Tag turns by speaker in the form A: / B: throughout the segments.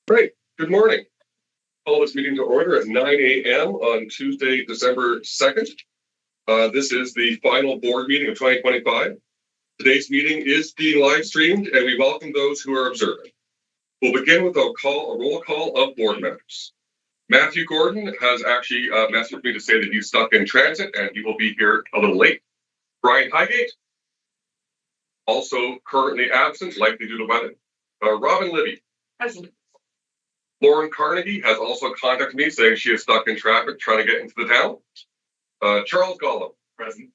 A: Great. Good morning. Call this meeting to order at 9 a.m. on Tuesday, December 2nd. This is the final board meeting of 2025. Today's meeting is being live streamed, and we welcome those who are observing. We'll begin with a roll call of board members. Matthew Gordon has actually messaged me to say that he's stuck in transit and he will be here a little late. Brian Highgate, also currently absent, likely due to weather. Robin Libby.
B: Present.
A: Lauren Carnegie has also contacted me saying she is stuck in traffic trying to get into the town. Charles Gollum.
C: Present.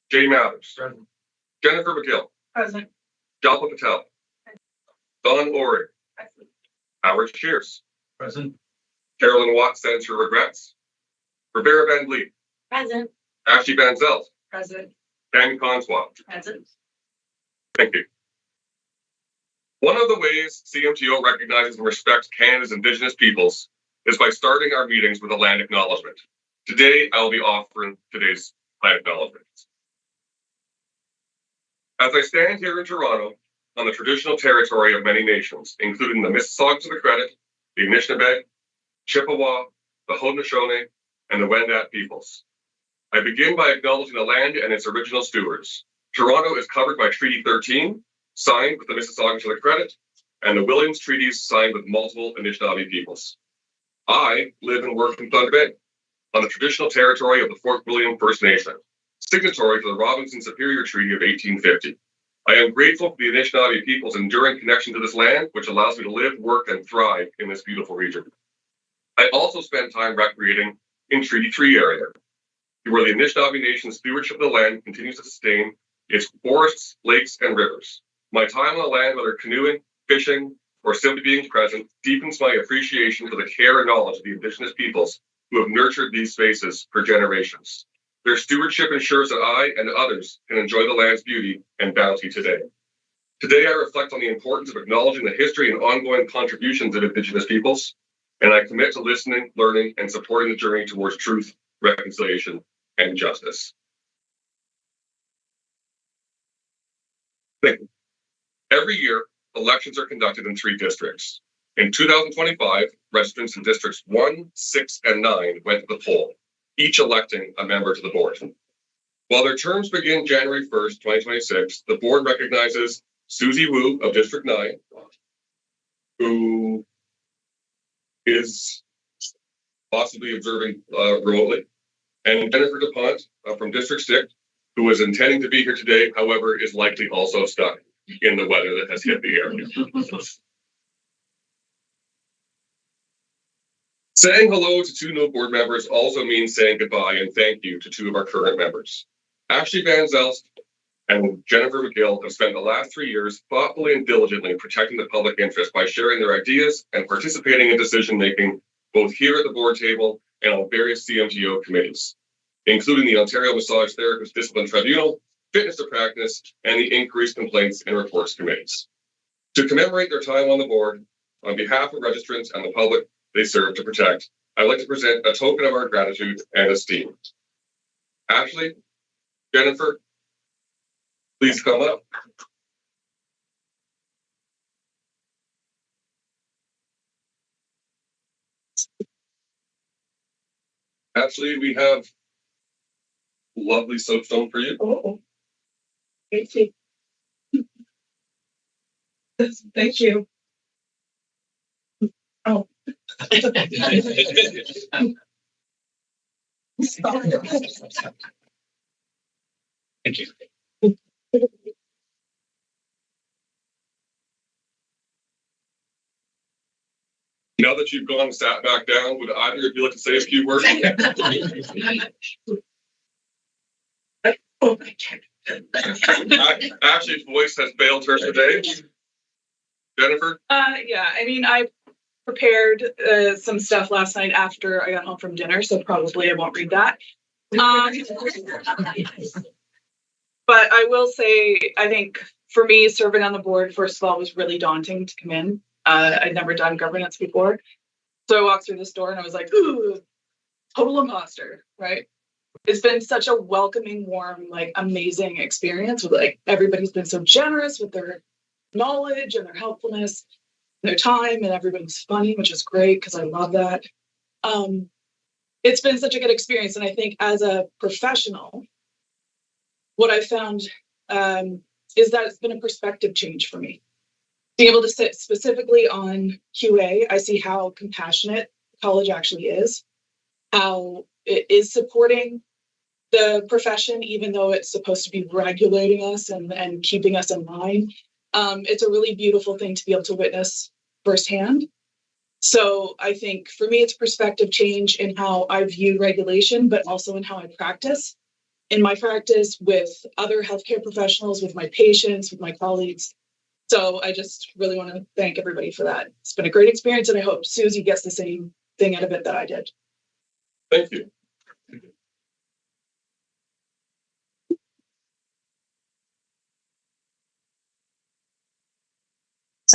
A: Jay Mathers.
C: Present.
A: Jennifer McGill.
B: Present.
A: Jalpa Patel. Don Orrig.
B: Present.
A: Howard Shears.
C: Present.
A: Carolyn Watts sends her regrets. Rivera Van Vliet.
B: Present.
A: Ashley Van Zelt.
B: Present.
A: Ken Conswap.
B: Present.
A: Thank you. One of the ways CMTO recognizes and respects Canada's Indigenous peoples is by starting our meetings with a land acknowledgement. Today, I will be offering today's land acknowledgement. As I stand here in Toronto on the traditional territory of many nations, including the Mississaugas of the Credit, the Anishinaabe, Chippewa, the Haudenosaunee, and the Wendat peoples, I begin by acknowledging the land and its original stewards. Toronto is covered by Treaty 13, signed with the Mississaugas of the Credit, and the Williams Treaties signed with multiple Anishinaabe peoples. I live and work in Thunder Bay, on the traditional territory of the Fort William First Nation, signatory to the Robinson Superior Treaty of 1850. I am grateful for the Anishinaabe people's enduring connection to this land, which allows me to live, work, and thrive in this beautiful region. I also spend time recreating in Treaty 3 area, where the Anishinaabe Nation's stewardship of the land continues to sustain its forests, lakes, and rivers. My time on the land, whether canoeing, fishing, or simply being present, deepens my appreciation for the care and knowledge of the Indigenous peoples who have nurtured these spaces for generations. Their stewardship ensures that I and others can enjoy the land's beauty and bounty today. Today, I reflect on the importance of acknowledging the history and ongoing contributions of Indigenous peoples, and I commit to listening, learning, and supporting the journey towards truth, reconciliation, and justice. Thank you. Every year, elections are conducted in 3 districts. In 2025, residents in districts 1, 6, and 9 went to the poll, each electing a member to the board. While their terms begin January 1st, 2026, the board recognizes Susie Wu of District 9, who is possibly observing remotely, and Jennifer DuPont from District 6, who is intending to be here today, however, is likely also stuck in the weather that has hit the area. Saying hello to 2 new board members also means saying goodbye and thank you to 2 of our current members. Ashley Van Zelt and Jennifer McGill have spent the last 3 years thoughtfully and diligently protecting the public interest by sharing their ideas and participating in decision-making both here at the board table and on various CMTO committees, including the Ontario Massage Therapist Discipline Tribunal, Fitness to Practice, and the Increased Complaints and Reports Committees. To commemorate their time on the board, on behalf of registrants and the public they serve to protect, I'd like to present a token of our gratitude and esteem. Ashley, Jennifer, please come up. Ashley, we have lovely soapstone for you.
B: Oh, thank you. Thank you. Oh. Thank
C: you.
A: Now that you've gone and sat back down, would either of you like to say a few words?
B: Oh, my God.
A: Ashley's voice has failed her today. Jennifer?
B: Yeah, I mean, I prepared some stuff last night after I got home from dinner, so probably I won't read that. But I will say, I think for me, serving on the board, first of all, was really daunting to come in. I'd never done governance before. So I walked through this door and I was like, ooh, total imposter, right? It's been such a welcoming, warm, like amazing experience with like everybody's been so generous with their knowledge and their helpfulness. their time, and everyone's funny, which is great because I love that. It's been such a good experience, and I think as a professional, what I found is that it's been a perspective change for me. Being able to sit specifically on QA, I see how compassionate college actually is, how it is supporting the profession, even though it's supposed to be regulating us and keeping us in line. It's a really beautiful thing to be able to witness firsthand. So I think for me, it's perspective change in how I view regulation, but also in how I practice. In my practice with other healthcare professionals, with my patients, with my colleagues. So I just really want to thank everybody for that. It's been a great experience, and I hope Susie gets the same thing out of it that I did.
A: Thank you.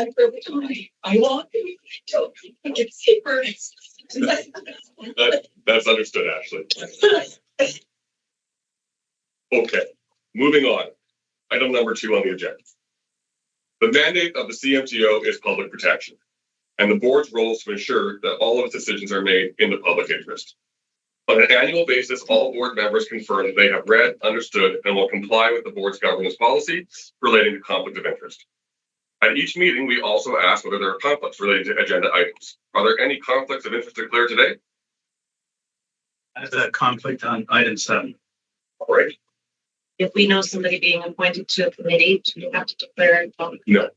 B: I really I want to. I can see birds.
A: That's understood, Ashley. Okay, moving on. Item number 2 on the agenda. The mandate of the CMTO is public protection, and the board's role is to ensure that all of its decisions are made in the public interest. On an annual basis, all board members confirm that they have read, understood, and will comply with the board's governance policy relating to conflict of interest. At each meeting, we also ask whether there are conflicts relating to agenda items. Are there any conflicts of interest declared today?
C: I have a conflict on item 7.
A: All right.
D: If we know somebody being appointed to a committee, do you have to declare it?
A: No.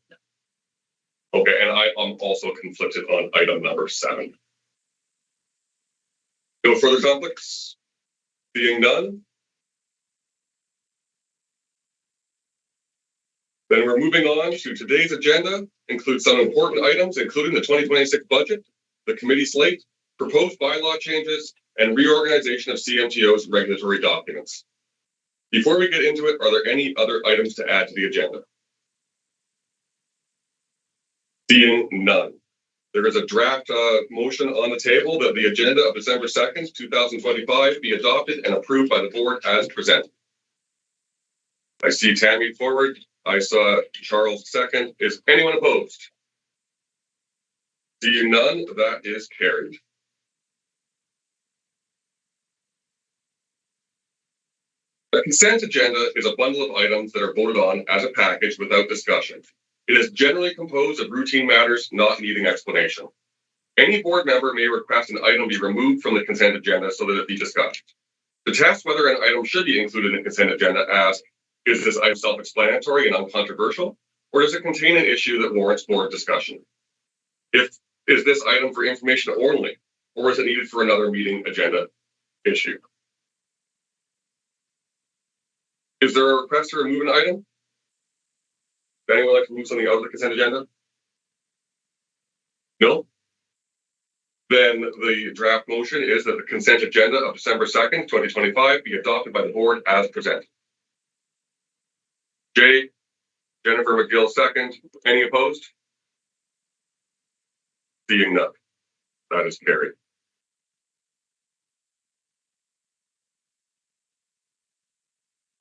A: Okay, and I am also conflicted on item number 7. No further conflicts? Being none? Then we're moving on to today's agenda, includes some important items, including the 2026 budget, the committee slate, proposed bylaw changes, and reorganization of CMTO's regulatory documents. Before we get into it, are there any other items to add to the agenda? Seeing none. There is a draft motion on the table that the agenda of December 2nd, 2025 be adopted and approved by the board as presented. I see Tammy forward. I saw Charles second. Is anyone opposed? Seeing none, that is carried. The consent agenda is a bundle of items that are voted on as a package without discussion. It is generally composed of routine matters not needing explanation. Any board member may request an item be removed from the consent agenda so that it be discussed. To test whether an item should be included in the consent agenda, ask, is this item self-explanatory and uncontroversial, or does it contain an issue that warrants board discussion? Is this item for information only, or is it needed for another meeting agenda issue? Is there a request to remove an item? Does anyone like to move something out of the consent agenda? No? Then the draft motion is that the consent agenda of December 2nd, 2025 be adopted by the board as presented. Jay, Jennifer McGill second. Any opposed? Seeing none. That is carried.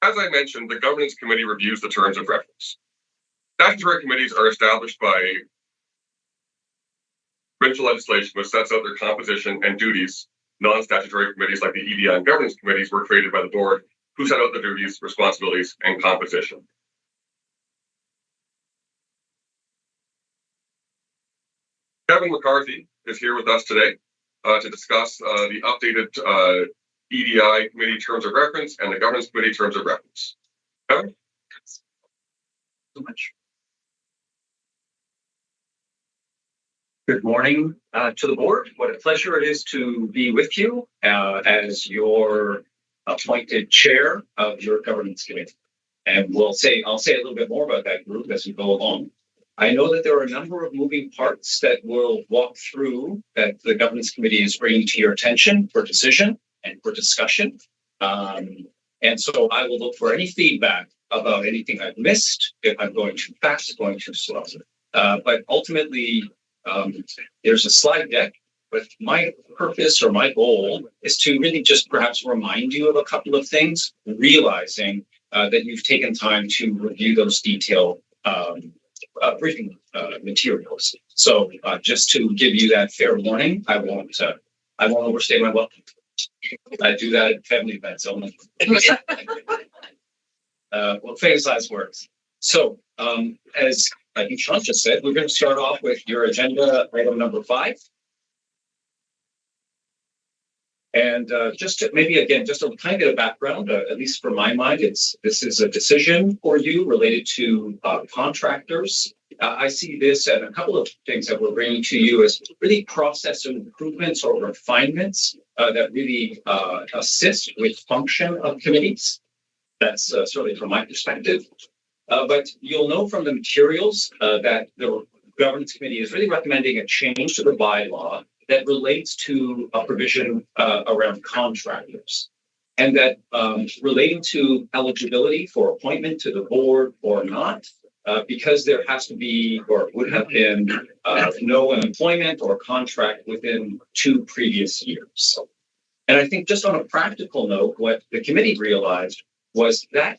A: As I mentioned, the Governance Committee reviews the terms of reference. Statutory committees are established by provincial legislation which sets out their composition and duties. Non-statutory committees like the EDI and Governance Committees were created by the board, who set out the duties, responsibilities, and composition. Kevin McCarthy is here with us today to discuss the updated EDI committee terms of reference and the Governance Committee terms of reference. Kevin?
C: So much. Good morning to the board. What a pleasure it is to be with you as your appointed chair of your governance committee. And I'll say a little bit more about that group as we go along. I know that there are a number of moving parts that we'll walk through that the governance committee is bringing to your attention for decision and for discussion. And so I will look for any feedback about anything I've missed, if I'm going too fast, going too slow. But ultimately, there's a slide deck, but my purpose or my goal is to really just perhaps remind you of a couple of things, realizing that you've taken time to review those detailed briefing materials. So just to give you that fair warning, I won't overstay my welcome. I do that at family events only. Well, famous last words. So as I think Sean just said, we're going to start off with your agenda item number 5. And just to, maybe again, just a kind of background, at least for my mind, this is a decision for you related to contractors. I see this and a couple of things that we're bringing to you as really process improvements or refinements that really assist with function of committees. That's certainly from my perspective. But you'll know from the materials that the governance committee is really recommending a change to the bylaw that relates to a provision around contractors, and that relating to eligibility for appointment to the board or not, because there has to be or would have been no employment or contract within 2 previous years. And I think just on a practical note, what the committee realized was that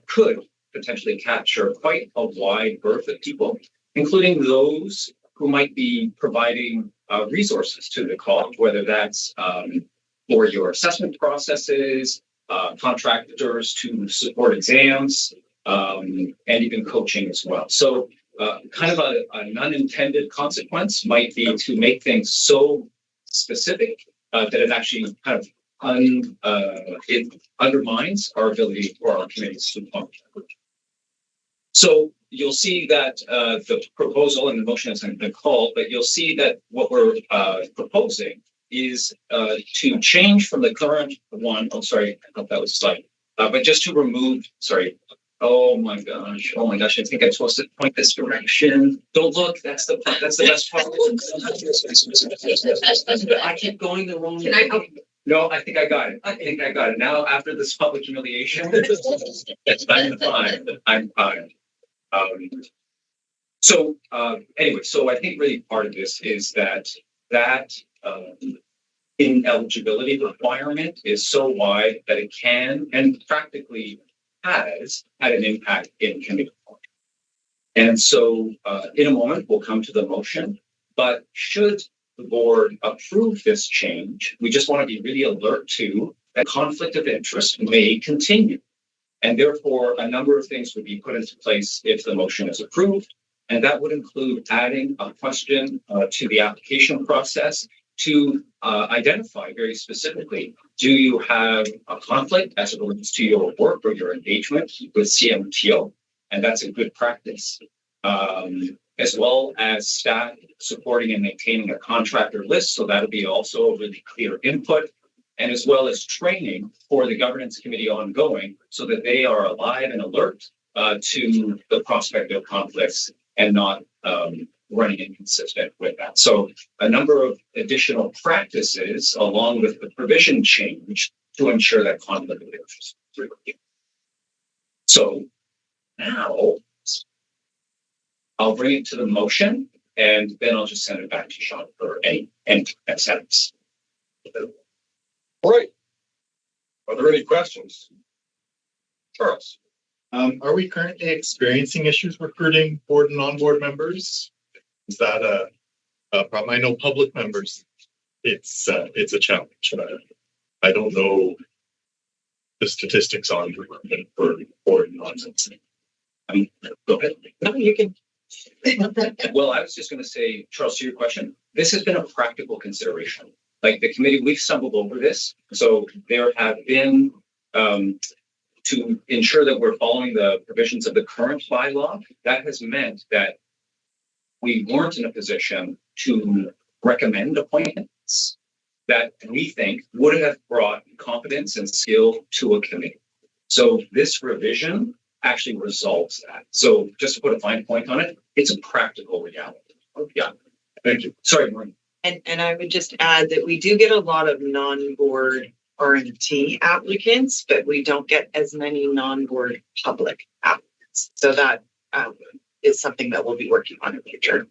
C: could potentially capture quite a wide berth of people, including those who might be providing resources to the college, whether that's for your assessment processes, contractors to support exams, and even coaching as well. So kind of an unintended consequence might be to make things so specific that it actually kind of it undermines our ability for our committees to function. So you'll see that the proposal and the motion hasn't been called, but you'll see that what we're proposing is to change from the current one. Oh, sorry, I thought that was a slide. But just to remove, sorry. Oh my gosh. I think I'm supposed to point this direction. Don't look, that's the best part. I keep going the wrong way. Can I help? No, I think I got it. Now, after this public humiliation, I'm fine. So anyway, so I think really part of this is that ineligibility requirement is so wide that it can and practically has had an impact in committee. And so in a moment, we'll come to the motion, but should the board approve this change, we just want to be really alert to that conflict of interest may continue. And therefore, a number of things would be put into place if the motion is approved. And that would include adding a question to the application process to identify very specifically, do you have a conflict as it relates to your work or your engagement with CMTO? And that's a good practice. As well as staff supporting and maintaining a contractor list. So that'll be also a really clear input. And as well as training for the governance committee ongoing so that they are alive and alert to the prospect of conflicts and not running inconsistent with that. So a number of additional practices along with the provision change to ensure that conflict of interest. So now I'll bring it to the motion and then I'll just send it back to Sean for any sentence.
A: All right. Are there any questions? Charles.
E: Are we currently experiencing issues recruiting board and non-board members? Is that a problem? I know public members, it's a challenge. I don't know the statistics on recruitment for board and non-board. Go ahead.
B: No, you can.
C: Well, I was just going to say, Charles, to your question, this has been a practical consideration. Like the committee, we've stumbled over this. So there have been, to ensure that we're following the provisions of the current bylaw, that has meant that we weren't in a position to recommend appointments that we think would have brought competence and skill to a committee. So this revision actually resolves that. So just to put a fine point on it, it's a practical reality. Yeah.
E: Thank you.
C: Sorry, Maureen.
F: And I would just add that we do get a lot of non-board RMT applicants, but we don't get as many non-board public applicants. So that is something that we'll be working on in the future.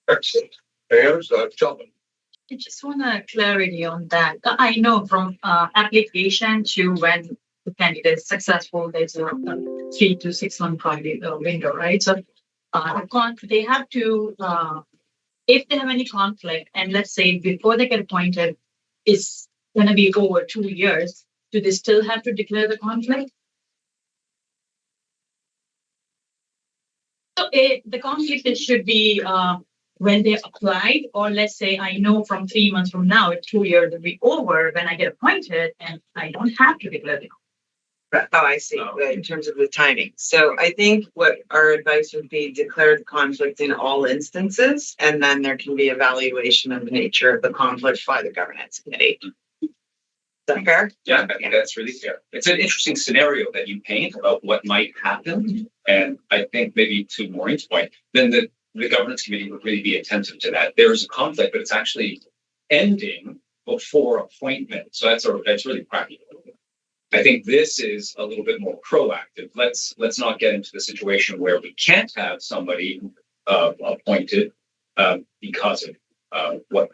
A: Excellent. Any others? Chapman.
G: I just want a clarity on that. I know from application to when the candidate is successful, there's a 3 to 6 month project window, right? So they have to, if they have any conflict, and let's say before they get appointed, it's going to be over 2 years, do they still have to declare the conflict? So the conflict should be when they applied, or let's say I know from 3 months from now, 2 years will be over when I get appointed, and I don't have to declare the conflict.
F: Oh, I see, in terms of the timing. So I think what our advice would be declare the conflict in all instances, and then there can be evaluation of the nature of the conflict by the governance committee. Is that fair?
C: Yeah, I think that's really fair. It's an interesting scenario that you paint about what might happen. And I think maybe to Maureen's point, then the governance committee would really be attentive to that. There is a conflict, but it's actually ending before appointment. So that's really practical. I think this is a little bit more proactive. Let's not get into the situation where we can't have somebody appointed because of what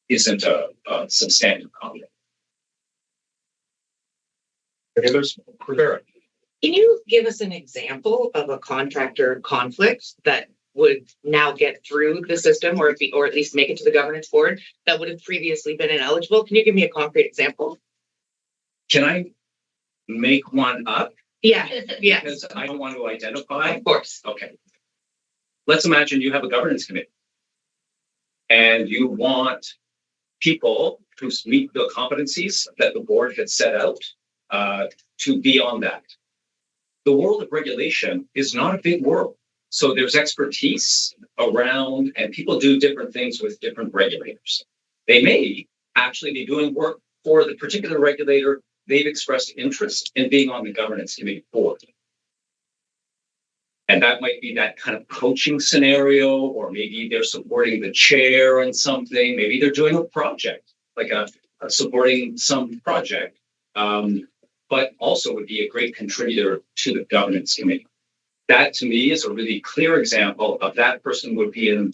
C: isn't a substantive conflict.
E: Any others? Rivera.
H: Can you give us an example of a contractor conflict that would now get through the system, or at least make it to the governance board that would have previously been ineligible? Can you give me a concrete example?
C: Can I make one up?
H: Yeah.
C: Because I don't want to identify.
H: Of course.
C: Okay. Let's imagine you have a governance committee and you want people who meet the competencies that the board had set out to be on that. The world of regulation is not a big world. So there's expertise around, and people do different things with different regulators. They may actually be doing work for the particular regulator they've expressed interest in being on the governance committee for. And that might be that kind of coaching scenario, or maybe they're supporting the chair in something. Maybe they're doing a project, like supporting some project, but also would be a great contributor to the governance committee. That to me is a really clear example of that person would be in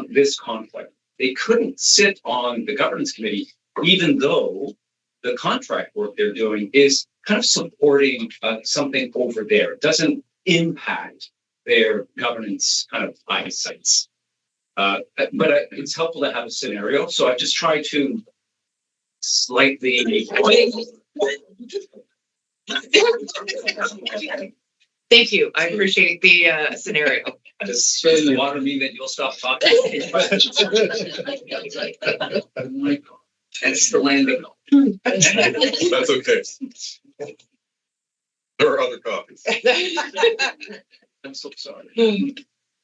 C: this conflict. They couldn't sit on the governance committee, even though the contract work they're doing is kind of supporting something over there. It doesn't impact their governance kind of eyesights. But it's helpful to have a scenario. So I just try to slightly.
H: Thank you. I appreciate the scenario.
C: Does spilling the water mean that you'll stop talking? Oh my God. That's the landing.
A: That's okay. There are other copies.
C: I'm so sorry.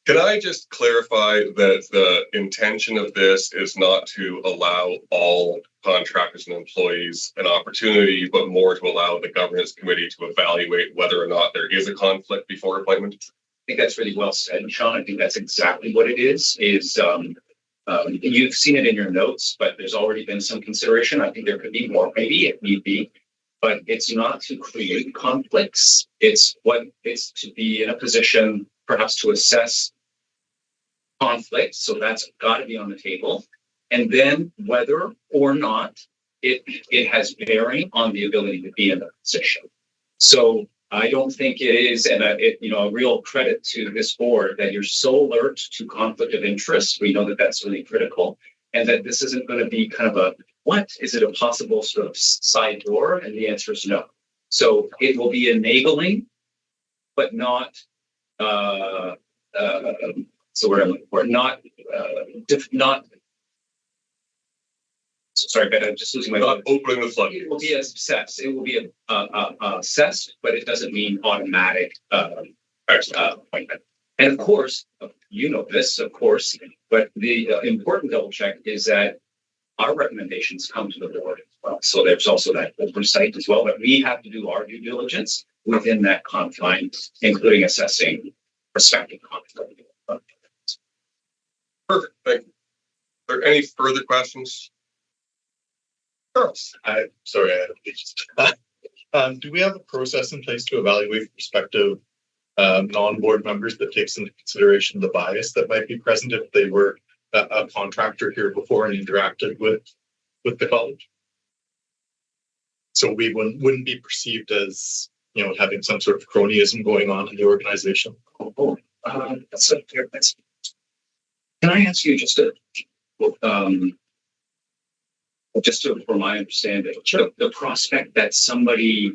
A: Can I just clarify that the intention of this is not to allow all contractors and employees an opportunity, but more to allow the governance committee to evaluate whether or not there is a conflict before appointment?
C: I think that's really well said, Sean. I think that's exactly what it is. You've seen it in your notes, but there's already been some consideration. I think there could be more, maybe if need be, but it's not to create conflicts. It's to be in a position perhaps to assess conflict. So that's got to be on the table. And then whether or not it has bearing on the ability to be in the position. So I don't think it is, and a real credit to this board that you're so alert to conflict of interest. We know that that's really critical, and that this isn't going to be kind of is it a possible sort of side door? And the answer is no. So it will be enabling, but not. So where I'm looking for not. Sorry, but I'm just losing my
A: Not opening the
C: It
A: floodgates.
C: will be assessed. It will be assessed, but it doesn't mean automatic appointment. And of course, you know this, of course, but the important double check is that our recommendations come to the board as well. So there's also that oversight as well, but we have to do our due diligence within that confine, including assessing prospective conflict.
A: Perfect, thank you. Are there any further questions?
E: Charles. Sorry, I had a do we have a process in place to evaluate prospective non-board members that takes into consideration the bias that might be present if they were a contractor here before and interacted with the college? So we wouldn't be perceived as, having some sort of cronyism going on in the organization.
C: That's a fair. Can I ask you just for my understanding, the prospect that somebody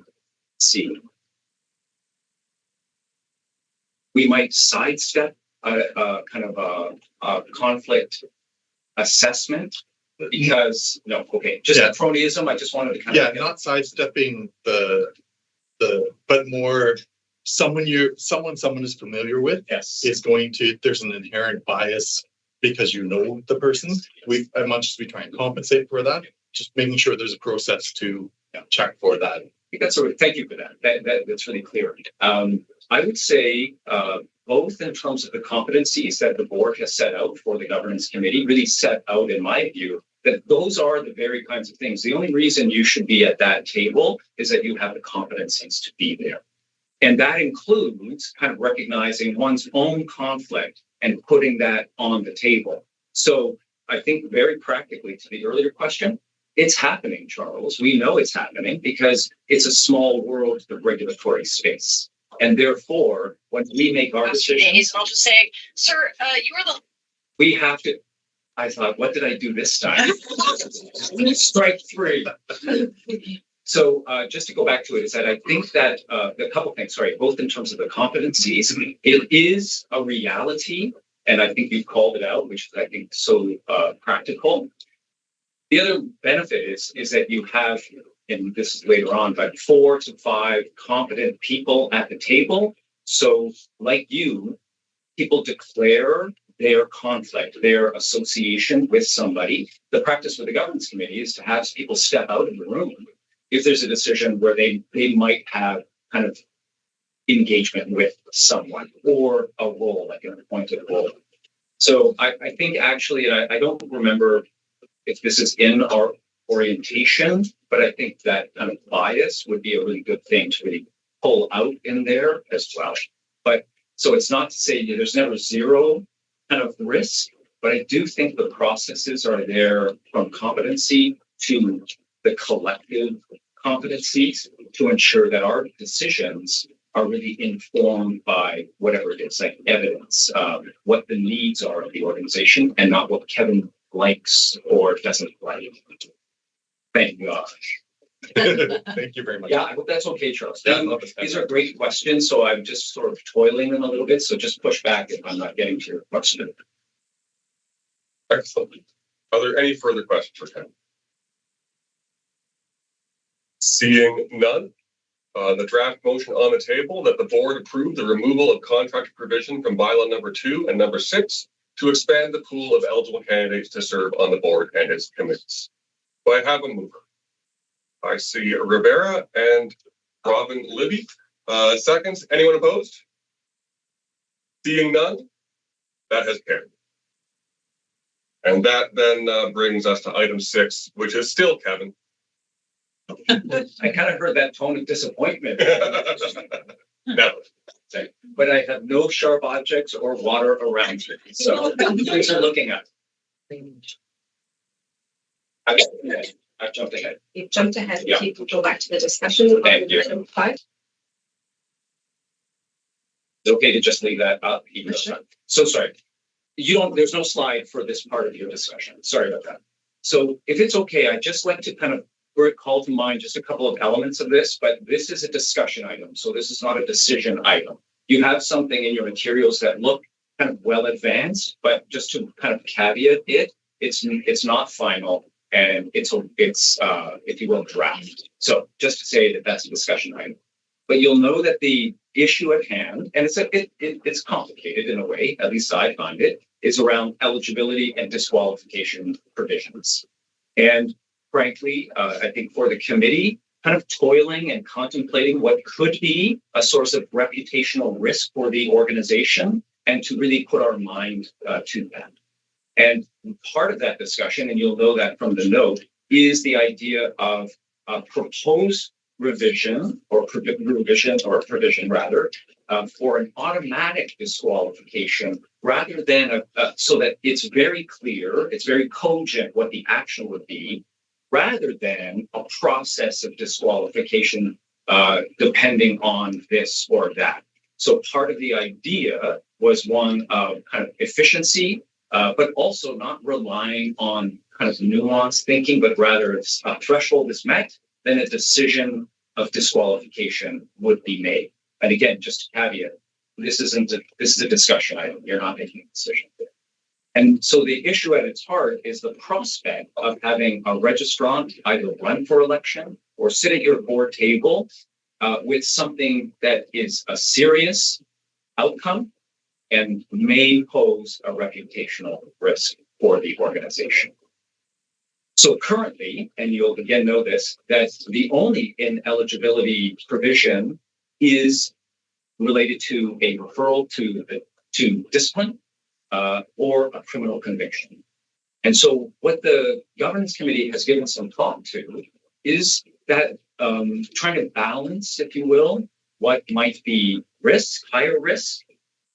C: we might sidestep a kind of a conflict assessment because
E: Yeah.
C: cronyism. I just wanted to kind
E: Yeah,
C: of
E: not sidestepping but more someone is familiar with
C: yes.
E: is there's an inherent bias because the person. As much as we try and compensate for that, just making sure there's a process to check for that.
C: I think thank you for that. That's really clear. I would say both in terms of the competencies that the board has set out for the governance committee, really set out, in my view, that those are the very kinds of things. The only reason you should be at that table is that you have the competencies to be there. And that includes kind of recognizing one's own conflict and putting that on the table. So I think very practically to the earlier question, it's happening, Charles. We know it's happening because it's a small world, the regulatory space. And therefore, when we make our decisions,
D: I'll just say, sir, you are the.
C: We have to. I thought, what did I do this time? Strike three. So just to go back to it, is that I think that a couple things, both in terms of the competencies, it is a reality. And I think you've called it out, which is, I think, so practical. The other benefit is that you have, and this is later on, but 4 to 5 competent people at the table. So like you, people declare their conflict, their association with somebody. The practice with the governance committee is to have people step out of the room if there's a decision where they might have kind of engagement with someone or a role, like an appointed role. So I think actually, and I don't remember if this is in our orientation, but I think that kind of bias would be a really good thing to really pull out in there as well. But so it's not to say there's never zero kind of risk, but I do think the processes are there from competency to the collective competencies to ensure that our decisions are really informed by whatever it is, like evidence, what the needs are of the organization and not what Kevin likes or doesn't like. Thank you.
E: Thank you very much.
C: Yeah, I hope that's okay, Charles. These are great questions, so I'm just sort of toiling them a little bit. So just push back if I'm not getting to your question.
A: Excellent. Are there any further questions for Ken? Seeing none, the draft motion on the table that the board approve the removal of contract provision from bylaw number 2 and number 6 to expand the pool of eligible candidates to serve on the board and its committees. Do I have a mover? I see Rivera and Robin Libby. Seconds. Anyone opposed? Seeing none, that has carried. And that then brings us to item 6, which is still Kevin.
C: I kind of heard that tone of disappointment.
A: No.
C: But I have no sharp objects or water around me. So things are looking up. I've jumped ahead.
D: You've jumped ahead.
C: Yeah.
D: People go back to the discussion.
C: Thank you.
D: Item 5.
C: It's okay to just leave that up.
D: Sure.
C: So sorry. There's no slide for this part of your discussion. Sorry about that. So if it's okay, I'd just like to kind of call to mind just a couple of elements of this, but this is a discussion item. So this is not a decision item. You have something in your materials that look kind of well advanced, but just to kind of caveat it, it's not final and it's if you will, draft. So just to say that that's a discussion item. But you'll know that the issue at hand, and it's complicated in a way, at least I find it, is around eligibility and disqualification provisions. And frankly, I think for the committee, kind of toiling and contemplating what could be a source of reputational risk for the organization and to really put our mind to that. And part of that discussion, and you'll know that from the note, is the idea of a proposed provision rather, for an automatic disqualification rather than so that it's very clear, it's very cogent what the action would be. rather than a process of disqualification depending on this or that. So part of the idea was one of kind of efficiency, but also not relying on kind of nuanced thinking, but rather if a threshold is met, then a decision of disqualification would be made. And again, just a caveat, this is a discussion item. You're not making a decision. And so the issue at its heart is the prospect of having a registrant either run for election or sit at your board table with something that is a serious outcome and may pose a reputational risk for the organization. So currently, and you'll again know this, that the only ineligibility provision is related to a referral to discipline or a criminal conviction. And so what the governance committee has given some thought to is that trying to balance, if you will, what might be risk, higher risk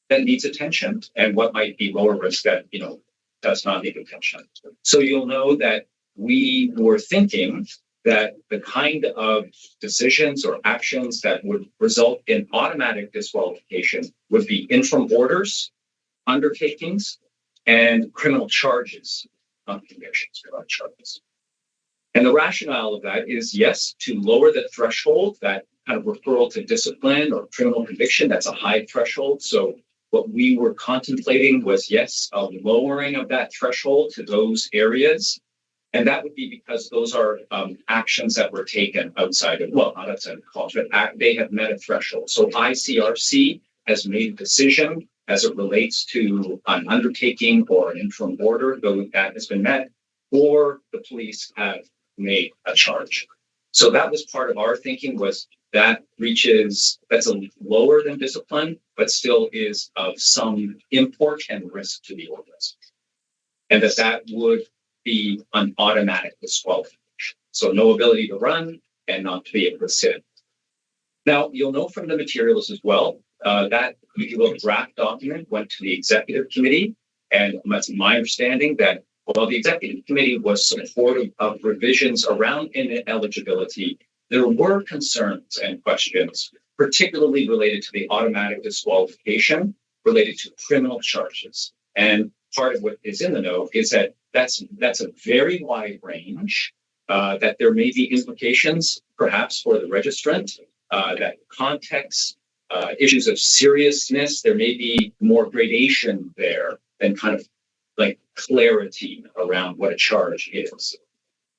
C: that needs attention, and what might be lower risk that, does not need attention. So you'll know that we were thinking that the kind of decisions or actions that would result in automatic disqualification would be interim orders, undertakings, and criminal charges, not convictions, criminal charges. And the rationale of that is, yes, to lower the threshold, that kind of referral to discipline or criminal conviction, that's a high threshold. So what we were contemplating was, yes, a lowering of that threshold to those areas. And that would be because those are actions that were taken outside of, well, not outside of college, but they have met a threshold. So ICRC has made a decision as it relates to an undertaking or an interim order, though that has been met, or the police have made a charge. So that was part of our thinking, was that that's a lower than discipline, but still is of some import and risk to the organization. And that would be an automatic disqualification. So no ability to run and not to be able to sit. Now, you'll know from the materials as well, that the draft document went to the executive committee. And that's my understanding that while the executive committee was supportive of revisions around ineligibility, there were concerns and questions, particularly related to the automatic disqualification related to criminal charges. And part of what is in the note is that that's a very wide range, that there may be implications perhaps for the registrant, that context, issues of seriousness, there may be more gradation there than kind of like clarity around what a charge is.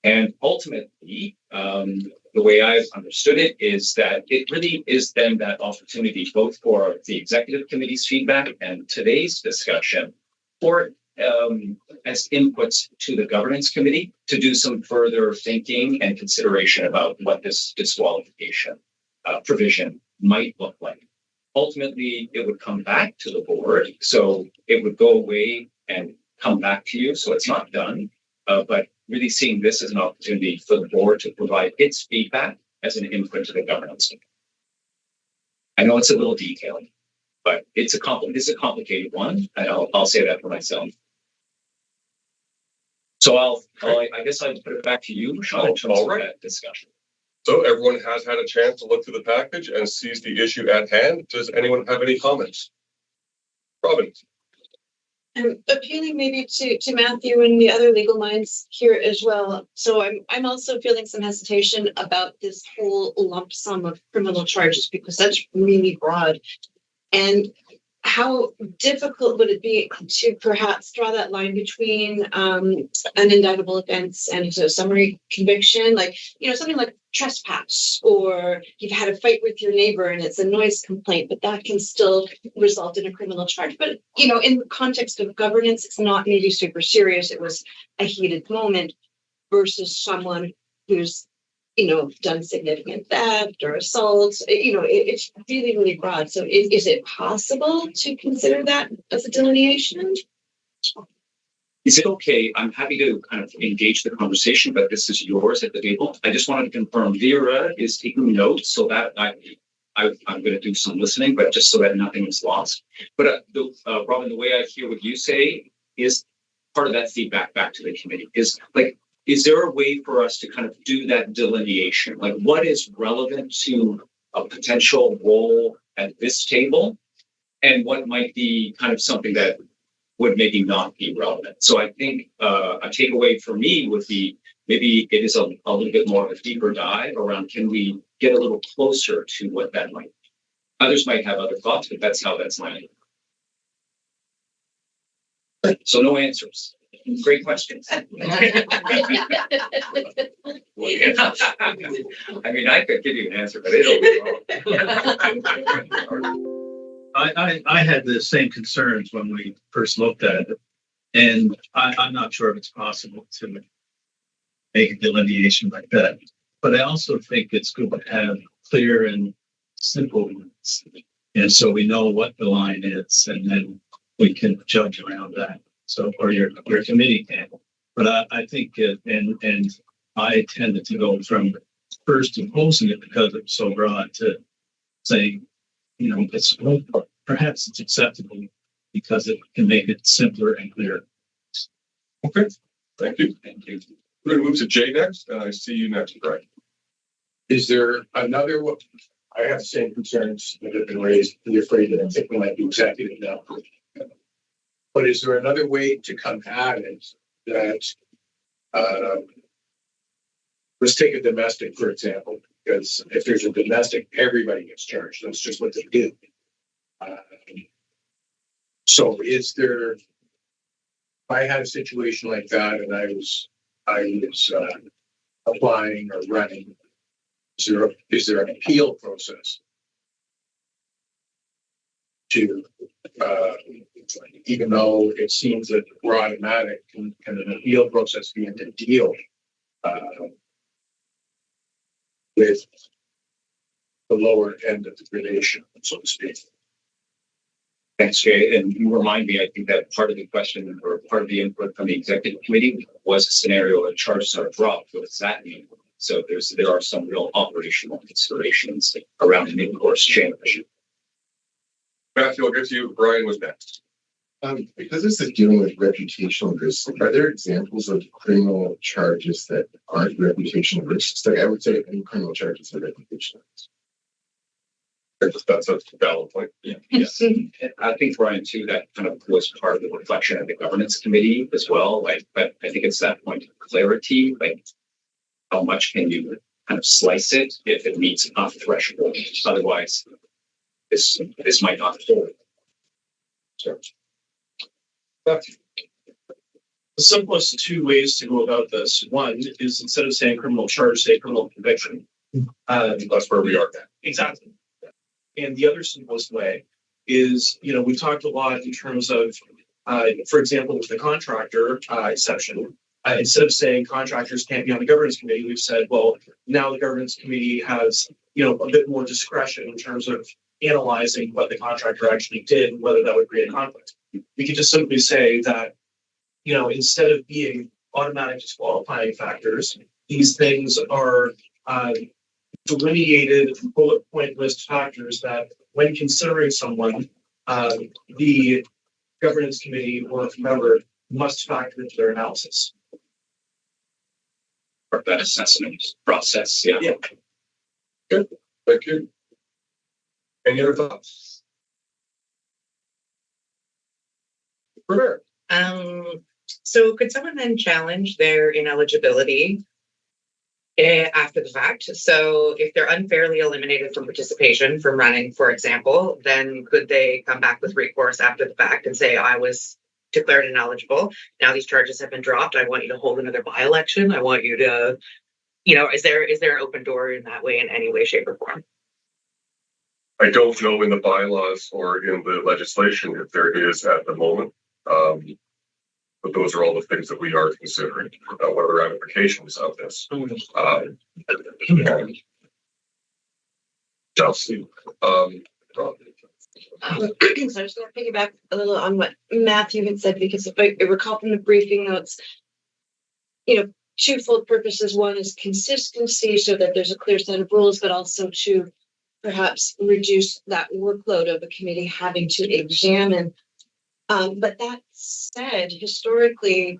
C: And ultimately, the way I've understood it is that it really is then that opportunity both for the executive committee's feedback and today's discussion for as inputs to the governance committee to do some further thinking and consideration about what this disqualification provision might look like. Ultimately, it would come back to the board. So it would go away and come back to you. So it's not done, but really seeing this as an opportunity for the board to provide its feedback as an input to the governance committee. I know it's a little detailed, but it's a complicated one, and I'll say that for myself. So I guess I'll put it back to you, Sean, in terms of that discussion.
A: So everyone has had a chance to look through the package and sees the issue at hand. Does anyone have any comments? Robin.
D: Appealing maybe to Matthew and the other legal minds here as well. So I'm also feeling some hesitation about this whole lump sum of criminal charges because that's really broad. And how difficult would it be to perhaps draw that line between an indictable offense and a summary conviction, like, something like trespass, or you've had a fight with your neighbor and it's a noise complaint, but that can still result in a criminal charge. But, in the context of governance, it's not maybe super serious. It was a heated moment versus someone who's done significant theft or assault. It's really, really broad. So is it possible to consider that as a delineation?
C: Is it okay? I'm happy to kind of engage the conversation, but this is yours at the table. I just wanted to confirm Vera is taking notes so that I'm going to do some listening, but just so that nothing is lost. But Robin, the way I hear what you say is part of that feedback back to the committee is like, is there a way for us to kind of do that delineation? Like what is relevant to a potential role at this table? And what might be kind of something that would maybe not be relevant? So I think a takeaway for me would be maybe it is a little bit more of a deeper dive around can we get a little closer to what that might be? Others might have other thoughts, but that's how that's landed. So no answers. Great questions. I mean, I could give you an answer, but it'll be wrong.
I: I had the same concerns when we first looked at it, and I'm not sure if it's possible to make a delineation like that. But I also think it's good to have clear and simple ones, and so we know what the line is, and then we can judge around that. So, or your committee can. But I think, and I tended to go from first imposing it because it's so broad to saying, you know, it's perhaps it's acceptable because it can make it simpler and clearer.
A: Okay, thank you.
C: Thank you.
A: We're going to move to Jay next, and I see you next, Brian.
J: Is there another one? I have the same concerns that have been raised. I'm afraid that I think we might do exactly that now. But is there another way to come at it that, let's take a domestic, for example, because if there's a domestic, everybody gets charged. That's just what they do. So is there, if I had a situation like that and I was applying or running, is there an appeal process to, even though it seems that we're automatic, can an appeal process be to deal with the lower end of the gradation, so to speak?
C: Thanks, Jay. And you remind me, I think that part of the question or part of the input from the executive committee was a scenario that charges are dropped. What does that mean? So there are some real operational considerations around an in-course change.
A: Matthew, I'll get to you. Brian was next.
K: Because this is dealing with reputational risks, are there examples of criminal charges that aren't reputational risks? Like I would say any criminal charges are reputational risks.
A: That's a valid point.
C: Yeah. Yes. I think, Brian, too, that kind of was part of the reflection of the governance committee as well. Like, but I think it's that point of clarity, like how much can you kind of slice it if it meets enough threshold? Otherwise, this might not hold. So.
L: The simplest two ways to go about this. One is instead of saying criminal charge, say criminal conviction.
A: That's where we are now.
L: Exactly. And the other simplest way is, you know, we've talked a lot in terms of, for example, with the contractor exception. Instead of saying contractors can't be on the governance committee, we've said, well, now the governance committee has, you know, a bit more discretion in terms of analyzing what the contractor actually did and whether that would create a conflict. We could just simply say that, you know, instead of being automatic disqualifying factors, these things are delineated bullet point list factors that when considering someone, the governance committee or member must factor into their analysis.
C: Or that assessment process. Yeah.
L: Yeah.
A: Good. Thank you. Any other thoughts? Sure.
H: So could someone then challenge their ineligibility after the fact? So if they're unfairly eliminated from participation from running, for example, then could they come back with recourse after the fact and say, I was declared ineligible. Now these charges have been dropped. I want you to hold another by-election. I want you to, you know, is there an open door in that way in any way, shape, or form?
A: I don't know in the bylaws or in the legislation if there is at the moment. But those are all the things that we are considering. What are the ramifications of this? Chelsea.
D: So I just want to piggyback a little on what Matthew had said, because if I recall from the briefing notes, you know, twofold purposes. One is consistency so that there's a clear set of rules, but also to perhaps reduce that workload of a committee having to examine. But that said, historically,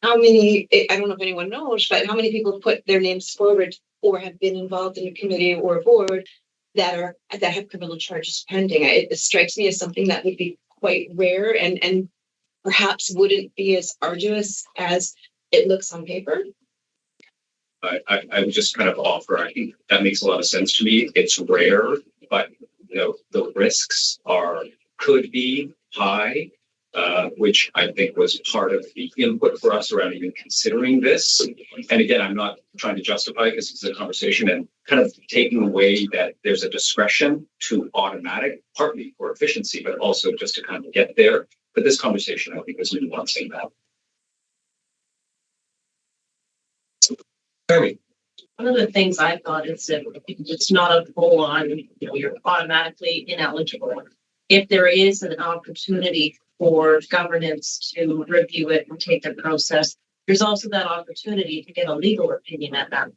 D: how many, I don't know if anyone knows, but how many people put their names forward or have been involved in a committee or a board that have criminal charges pending? It strikes me as something that would be quite rare and perhaps wouldn't be as arduous as it looks on paper.
C: I would just kind of offer, I think that makes a lot of sense to me. It's rare, but the risks could be high, which I think was part of the input for us around even considering this. And again, I'm not trying to justify because it's a conversation and kind of taking away that there's a discretion to automatic, partly for efficiency, but also just to kind of get there. But this conversation, I think, is nuancing that.
A: Tammy.
M: One of the things I thought is that it's not a full on, you're automatically ineligible. If there is an opportunity for governance to review it and take the process, there's also that opportunity to get a legal opinion at that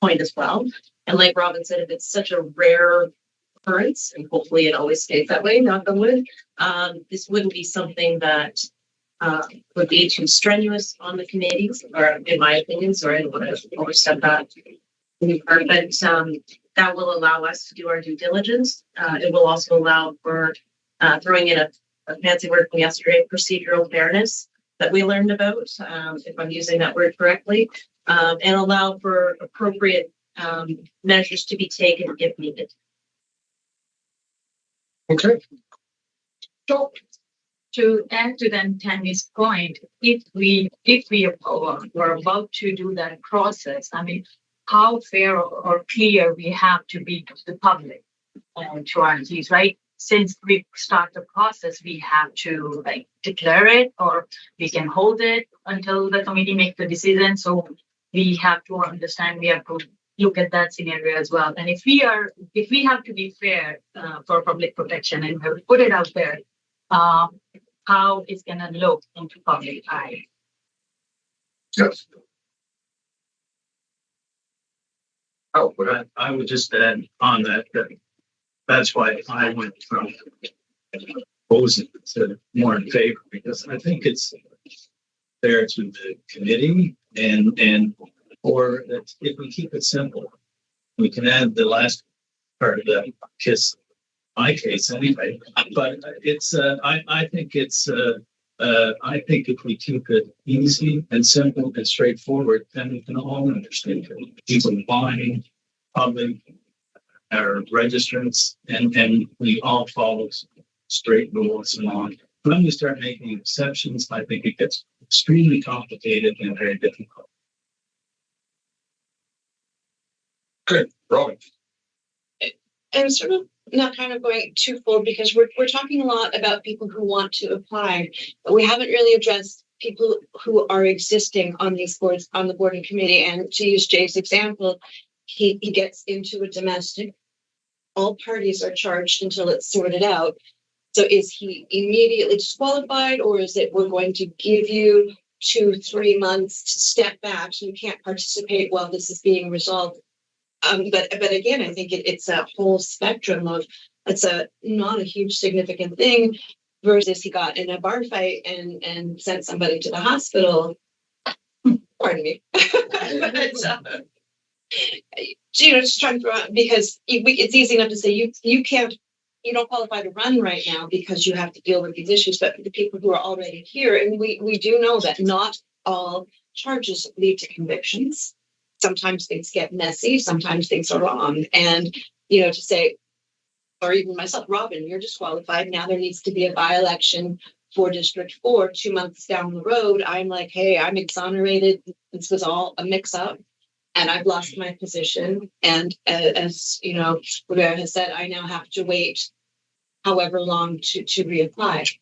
M: point as well. And like Robin said, if it's such a rare occurrence, and hopefully it always stays that way, knock on wood, this wouldn't be something that would be too strenuous on the committees, or in my opinion, sorry, I don't want to overstep that. But that will allow us to do our due diligence. It will also allow for throwing in a fancy word from yesterday, procedural fairness that we learned about, if I'm using that word correctly, and allow for appropriate measures to be taken if needed.
A: Okay.
G: To add to then Tammy's point, if we were about to do that process, I mean, how fair or clear we have to be to the public and to our entities, right? Since we start the process, we have to declare it, or we can hold it until the committee makes the decision. So we have to understand, we have to look at that scenario as well. And if we have to be fair for public protection and put it out there, how it's going to look into public eye.
A: Yes.
I: Oh, but I would just add on that that's why I went from opposing to more in favor, because I think it's fair to the committee or that if we keep it simple, we can add the last part of that kiss. My case anyway, but it's I think if we keep it easy and simple and straightforward, then we can all understand it. People buying, public, our registrants, and we all follow straight rules and on. When we start making exceptions, I think it gets extremely complicated and very difficult.
A: Good, Robin.
D: And sort of not kind of going twofold, because we're talking a lot about people who want to apply, but we haven't really addressed people who are existing on these boards, on the board and committee. And to use Jay's example, he gets into a domestic, all parties are charged until it's sorted out. So is he immediately disqualified, or is it we're going to give you 2-3 months to step back so you can't participate while this is being resolved? But again, I think it's a whole spectrum of, it's not a huge significant thing versus he got in a bar fight and sent somebody to the hospital. Pardon me. But, just trying to throw out, because it's easy enough to say you don't qualify to run right now because you have to deal with these issues, but the people who are already here, and we do know that not all charges lead to convictions. Sometimes things get messy, sometimes things are wrong. And, to say, or even myself, Robin, you're disqualified. Now there needs to be a by-election for District 4 2 months down the road. I'm like, hey, I'm exonerated. This was all a mix-up and I've lost my position. And as Roberta has said, I now have to wait however long to reapply.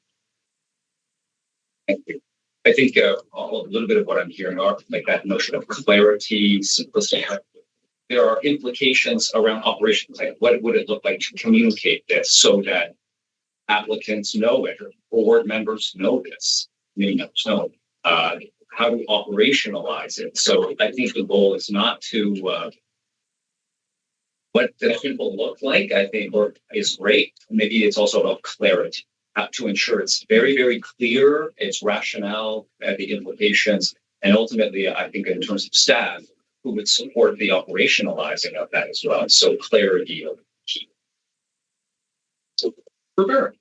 C: Thank you. I think a little bit of what I'm hearing are like that notion of clarity, simplicity. There are implications around operations. Like what would it look like to communicate this so that applicants know it, or board members know this, committee members know how to operationalize it. So I think the goal is not to what the people look like, I think, or is great. Maybe it's also about clarity. to ensure it's very, very clear, its rationale, the implications, and ultimately, I think in terms of staff, who would support the operationalizing of that as well. So clarity of key.
A: Rivera.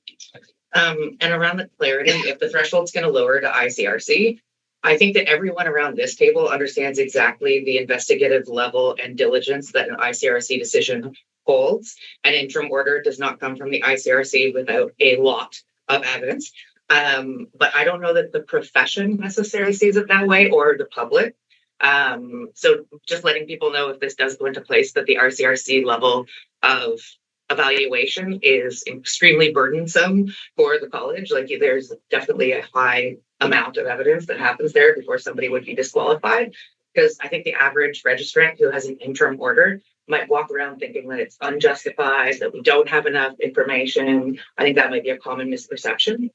H: And around the clarity, if the threshold's going to lower to ICRC, I think that everyone around this table understands exactly the investigative level and diligence that an ICRC decision holds. An interim order does not come from the ICRC without a lot of evidence. But I don't know that the profession necessarily sees it that way, or the public. So just letting people know, if this does go into place, that the RCRC level of evaluation is extremely burdensome for the college. Like, there's definitely a high amount of evidence that happens there before somebody would be disqualified. Because I think the average registrant who has an interim order might walk around thinking that it's unjustified, that we don't have enough information. I think that might be a common misperception.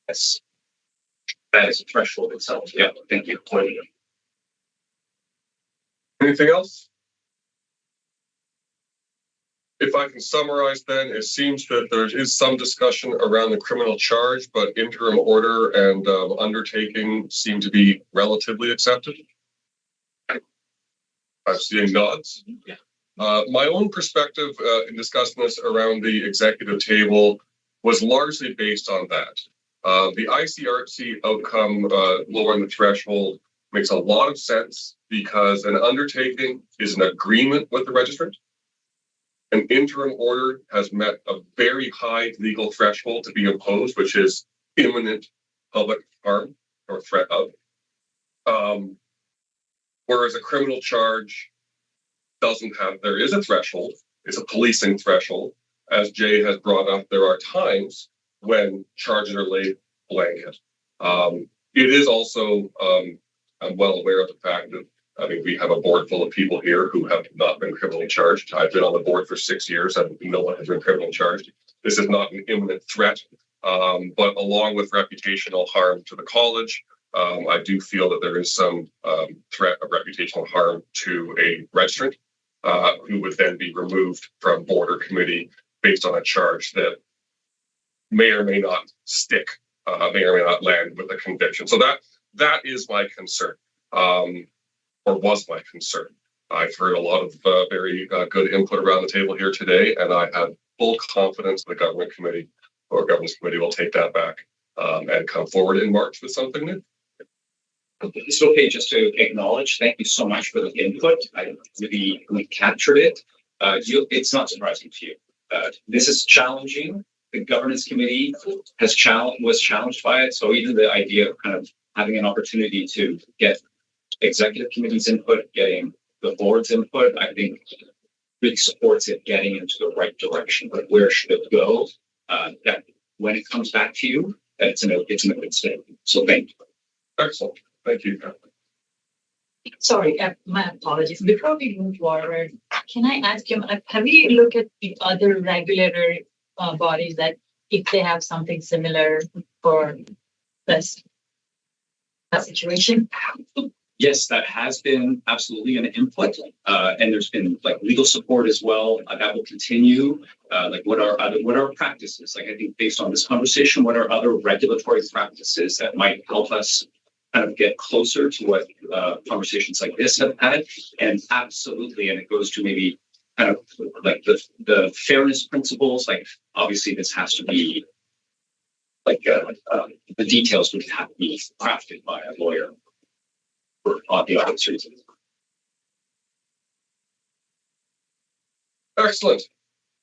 C: Yes. That is a threshold itself. Yeah, thank you.
A: Anything else? If I can summarize, then it seems that there is some discussion around the criminal charge, but interim order and undertaking seem to be relatively accepted. I'm seeing nods.
C: Yeah.
A: My own perspective in discussing this around the executive table was largely based on that. The ICRC outcome, lowering the threshold, makes a lot of sense because an undertaking is an agreement with the registrant. An interim order has met a very high legal threshold to be imposed, which is imminent public harm or threat of. Whereas a criminal charge doesn't have, there is a threshold, it's a policing threshold. As Jay has brought up, there are times when charges are laid blanket. It is also, I'm well aware of the fact that, I mean, we have a board full of people here who have not been criminally charged. I've been on the board for 6 years and no one has been criminally charged. This is not an imminent threat, but along with reputational harm to the college, I do feel that there is some threat of reputational harm to a registrant who would then be removed from board or committee based on a charge that may or may not stick, may or may not land with a conviction. So that is my concern, or was my concern. I've heard a lot of very good input around the table here today, and I have full confidence the government committee or governance committee will take that back and come forward in March with something new.
C: It's okay just to acknowledge, thank you so much for the input. I really captured it. It's not surprising to you. This is challenging. The governance committee was challenged by it. So even the idea of kind of having an opportunity to get executive committee's input, getting the board's input, I think really supports it getting into the right direction. But where should it go? That when it comes back to you, that it's in a good state. So thank you.
A: Excellent. Thank you.
G: Sorry, my apologies. Before we move forward, can I ask you, have you looked at the other regulatory bodies that if they have something similar for this situation?
C: Yes, that has been absolutely an input, and there's been like legal support as well. That will continue. Like what are practices? Like I think based on this conversation, what are other regulatory practices that might help us kind of get closer to what conversations like this have had? And absolutely, and it goes to maybe kind of like the fairness principles. Like obviously, this has to be like the details would have to be crafted by a lawyer for the obvious reasons.
A: Excellent.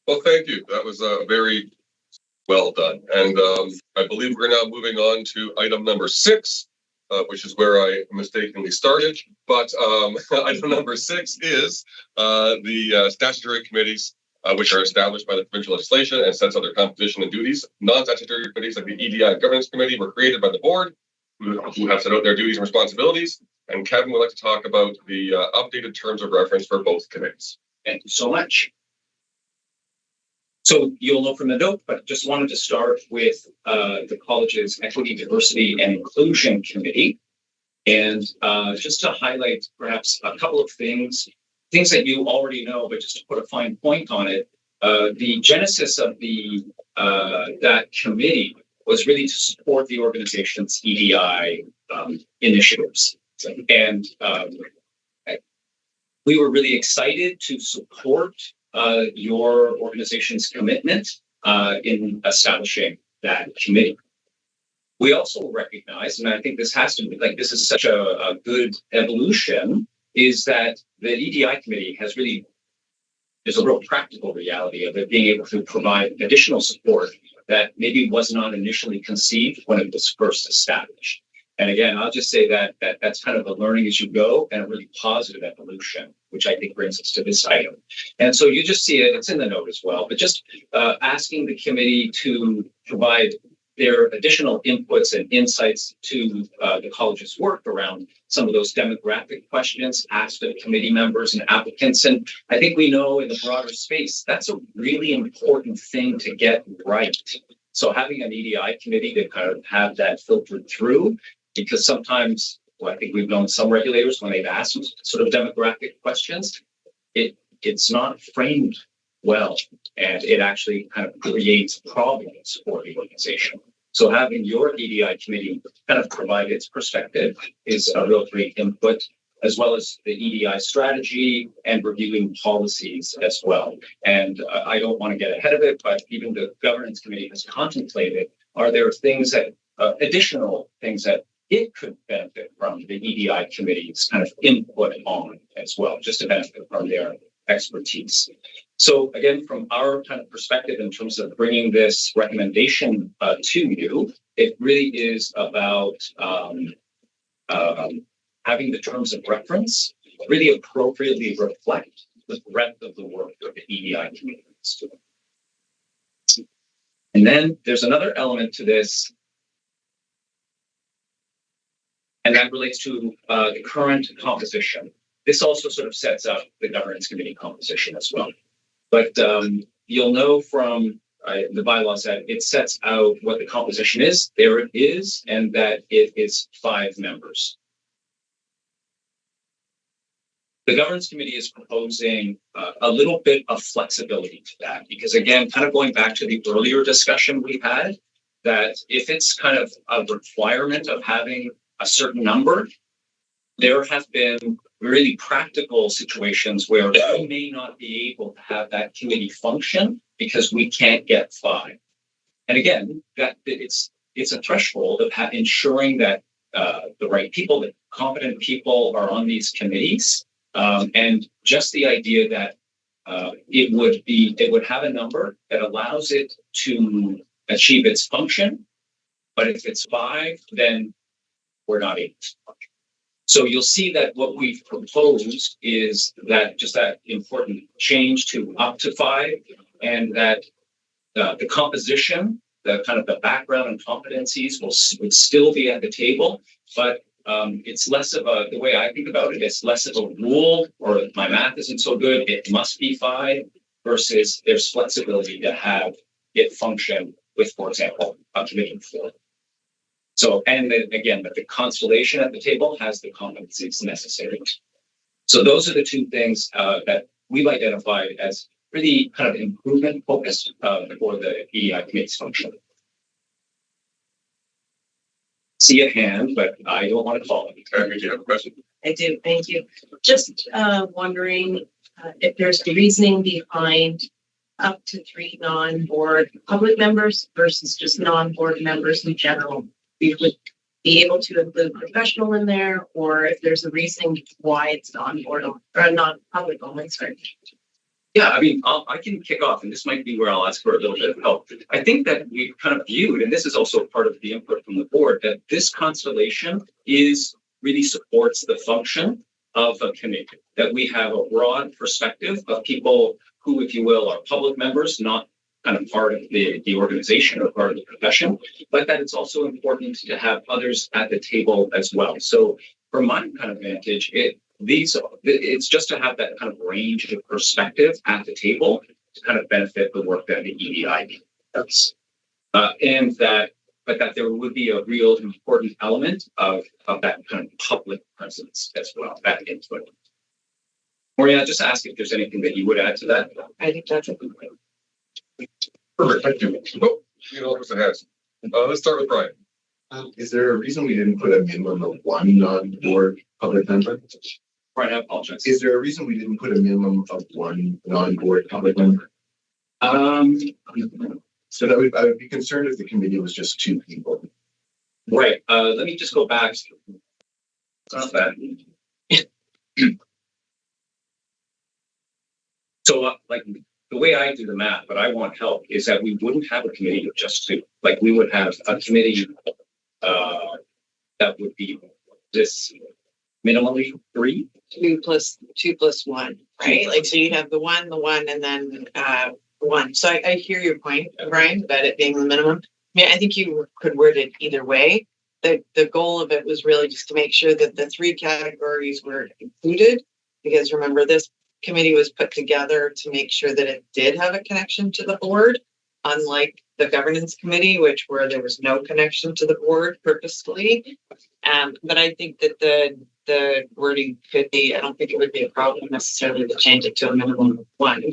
A: Well, thank you. That was very well done. And I believe we're now moving on to item number 6, which is where I mistakenly started. But item number 6 is the statutory committees, which are established by the provincial legislation and sets out their composition and duties. Non-statutory committees like the EDI and Governance Committee were created by the board, who have set out their duties and responsibilities. And Kevin would like to talk about the updated terms of reference for both committees.
C: Thank you so much. So you'll know from the note, but just wanted to start with the college's Equity, Diversity, and Inclusion Committee. And just to highlight perhaps a couple of things that you already know, but just to put a fine point on it, the genesis of that committee was really to support the organization's EDI initiatives. And we were really excited to support your organization's commitment in establishing that committee. We also recognize, and I think this has to be like, this is such a good evolution, is that the EDI committee has really, there's a real practical reality of it being able to provide additional support that maybe was not initially conceived when it was first established. And again, I'll just say that that's kind of a learning as you go and a really positive evolution, which I think brings us to this item. And so you just see it, it's in the note as well, but just asking the committee to provide their additional inputs and insights to the college's work around some of those demographic questions asked of committee members and applicants. And I think we know in the broader space, that's a really important thing to get right. So having an EDI committee to kind of have that filtered through, because sometimes, well, I think we've known some regulators when they've asked sort of demographic questions, it's not framed well, and it actually kind of creates problems for the organization. So having your EDI committee kind of provide its perspective is a real great input, as well as the EDI strategy and reviewing policies as well. And I don't want to get ahead of it, but even the governance committee has contemplated, are there things that, additional things that it could benefit from the EDI committee's kind of input on as well, just to benefit from their expertise. So again, from our kind of perspective in terms of bringing this recommendation to you, it really is about having the terms of reference really appropriately reflect the breadth of the work that the EDI committee is doing. And then there's another element to this, and that relates to the current composition. This also sort of sets up the governance committee composition as well. But you'll know from the bylaws that it sets out what the composition is, there it is, and that it is 5 members. The governance committee is proposing a little bit of flexibility to that, because again, kind of going back to the earlier discussion we had, that if it's kind of a requirement of having a certain number, there have been really practical situations where we may not be able to have that committee function because we can't get 5. And again, that it's a threshold of ensuring that the right people, the competent people are on these committees. And just the idea that it would have a number that allows it to achieve its function. But if it's 5, then we're not able to function. So you'll see that what we've proposed is that just that important change to up to 5, and that the composition, the kind of the background and competencies would still be at the table, but it's less of a, the way I think about it, it's less of a rule, or my math isn't so good, it must be 5, versus there's flexibility to have it function with, for example, a committee of 4. So, and then again, but the constellation at the table has the competencies necessary. So those are the 2 things that we've identified as really kind of improvement focused for the EDI committee's function. See a hand, but I don't want to call it.
A: Do you have a question?
M: I do, thank you. Just wondering if there's a reasoning behind up to 3 non-board public members versus just non-board members in general. We would be able to include professional in there, or if there's a reasoning why it's non-board or non-public only, sorry.
C: Yeah, I mean, I can kick off, and this might be where I'll ask for a little bit of help. I think that we've kind of viewed, and this is also part of the input from the board, that this constellation really supports the function of a committee, that we have a broad perspective of people who, if you will, are public members, not kind of part of the organization or part of the profession, but that it's also important to have others at the table as well. So from my kind of vantage, it's just to have that kind of range of perspective at the table to kind of benefit the work that the EDI does. And that there would be a real important element of that kind of public presence as well, that input. Maureen, I'll just ask if there's anything that you would add to that.
F: I think that's a good point.
A: Perfect, thank you. Oh, it has. Let's start with Brian.
K: Is there a reason we didn't put a minimum of one non-board public member?
C: Right, I apologize.
K: Is there a reason we didn't put a minimum of one non-board public member? So that I would be concerned if the committee was just two people.
C: Right, let me just go back. So, like, the way I do the math, but I want help, is that we wouldn't have a committee of just two. Like, we would have a committee that would be this minimally three.
F: Two plus one, right? Like, so you'd have the one, and then one. So I hear your point, Brian, about it being the minimum. I mean, I think you could word it either way. The goal of it was really just to make sure that the three categories were included, because remember, this committee was put together to make sure that it did have a connection to the board, unlike the governance committee, where there was no connection to the board purposefully. But I think that the wording could be, I don't think it would be a problem necessarily to change it to a minimum of one.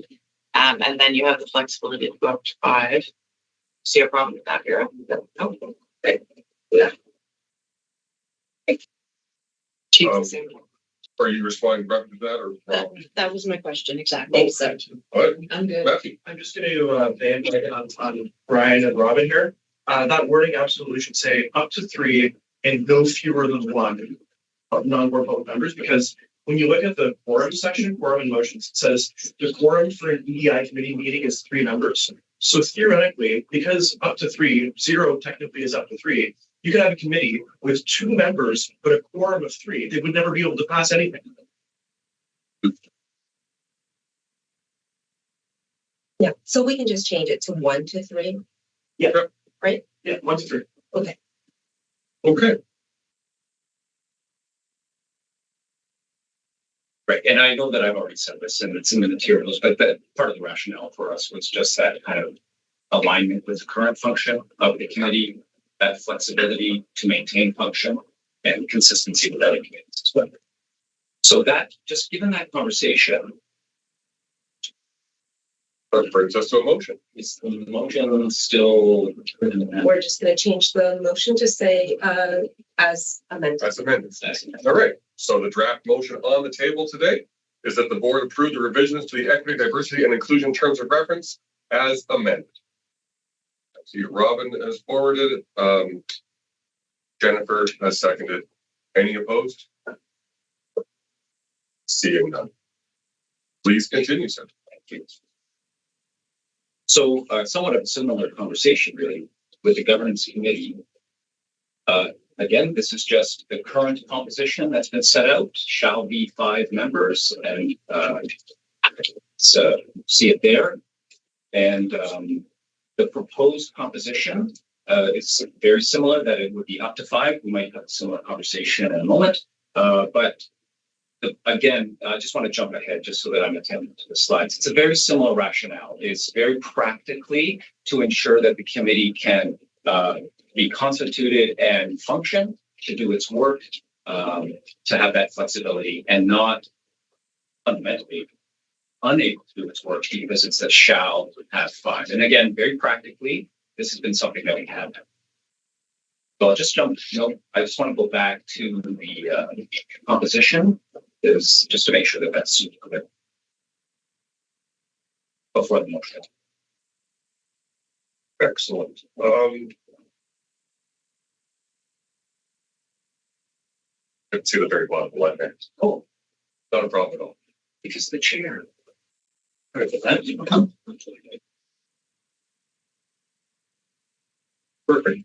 F: And then you have the flexibility to go up to 5. See a problem with that, Vera? No. Okay. Yeah. Chief, the same.
A: Are you responding back to that or?
D: That was my question, exactly. So
A: What?
D: I'm good.
A: Matthew?
L: I'm just going to bandwagon on Brian and Robin here. That wording absolutely should say up to 3 and no fewer than 1 of non-board public members, because when you look at the quorum section, quorum and motions, it says the quorum for an EDI committee meeting is 3 members. So theoretically, because up to 3, 0 technically is up to 3, you could have a committee with 2 members, but a quorum of 3. They would never be able to pass anything.
N: Yeah, so we can just change it to 1 to 3.
L: Yeah.
N: Right?
L: Yeah, 1 to 3.
N: Okay.
A: Okay.
C: Right, and I know that I've already said this and it's in the materials, but that part of the rationale for us was just that kind of alignment with the current function of the committee, that flexibility to maintain function and consistency with other committees as well. So that, just given that conversation,
A: That brings us to a motion.
C: is the motion still?
N: We're just gonna change the motion to say, as amended.
A: That's amended. All right. So the draft motion on the table today is that the board approve the revisions to the equity, diversity, and inclusion terms of reference as amended. I see Robin has forwarded. Jennifer has seconded. Any opposed? Seeing none. Please continue, sir.
C: Thank you. So somewhat of a similar conversation really with the governance committee. Again, this is just the current composition that's been set out, shall be 5 members, and so see it there. And the proposed composition is very similar, that it would be up to 5. We might have a similar conversation in a moment, but again, I just want to jump ahead just so that I'm attending to the slides. It's a very similar rationale. It's very practically to ensure that the committee can be constituted and function to do its work, to have that flexibility and not fundamentally unable to do its work because it's a shall have 5. And again, very practically, this has been something that we have. So I'll just jump, I just want to go back to the composition, is just to make sure that that's super clear before the motion.
A: Excellent. I can see the very bottom line there.
C: Oh,
A: Not a problem at all.
C: because the chair.
A: Perfect.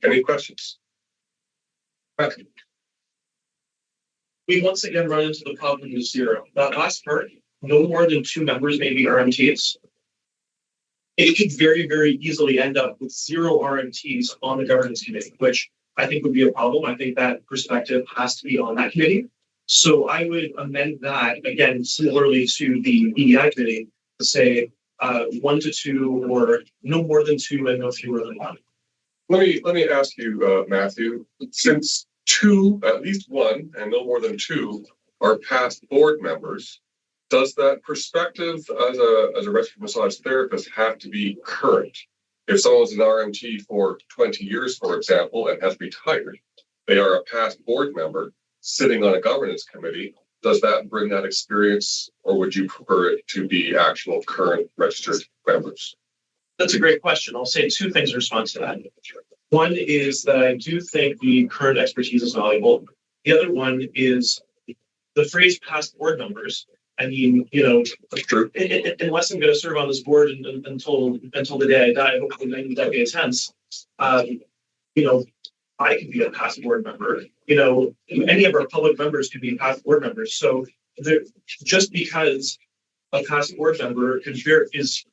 A: Any questions?
L: We once again run into the problem of 0. That last part, no more than 2 members may be RMTs. It could very, very easily end up with 0 RMTs on the governance committee, which I think would be a problem. I think that perspective has to be on that committee. So I would amend that again, similarly to the EDI committee, to say 1 to 2 or no more than 2 and no fewer than 1.
A: Let me ask you, Matthew, since 2, at least 1, and no more than 2 are past board members, does that perspective as a registered massage therapist have to be current? If someone's an RMT for 20 years, for example, and has retired, they are a past board member sitting on a governance committee. Does that bring that experience, or would you prefer it to be actual current registered members?
L: That's a great question. I'll say two things in response to that. One is that I do think the current expertise is valuable. The other one is the phrase past board members. I mean, you know,
A: that's true.
L: Unless I'm going to serve on this board until the day I die, hopefully 90 decades hence, you know, I can be a past board member. You know, any of our public members could be past board members. So just because a past board member is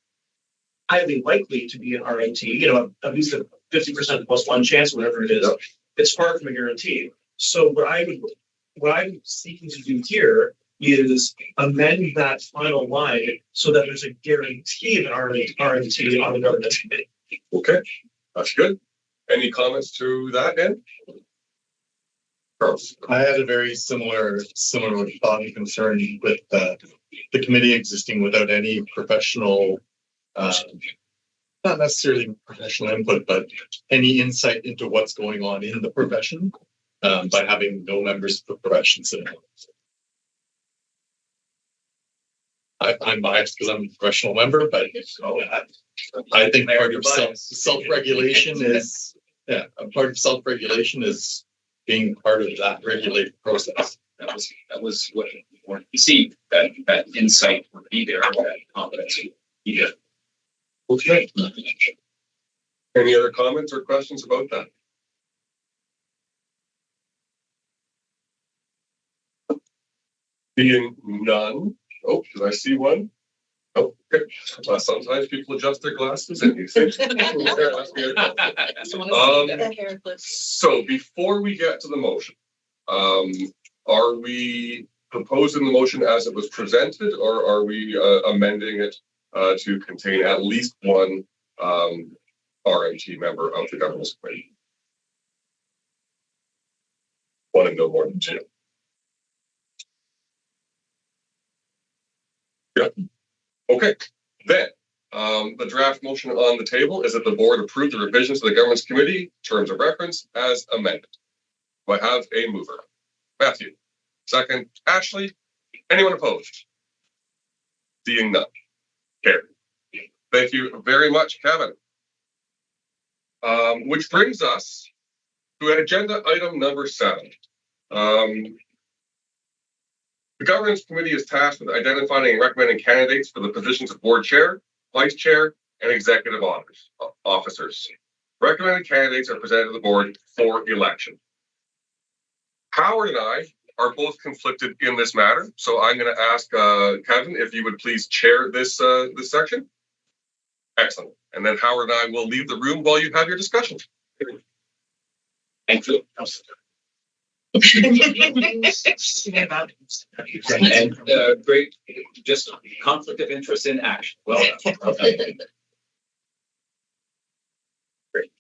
L: highly likely to be an RMT, you know, at least a 50% plus one chance, whatever it is, it's far from a guarantee. So what I'm seeking to do here is amend that final line so that there's a guarantee of an RMT on the governance committee.
A: Okay, that's good. Any comments to that end? Carlos.
E: I had a very similar thought and concern with the committee existing without any professional, not necessarily professional input, but any insight into what's going on in the profession by having no members of the profession sitting. I'm biased because I'm a professional member, but I think part of self-regulation is, a part of self-regulation is being part of that regulated process.
C: That was what you see, that insight would be there, that competency. Yeah.
A: Okay. Any other comments or questions about that? Being none. Oh, did I see one? Oh, okay. Sometimes people adjust their glasses and you think. So before we get to the motion, are we proposing the motion as it was presented, or are we amending it to contain at least one RMT member of the governance committee? One and no more than two. Yeah. Okay. Then the draft motion on the table is that the board approve the revisions to the governance committee terms of reference as amended. Do I have a mover? Matthew. Second, Ashley. Anyone opposed? Seeing none. Carried. Thank you very much, Kevin. Which brings us to agenda item number 7. The governance committee is tasked with identifying and recommending candidates for the positions of board chair, vice chair, and executive officers. Recommended candidates are presented to the board for election. Howard and I are both conflicted in this matter, so I'm going to ask Kevin if you would please chair this section. Excellent. And then Howard and I will leave the room while you have your discussion.
C: Thank you. And great, just conflict of interest in action. Well done. Great.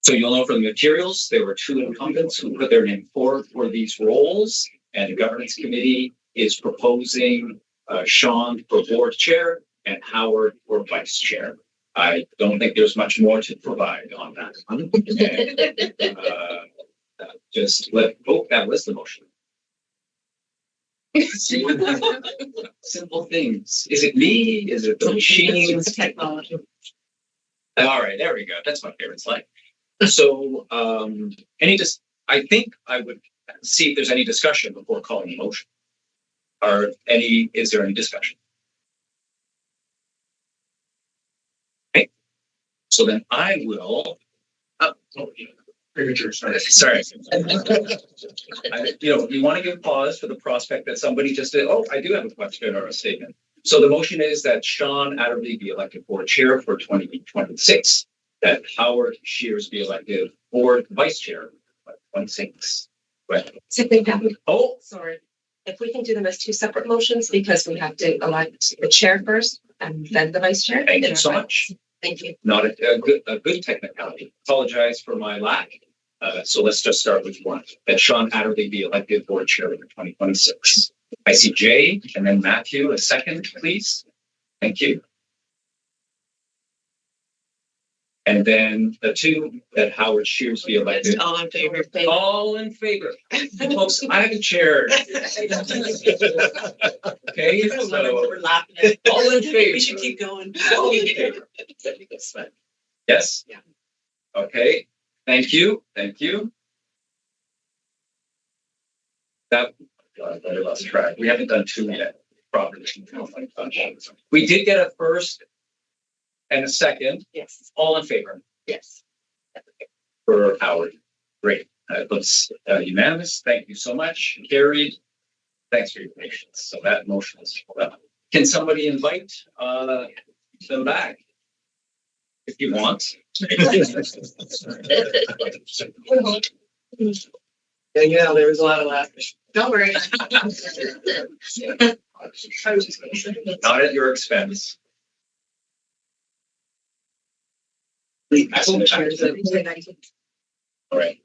C: So you'll know from the materials, there were 2 incumbents who put their name forward for these roles, and the governance committee is proposing Sean for board chair and Howard for vice chair. I don't think there's much more to provide on that one. That was the motion. Simple things. Is it me? Is it the machine?
G: It's technology.
C: All right, there we go. That's my favorite slide. So, I think I would see if there's any discussion before calling the motion. Is there any discussion? Okay. So then I will. Sorry. You want to give pause for the prospect that somebody just did. Oh, I do have a question or a statement. So the motion is that Sean Adderley be elected board chair for 2026. That Howard Shears be elected board vice chair for 2026. Right.
N: Oh, sorry. If we can do them as 2 separate motions, because we have to elect the chair first and then the vice chair.
C: Thank you so much.
N: Thank you.
C: Not a good technicality. Apologize for my lack. So let's just start with one. That Sean Adderley be elected board chair for 2026. I see Jay and then Matthew, a second, please. Thank you. And then the two that Howard Shears be elected.
F: All in favor.
C: All in favor. Folks, I have a chair. Okay, so
F: We're laughing at.
C: all in favor.
F: We should keep going.
C: All in favor. Yes?
F: Yeah.
C: Okay, thank you, thank you. That, I lost track. We haven't done two yet. Properly. Oh my gosh. We did get a first and a second.
F: Yes,
C: All in favor
F: yes.
C: for Howard. Great. It looks unanimous. Thank you so much. Carried. Thanks for your patience. So that motion is. Can somebody invite them back? If you want.
F: Yeah, there was a lot of laughing. Don't worry.
C: Not at your expense. All right.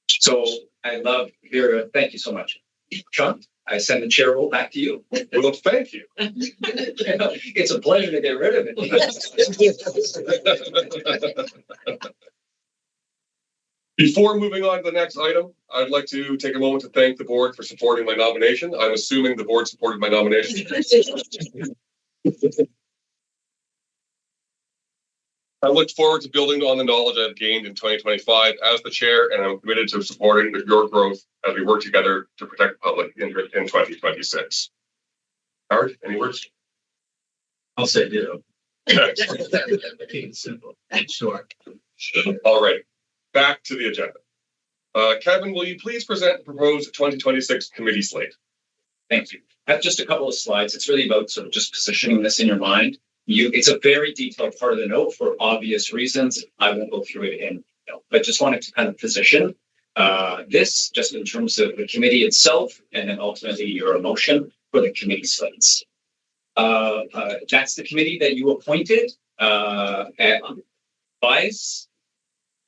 C: So I love your, thank you so much. Sean, I send the chair roll back to you.
A: Well, thank you.
C: It's a pleasure to get rid of it.
A: Before moving on to the next item, I'd like to take a moment to thank the board for supporting my nomination. I'm assuming the board supported my nomination. I look forward to building on the knowledge I've gained in 2025 as the chair, and I'm committed to supporting your growth as we work together to protect public interest in 2026. Howard, any words?
I: I'll say ditto.
A: Okay.
I: Keep it simple, short.
A: All right, back to the agenda. Kevin, will you please present the proposed 2026 committee slate?
C: Thank you. I have just a couple of slides. It's really about sort of just positioning this in your mind. It's a very detailed part of the note for obvious reasons. I won't go through it in, but just wanted to kind of position this just in terms of the committee itself, and then ultimately your motion for the committee slates. That's the committee that you appointed. Vice,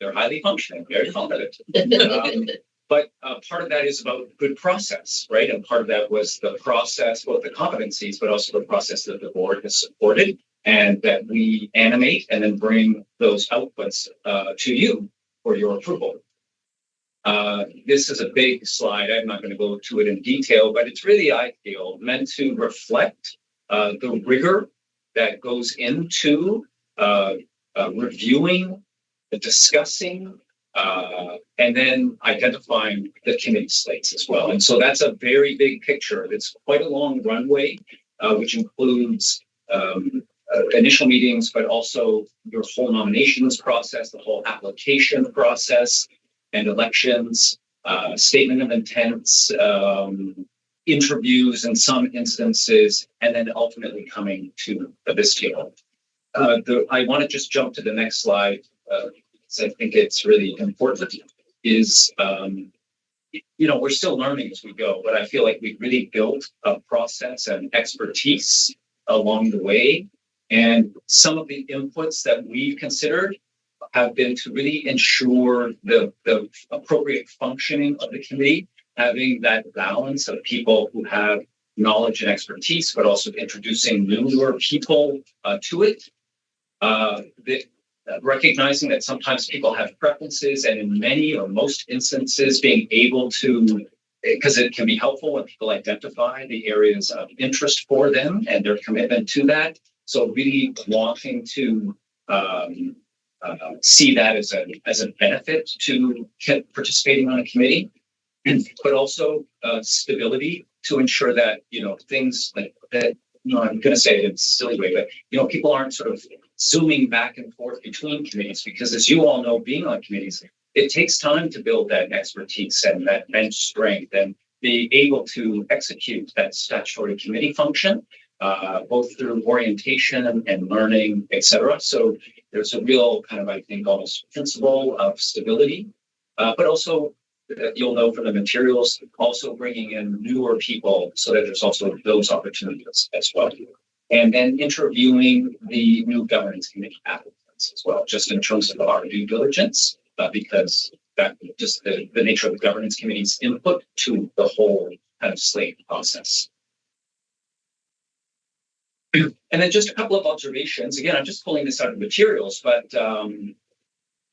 C: they're highly functioning, very competent. But part of that is about good process, right? And part of that was the process, both the competencies, but also the process that the board has supported, and that we animate and then bring those outputs to you for your approval. This is a big slide. I'm not going to go to it in detail, but it's really, I feel, meant to reflect the rigor that goes into reviewing, discussing, and then identifying the committee slates as well. And so that's a very big picture. It's quite a long runway, which includes initial meetings, but also your whole nominations process, the whole application process, and elections, statement of intents, interviews in some instances, and then ultimately coming to this table. I want to just jump to the next slide. I think it's really important, is, we're still learning as we go, but I feel like we've really built a process and expertise along the way. And some of the inputs that we've considered have been to really ensure the appropriate functioning of the committee, having that balance of people who have knowledge and expertise, but also introducing newer people to it. Recognizing that sometimes people have preferences, and in many or most instances being able to, because it can be helpful when people identify the areas of interest for them and their commitment to that. So really wanting to see that as a benefit to participating on a committee, but also stability to ensure that, things like that, I'm going to say it in a silly way, but, people aren't sort of zooming back and forth between committees, because as you all know, being on committees, it takes time to build that expertise and that bench strength and be able to execute that statutory committee function, both through orientation and learning, et cetera. So there's a real kind of, I think, almost principle of stability, but also you'll know from the materials, also bringing in newer people so that there's also those opportunities as well. And then interviewing the new governance committee applicants as well, just in terms of our due diligence, because that just the nature of the governance committee's input to the whole kind of slate process. And then just a couple of observations. Again, I'm just pulling this out of materials, but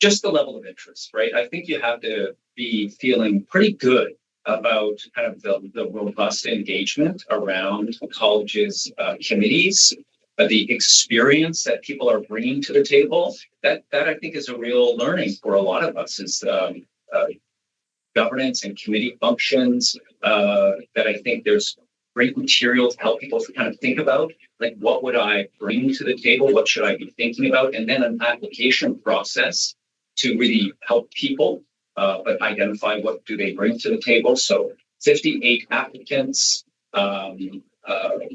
C: just the level of interest, right? I think you have to be feeling pretty good about kind of the robust engagement around the college's committees, the experience that people are bringing to the table. That I think is a real learning for a lot of us is governance and committee functions that I think there's great material to help people to kind of think about, like what would I bring to the table? What should I be thinking about? And then an application process to really help people but identify what do they bring to the table. So 58 applicants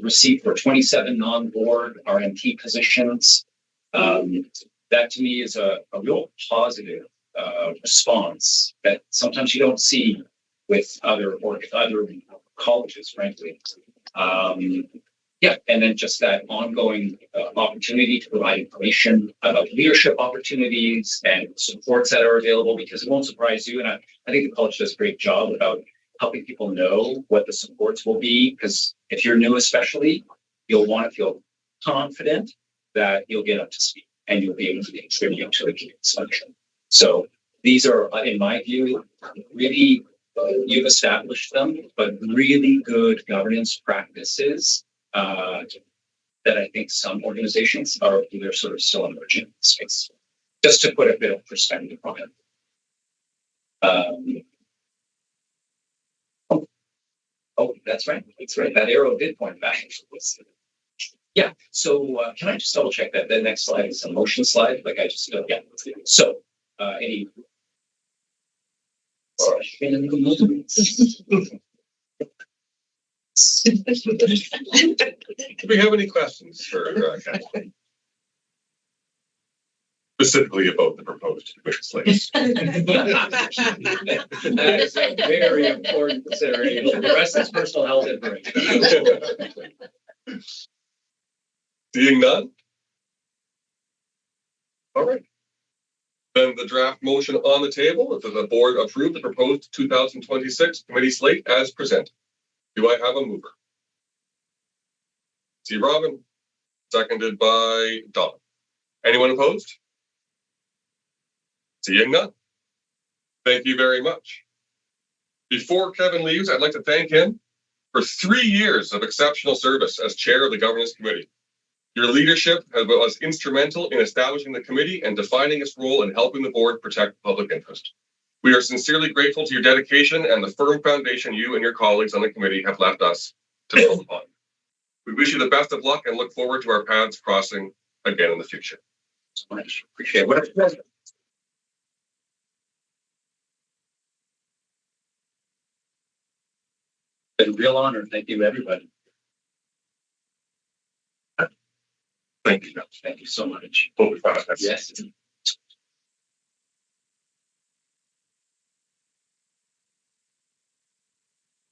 C: received for 27 non-board RMT positions. That to me is a real positive response that sometimes you don't see with other colleges, frankly. Yeah, and then just that ongoing opportunity to provide information about leadership opportunities and supports that are available, because it won't surprise you. And I think the college does a great job about helping people know what the supports will be, because if you're new especially, you'll want to feel confident that you'll get up to speed and you'll be able to contribute to the community's function. So these are, in my view, really, you've established them, but really good governance practices that I think some organizations they're sort of still emerging in the space. Just to put a bit of perspective on it. Oh, that's right. That's right. That arrow did point back. Yeah. So can I just double check that the next slide is a motion slide? Like I just yeah. So any.
A: Do we have any questions for Kathleen? Specifically about the proposed commission slate.
C: That is a very important consideration. The rest is personal health information.
A: Seeing none? All right. Then the draft motion on the table is that the board approve the proposed 2026 committee slate as presented. Do I have a mover? See Robin, seconded by Don. Anyone opposed? Seeing none. Thank you very much. Before Kevin leaves, I'd like to thank him for 3 years of exceptional service as chair of the governance committee. Your leadership was instrumental in establishing the committee and defining its role in helping the board protect public interest. We are sincerely grateful to your dedication and the firm foundation you and your colleagues on the committee have left us to build upon. We wish you the best of luck and look forward to our paths crossing again in the future.
C: So much. Appreciate it. What a pleasure. Been a real honor. Thank you, everybody.
A: Thank you.
C: Thank you so much.
A: Yes.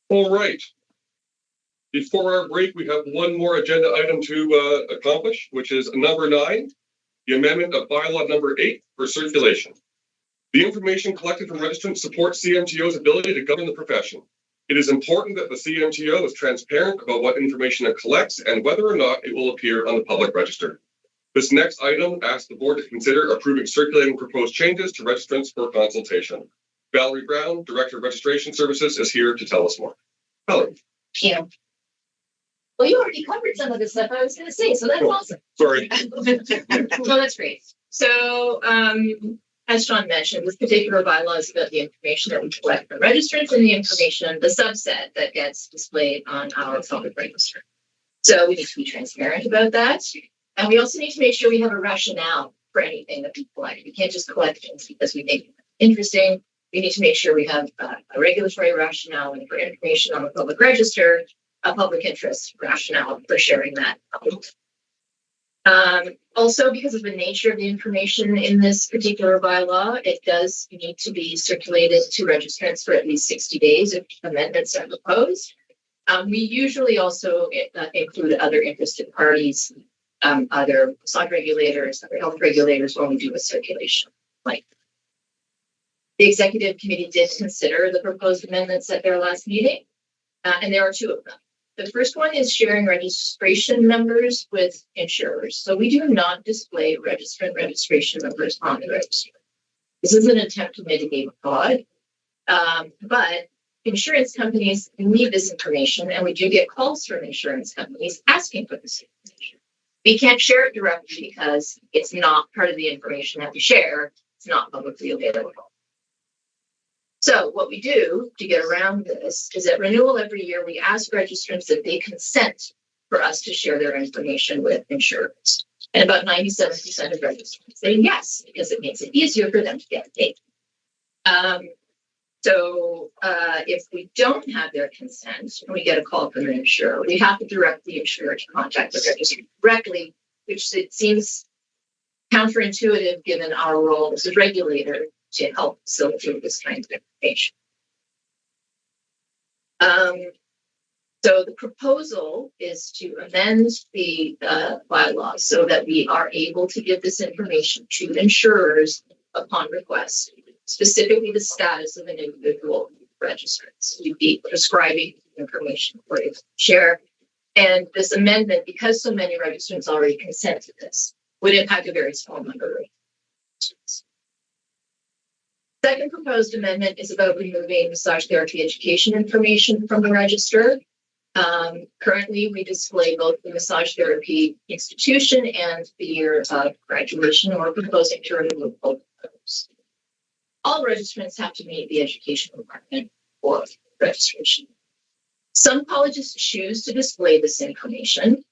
A: All right. Before our break, we have one more agenda item to accomplish, which is number 9, the amendment of bylaw number 8 for circulation. The information collected from registrants supports CMTO's ability to govern the profession. It is important that the CMTO is transparent about what information it collects and whether or not it will appear on the public register. This next item asks the board to consider approving circulating proposed changes to registrants for consultation. Valerie Brown, Director of Registration Services, is here to tell us more. Valerie.
M: Yeah. Well, you already covered some of the stuff I was going to say, so that's awesome.
A: Sorry.
M: Well, that's great. So, as Sean mentioned, this particular bylaw is about the information that we collect from registrants and the information, the subset that gets displayed on our public register. So we need to be transparent about that. And we also need to make sure we have a rationale for anything that we collect. We can't just collect things because we think it's interesting. We need to make sure we have a regulatory rationale, and for information on the public register, a public interest rationale for sharing that. Also, because of the nature of the information in this particular bylaw, it does need to be circulated to registrants for at least 60 days if amendments are proposed. We usually also include other interested parties, other sod regulators, other health regulators when we do a circulation. Like the executive committee did consider the proposed amendments at their last meeting.
G: And there are two of them. The first one is sharing registration numbers with insurers. So we do not display registrant registration numbers on the register. This is an attempt to mitigate fraud, but insurance companies need this information, and we do get calls from insurance companies asking for this information. We can't share it directly because it's not part of the information that we share. It's not publicly available. So what we do to get around this is at renewal every year, we ask registrants that they consent for us to share their information with insurers. And about 97% of registrants say yes, because it makes it easier for them to get paid. So if we don't have their consent and we get a call from the insurer, we have to direct the insurer to contact the registrant directly, which it seems counterintuitive given our role as a regulator to help facilitate this kind of information. So the proposal is to amend the bylaws so that we are able to give this information to insurers upon request, specifically the status of an individual registrants. We'd be prescribing information for you to share. And this amendment, because so many registrants already consent to this, would impact a very small number of registrants. Second proposed amendment is about removing massage therapy education information from the register. Currently, we display both the massage therapy institution and the year of graduation, or proposing to remove both of those. All registrants have to meet the education requirement for registration. Some colleges choose to display this information,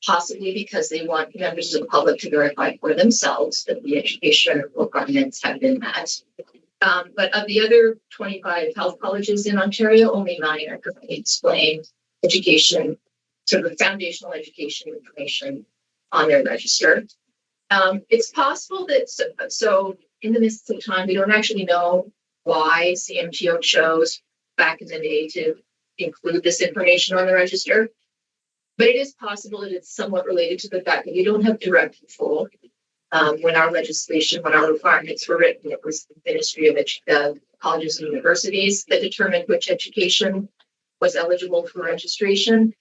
G: possibly because they want members of the public to verify for themselves that the education requirements have been met. But of the other 25 health colleges in Ontario, only 9 are currently displaying education, sort of foundational education information on their register. It's possible that, so in the midst of time, we don't actually know why CMTO chose back in the day to include this information on the register. But it is possible that it's somewhat related to the fact that we don't have direct control. When our requirements were written, it was the Ministry of Colleges and Universities that determined which education was eligible for registration.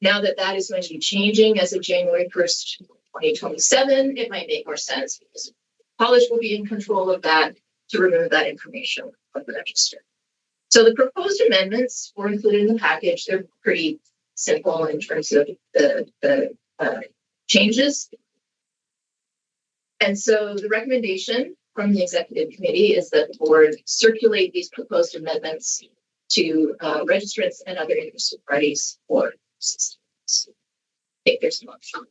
G: Now that that is going to be changing as of January 1st, 2027, it might make more sense because college will be in control of that to remove that information from the register. So the proposed amendments were included in the package. They're pretty simple in terms of the changes. And so the recommendation from the executive committee is that the board circulate these proposed amendments to registrants and other interested parties for assistance. I think there's a motion.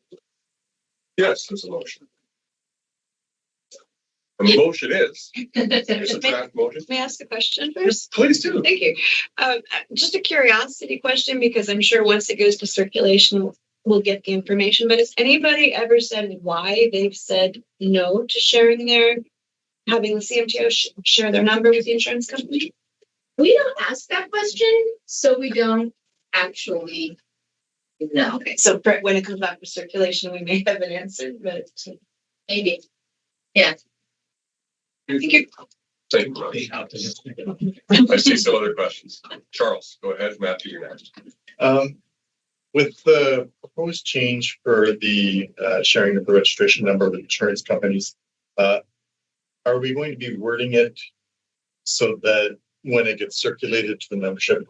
A: Yes, there's a motion. And the motion is, there's a draft motion.
D: May I ask a question first?
A: Please do.
D: Thank you. Just a curiosity question, because I'm sure once it goes to circulation, we'll get the information. But has anybody ever said why they've said no to having the CMTO share their number with the insurance company?
G: We don't ask that question, so we don't actually know.
D: Okay, so when it comes back to circulation, we may have an answer, but
G: Maybe. Yeah.
D: thank you.
A: Thank you. I see some other questions. Charles, go ahead. Matthew, you're next.
E: With the proposed change for the sharing of the registration number with insurance companies, are we going to be wording it so that when it gets circulated to the membership,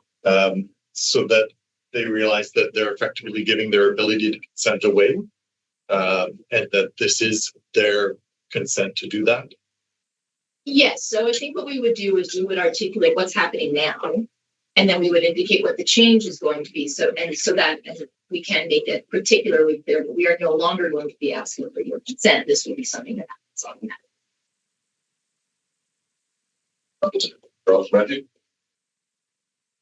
E: so that they realize that they're effectively giving their ability to consent away, and that this is their consent to do that?
G: Yes. So I think what we would do is we would articulate what's happening now, and then we would indicate what the change is going to be. So that we can make it particularly clear that we are no longer going to be asking for your consent. This will be something that happens on that.
A: Charles, Matthew.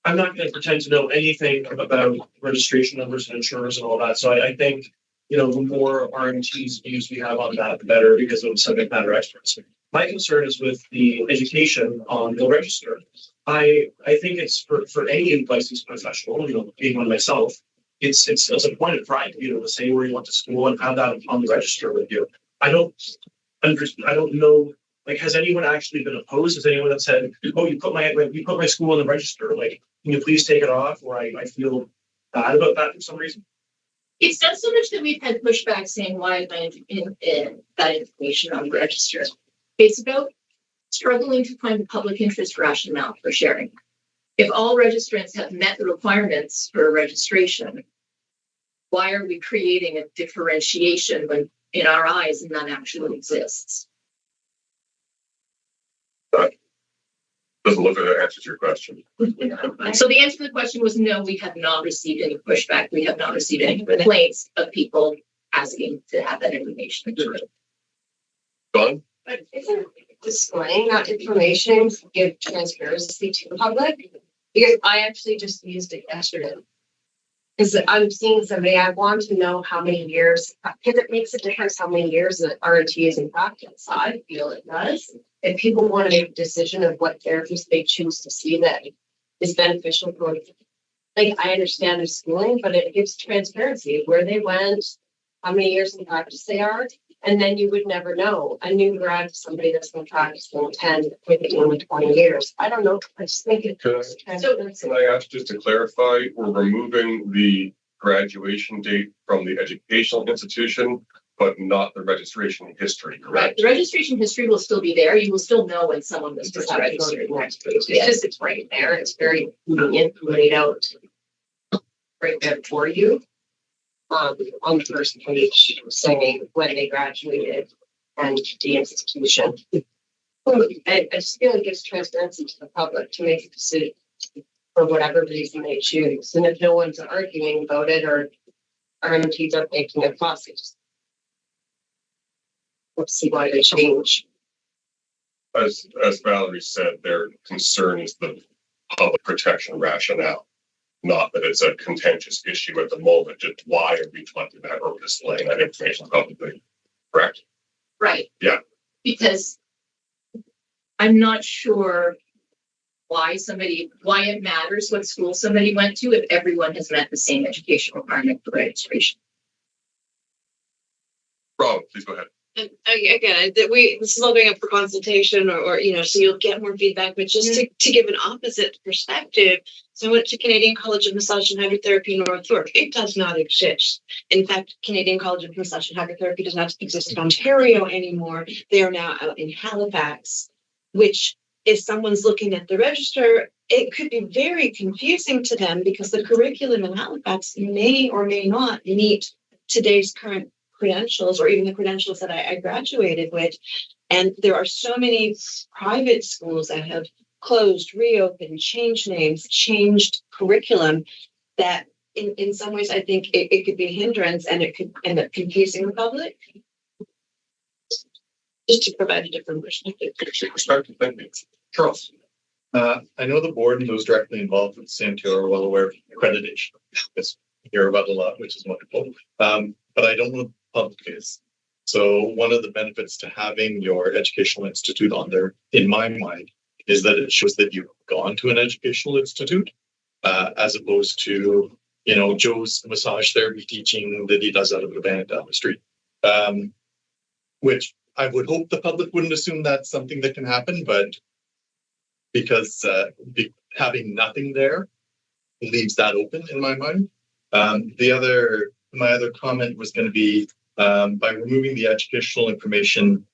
L: I'm not going to pretend to know anything about registration numbers and insurers and all that. So I think, the more RMT's views we have on that, the better, because of the subject matter experts. My concern is with the education on the register. I think it's for any licensed professional, being one myself, it's a point of pride to be able to say where you went to school and have that on the register with you. I don't know Like, has anyone actually been opposed? Has anyone that said, oh, you put my school in the register, like, can you please take it off? Or I feel bad about that for some reason.
G: It's not so much that we've had pushback saying why am I in that information on the register. It's about struggling to find the public interest rationale for sharing. If all registrants have met the requirements for registration, why are we creating a differentiation when in our eyes none actually exists?
A: Doesn't look like that answers your question.
G: So the answer to the question was no, we have not received any pushback. We have not received any complaints of people asking to have that information.
A: Don?
N: But isn't displaying that information to give transparency to the public? Because I actually just used it yesterday. Because I'm seeing somebody, I want to know how many years, because it makes a difference how many years that RNT is in practice. I feel it does. If people want to make a decision of what therapies they choose to see that is beneficial for, like, I understand their schooling, but it gives transparency of where they went, how many years in practice they are, and then you would never know. A new grad, somebody that's been practicing 10, 15, 20 years. I don't know. I just think it.
A: Can I ask just to clarify, we're removing the graduation date from the educational institution, but not the registration history, correct?
G: The registration history will still be there. You will still know when someone was just registered.
N: It's just, it's right there. It's very convenient, laid out right there for you. On the first page saying when they graduated and the institution. I just feel it gives transparency to the public to make a decision for whatever reason they choose. And if no one's arguing about it or RMTs are making a fuss, let's see why they change.
A: As Valerie said, their concern is the public protection rationale. Not that it's a contentious issue at the moment, just why are we collecting that or displaying that information publicly? Correct?
G: Right.
A: Yeah.
G: Because I'm not sure why it matters what school somebody went to if everyone has met the same education requirement for registration.
A: Rob, please go ahead.
D: And again, this is all going up for consultation or so you'll get more feedback, but just to give an opposite perspective. So I went to Canadian College of Massage and Hydrotherapy in North York. It does not exist. In fact, Canadian College of Massage and Hydrotherapy does not exist in Ontario anymore. They are now out in Halifax, which if someone's looking at the register, it could be very confusing to them because the curriculum in Halifax may or may not meet today's current credentials or even the credentials that I graduated with. And there are so many private schools that have closed, reopened, changed names, changed curriculum that in some ways I think it could be a hindrance and it could end up confusing the public. Just to provide a different perspective.
A: Thank you. Charles.
E: I know the board and those directly involved with CMTO are well aware of accreditation. Yes, hear about a lot, which is wonderful. But I don't know the public is. So one of the benefits to having your educational institute on there, in my mind, is that it shows that you've gone to an educational institute, as opposed to, Joe's massage therapy teaching that he does out of a van down the street. Which I would hope the public wouldn't assume that's something that can happen, but because having nothing there leaves that open in my mind. My other comment was going to be by removing the educational information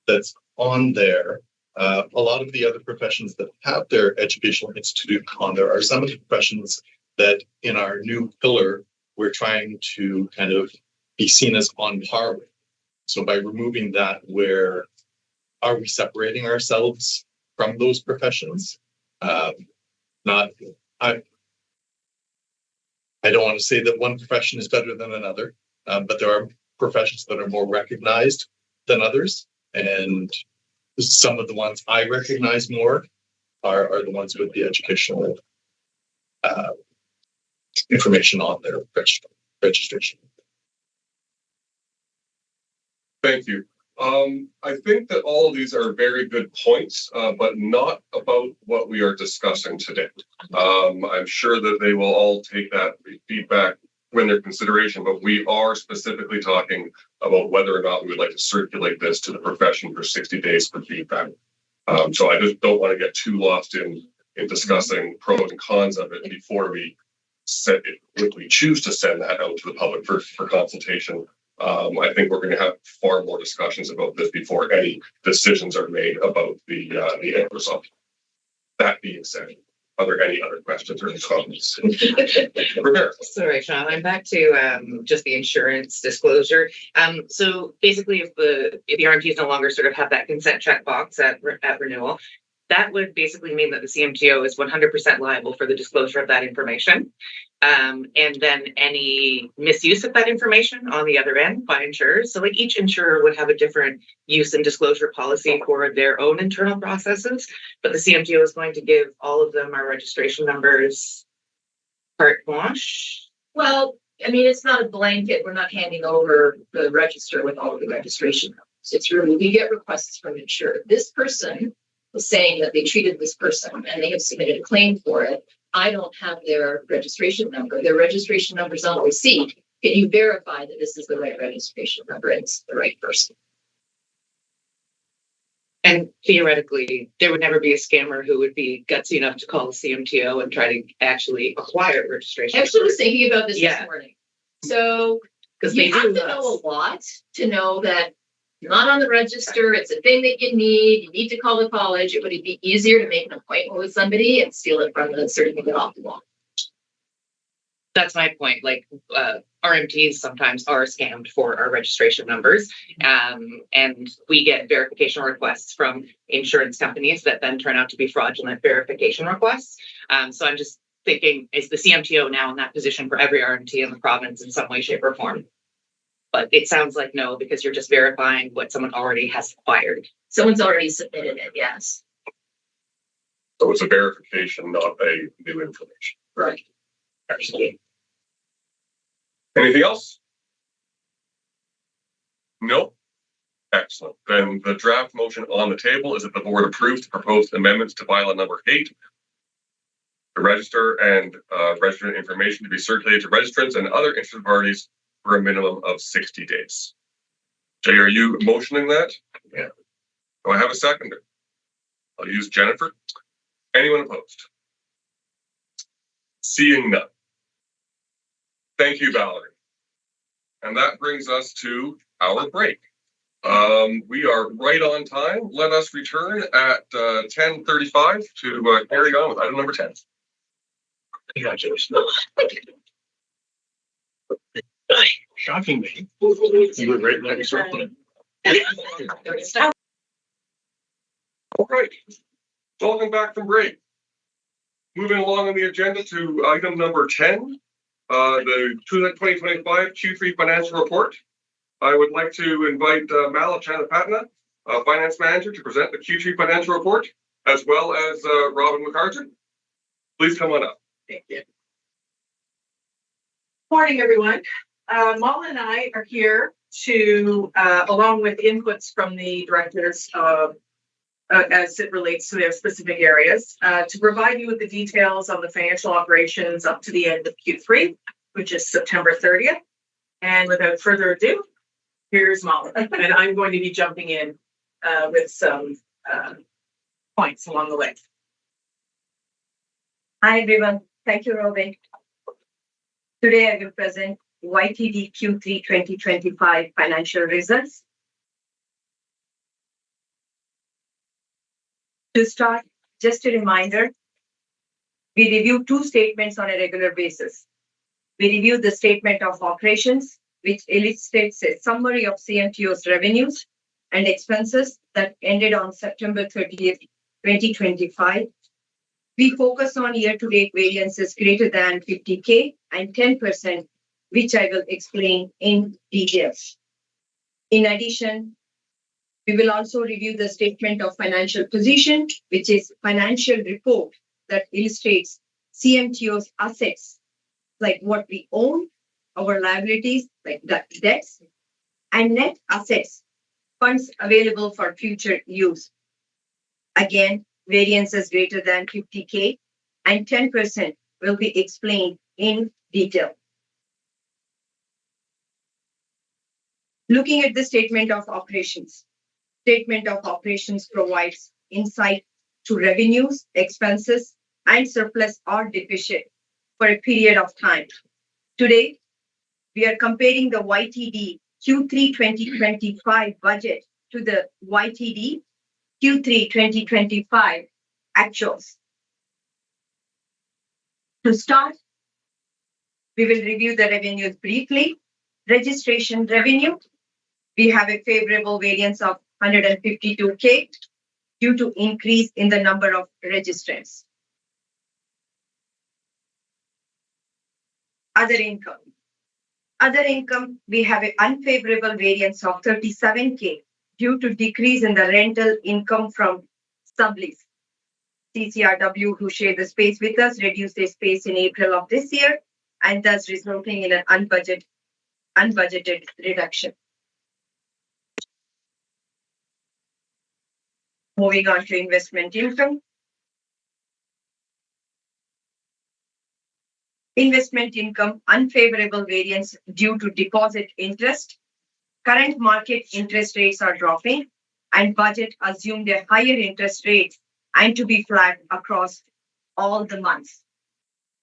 E: that's on there, a lot of the other professions that have their educational institute on there are some of the professions that in our new pillar, we're trying to kind of be seen as on par with. So by removing that, where are we separating ourselves from those professions? I don't want to say that one profession is better than another, but there are professions that are more recognized than others. And some of the ones I recognize more are the ones with the educational information on their registration.
A: Thank you. I think that all of these are very good points, but not about what we are discussing today. I'm sure that they will all take that feedback when their consideration, but we are specifically talking about whether or not we would like to circulate this to the profession for 60 days for feedback. So I just don't want to get too lost in discussing pros and cons of it before we set it, if we choose to send that out to the public for consultation. I think we're going to have far more discussions about this before any decisions are made about the end result. That being said, are there any other questions or comments? Rivera.
H: Sorry, Sean, I'm back to just the insurance disclosure. So basically, if the RMTs no longer sort of have that consent checkbox at renewal, that would basically mean that the CMTO is 100% liable for the disclosure of that information. And then any misuse of that information on the other end by insurers. So like each insurer would have a different use and disclosure policy for their own internal processes, but the CMTO is going to give all of them our registration numbers carte blanche.
G: Well, I mean, it's not a blanket. We're not handing over the register with all of the registration numbers. It's really, we get requests from insured. This person was saying that they treated this person and they have submitted a claim for it. I don't have their registration number. Their registration number is on the receipt. Can you verify that this is the right registration number and it's the right person?
H: And theoretically, there would never be a scammer who would be gutsy enough to call the CMTO and try to actually acquire registration.
G: I actually was thinking about this
H: Yeah.
G: this morning. So
H: Because
G: you
H: they
G: have
H: do
G: to know a lot to know that you're not on the register. It's a thing that you need to call the college. It would be easier to make an appointment with somebody and steal it from the certificate off the wall.
H: That's my point. Like RMTs sometimes are scammed for our registration numbers. And we get verification requests from insurance companies that then turn out to be fraudulent verification requests. So I'm just thinking, is the CMTO now in that position for every RMT in the province in some way, shape, or form? But it sounds like no, because you're just verifying what someone already has acquired.
G: Someone's already submitted it, yes.
A: So it's a verification, not a new information.
G: Right.
A: Absolutely. Anything else? No? Excellent. Then the draft motion on the table is that the board approves the proposed amendments to bylaw number 8. The register and registrant information to be circulated to registrants and other interested parties for a minimum of 60 days. Jay, are you motioning that?
J: Yeah.
A: Do I have a seconder? I'll use Jennifer. Anyone opposed? Seeing none. Thank you, Valerie. And that brings us to our break. We are right on time. Let us return at 10:35 to carry on with item number 10.
J: Congratulations. Shockingly, you were right next to
A: All right. Welcome back from break. Moving along on the agenda to item number 10, the 2025 Q3 financial report. I would like to invite Mala Chanapatna, Finance Manager, to present the Q3 financial report, as well as Robin McArthur. Please come on up.
B: Thank you. Morning, everyone. Mala and I are here to, along with inputs from the directors as it relates to their specific areas, to provide you with the details on the financial operations up to the end of Q3, which is September 30th. And without further ado, here's Mala. And I'm going to be jumping in with some points along the way.
O: Hi, everyone. Thank you, Robin. Today, I will present YTD Q3 2025 financial results. To start, just a reminder, we review two statements on a regular basis. We review the statement of operations, which illustrates a summary of CMTO's revenues and expenses that ended on September 30th, 2025. We focus on year-to-date variances greater than 50K and 10%, which I will explain in detail. In addition, we will also review the statement of financial position, which is financial report that illustrates CMTO's assets, like what we own, our liabilities, like debts, and net assets, funds available for future use. Again, variances greater than 50K and 10% will be explained in detail. Looking at the statement of operations. Statement of operations provides insight to revenues, expenses, and surplus or deficit for a period of time. Today, we are comparing the YTD Q3 2025 budget to the YTD Q3 2025 actuals. To start, we will review the revenues briefly. Registration revenue, we have a favorable variance of 152K due to increase in the number of registrants. Other income. Other income, we have an unfavorable variance of 37K due to decrease in the rental income from sublease. CCRW, who share the space with us, reduced their space in April of this year, and thus resulting in an unbudgeted reduction. Moving on to investment income. Investment income, unfavorable variance due to deposit interest. Current market interest rates are dropping, and budget assumed a higher interest rate and to be flat across all the months.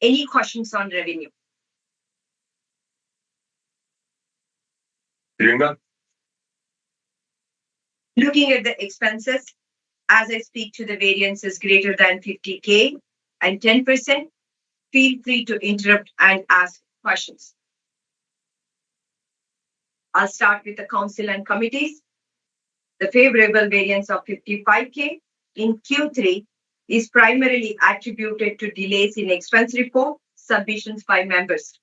O: Any questions on revenue?
A: Hearing none.
O: Looking at the expenses, as I speak to the variances greater than 50K and 10%, feel free to interrupt and ask questions. I'll start with the council and committees. The favorable variance of 55K in Q3 is primarily attributed to delays in expense report submissions by members.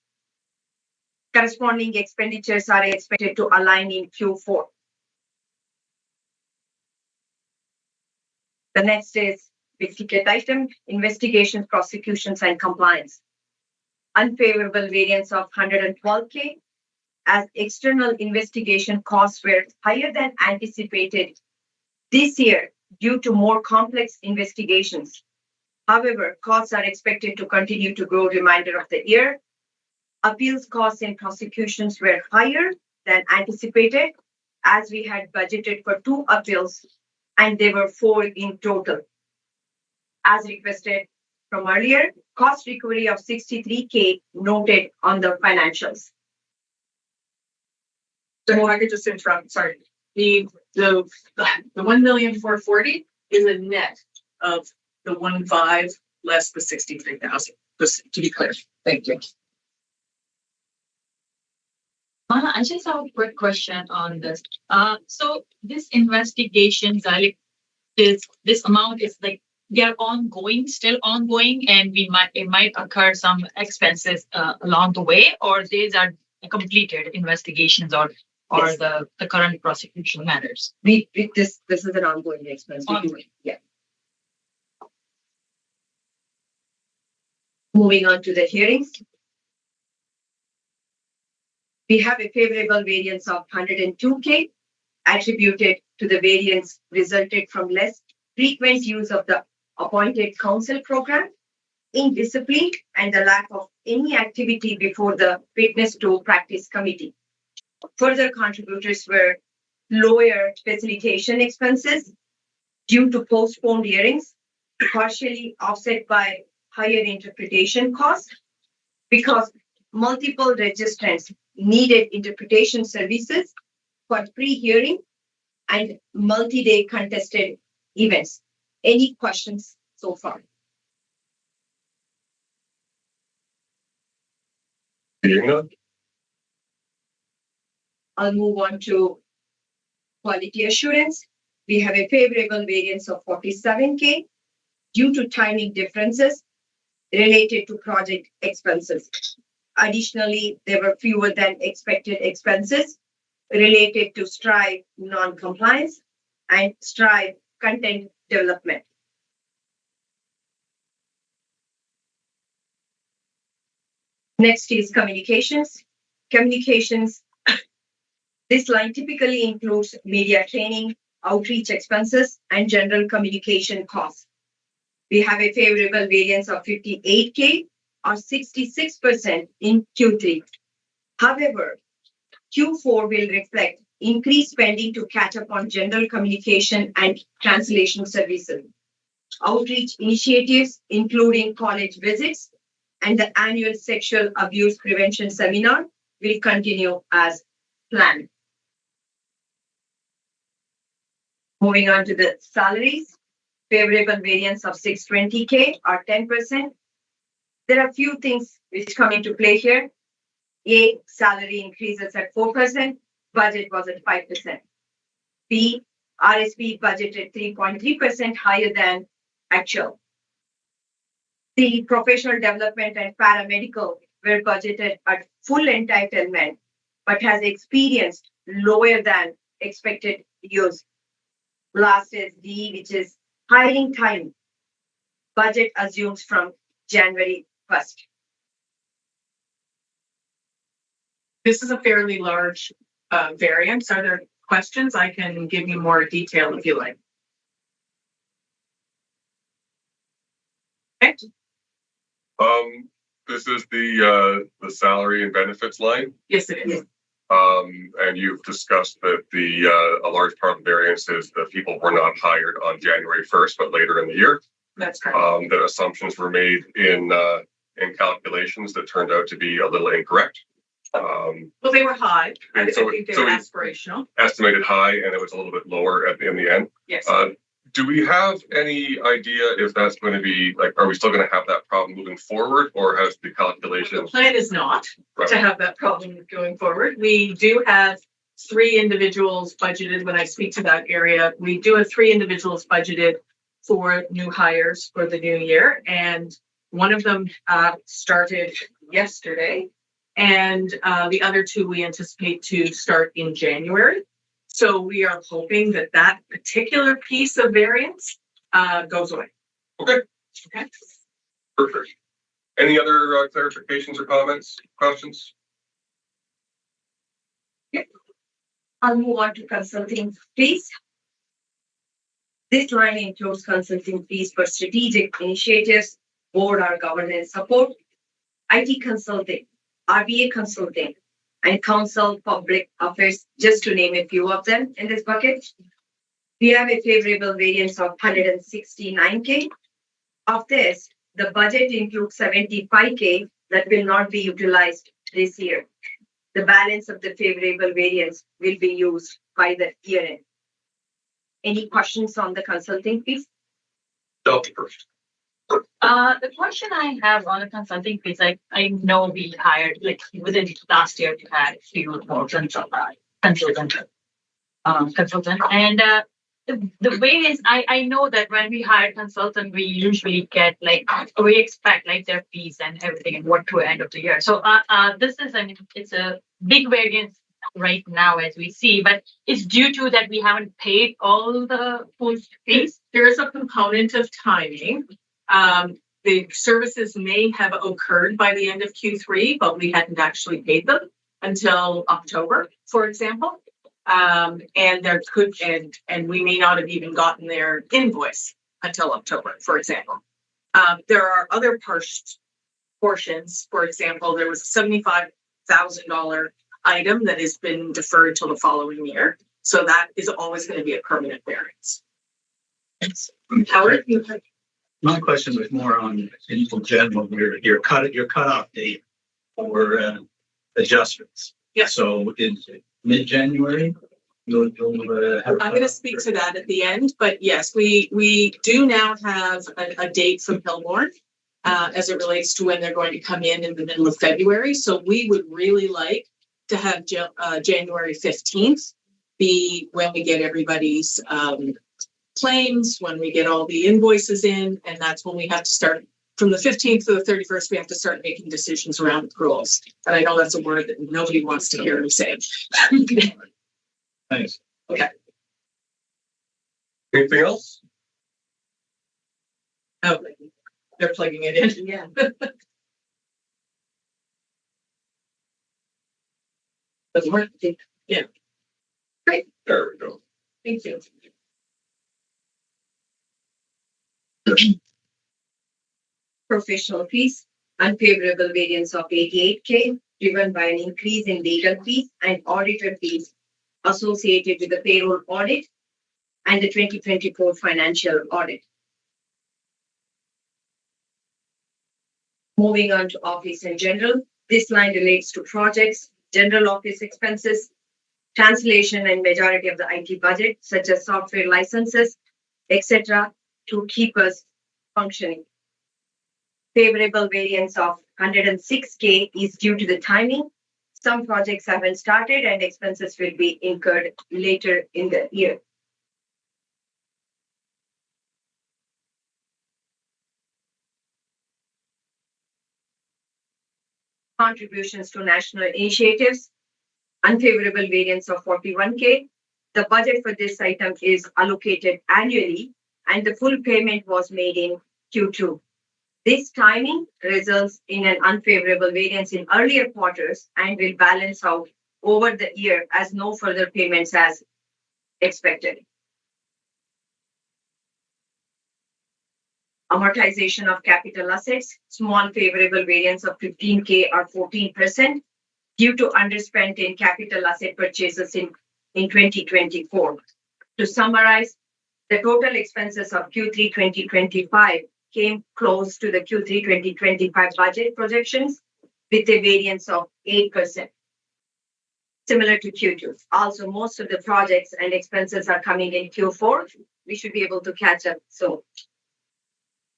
O: Corresponding expenditures are expected to align in Q4. The next is big ticket item, investigations, prosecutions, and compliance. Unfavorable variance of 112K as external investigation costs were higher than anticipated this year due to more complex investigations. However, costs are expected to continue to grow remainder of the year. Appeals costs and prosecutions were higher than anticipated as we had budgeted for 2 appeals and there were 4 in total. As requested from earlier, cost recovery of 63K noted on the financials.
B: So I could just interrupt, sorry. The 1,440,000 is a net of the 1.5 less the 63,000. Just to be clear. Thank you.
G: I just have a quick question on this. So this investigation, like this amount is like they're ongoing, still ongoing, and it might occur some expenses along the way, or these are completed investigations or
O: Yes.
G: the current prosecution matters.
O: This is an ongoing expense.
G: Ongoing.
O: Yeah. Moving on to the hearings. We have a favorable variance of 102K attributed to the variance resulted from less frequent use of the appointed counsel program, indiscipline, and the lack of any activity before the fitness to practice committee. Further contributors were lower facilitation expenses due to postponed hearings, partially offset by higher interpretation costs because multiple registrants needed interpretation services for pre-hearing and multi-day contested events. Any questions so far?
A: Hearing none.
O: I'll move on to quality assurance. We have a favorable variance of 47K due to timing differences related to project expenses. Additionally, there were fewer than expected expenses related to Strive non-compliance and Strive content development. Next is communications. Communications. This line typically includes media training, outreach expenses, and general communication costs. We have a favorable variance of 58K or 66% in Q3. However, Q4 will reflect increased spending to catch up on general communication and translation services. Outreach initiatives, including college visits and the annual sexual abuse prevention seminar, will continue as planned. Moving on to the salaries, favorable variance of 620K or 10%. There are a few things which come into play here. A, salary increases at 4%, budget was at 5%. B, RSP budgeted 3.3% higher than actual. C, professional development and paramedical were budgeted at full entitlement, but has experienced lower than expected use. Last is D, which is hiring time. Budget assumes from January 1st.
B: This is a fairly large variance. Are there questions? I can give you more detail if you like. Okay.
A: This is the salary and benefits line.
B: Yes, it is.
A: And you've discussed that a large part of the variance is that people were not hired on January 1st, but later in the year.
B: That's correct.
A: That assumptions were made in calculations that turned out to be a little incorrect.
B: Well, they were high. I
A: so
B: think they
A: so
B: were
A: we
B: aspirational.
A: estimated high, and it was a little bit lower in the end.
B: Yes.
A: Do we have any idea if that's going to be like, are we still going to have that problem moving forward, or has the calculation?
B: The plan is not
A: Right.
B: to have that problem going forward. We do have 3 individuals budgeted. When I speak to that area, we do have 3 individuals budgeted for new hires for the new year, and one of them started yesterday, and the other 2 we anticipate to start in January. So we are hoping that that particular piece of variance goes away.
A: Okay.
B: Okay.
A: Perfect. Any other clarifications or comments, questions?
O: I'll move on to consulting fees. This line includes consulting fees for strategic initiatives, board or governance support, IT consulting, RBA consulting, and council public affairs, just to name a few of them in this bucket. We have a favorable variance of 169K. Of this, the budget includes 75K that will not be utilized this year. The balance of the favorable variance will be used by the year end. Any questions on the consulting fees?
A: Delta first.
G: The question I have on the consulting fees, I know we hired like within last year we had a few more consultant, and the way is I know that when we hire consultant, we usually get we expect their fees and everything and what to end of the year. So this is it's a big variance right now as we see, but it's due to that we haven't paid all the full fees.
B: There is a component of timing. The services may have occurred by the end of Q3, but we hadn't actually paid them until October, for example. And there could and we may not have even gotten their invoice until October, for example. There are other portions. For example, there was a $75,000 item that has been deferred till the following year. So that is always going to be a permanent variance. Howard, you
I: My question was more on in general, your cutoff date for adjustments.
B: Yeah.
I: So in mid-January, you'll have.
B: I'm going to speak to that at the end, but yes, we do now have a date from Hillborn as it relates to when they're going to come in the middle of February. So we would really like to have January 15th be when we get everybody's claims, when we get all the invoices in, and that's when we have to start from the 15th to the 31st, we have to start making decisions around accruals. And I know that's a word that nobody wants to hear me say.
I: Thanks.
B: Okay.
A: Anything else?
B: Oh, they're plugging it in.
O: Yeah.
B: Doesn't work. Yeah. Great.
A: There we go.
B: Thank you.
O: Professional fees, unfavorable variance of 88K, driven by an increase in legal fees and auditor fees associated with the payroll audit and the 2024 financial audit. Moving on to office in general, this line relates to projects, general office expenses, translation and majority of the IT budget, such as software licenses, etc., to keep us functioning. Favorable variance of 106K is due to the timing. Some projects haven't started and expenses will be incurred later in the year. Contributions to national initiatives, unfavorable variance of 41K. The budget for this item is allocated annually and the full payment was made in Q2. This timing results in an unfavorable variance in earlier quarters and will balance out over the year as no further payments as expected. Amortization of capital assets, small favorable variance of 15K or 14% due to underspent in capital asset purchases in 2024. To summarize, the total expenses of Q3 2025 came close to the Q3 2025 budget projections with a variance of 8%. Similar to Q2. Also, most of the projects and expenses are coming in Q4. We should be able to catch up. So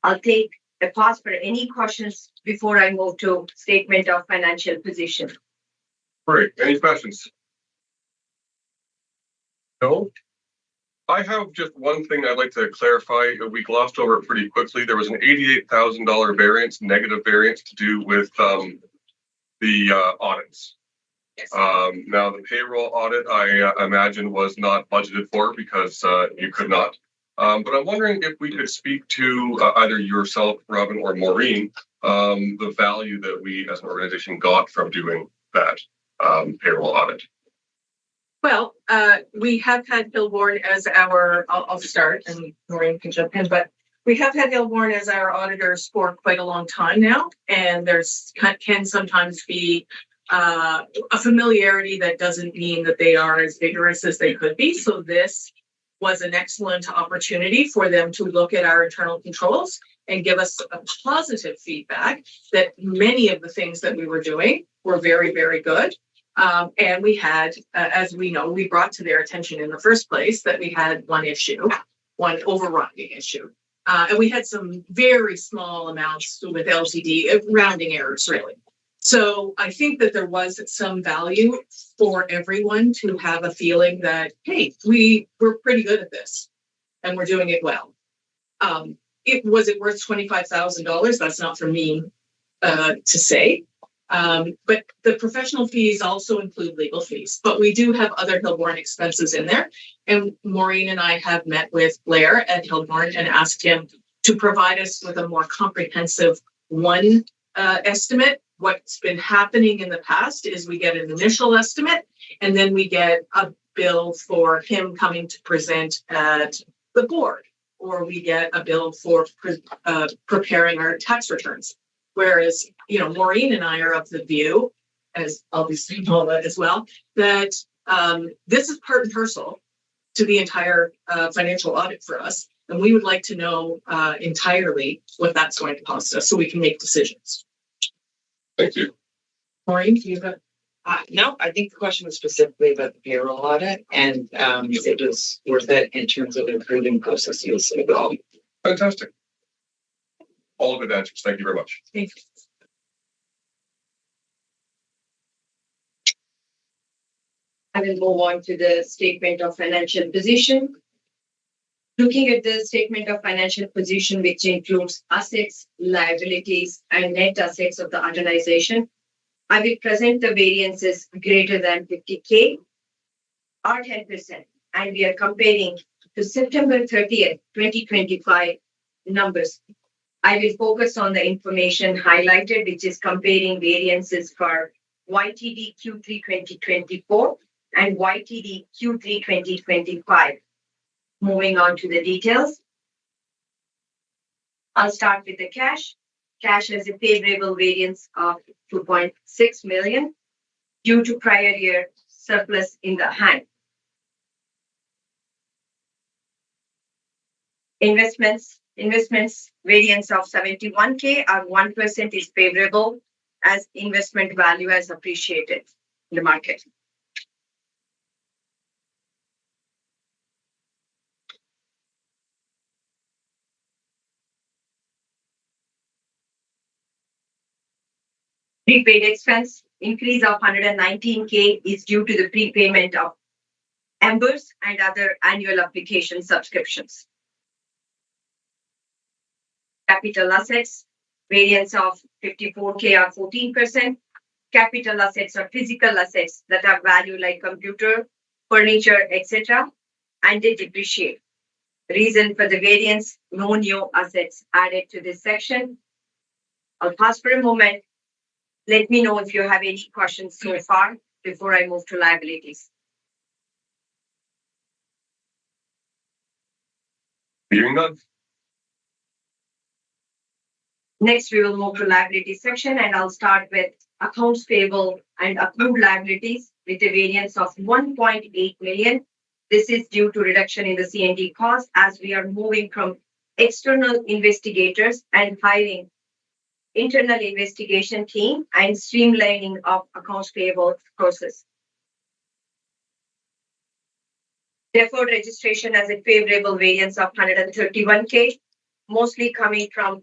O: I'll take a pause for any questions before I move to statement of financial position.
A: Great. Any questions? No? I have just one thing I'd like to clarify. We glossed over it pretty quickly. There was an $88,000 variance, negative variance to do with the audits.
B: Yes.
A: Now, the payroll audit, I imagine, was not budgeted for because you could not. But I'm wondering if we could speak to either yourself, Robin, or Maureen, the value that we as an organization got from doing that payroll audit.
B: Well, we have had Hilborn as our, I'll start and Maureen can jump in, but we have had Hilborn as our auditors for quite a long time now. And there's can sometimes be a familiarity that doesn't mean that they are as vigorous as they could be. So this was an excellent opportunity for them to look at our internal controls and give us a positive feedback that many of the things that we were doing were very, very good. And we had, as we know, we brought to their attention in the first place that we had one issue, one overriding issue. And we had some very small amounts with LTD, rounding errors, really. So I think that there was some value for everyone to have a feeling that, hey, we're pretty good at this and we're doing it well. Was it worth $25,000? That's not for me to say. But the professional fees also include legal fees, but we do have other Hilborn expenses in there. And Maureen and I have met with Blair at Hilborn and asked him to provide us with a more comprehensive estimate. What's been happening in the past is we get an initial estimate and then we get a bill for him coming to present at the board, or we get a bill for preparing our tax returns. Whereas, Maureen and I are of the view, as obviously Paula as well, that this is part and parcel to the entire financial audit for us. And we would like to know entirely what that's going to cost us so we can make decisions.
A: Thank you.
B: Maureen, do you have
F: No, I think the question was specifically about the payroll audit and it was worth it in terms of improving processes overall.
A: Fantastic. All good answers. Thank you very much.
B: Thank you.
O: I will move on to the statement of financial position. Looking at the statement of financial position, which includes assets, liabilities, and net assets of the organization, I will present the variances greater than 50K or 10%, and we are comparing to September 30th, 2025 numbers. I will focus on the information highlighted, which is comparing variances for YTD Q3 2024 and YTD Q3 2025. Moving on to the details. I'll start with the cash. Cash has a favorable variance of 2.6 million due to prior year surplus in the hand. Investments variance of 71K or 1% is favorable as investment value has appreciated in the market. Prepaid expense increase of 119K is due to the prepayment of Embers and other annual application subscriptions. Capital assets, variance of 54K or 14%. Capital assets are physical assets that have value like computer, furniture, etc. and they depreciate. Reason for the variance, no new assets added to this section. I'll pause for a moment. Let me know if you have any questions so far before I move to liabilities.
A: Hearing none.
O: Next, we will move to liability section and I'll start with accounts payable and accrued liabilities with a variance of 1.8 million. This is due to reduction in the C&D cost as we are moving from external investigators and hiring internal investigation team and streamlining of accounts payable process. Deferred registration has a favorable variance of 131K, mostly coming from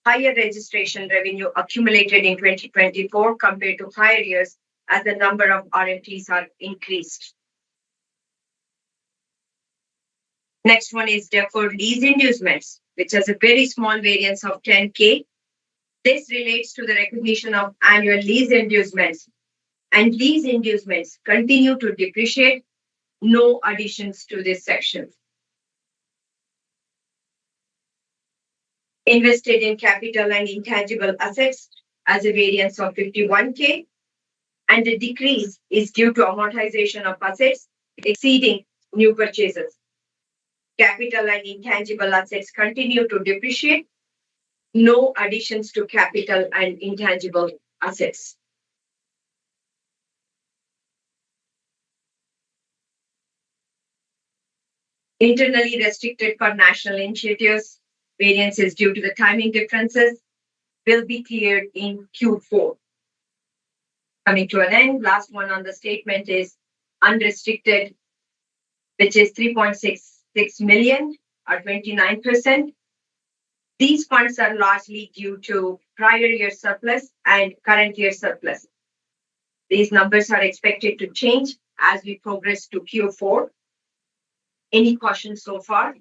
O: higher registration revenue accumulated in 2024 compared to prior years as the number of RMTs are increased. Next one is deferred lease inducements, which has a very small variance of 10K. This relates to the recognition of annual lease inducements, and lease inducements continue to depreciate. No additions to this section. Invested in capital and intangible assets as a variance of 51K, and the decrease is due to amortization of assets exceeding new purchases. Capital and intangible assets continue to depreciate. No additions to capital and intangible assets. Internally restricted for national initiatives, variances due to the timing differences will be cleared in Q4. Coming to an end, last one on the statement is unrestricted, which is 3.66 million or 29%. These funds are largely due to prior year surplus and current year surplus. These numbers are expected to change as we progress to Q4. Any questions so far?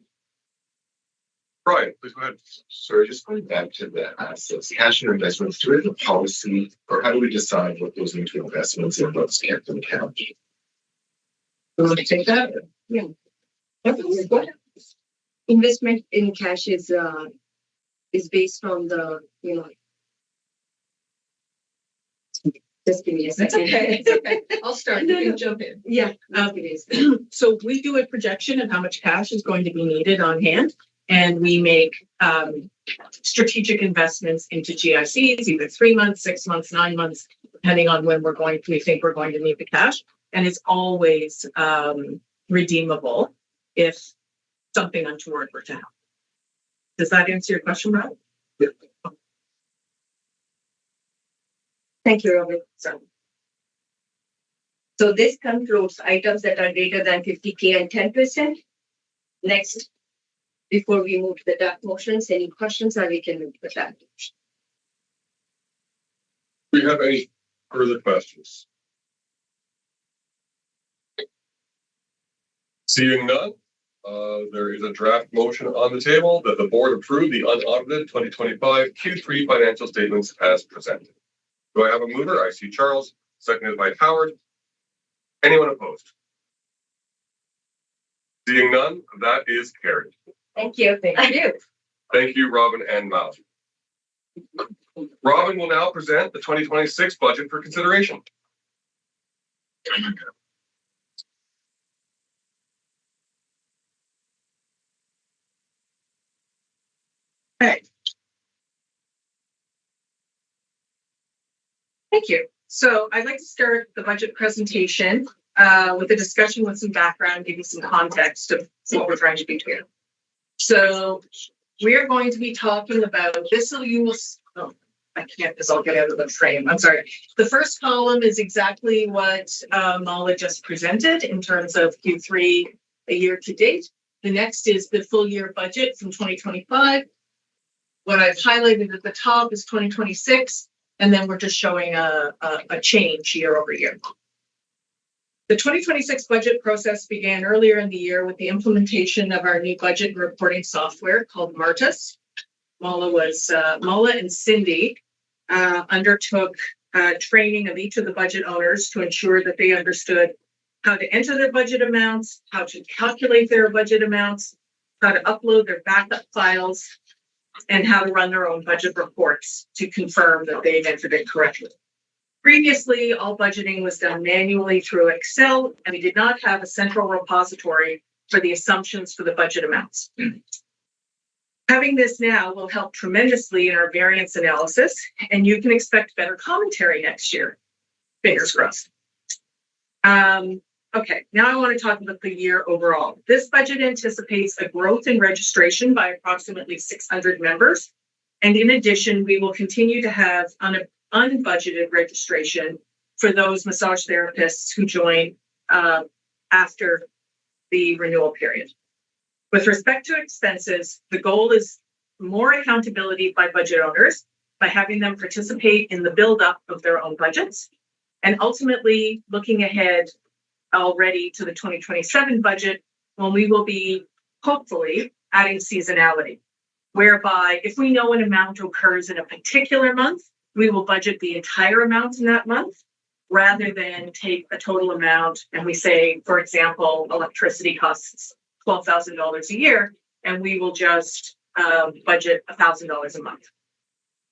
A: Brian, please go ahead.
K: Sorry, just going back to the assets, cash and investments, do we have a policy or how do we decide what goes into investments and what's kept in cash?
F: You want to take that?
O: Yeah.
F: Okay, go ahead.
O: Investment in cash is based on the, just give me a second.
F: It's okay. I'll start. You can jump in.
O: Yeah.
B: So we do a projection of how much cash is going to be needed on hand, and we make strategic investments into GICs, either 3 months, 6 months, 9 months, depending on when we think we're going to need the cash. And it's always redeemable if something untoward were to happen. Does that answer your question, Brad?
K: Yeah.
O: Thank you, Robert. So this concludes items that are greater than 50K and 10%. Next, before we move to the draft motions, any questions or we can move to the draft motion?
A: Do you have any further questions? Seeing none, there is a draft motion on the table that the board approve the unaudited 2025 Q3 financial statements as presented. Do I have a mover? I see Charles, seconded by Howard. Anyone opposed? Seeing none, that is carried.
O: Thank you. Thank you.
A: Thank you, Robin and Mal. Robin will now present the 2026 budget for consideration.
B: Okay. Thank you. So I'd like to start the budget presentation with a discussion with some background, give you some context of what we're trying to do here.
P: So we're going to be talking about this. So you will, oh, I can't, because I'll get out of the frame. I'm sorry. The first column is exactly what Mala just presented in terms of Q3 a year to date. The next is the full year budget from 2025. What I've highlighted at the top is 2026, and then we're just showing a change year over year. The 2026 budget process began earlier in the year with the implementation of our new budget and reporting software called Martis. Mala and Cindy undertook training of each of the budget owners to ensure that they understood how to enter their budget amounts, how to calculate their budget amounts, how to upload their backup files, and how to run their own budget reports to confirm that they've entered it correctly. Previously, all budgeting was done manually through Excel, and we did not have a central repository for the assumptions for the budget amounts. Having this now will help tremendously in our variance analysis, and you can expect better commentary next year. Fingers crossed. Okay, now I want to talk about the year overall. This budget anticipates a growth in registration by approximately 600 members. And in addition, we will continue to have unbudgeted registration for those massage therapists who join after the renewal period. With respect to expenses, the goal is more accountability by budget owners by having them participate in the build-up of their own budgets, and ultimately looking ahead already to the 2027 budget, when we will be hopefully adding seasonality, whereby if we know an amount occurs in a particular month, we will budget the entire amount in that month rather than take a total amount and we say, for example, electricity costs $12,000 a year, and we will just budget $1,000 a month.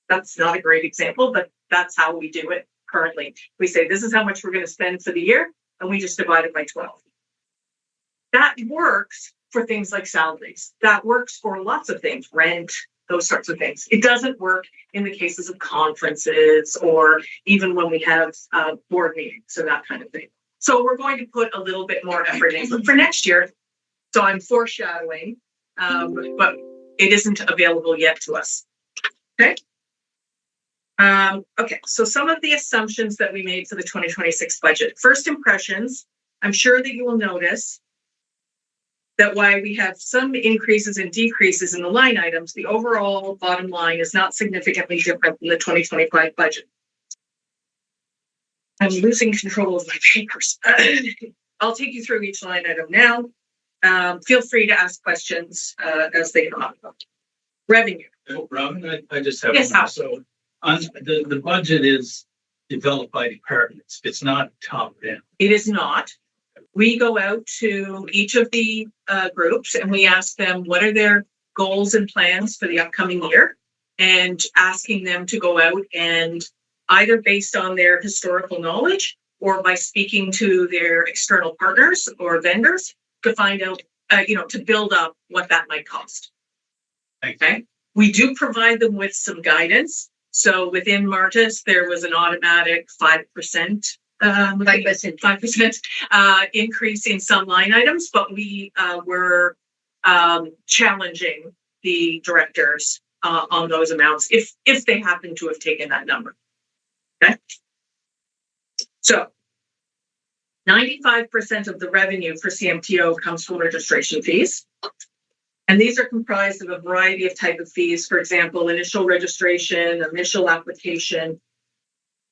P: That's not a great example, but that's how we do it currently. We say, this is how much we're going to spend for the year, and we just divide it by 12. That works for things like salaries. That works for lots of things, rent, those sorts of things. It doesn't work in the cases of conferences or even when we have board meetings and that kind of thing. So we're going to put a little bit more effort in for next year. So I'm foreshadowing, but it isn't available yet to us. Okay. Okay, so some of the assumptions that we made for the 2026 budget. First impressions, I'm sure that you will notice that while we have some increases and decreases in the line items, the overall bottom line is not significantly different than the 2025 budget. I'm losing control of my papers. I'll take you through each line item now. Feel free to ask questions as they come up. Revenue.
I: Oh, Robin, I just have
P: Yes,
I: one. So the budget is developed by departments. It's not top down.
P: It is not. We go out to each of the groups and we ask them what are their goals and plans for the upcoming year, and asking them to go out and either based on their historical knowledge or by speaking to their external partners or vendors to find out, to build up what that might cost. Okay. We do provide them with some guidance. So within Martis, there was an automatic 5%. 5% increase in some line items, but we were challenging the directors on those amounts if they happen to have taken that number. Okay. So 95% of the revenue for CMTO comes from registration fees. And these are comprised of a variety of type of fees. For example, initial registration, initial application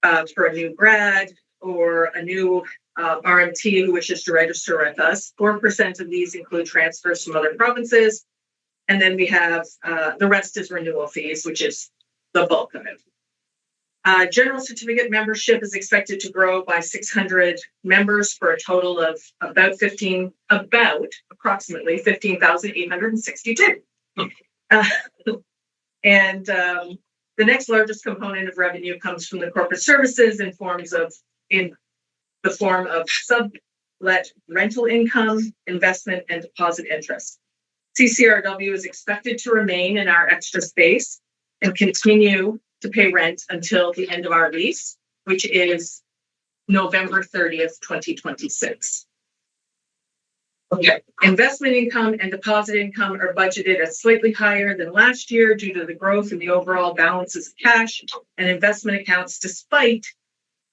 P: for a new grad or a new RMT who wishes to register with us. 4% of these include transfers from other provinces. And then we have the rest is renewal fees, which is the bulk of it. General certificate membership is expected to grow by 600 members for a total of approximately 15,862. And the next largest component of revenue comes from the corporate services in the form of sublet rental income, investment, and deposit interest. CCRW is expected to remain in our extra space and continue to pay rent until the end of our lease, which is November 30th, 2026. Okay, investment income and deposit income are budgeted at slightly higher than last year due to the growth in the overall balances of cash and investment accounts despite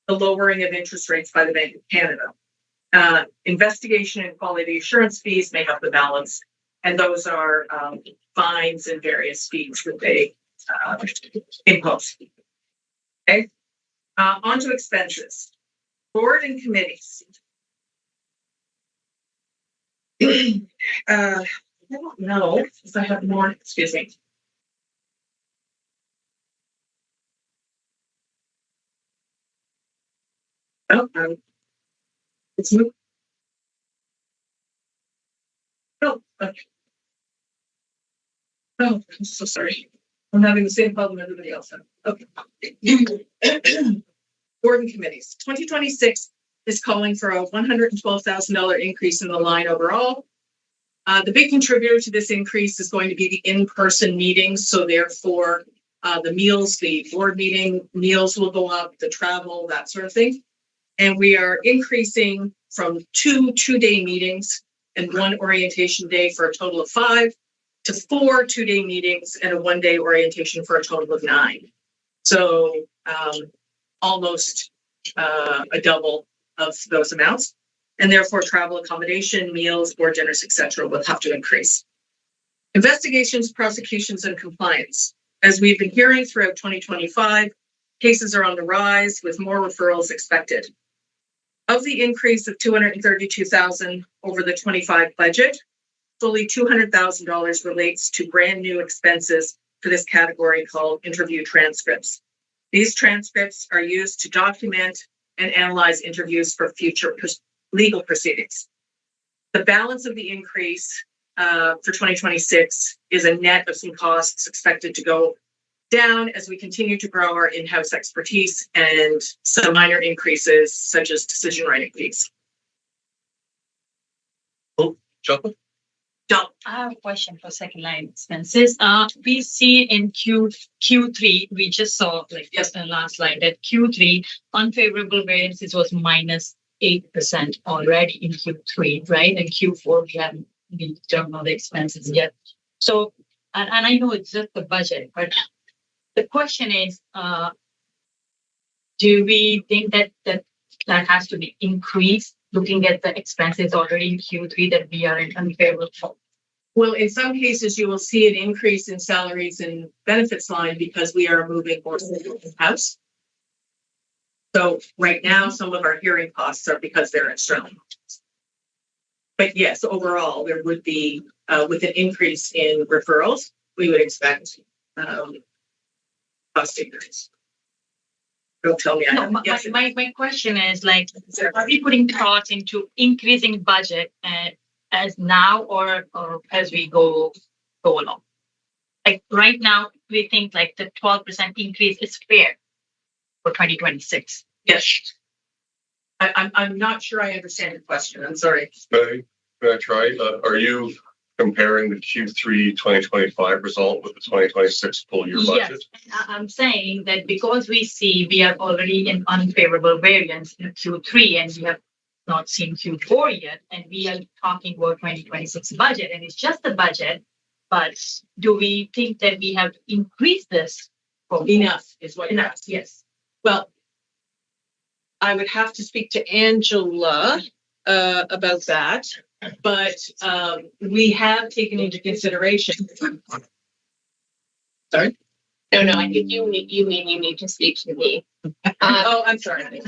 P: the lowering of interest rates by the Bank of Canada. Investigation and quality assurance fees make up the balance, and those are fines and various fees that they impose. Okay, on to expenses. Board and committees. I don't know if I have more, excuse me. Oh, it's moved. Oh, okay. Oh, I'm so sorry. I'm having the same problem everybody else had. Okay. Board and committees. 2026 is calling for a $112,000 increase in the line overall. The big contributor to this increase is going to be the in-person meetings. So therefore, the meals, the board meeting meals will go up, the travel, that sort of thing. And we are increasing from two-day meetings and one orientation day for a total of 5 to 4 2-day meetings and a 1-day orientation for a total of 9. So almost a double of those amounts. And therefore travel, accommodation, meals, board dinners, etc. will have to increase. Investigations, prosecutions, and compliance. As we've been hearing throughout 2025, cases are on the rise with more referrals expected. Of the increase of $232,000 over the 25 budget, fully $200,000 relates to brand new expenses for this category called interview transcripts. These transcripts are used to document and analyze interviews for future legal proceedings. The balance of the increase for 2026 is a net of some costs expected to go down as we continue to grow our in-house expertise and some minor increases such as decision writing fees.
A: Oh, Chapa?
G: I have a question for second line expenses. We see in Q3, we just saw like just in the last slide that Q3 unfavorable variances was -8% already in Q3, right? And Q4 we don't know the expenses yet. So, and I know it's just the budget, but the question is, do we think that has to be increased? Looking at the expenses already in Q3 that we are in unfavorable.
P: Well, in some cases, you will see an increase in salaries and benefits line because we are moving more in-house. So right now, some of our hearing costs are because they're external. But yes, overall, there would be, with an increase in referrals, we would expect cost increase. Don't tell me.
G: My question is like, are we putting thought into increasing budget as now or as we go along? Like right now, we think like the 12% increase is fair for 2026.
P: Yes. I'm not sure I understand the question. I'm sorry.
A: May I try? Are you comparing the Q3 2025 result with the 2026 full year budget?
G: Yes, I'm saying that because we are already in unfavorable variance in Q3 and we have not seen Q4 yet, and we are talking about 2026 budget, and it's just the budget. But do we think that we have to increase this
P: enough? Is what
G: enough? Yes.
P: Well, I would have to speak to Angela about that, but we have taken into consideration. Sorry.
N: No, I think you need to speak to me.
P: Oh, I'm sorry.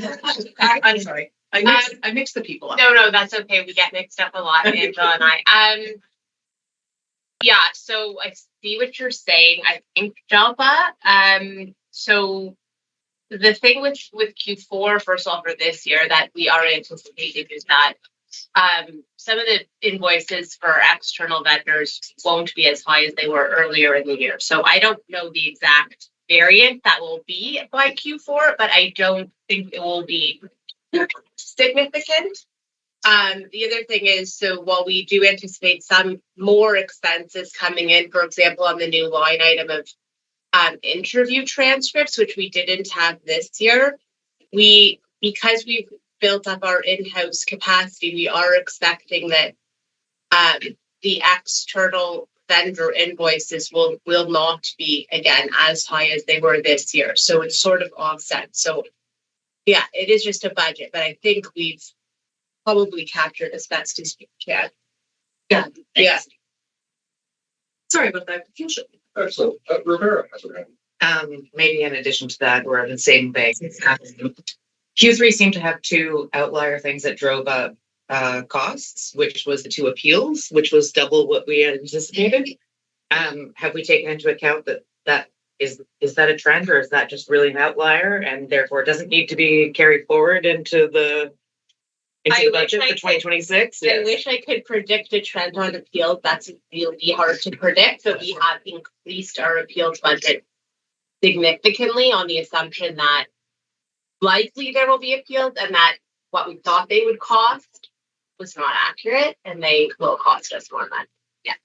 P: I'm sorry. I mixed the people up.
H: No, that's okay. We get mixed up a lot, Angela and I. Yeah, so I see what you're saying. I think, Jalpa. So the thing with Q4, first of all, for this year that we are anticipating is that some of the invoices for external vendors won't be as high as they were earlier in the year. So I don't know the exact variant that will be by Q4, but I don't think it will be significant. The other thing is, so while we do anticipate some more expenses coming in, for example, on the new line item of interview transcripts, which we didn't have this year, because we've built up our in-house capacity, we are expecting that The external vendor invoices will not be again as high as they were this year. So it's sort of offset. So yeah, it is just a budget, but I think we've probably captured as best as we can. Yeah.
P: Sorry about that confusion.
J: Excellent. Rivera has her hand.
H: Maybe in addition to that, we're in the same vein. Q3 seemed to have two outlier things that drove up costs, which was the two appeals, which was double what we had anticipated. Have we taken into account that is that a trend, or is that just really an outlier and therefore it doesn't need to be carried forward into the budget for 2026?
Q: I wish I could predict a trend on appeals. That's really hard to predict. So we have increased our appeals budget significantly on the assumption that likely there will be appeals and that what we thought they would cost was not accurate and they will cost us more money. Yeah.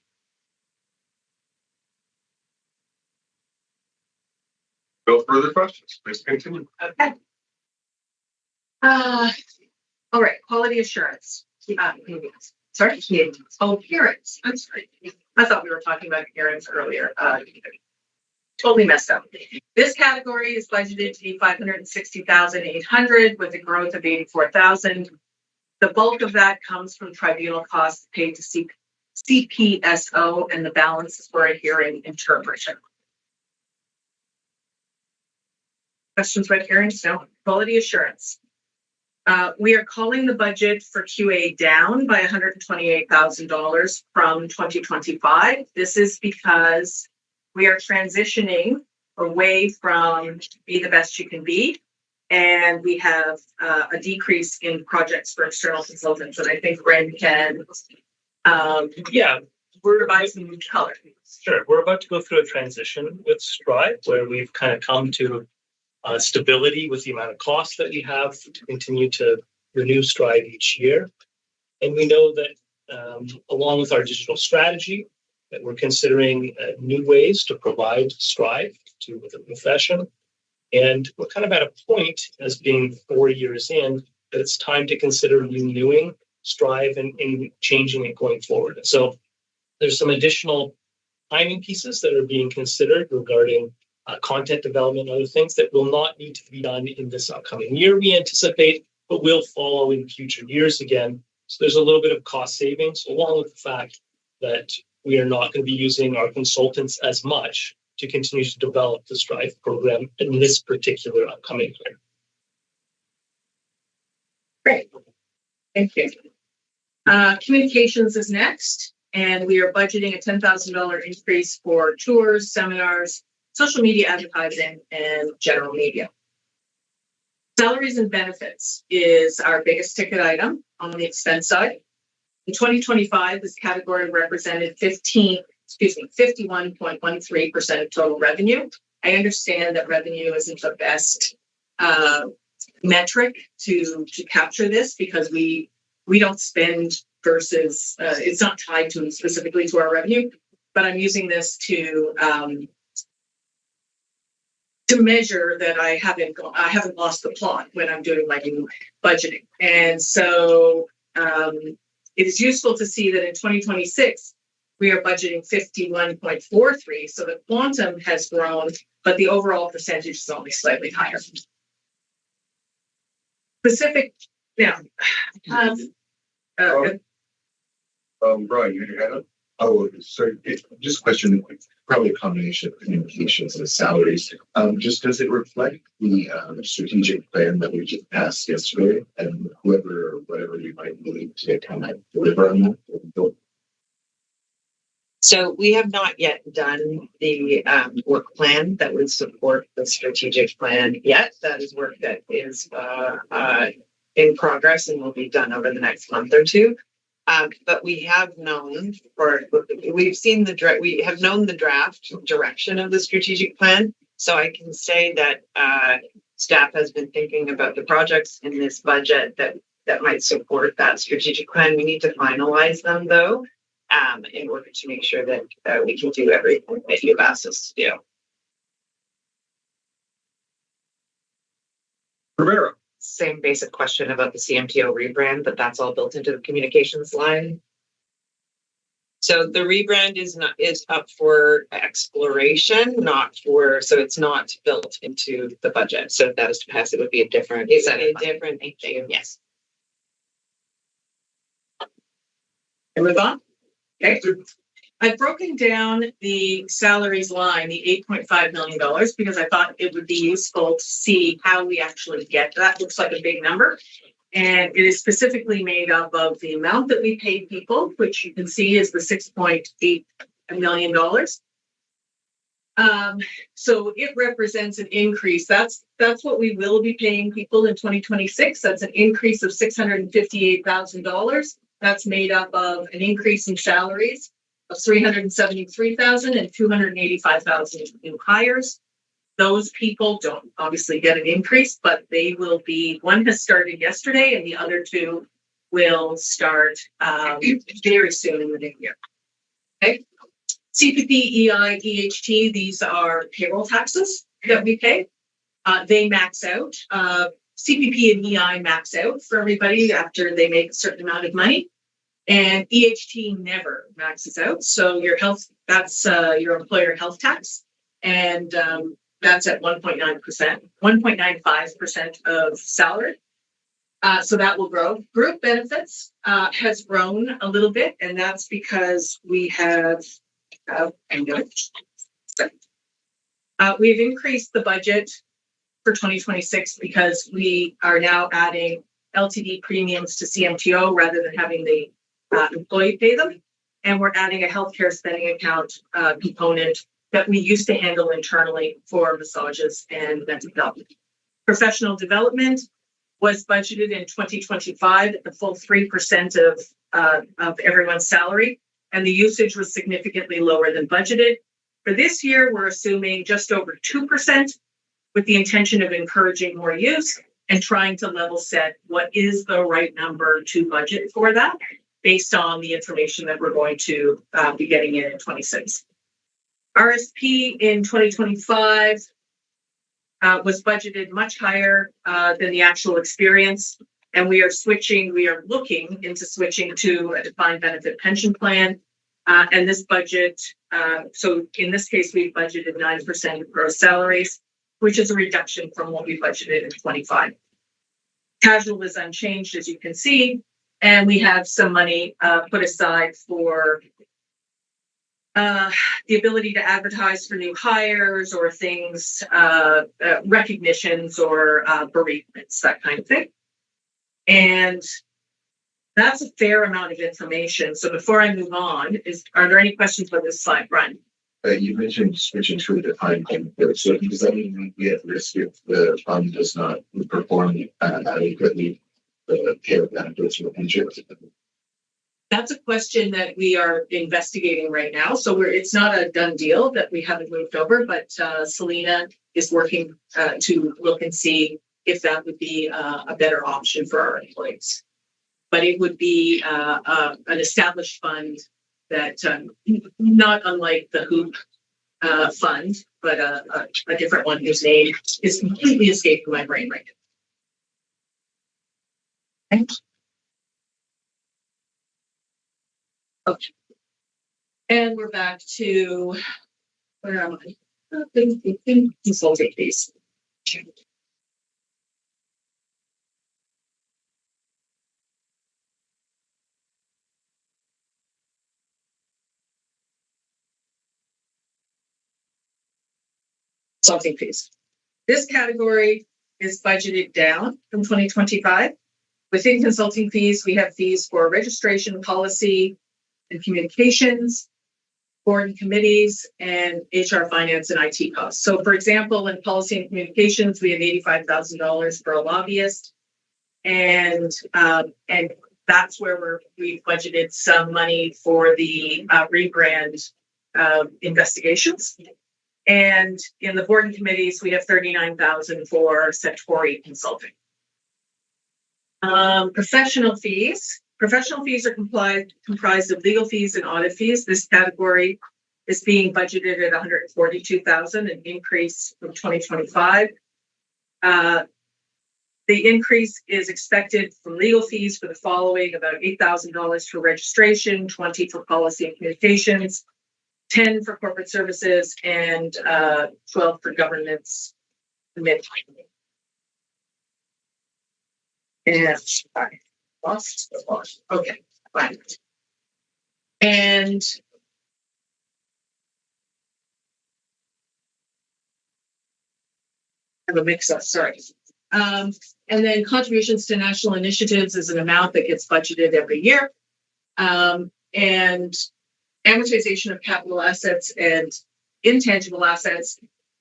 A: No further questions. Please continue.
P: Okay. All right, quality assurance. Sorry, appearance. I'm sorry. I thought we were talking about appearance earlier. Totally messed up. This category is budgeted to be 560,800 with a growth of 84,000. The bulk of that comes from tribunal costs paid to CPSO, and the balance is for a hearing interpreter. Questions about hearings? No. Quality assurance. We are calling the budget for QA down by $128,000 from 2025. This is because we are transitioning away from Be the Best You Can Be, and we have a decrease in projects for external consultants. And I think Ren can provide some color.
R: Sure. We're about to go through a transition with Strive where we've kind of come to stability with the amount of costs that we have to continue to renew Strive each year. And we know that along with our digital strategy, that we're considering new ways to provide Strive to the profession. And we're kind of at a point, as being 4 years in, that it's time to consider renewing Strive and changing it going forward. And so there's some additional timing pieces that are being considered regarding content development and other things that will not need to be done in this upcoming year, we anticipate, but will follow in future years again. So there's a little bit of cost savings, along with the fact that we are not going to be using our consultants as much to continue to develop the Strive program in this particular upcoming year.
P: Great. Thank you. Communications is next, and we are budgeting a $10,000 increase for tours, seminars, social media advertising, and general media. Salaries and benefits is our biggest ticket item on the expense side. In 2025, this category represented 51.13% of total revenue. I understand that revenue isn't the best metric to capture this because we don't spend versus it's not tied to specifically to our revenue, but I'm using this to measure that I haven't lost the plot when I'm doing my budgeting. And so it is useful to see that in 2026, we are budgeting 51.43. So the quantum has grown, but the overall percentage is only slightly higher. Specific now.
K: Brian, you had up? Oh, so it's just a question, probably a combination of communications and salaries. Just does it reflect the strategic plan that we just passed yesterday, and whoever or whatever we might need to kind of deliver on that?
H: So we have not yet done the work plan that would support the strategic plan yet. That is work that is in progress and will be done over the next month or two. But we have known, we have known the draft direction of the strategic plan. So I can say that staff has been thinking about the projects in this budget that might support that strategic plan. We need to finalize them though, in order to make sure that we can do everything that you've asked us to do.
A: Rivera.
H: Same basic question about the CMTO rebrand, but that's all built into the communications line.
F: So the rebrand is up for exploration, not for, so it's not built into the budget. So if that was to pass, it would be a different. It would be a different thing. Yes.
P: And move on. Okay. I've broken down the salaries line, the $8.5 million, because I thought it would be useful to see how we actually get that. Looks like a big number. And it is specifically made up of the amount that we paid people, which you can see is the $6.8 million. So it represents an increase. That's what we will be paying people in 2026. That's an increase of $658,000. That's made up of an increase in salaries of $373,000 and $285,000 new hires. Those people don't obviously get an increase, but they will be, one has started yesterday and the other two will start very soon in the new year. Okay. CPP, EI, EHT, these are payroll taxes that we pay. They max out. CPP and EI max out for everybody after they make a certain amount of money. And EHT never maxes out. So your health, that's your employer health tax. And that's at 1.9%, 1.95% of salary. So that will grow. Group benefits has grown a little bit, and that's because we have, we've increased the budget for 2026 because we are now adding LTD premiums to CMTO rather than having the employee pay them. And we're adding a healthcare spending account component that we used to handle internally for massages and mental health. Professional development was budgeted in 2025 at the full 3% of everyone's salary, and the usage was significantly lower than budgeted. For this year, we're assuming just over 2% with the intention of encouraging more use and trying to level set what is the right number to budget for that based on the information that we're going to be getting in 26. RSP in 2025 was budgeted much higher than the actual experience. And we are looking into switching to a defined benefit pension plan. And this budget, so in this case, we budgeted 9% of gross salaries, which is a reduction from what we budgeted in 25. Casual is unchanged, as you can see. And we have some money put aside for the ability to advertise for new hires or things, recognitions or bereavements, that kind of thing. And that's a fair amount of information. So before I move on, are there any questions about this slide, Brian?
K: You mentioned switching to a defined benefit. So does that mean we'd be at risk if the fund does not perform adequately the care benefits for pensions?
P: That's a question that we are investigating right now. So it's not a done deal that we haven't moved over, but Selena is working to look and see if that would be a better option for our employees. But it would be an established fund that not unlike the HOOP fund, but a different one whose name is completely escaping my brain right now. Okay. Okay. And we're back to, where am I? Consulting fees. Consulting fees. This category is budgeted down from 2025. Within consulting fees, we have fees for registration, policy, and communications, board and committees, and HR, finance, and IT costs. So, for example, in policy and communications, we have $85,000 for a lobbyist, and that's where we've budgeted some money for the rebrand investigations. And in the board and committees, we have $39,000 for secretary consulting. Professional fees. Professional fees are comprised of legal fees and audit fees. This category is being budgeted at $142,000, an increase from 2025. The increase is expected from legal fees for the following: about $8,000 for registration, 20 for policy and communications, 10 for corporate services, and 12 for governance. And I lost. Okay, fine. And I have a mix-up. Sorry. And then contributions to national initiatives is an amount that gets budgeted every year. And amortization of capital assets and intangible assets,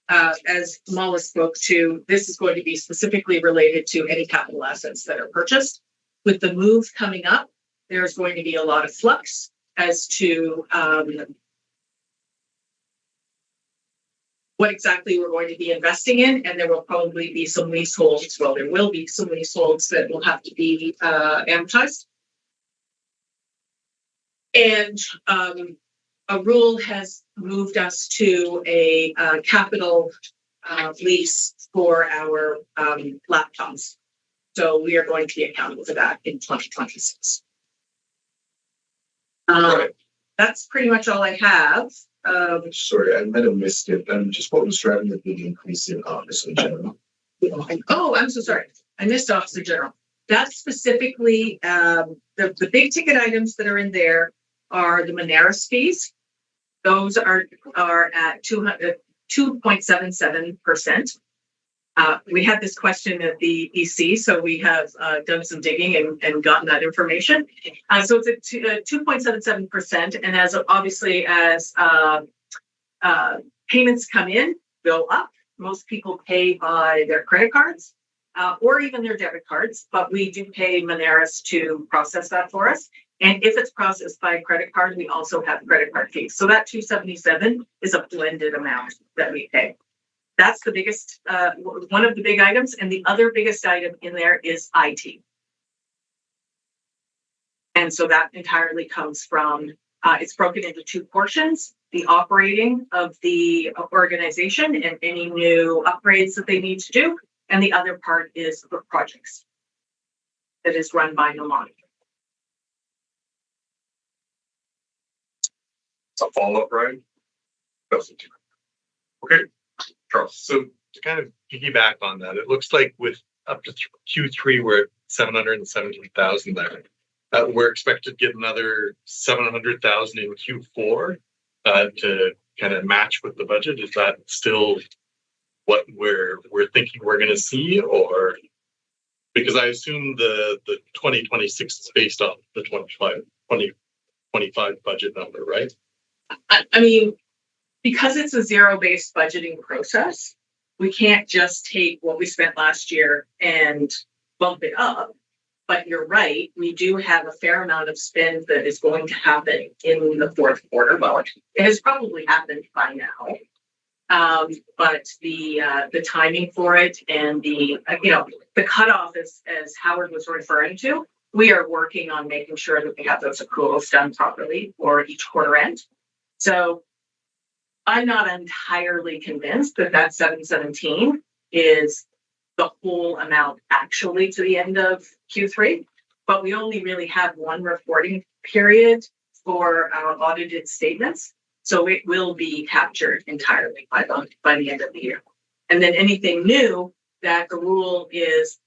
P: as Mala spoke to, this is going to be specifically related to any capital assets that are purchased. With the move coming up, there's going to be a lot of flux as to what exactly we're going to be investing in, and there will probably be some leaseholds. Well, there will be some leaseholds that will have to be amortized. And a rule has moved us to a capital lease for our laptops. So we are going to be accountable for that in 2026. That's pretty much all I have.
K: Sorry, I might have missed it. Just what was driving the big increase in office in general?
P: Oh, I'm so sorry. I missed Officer General. That's specifically the big ticket items that are in there are the Moneris fees. Those are at 2.77%. We had this question at the EC, so we have done some digging and gotten that information. So it's at 2.77%, and obviously as payments come in, go up. Most people pay by their credit cards or even their debit cards, but we do pay Moneris to process that for us. And if it's processed by a credit card, we also have credit card fees. So that 277 is a blended amount that we pay. That's the biggest, one of the big items. And the other biggest item in there is IT. And so that entirely comes from, it's broken into two portions: the operating of the organization and any new upgrades that they need to do. And the other part is the projects that is run by Nomani.
A: A follow-up, Ryan? Okay, Charles.
E: So to kind of piggyback on that, it looks like with up to Q3, we're at 717,000 there. We're expected to get another 700,000 in Q4 to kind of match with the budget. Is that still what we're thinking we're going to see, or because I assume the 2026 is based off the 2025 budget number, right?
P: I mean, because it's a zero-based budgeting process, we can't just take what we spent last year and bump it up. But you're right, we do have a fair amount of spend that is going to happen in the fourth quarter. Well, it has probably happened by now. But the timing for it and the cutoff, as Howard was referring to, we are working on making sure that we have those accruals done properly for each quarter end. So I'm not entirely convinced that 717 is the whole amount actually to the end of Q3, but we only really have one reporting period for our audited statements. So it will be captured entirely by the end of the year. And then anything new that the rule is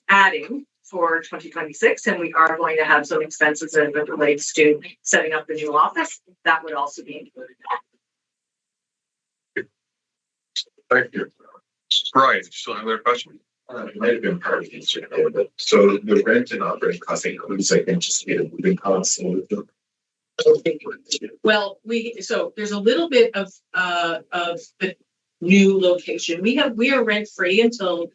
P: adding for 2026, and we are going to have some expenses as it relates to setting up the new office, that would also be included.
A: Thank you. Brian, do you still have another question?
K: It might have been part of the answer there, but so the rent and operating costs includes like anticipated moving costs.
P: Well, so there's a little bit of the new location. We are rent free until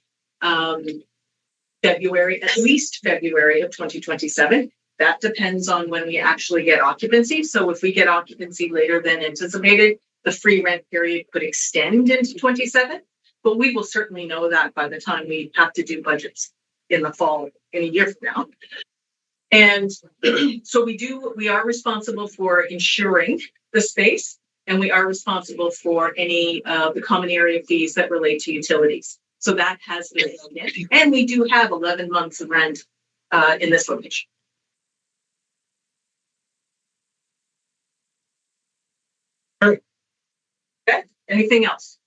P: February, at least February of 2027. That depends on when we actually get occupancy. So if we get occupancy later than anticipated, the free rent period could extend into 27. But we will certainly know that by the time we have to do budgets in the fall, in a year from now. And so we are responsible for insuring the space, and we are responsible for any the common area fees that relate to utilities. So that has been built in. And we do have 11 months of rent in this location. Okay, anything else?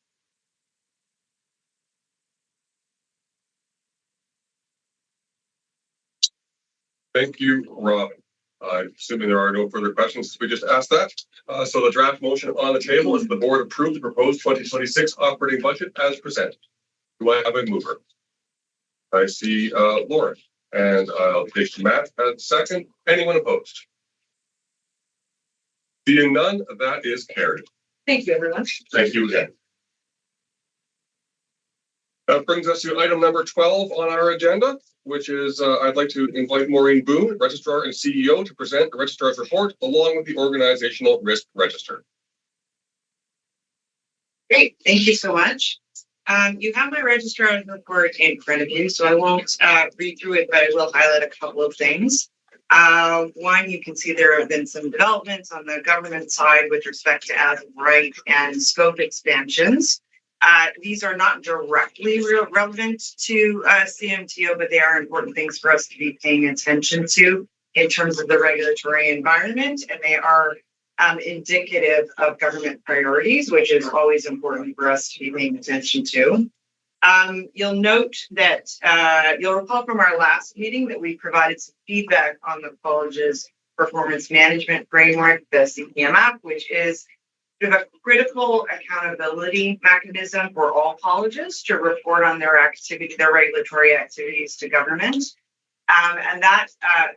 A: Thank you, Robin. Assuming there are no further questions, we just asked that. So the draft motion on the table is the board approve the proposed 2026 operating budget as presented. Do I have a mover? I see Lauren, and I'll take Matt as second. Anyone opposed? Seeing none, that is carried.
P: Thank you, everyone.
A: Thank you again. That brings us to item number 12 on our agenda, which is I'd like to invite Maureen Boone, Registrar and CEO, to present the Registrar's report along with the organizational risk register.
F: Great, thank you so much. You have my registrar's report in front of you, so I won't read through it, but I will highlight a couple of things. One, you can see there have been some developments on the government side with respect to as of right and scope expansions. These are not directly relevant to CMTO, but they are important things for us to be paying attention to in terms of the regulatory environment, and they are indicative of government priorities, which is always important for us to be paying attention to. You'll note that you'll recall from our last meeting that we provided some feedback on the college's performance management framework, the CPMF, which is a critical accountability mechanism for all colleges to report on their regulatory activities to government. And that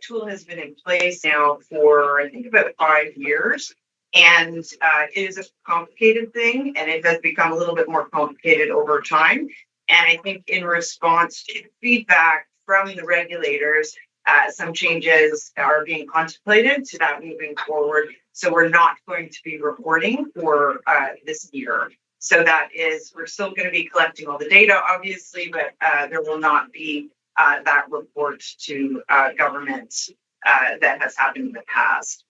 F: tool has been in place now for, I think, about 5 years. And it is a complicated thing, and it has become a little bit more complicated over time. And I think in response to feedback from the regulators, some changes are being contemplated to that moving forward. So we're not going to be reporting for this year. So that is, we're still going to be collecting all the data, obviously, but there will not be that report to government that has happened in the past.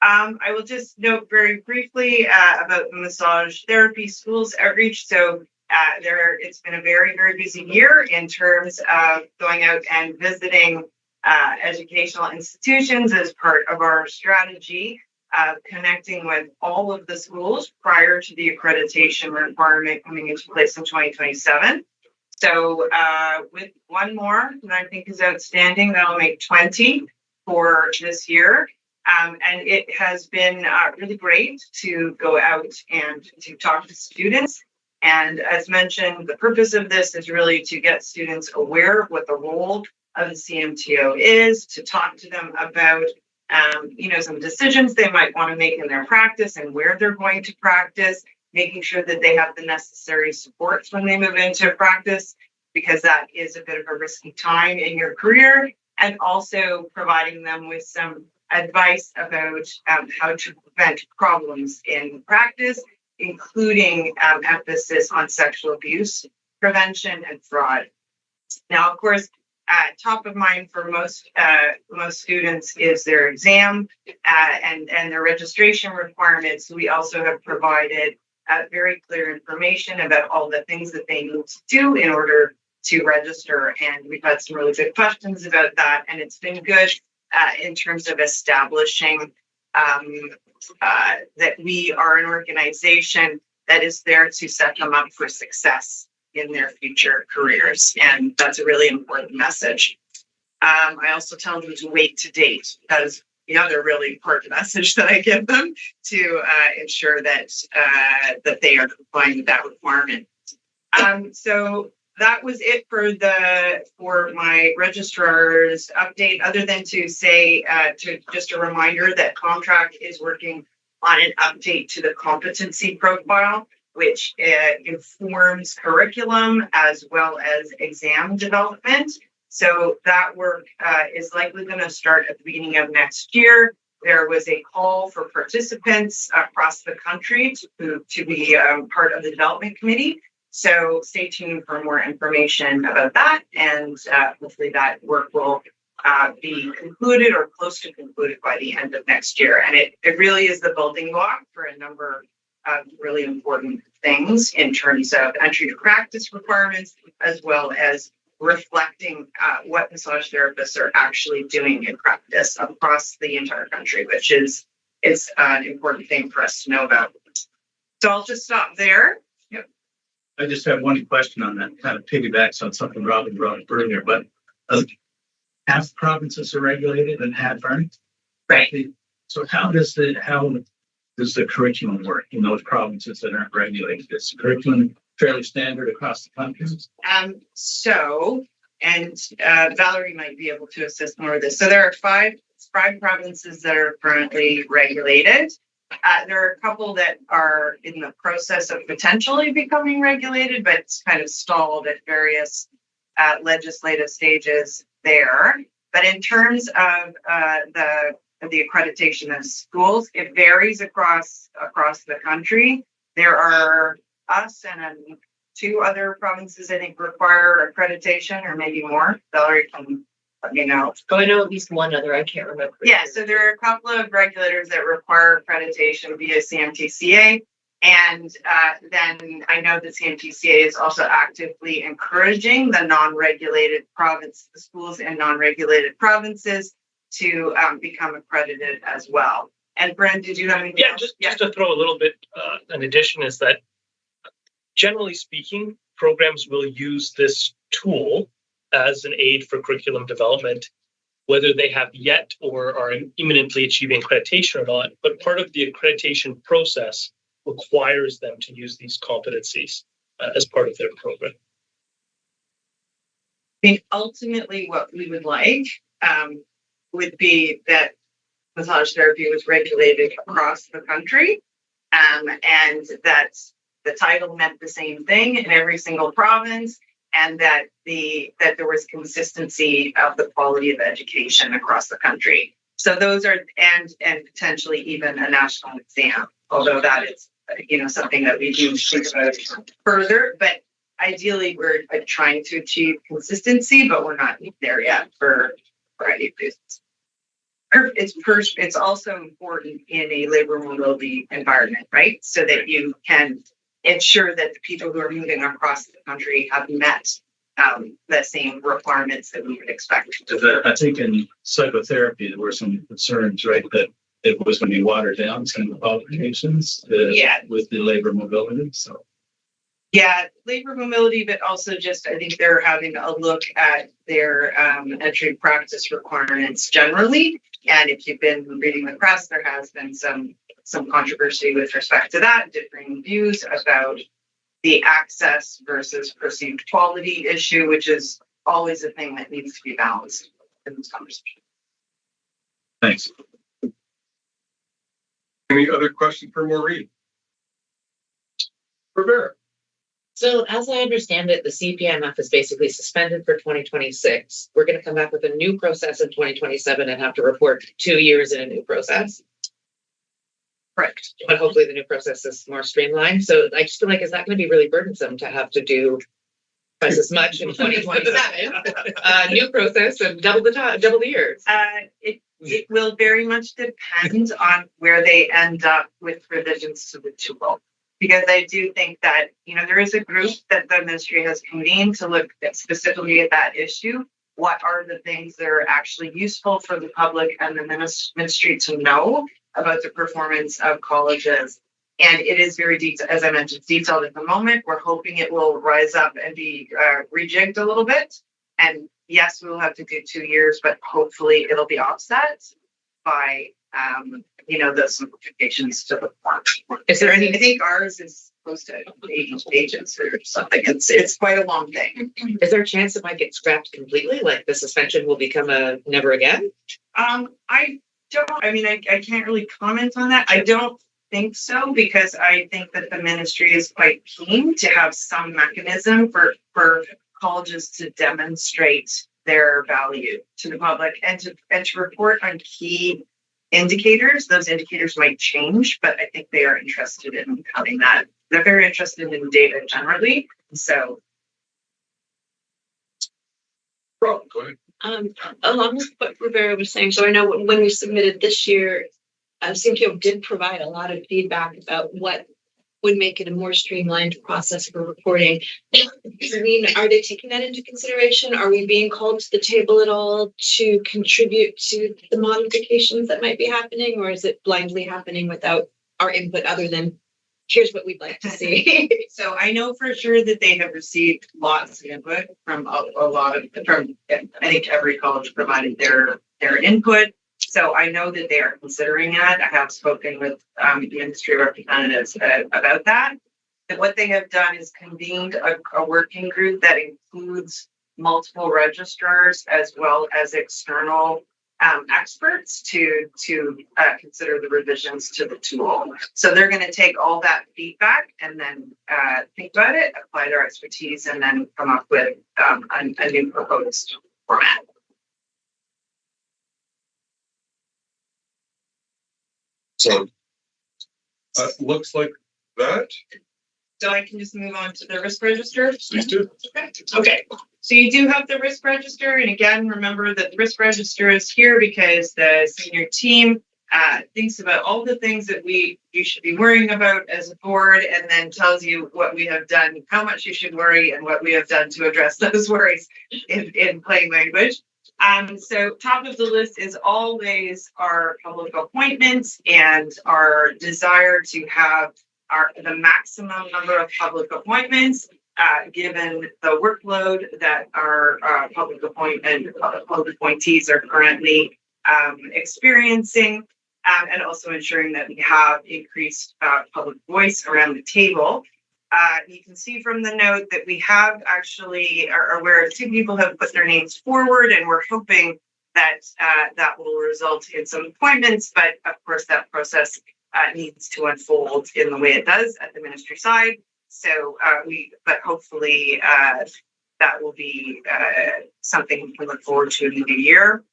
F: I will just note very briefly about the massage therapy schools outreach. So it's been a very, very busy year in terms of going out and visiting educational institutions as part of our strategy of connecting with all of the schools prior to the accreditation requirement coming into place in 2027. So with one more that I think is outstanding, that'll make 20 for this year. And it has been really great to go out and to talk to students. And as mentioned, the purpose of this is really to get students aware of what the role of the CMTO is, to talk to them about some decisions they might want to make in their practice and where they're going to practice, making sure that they have the necessary supports when they move into practice, because that is a bit of a risky time in your career, and also providing them with some advice about how to prevent problems in practice, including emphasis on sexual abuse prevention and fraud. Now, of course, top of mind for most students is their exam and their registration requirements. We also have provided very clear information about all the things that they need to do in order to register. And we've had some really good questions about that. And it's been good in terms of establishing that we are an organization that is there to set them up for success in their future careers. And that's a really important message. I also tell them to wait to date. That is the other really important message that I give them to ensure that that they are complying with that requirement. So that was it for my registrar's update, other than to say just a reminder that Contract is working on an update to the competency profile, which informs curriculum as well as exam development. So that work is likely going to start at the beginning of next year. There was a call for participants across the country to be part of the development committee. So stay tuned for more information about that. And hopefully that work will be concluded or close to concluded by the end of next year. And it really is the building block for a number of really important things in terms of entry to practice requirements, as well as reflecting what massage therapists are actually doing in practice across the entire country, which is an important thing for us to know about. So I'll just stop there. Yep.
I: I just have one question on that, kind of piggybacks on something Robin brought up earlier, but half provinces are regulated and half aren't.
F: Right.
I: So how does the curriculum work in those provinces that aren't regulated? Is the curriculum fairly standard across the country?
F: Valerie might be able to assist more with this. So there are five provinces that are currently regulated. There are a couple that are in the process of potentially becoming regulated, but it's kind of stalled at various legislative stages there. But in terms of the accreditation of schools, it varies across the country. There are us and two other provinces I think require accreditation, or maybe more. Valerie can let me know.
H: Oh, I know at least one other. I can't remember.
F: Yeah, so there are a couple of regulators that require accreditation via CMTCA. And then I know that CMTCA is also actively encouraging the schools in non-regulated provinces to become accredited as well. And Brent, did you have anything else?
R: Just to throw a little bit an addition is that generally speaking, programs will use this tool as an aid for curriculum development, whether they have yet or are imminently achieving accreditation or not. But part of the accreditation process requires them to use these competencies as part of their program.
F: I mean, ultimately, what we would like would be that massage therapy was regulated across the country, and that the title meant the same thing in every single province, and that there was consistency of the quality of education across the country. So those are and potentially even a national exam, although that is something that we do think about further. But ideally, we're trying to achieve consistency, but we're not there yet for a variety of reasons. It's also important in a labor mobility environment, right? So that you can ensure that the people who are moving across the country have met the same requirements that we would expect.
I: I think in psychotherapy, there were some concerns, right, that it was going to be watered down, some of the qualifications with the labor mobility. So.
F: Yeah, labor mobility, but also just I think they're having a look at their entry practice requirements generally. And if you've been reading the press, there has been some controversy with respect to that, differing views about the access versus perceived quality issue, which is always a thing that needs to be balanced in this conversation.
I: Thanks.
A: Any other question for Maureen? Rivera.
H: So as I understand it, the CPMF is basically suspended for 2026. We're going to come back with a new process in 2027 and have to report 2 years in a new process.
F: Correct.
H: But hopefully the new process is more streamlined. So I just feel like, is that going to be really burdensome to have to do twice as much in 2027? New process and double the years.
F: It will very much depend on where they end up with revisions to the tool. Because I do think that, there is a group that the ministry has convened to look specifically at that issue. What are the things that are actually useful for the public and the ministry to know about the performance of colleges? And it is very detailed, as I mentioned, detailed at the moment. We're hoping it will rise up and be rejigged a little bit. And yes, we will have to do 2 years, but hopefully it'll be offset by the simplifications to the form.
H: Is there any?
F: I think ours is close to 80 pages or something. It's quite a long thing.
H: Is there a chance it might get scrapped completely? Like the suspension will become a never again?
F: I can't really comment on that. I don't think so, because I think that the ministry is quite keen to have some mechanism for colleges to demonstrate their value to the public and to report on key indicators. Those indicators might change, but I think they are interested in having that. They're very interested in data generally. So,
A: go ahead.
D: Along with what Rivera was saying, so I know when we submitted this year, CMTO did provide a lot of feedback about what would make it a more streamlined process for reporting. I mean, are they taking that into consideration? Are we being called to the table at all to contribute to the modifications that might be happening, or is it blindly happening without our input other than here's what we'd like to see?
F: So I know for sure that they have received lots of input from a lot of, from, I think every college provided their input. So I know that they are considering it. I have spoken with the industry representatives about that. And what they have done is convened a working group that includes multiple registrars as well as external experts to consider the revisions to the tool. So they're going to take all that feedback and then think about it, apply their expertise, and then come up with a new proposed format.
A: So looks like that.
F: So I can just move on to the risk register.
A: Please do.
F: Okay, so you do have the risk register, and again, remember that the risk register is here because the senior team thinks about all the things that you should be worrying about as a board, and then tells you what we have done, how much you should worry, and what we have done to address those worries in plain language. So top of the list is always our public appointments and our desire to have the maximum number of public appointments, given the workload that our public appointees are currently experiencing, and also ensuring that we have increased public voice around the table. You can see from the note that we have actually are aware of 2 people have put their names forward, and we're hoping that that will result in some appointments. But of course, that process needs to unfold in the way it does at the ministry side. So but hopefully that will be something we can look forward to in the new year.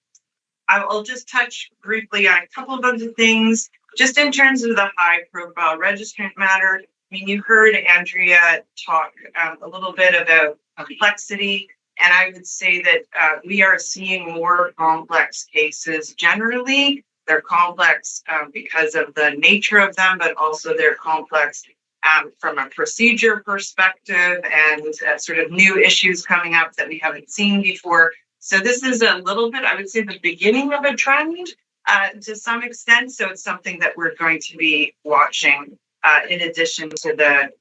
F: I'll just touch briefly on a couple of other things, just in terms of the high profile registrant matter. I mean, you heard Andrea talk a little bit about complexity, and I would say that we are seeing more complex cases generally. They're complex because of the nature of them, but also they're complex from a procedure perspective and sort of new issues coming up that we haven't seen before. So this is a little bit, I would say, the beginning of a trend to some extent. So it's something that we're going to be watching in addition to the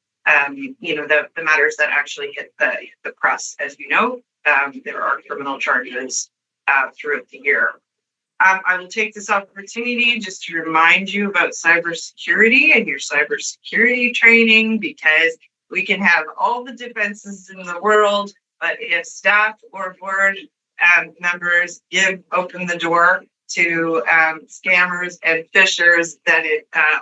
F: matters that actually hit the press. As you know, there are criminal charges throughout the year. I will take this opportunity just to remind you about cybersecurity and your cybersecurity training, because we can have all the defenses in the world, but if staff or board members open the door to scammers and phishers, then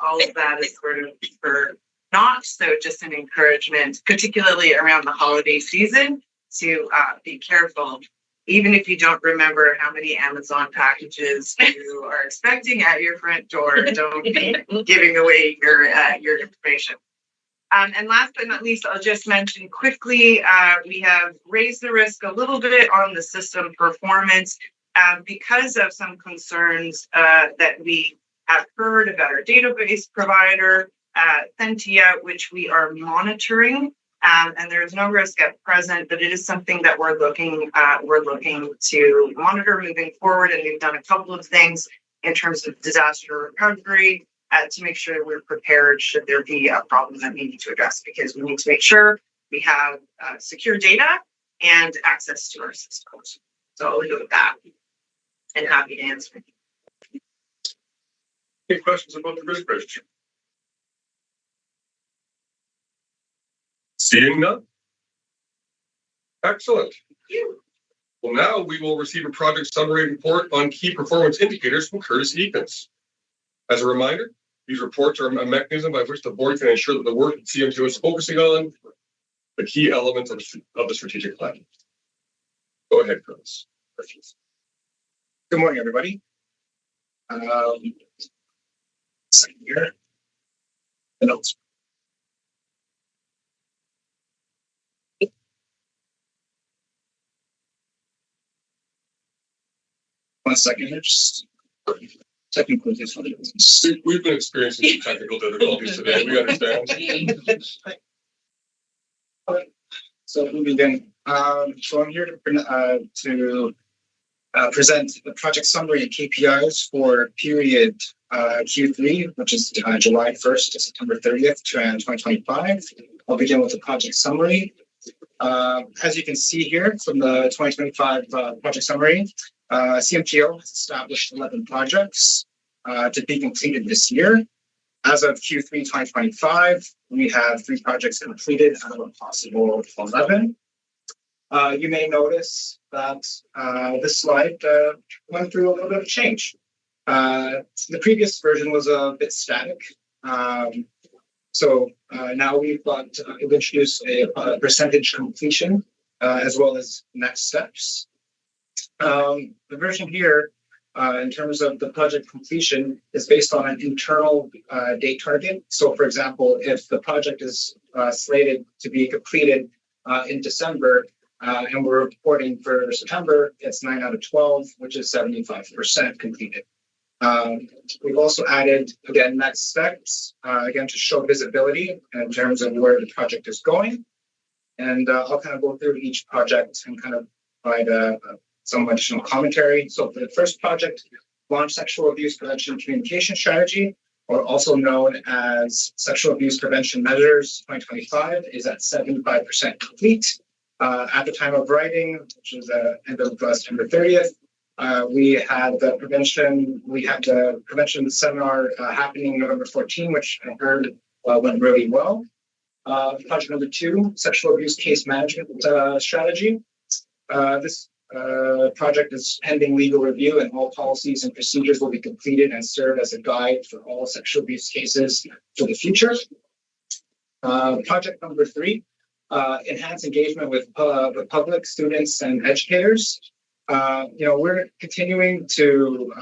F: all of that is sort of for naught. So just an encouragement, particularly around the holiday season, to be careful. Even if you don't remember how many Amazon packages you are expecting at your front door, don't be giving away your information. And last but not least, I'll just mention quickly, we have raised the risk a little bit on the system performance because of some concerns that we have heard about our database provider, Sentia, which we are monitoring. And there is no risk at present, but it is something that we're looking to monitor moving forward. And we've done a couple of things in terms of disaster recovery to make sure we're prepared should there be a problem that we need to address, because we need to make sure we have secure data and access to our systems. So I'll leave it with that, and happy to answer.
A: Any questions about the risk register? Seeing none? Excellent. Well, now we will receive a project summary report on key performance indicators from Curtis Eakins. As a reminder, these reports are a mechanism by which the board can ensure that the work that CMTO is focusing on the key elements of the strategic plan. Go ahead, Curtis.
S: Good morning, everybody. Second here. The notes. One second here. technical difficulties.
A: We've been experiencing some technical difficulties today. We understand.
S: Okay, so we begin. So I'm here to present the project summary and KPIs for period Q3, which is July 1st to September 30th, 2025. I'll begin with the project summary. As you can see here from the 2025 project summary, CMTO has established 11 projects to be completed this year. As of Q3 2025, we have 3 projects completed out of a possible 11. You may notice that this slide went through a little bit of change. The previous version was a bit static. So now we've introduced a percentage completion as well as next steps. The version here, in terms of the project completion, is based on an internal date target. So, for example, if the project is slated to be completed in December, and we're reporting for September, it's 9 out of 12, which is 75% completed. We've also added, again, next steps, again, to show visibility in terms of where the project is going. And I'll kind of go through each project and kind of provide some additional commentary. So for the first project, Launch Sexual Abuse Prevention Communication Strategy, or also known as Sexual Abuse Prevention Measures 2025, is at 75% complete. At the time of writing, which is end of September 30th, we had the prevention seminar happening November 14, which I heard went really well. Project number 2, Sexual Abuse Case Management Strategy. This project is pending legal review, and all policies and procedures will be completed and serve as a guide for all sexual abuse cases for the future. Project number 3, enhance engagement with public, students, and educators. We're continuing to,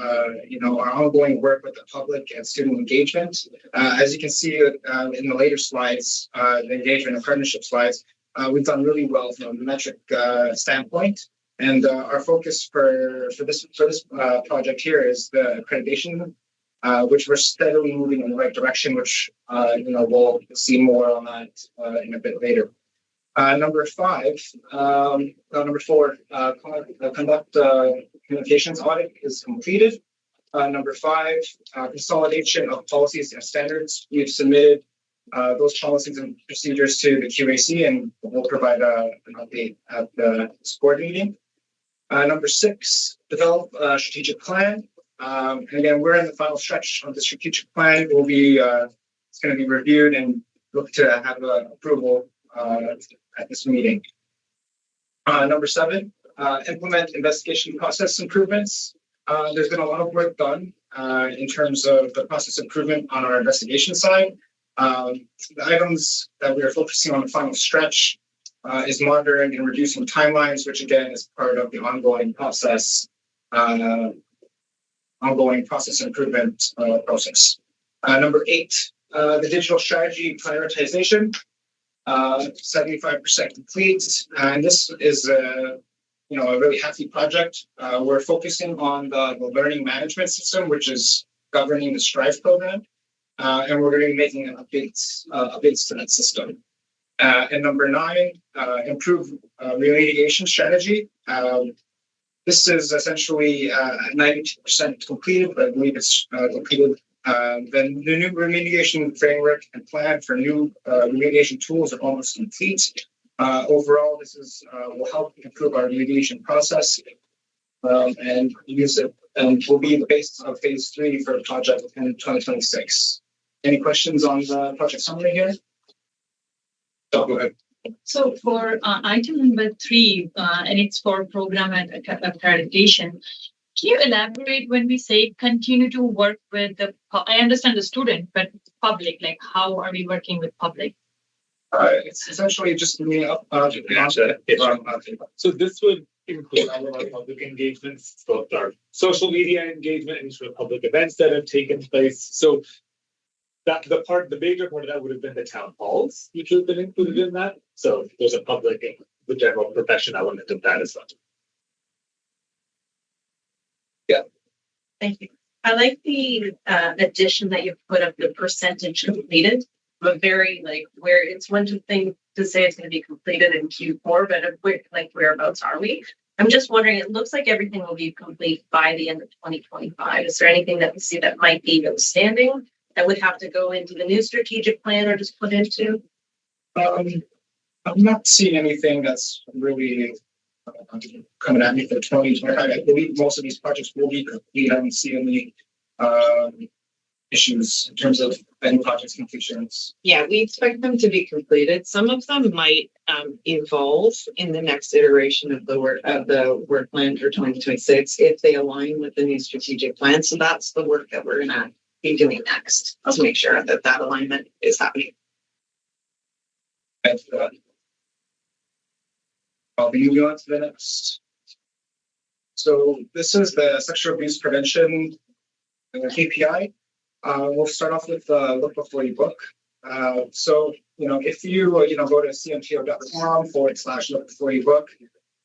S: our ongoing work with the public and student engagement. As you can see in the later slides, the engagement and partnership slides, we've done really well from a metric standpoint. And our focus for this project here is the accreditation, which we're steadily moving in the right direction, which we'll see more on that in a bit later. Number 4, conduct communications audit is completed. Number 5, consolidation of policies and standards. We've submitted those policies and procedures to the QAC, and we'll provide an update at the board meeting. Number 6, develop a strategic plan. And again, we're in the final stretch of the strategic plan. It will be it's going to be reviewed and look to have approval at this meeting. Number 7, implement investigation process improvements. There's been a lot of work done in terms of the process improvement on our investigation side. The items that we are focusing on the final stretch is monitoring and reducing timelines, which again is part of the ongoing process improvement process. Number 8, the digital strategy prioritization. 75% complete, and this is a really hefty project. We're focusing on the learning management system, which is governing the STRIVE program, and we're going to be making updates to that system. And number 9, improve remediation strategy. This is essentially 92% completed, but I believe it's completed. The new remediation framework and plan for new remediation tools are almost complete. Overall, this will help improve our remediation process and use it, and will be the basis of phase 3 for the project in 2026. Any questions on the project summary here? Oh, go ahead.
G: So for item number 3, and it's for program and accreditation, can you elaborate when we say continue to work with I understand the student, but public, like how are we working with public?
S: It's essentially just meeting up.
T: So this would include all of our public engagements, both our social media engagement and sort of public events that have taken place. So that the major part of that would have been the town halls, which would have been included in that. So there's a public, the general profession element of that as well.
S: Yeah.
G: Thank you.
M: I like the addition that you put of the percentage completed, but very like where it's one thing to say it's going to be completed in Q4, but like whereabouts are we? I'm just wondering, it looks like everything will be complete by the end of 2025. Is there anything that we see that might be outstanding that would have to go into the new strategic plan or just put into?
S: I'm not seeing anything that's really coming at me for 2025. I believe most of these projects will be complete. I don't see any issues in terms of any projects completions.
F: Yeah, we expect them to be completed. Some of them might evolve in the next iteration of the work plan for 2026 if they align with the new strategic plan. So that's the work that we're gonna be doing next to make sure that that alignment is happening.
S: Thanks for that. I'll be moving on to the next. So this is the sexual abuse prevention KPI. We'll start off with look before you book. So, if you, go to cmto.com/look before you book,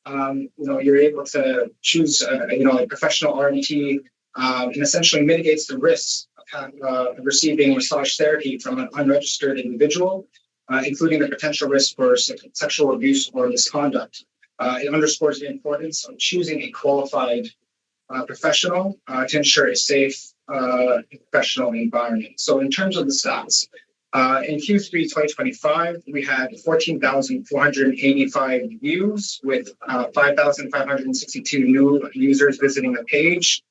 S: you're able to choose, a professional RMT and essentially mitigates the risks of receiving massage therapy from an unregistered individual, including the potential risk for sexual abuse or misconduct. It underscores the importance of choosing a qualified professional to ensure a safe professional environment. So in terms of the stats, in Q3 2025, we had 14,485 views with 5,562 new users visiting the page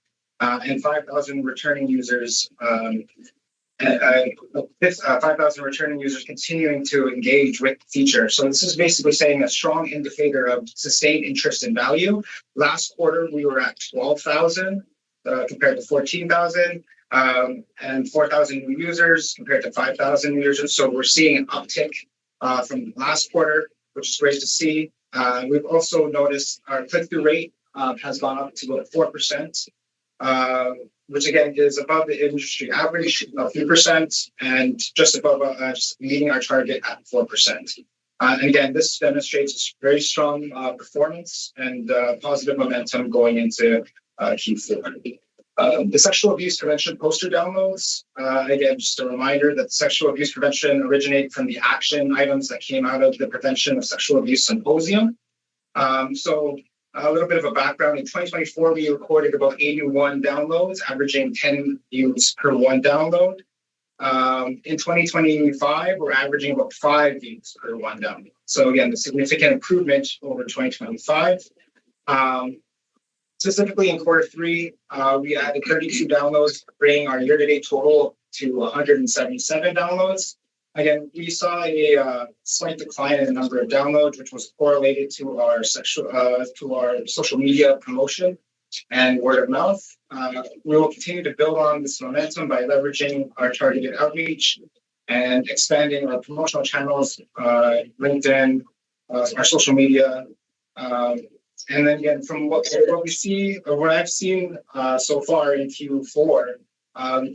S: and 5,000 returning users. 5,000 returning users continuing to engage with the feature. So this is basically saying a strong indicator of sustained interest and value. Last quarter, we were at 12,000 compared to 14,000 and 4,000 new users compared to 5,000 new users. So we're seeing an uptick from last quarter, which is great to see. We've also noticed our click-through rate has gone up to about 4%. Which again is above the industry average of 3% and just above just meeting our target at 4%. And again, this demonstrates very strong performance and positive momentum going into Q4. The sexual abuse prevention poster downloads, again, just a reminder that sexual abuse prevention originated from the action items that came out of the Prevention of Sexual Abuse Symposium. So a little bit of a background. In 2024, we recorded about 81 downloads, averaging 10 views per one download. In 2025, we're averaging about 5 views per one download. So again, a significant improvement over 2025. Specifically in quarter three, we added 32 downloads, bringing our year-to-date total to 177 downloads. Again, we saw a slight decline in the number of downloads, which was correlated to our social media promotion and word of mouth. We will continue to build on this momentum by leveraging our targeted outreach and expanding our promotional channels, LinkedIn, our social media. And then again, from what we see, or what I've seen so far in Q4,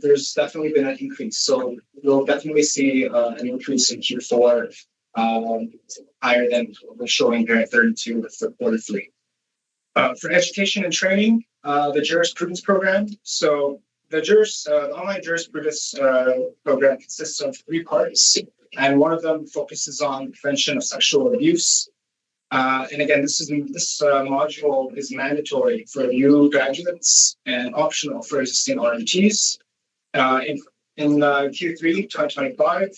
S: there's definitely been an increase. So we'll definitely see an increase in Q4 higher than we're showing here at 32 for quarter three. For education and training, the jurisprudence program. So the online jurisprudence program consists of 3 parts, and one of them focuses on prevention of sexual abuse. And again, this module is mandatory for new graduates and optional for existing RMTs. In Q3 2025,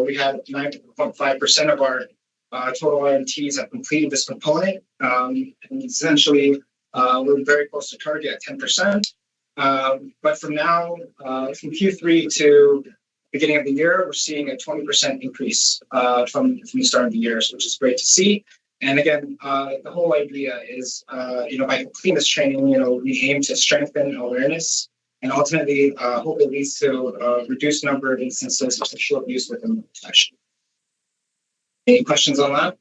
S: we had 9.5% of our total RMTs have completed this component. And essentially, we're very close to target at 10%. But from now, from Q3 to beginning of the year, we're seeing a 20% increase from the start of the year, which is great to see. And again, the whole idea is, by completing this training, we aim to strengthen awareness and ultimately hope it leads to a reduced number of instances of sexual abuse within the profession. Any questions on that?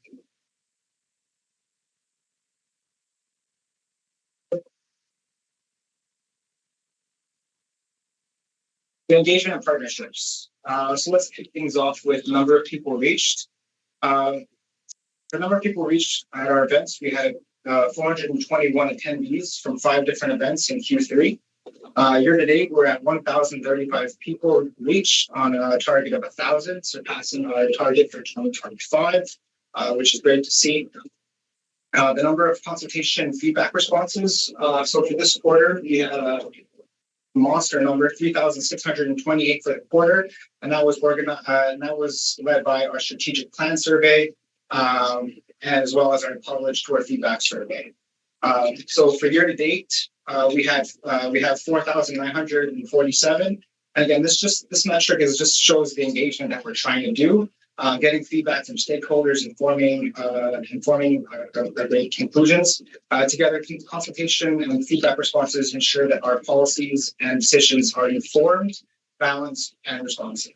S: The engagement and partnerships. So let's kick things off with number of people reached. The number of people reached at our events, we had 421 attendees from 5 different events in Q3. Year to date, we're at 1,035 people reached on a target of 1,000, surpassing our target for 2025, which is great to see. The number of consultation feedback responses. So for this quarter, we had a monster number, 3,628 for the quarter, and that was organized. That was led by our strategic plan survey, as well as our college tour feedback survey. So for year to date, we have 4,947. And again, this metric just shows the engagement that we're trying to do. Getting feedback from stakeholders, informing great conclusions. Together, consultation and feedback responses ensure that our policies and decisions are informed, balanced, and responsive.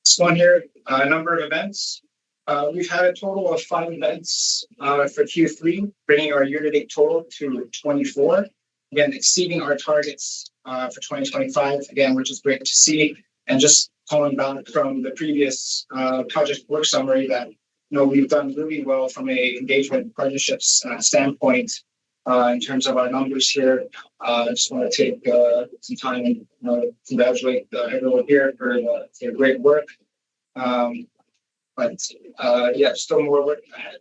S: This one here, a number of events. We've had a total of 5 events for Q3, bringing our year-to-date total to 24. Again, exceeding our targets for 2025, again, which is great to see. And just calling back from the previous project work summary that we've done really well from a engagement partnerships standpoint in terms of our numbers here. I just want to take some time and congratulate everyone here for their great work. But still more work ahead.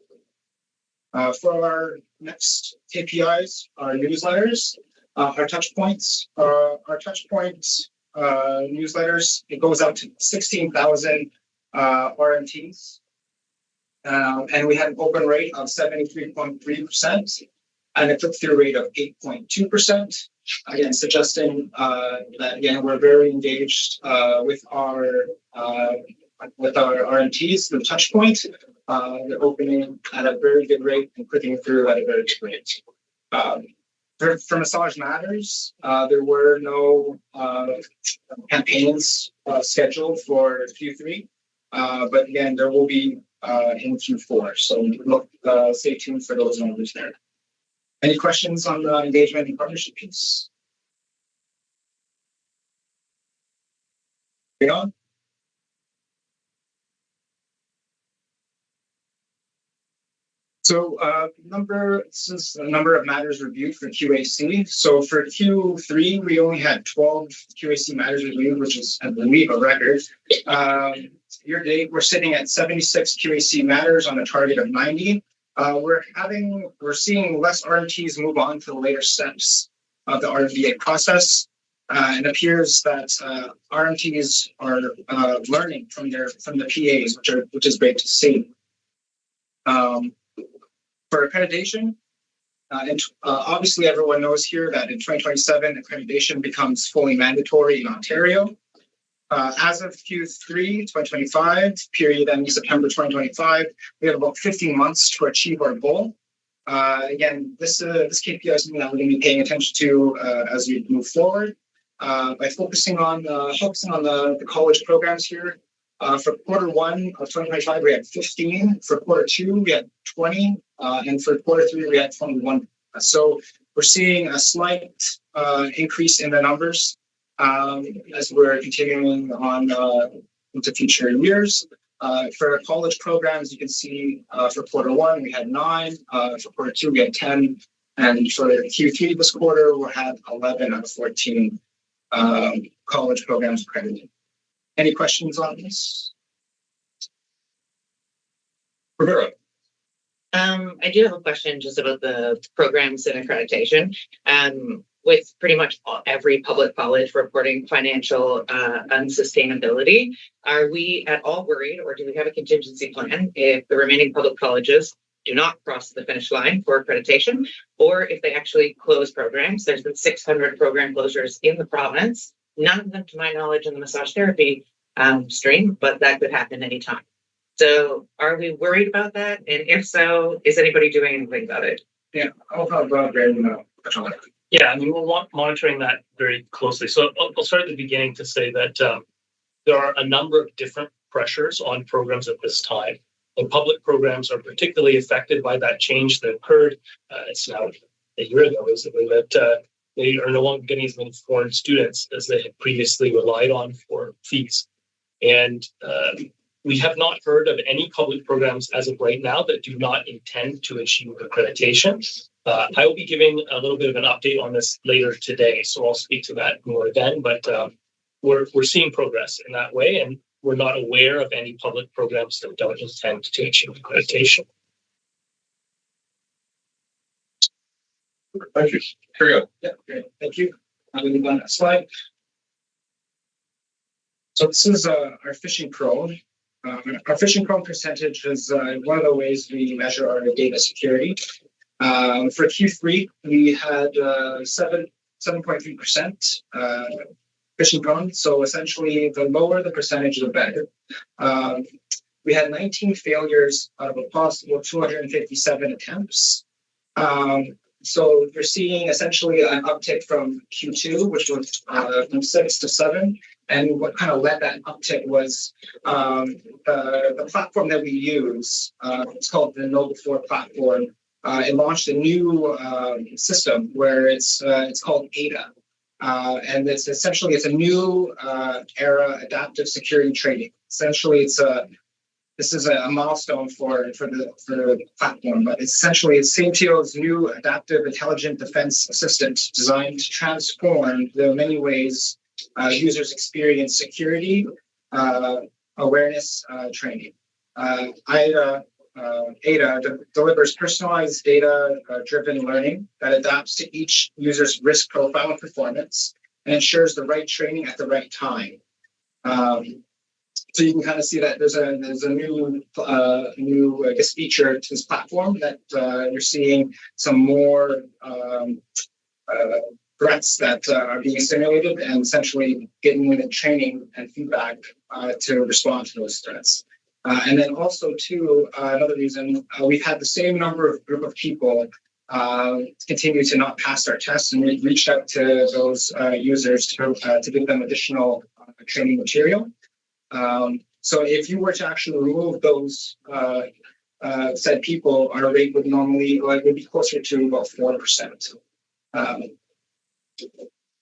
S: For our next KPIs, our newsletters, our touch points, newsletters, it goes out to 16,000 RMTs. And we had an open rate of 73.3% and a click-through rate of 8.2%. Again, suggesting that again we're very engaged with our RMTs, the touch point. They're opening at a very good rate and clicking through at a very good rate. For Massage Matters, there were no campaigns scheduled for Q3, but again, there will be in Q4. So stay tuned for those numbers there. Any questions on the engagement and partnership piece? Beyond? So since the number of matters reviewed for QAC. So for Q3, we only had 12 QAC matters reviewed, which is, I believe, a record. Year to date, we're sitting at 76 QAC matters on a target of 90. We're seeing less RMTs move on to the later steps of the RMBA process. It appears that RMTs are learning from the PAs, which is great to see. For accreditation, obviously everyone knows here that in 2027, accreditation becomes fully mandatory in Ontario. As of Q3 2025, period ending September 2025, we have about 15 months to achieve our goal. Again, this KPI is something that we're going to be paying attention to as we move forward. By focusing on the college programs here. For quarter 1 of 2025, we had 15. For quarter 2, we had 20. And for quarter 3, we had 21. So we're seeing a slight increase in the numbers as we're continuing on into future years. For college programs, you can see for quarter 1, we had 9. For quarter 2, we had 10. And for Q3 this quarter, we'll have 11 out of 14 college programs accredited. Any questions on this?
A: Rivera.
H: I do have a question just about the programs and accreditation. With pretty much every public college reporting financial unsustainability, are we at all worried, or do we have a contingency plan if the remaining public colleges do not cross the finish line for accreditation, or if they actually close programs? There's been 600 program closures in the province, none of them to my knowledge in the massage therapy stream, but that could happen anytime. So are we worried about that? And if so, is anybody doing anything about it?
S: Yeah, I'll have Brandon touch on that.
R: Yeah, I mean, we're monitoring that very closely. So I'll start at the beginning to say that there are a number of different pressures on programs at this time. And public programs are particularly affected by that change that occurred. It's now a year ago, basically, that they are no longer getting as many foreign students as they had previously relied on for fees. And we have not heard of any public programs as of right now that do not intend to achieve accreditation. I will be giving a little bit of an update on this later today, so I'll speak to that more then. But we're seeing progress in that way, and we're not aware of any public programs that don't intend to achieve accreditation.
A: Thank you. Carry on.
S: Yeah, great. Thank you. I'm going to go on that slide. So this is our phishing prone. Our phishing prone percentage is one of the ways we measure our data security. For Q3, we had 7.3% phishing prone. So essentially, the lower the percentage, the better. We had 19 failures out of a possible 257 attempts. So you're seeing essentially an uptick from Q2, which was from 6 to 7. And what kind of led that uptick was the platform that we use. It's called the Know4 platform. It launched a new system where it's called ADA. And it's essentially a new era adaptive security training. Essentially, this is a milestone for the platform, but essentially it's CMTO's new adaptive intelligent defense assistant designed to transform the many ways users experience security awareness training. ADA delivers personalized data-driven learning that adapts to each user's risk profile and performance and ensures the right training at the right time. So you can kind of see that there's a new I guess feature to this platform that you're seeing some more threats that are being simulated and essentially getting the training and feedback to respond to those threats. And then also too, another reason we've had the same group of people continue to not pass our tests, and we reached out to those users to give them additional training material. So if you were to actually remove those said people, our rate would normally would be closer to about 4%.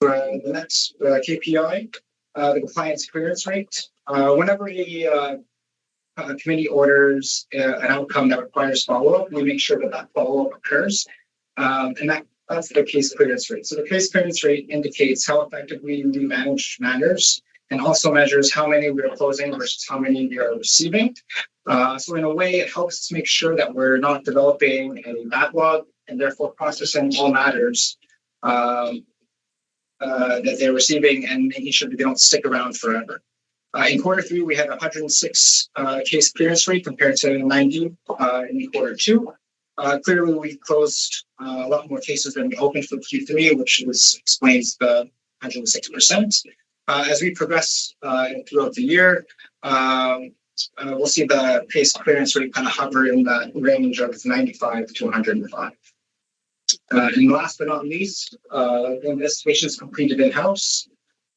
S: For the next KPI, the compliance clearance rate. Whenever a committee orders an outcome that requires follow-up, we make sure that follow-up occurs, and that's the case clearance rate. So the case clearance rate indicates how effectively we manage matters, and also measures how many we are closing versus how many we are receiving. So in a way, it helps us make sure that we're not developing a backlog and therefore processing all matters that they're receiving and making sure that they don't stick around forever. In Q3, we had 106 case clearance rate compared to 90 in Q2. Clearly, we closed a lot more cases than we opened for Q3, which explains the 106%. As we progress throughout the year, we'll see the case clearance rate kind of hover in the range of 95 to 105. And last but not least, the investigations completed in-house.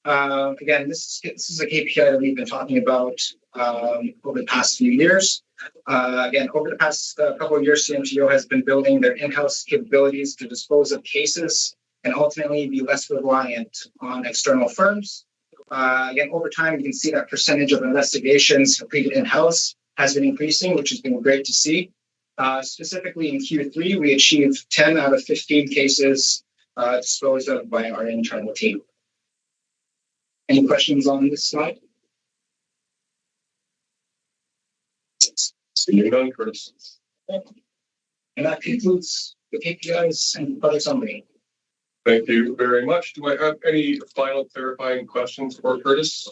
S: Again, this is a KPI that we've been talking about over the past few years. Again, over the past couple of years, CMTO has been building their in-house capabilities to dispose of cases and ultimately be less reliant on external firms. Again, over time, you can see that percentage of investigations completed in-house has been increasing, which has been great to see. Specifically in Q3, we achieved 10 out of 15 cases disposed of by our internal team. Any questions on this slide?
A: Seeing none, Curtis.
S: And that concludes the KPIs and other summary.
A: Thank you very much. Do I have any final clarifying questions for Curtis?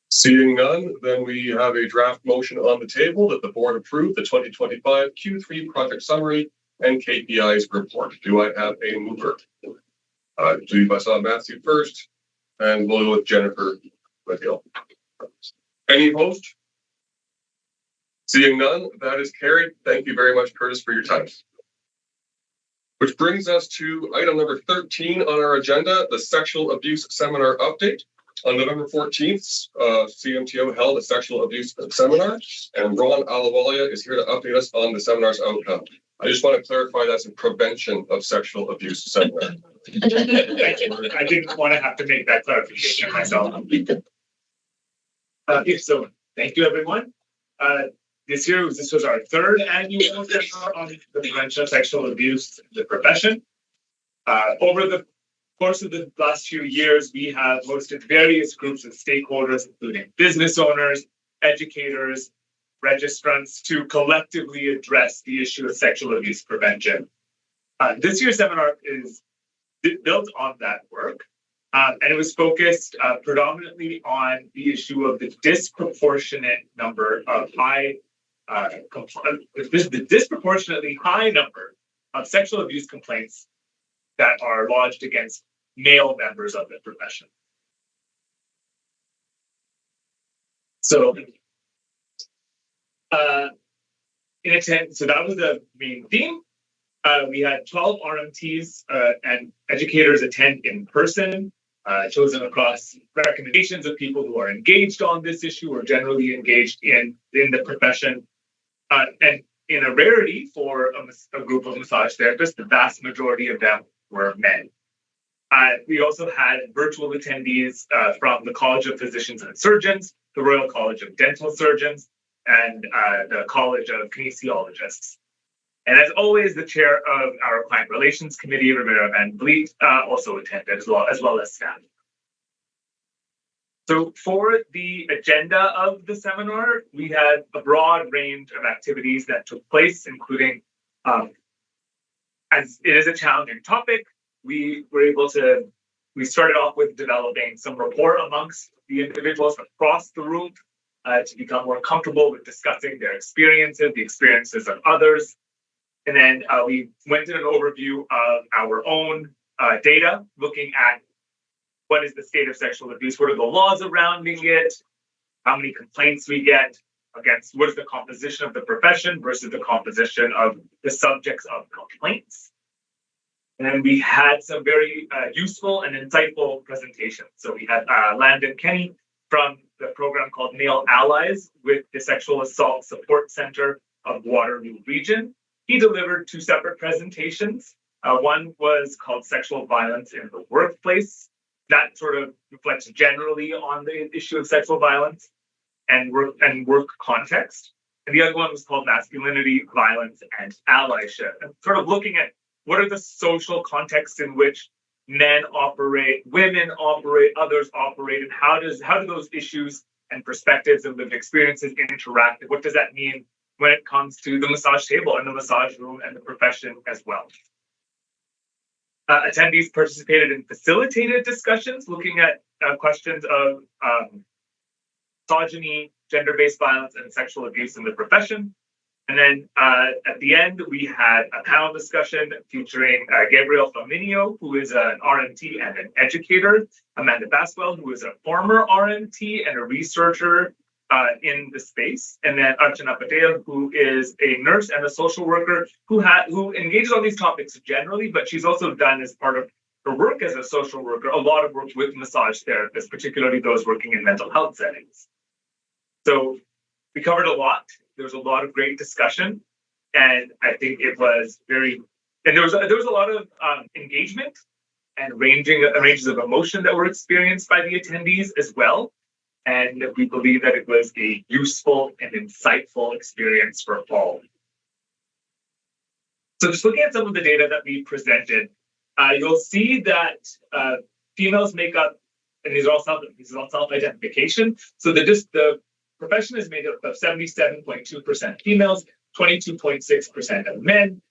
A: Seeing none, then we have a draft motion on the table that the board approve the 2025 Q3 project summary and KPIs report. Do I have a mover? I believe I saw Matthew first, and we'll go with Jennifer with you. Any opposed? Seeing none, that is carried. Thank you very much, Curtis, for your time. Which brings us to item number 13 on our agenda, the sexual abuse seminar update. On November 14th, CMTO held a sexual abuse seminar, and Ron Alawalia is here to update us on the seminar's outcome. I just want to clarify that's a prevention of sexual abuse seminar.
T: Thank you. I didn't want to have to make that clarification myself. So thank you, everyone. this was our third annual seminar on the prevention of sexual abuse in the profession. Over the course of the last few years, we have hosted various groups of stakeholders, including business owners, educators, registrants, to collectively address the issue of sexual abuse prevention. This year's seminar is built on that work, and it was focused predominantly on the issue of the disproportionate number of the disproportionately high number of sexual abuse complaints that are lodged against male members of the profession. So, so that was the main theme. We had 12 RMTs and educators attend in person, chosen across recommendations of people who are engaged on this issue or generally engaged in the profession. And in a rarity for a group of massage therapists, the vast majority of them were men. We also had virtual attendees from the College of Physicians and Surgeons, the Royal College of Dental Surgeons, and the College of Kinesiologists. And as always, the chair of our Client Relations Committee, Rivera Van Vliet, also attended, as well as staff. So for the agenda of the seminar, we had a broad range of activities that took place, including, as it is a challenging topic, we started off with developing some rapport amongst the individuals across the room to become more comfortable with discussing their experiences, the experiences of others. And then we went in an overview of our own data, looking at what is the state of sexual abuse, what are the laws surrounding it, how many complaints we get against, what is the composition of the profession versus the composition of the subjects of complaints. And then we had some very useful and insightful presentations. So we had Landon Kenny from the program called Male Allies with the Sexual Assault Support Center of Waterloo Region. He delivered two separate presentations. One was called Sexual Violence in the Workplace. That sort of reflects generally on the issue of sexual violence and work context. And the other one was called Masculinity, Violence, and Allyship. And sort of looking at what are the social contexts in which men operate, women operate, others operate, and how do those issues and perspectives and lived experiences interact? And what does that mean when it comes to the massage table and the massage room and the profession as well? Attendees participated in facilitated discussions looking at questions of misogyny, gender-based violence, and sexual abuse in the profession. And then at the end, we had a panel discussion featuring Gabriel Flaminio, who is an RMT and an educator, Amanda Baswell, who is a former RMT and a researcher in the space, and then Archana Patel, who is a nurse and a social worker who engages on these topics generally, but she's also done, as part of her work as a social worker, a lot of work with massage therapists, particularly those working in mental health settings. So we covered a lot. There was a lot of great discussion, and I think it was very, and there was a lot of engagement and ranges of emotion that were experienced by the attendees as well. And we believe that it was a useful and insightful experience for all. So just looking at some of the data that we presented, you'll see that females make up, and these are all self-identification. So the profession is made up of 77.2% females, 22.6% of men.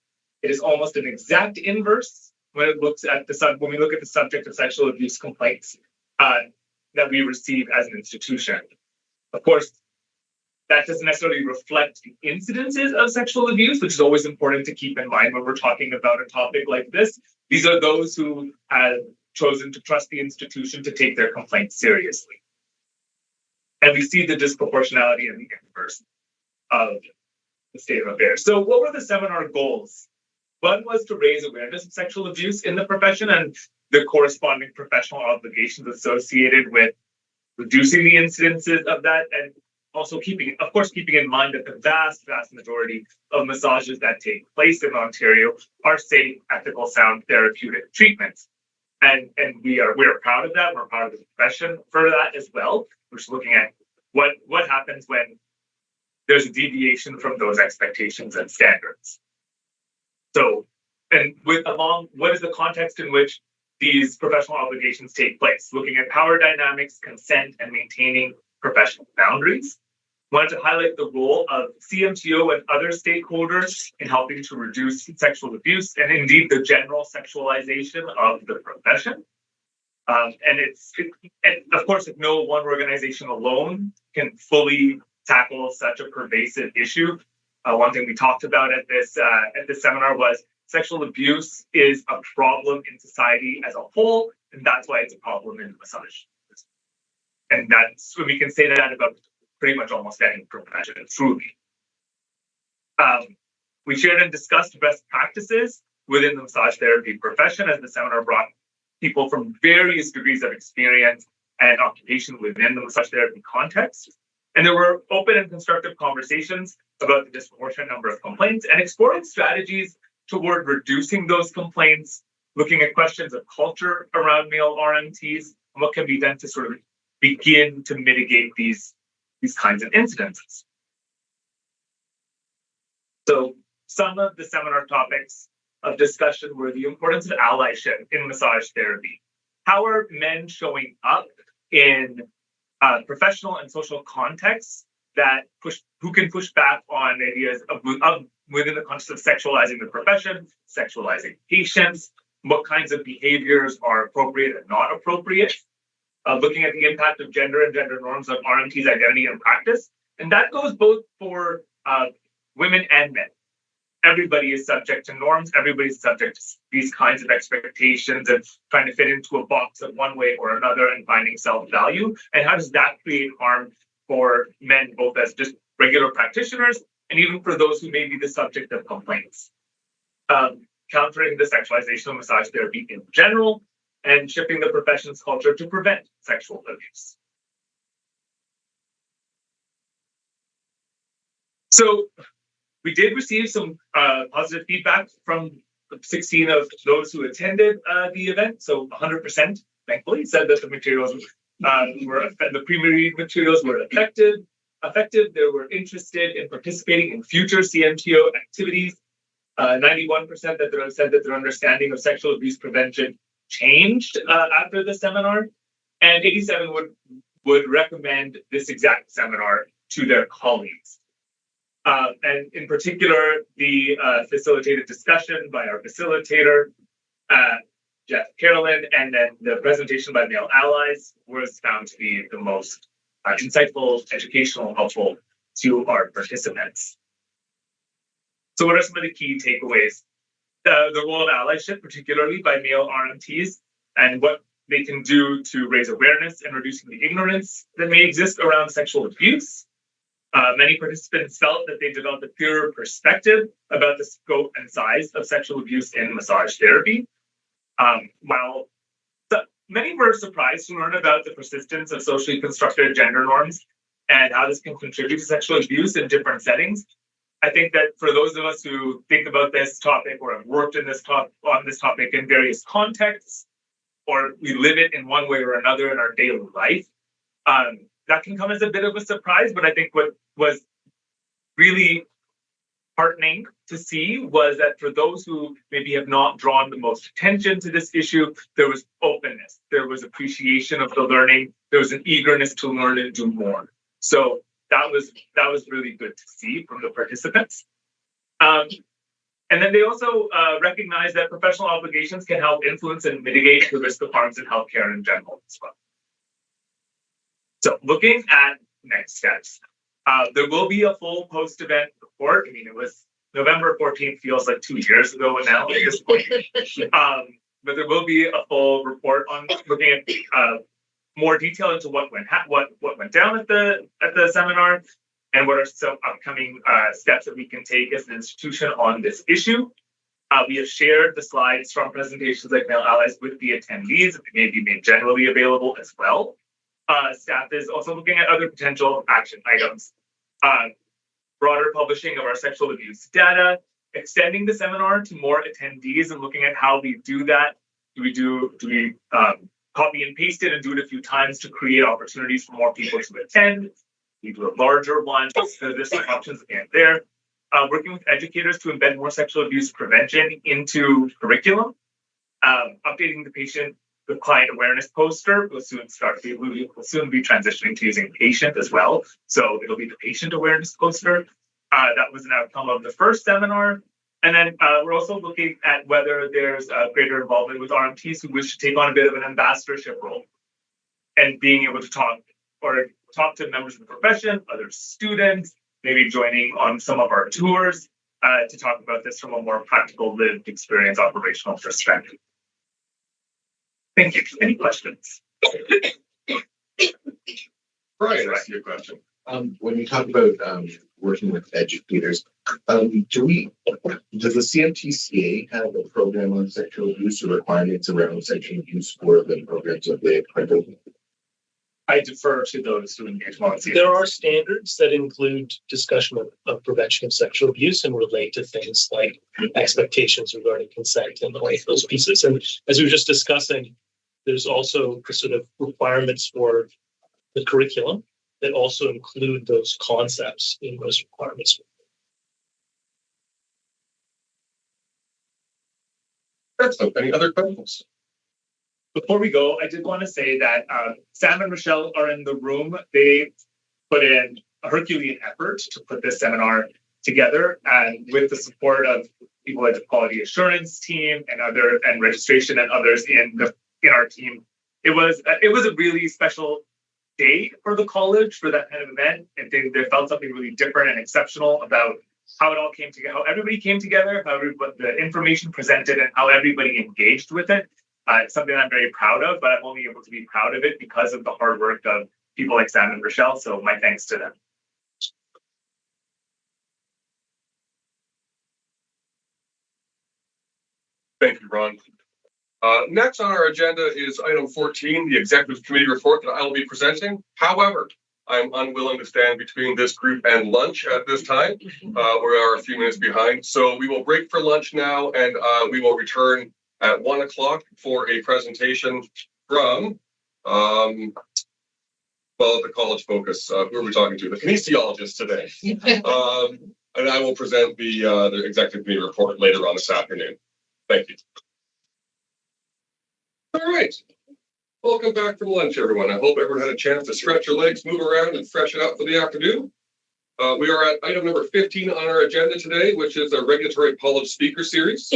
T: It is almost an exact inverse when we look at the subject of sexual abuse complaints that we receive as an institution. Of course, that doesn't necessarily reflect the incidences of sexual abuse, which is always important to keep in mind when we're talking about a topic like this. These are those who have chosen to trust the institution to take their complaints seriously. And we see the disproportionality in the inverse of the state of affairs. So what were the seminar goals? One was to raise awareness of sexual abuse in the profession and the corresponding professional obligations associated with reducing the incidences of that, and also keeping in mind that the vast majority of massages that take place in Ontario are safe, ethical, sound therapeutic treatments. And we are proud of that. We're proud of the profession for that as well. We're just looking at what happens when there's a deviation from those expectations and standards. So, and what is the context in which these professional obligations take place? Looking at power dynamics, consent, and maintaining professional boundaries. Wanted to highlight the role of CMTO and other stakeholders in helping to reduce sexual abuse and indeed the general sexualization of the profession. And of course, if no one organization alone can fully tackle such a pervasive issue, one thing we talked about at this seminar was sexual abuse is a problem in society as a whole, and that's why it's a problem in massage. And that's we can say that about pretty much almost any profession, truly. We shared and discussed best practices within the massage therapy profession as the seminar brought people from various degrees of experience and occupation within the massage therapy context. And there were open and constructive conversations about the disproportionate number of complaints and exploring strategies toward reducing those complaints, looking at questions of culture around male RMTs and what can be done to sort of begin to mitigate these kinds of incidences. So some of the seminar topics of discussion were the importance of allyship in massage therapy. How are men showing up in professional and social contexts who can push back on ideas of within the context of sexualizing the profession, sexualizing patients, what kinds of behaviors are appropriate and not appropriate, looking at the impact of gender and gender norms on RMT's identity and practice. And that goes both for women and men. Everybody is subject to norms. Everybody's subject to these kinds of expectations and trying to fit into a box of one way or another and finding self-value. And how does that create harm for men, both as just regular practitioners and even for those who may be the subject of complaints? Countering the sexualization of massage therapy in general and shifting the profession's culture to prevent sexual abuse. So we did receive some positive feedback from 16 of those who attended the event. So 100%, thankfully, said that the materials the pre-read materials were effective. They were interested in participating in future CMTO activities. 91% said that their understanding of sexual abuse prevention changed after the seminar, and 87 would recommend this exact seminar to their colleagues. And in particular, the facilitated discussion by our facilitator, Jeff Carolyn, and then the presentation by male allies was found to be the most insightful, educational, helpful to our participants. So what are some of the key takeaways? The role of allyship, particularly by male RMTs, and what they can do to raise awareness and reducing the ignorance that may exist around sexual abuse. Many participants felt that they developed a clearer perspective about the scope and size of sexual abuse in massage therapy. While many were surprised to learn about the persistence of socially constructed gender norms and how this can contribute to sexual abuse in different settings. I think that for those of us who think about this topic or have worked on this topic in various contexts, or we live it in one way or another in our daily life, that can come as a bit of a surprise. But I think what was really heartening to see was that for those who maybe have not drawn the most attention to this issue, there was openness, there was appreciation of the learning, there was an eagerness to learn and do more. So that was really good to see from the participants. And then they also recognize that professional obligations can help influence and mitigate the risk of harms in healthcare in general as well. So looking at next steps, there will be a full post-event report. I mean, it was November 14th, feels like 2 years ago now at this point. But there will be a full report on looking at more detail into what went down at the seminar and what are some upcoming steps that we can take as an institution on this issue. We have shared the slides from presentations like Male Allies with the attendees. They may be made generally available as well. Staff is also looking at other potential action items. Broader publishing of our sexual abuse data, extending the seminar to more attendees and looking at how we do that. Do we copy and paste it and do it a few times to create opportunities for more people to attend? We do a larger one because there's some options again there. Working with educators to embed more sexual abuse prevention into curriculum. Updating the client awareness poster will soon be transitioning to using patient as well. So it'll be the patient awareness poster. That was an outcome of the first seminar. And then we're also looking at whether there's greater involvement with RMTs who wish to take on a bit of an ambassadorship role and being able to talk to members of the profession, other students, maybe joining on some of our tours to talk about this from a more practical lived experience operational perspective. Thank you. Any questions?
K: Brian, ask you a question. When you talk about working with educators, does the CMTCA have a program on sexual abuse or requirements around sexual abuse for the programs that they accredit?
T: I defer to those who engage more.
R: There are standards that include discussion of prevention of sexual abuse and relate to things like expectations regarding consent and like those pieces. And as we were just discussing, there's also the sort of requirements for the curriculum that also include those concepts in those requirements.
A: Excellent. Any other questions?
T: Before we go, I did want to say that Sam and Michelle are in the room. They put in a Herculean effort to put this seminar together, and with the support of people like the quality assurance team and registration and others in our team, it was a really special day for the college for that kind of event. And they felt something really different and exceptional about how it all came together, how everybody came together, the information presented, and how everybody engaged with it. It's something I'm very proud of, but I'm only able to be proud of it because of the hard work of people like Sam and Rochelle. So my thanks to them.
A: Thank you, Ron. Next on our agenda is item 14, the executive committee report that I will be presenting. However, I'm unwilling to stand between this group and lunch at this time. We are a few minutes behind. So we will break for lunch now, and we will return at 1 o'clock for a presentation from, the college focus. Who are we talking to? The kinesiologist today. And I will present the executive committee report later on this afternoon. Thank you. All right. Welcome back from lunch, everyone. I hope everyone had a chance to stretch your legs, move around, and freshen up for the afternoon. We are at item number 15 on our agenda today, which is a regulatory college speaker series.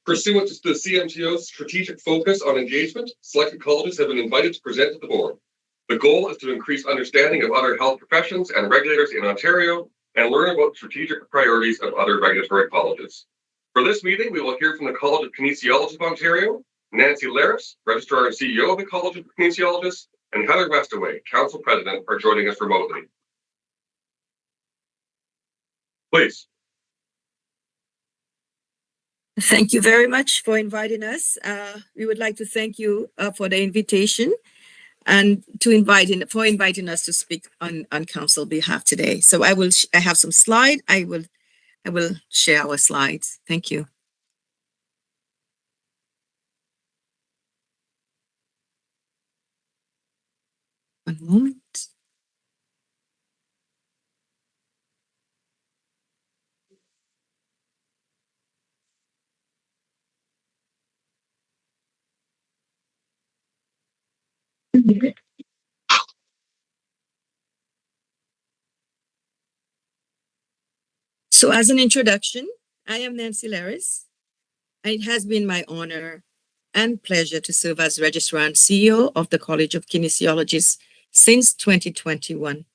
A: Pursuant to the CMTO's strategic focus on engagement, selected colleges have been invited to present to the board. The goal is to increase understanding of other health professions and regulators in Ontario and learn about strategic priorities of other regulatory colleges. For this meeting, we will hear from the College of Kinesiologists of Ontario, Nancy Laris, Registrar and CEO of the College of Kinesiologists, and Heather Westaway, Council President, are joining us remotely. Please.
U: Thank you very much for inviting us. We would like to thank you for the invitation and for inviting us to speak on council behalf today. So I have some slides. I will share our slides. Thank you. One moment. So as an introduction, I am Nancy Laris. It has been my honor and pleasure to serve as Registrar and CEO of the College of Kinesiologists since 2021.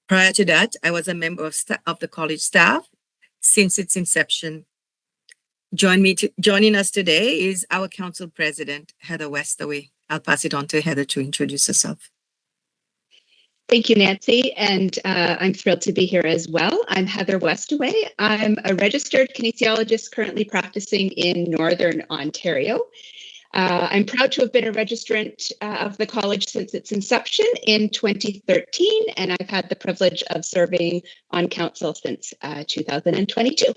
U: Prior to that, I was a member of the college staff since its inception. Joining us today is our council president, Heather Westaway. I'll pass it on to Heather to introduce herself.
V: Thank you, Nancy, and I'm thrilled to be here as well. I'm Heather Westaway. I'm a registered kinesiologist currently practicing in Northern Ontario. I'm proud to have been a registrant of the college since its inception in 2013, and I've had the privilege of serving on council since 2022.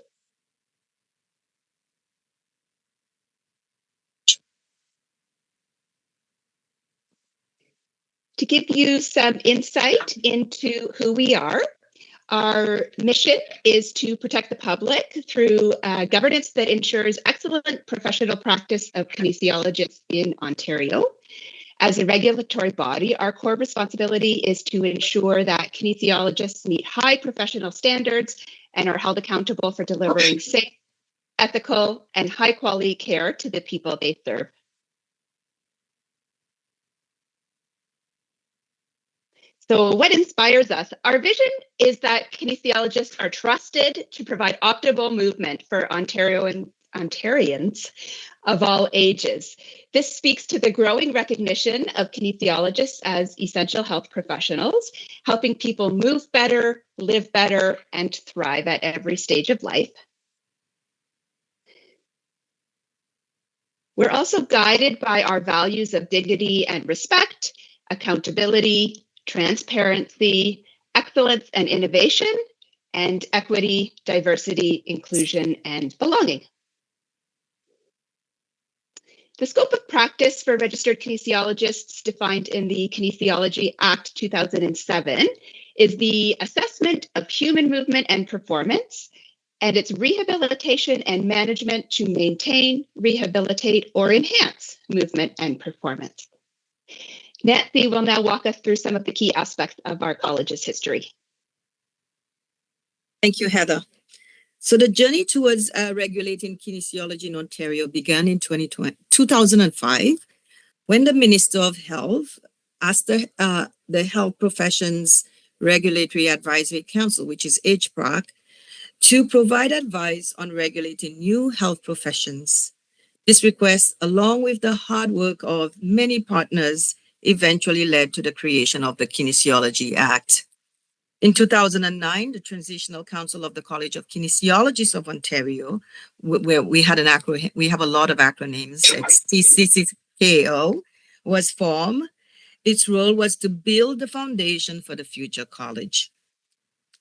V: To give you some insight into who we are, our mission is to protect the public through governance that ensures excellent professional practice of kinesiologists in Ontario. As a regulatory body, our core responsibility is to ensure that kinesiologists meet high professional standards and are held accountable for delivering safe, ethical, and high quality care to the people they serve. So what inspires us? Our vision is that kinesiologists are trusted to provide optimal movement for Ontarians of all ages. This speaks to the growing recognition of kinesiologists as essential health professionals, helping people move better, live better, and thrive at every stage of life. We're also guided by our values of dignity and respect, accountability, transparency, excellence and innovation, and equity, diversity, inclusion, and belonging. The scope of practice for registered kinesiologists defined in the Kinesiology Act 2007 is the assessment of human movement and performance, and its rehabilitation and management to maintain, rehabilitate, or enhance movement and performance. Nancy will now walk us through some of the key aspects of our college's history.
U: Thank you, Heather. So the journey towards regulating kinesiology in Ontario began in 2005 when the Minister of Health asked the Health Professions Regulatory Advisory Council, which is HPRAC, to provide advice on regulating new health professions. This request, along with the hard work of many partners, eventually led to the creation of the Kinesiology Act. In 2009, the Transitional Council of the College of Kinesiologists of Ontario, where we have a lot of acronyms, it's CMTO, was formed. Its role was to build the foundation for the future college.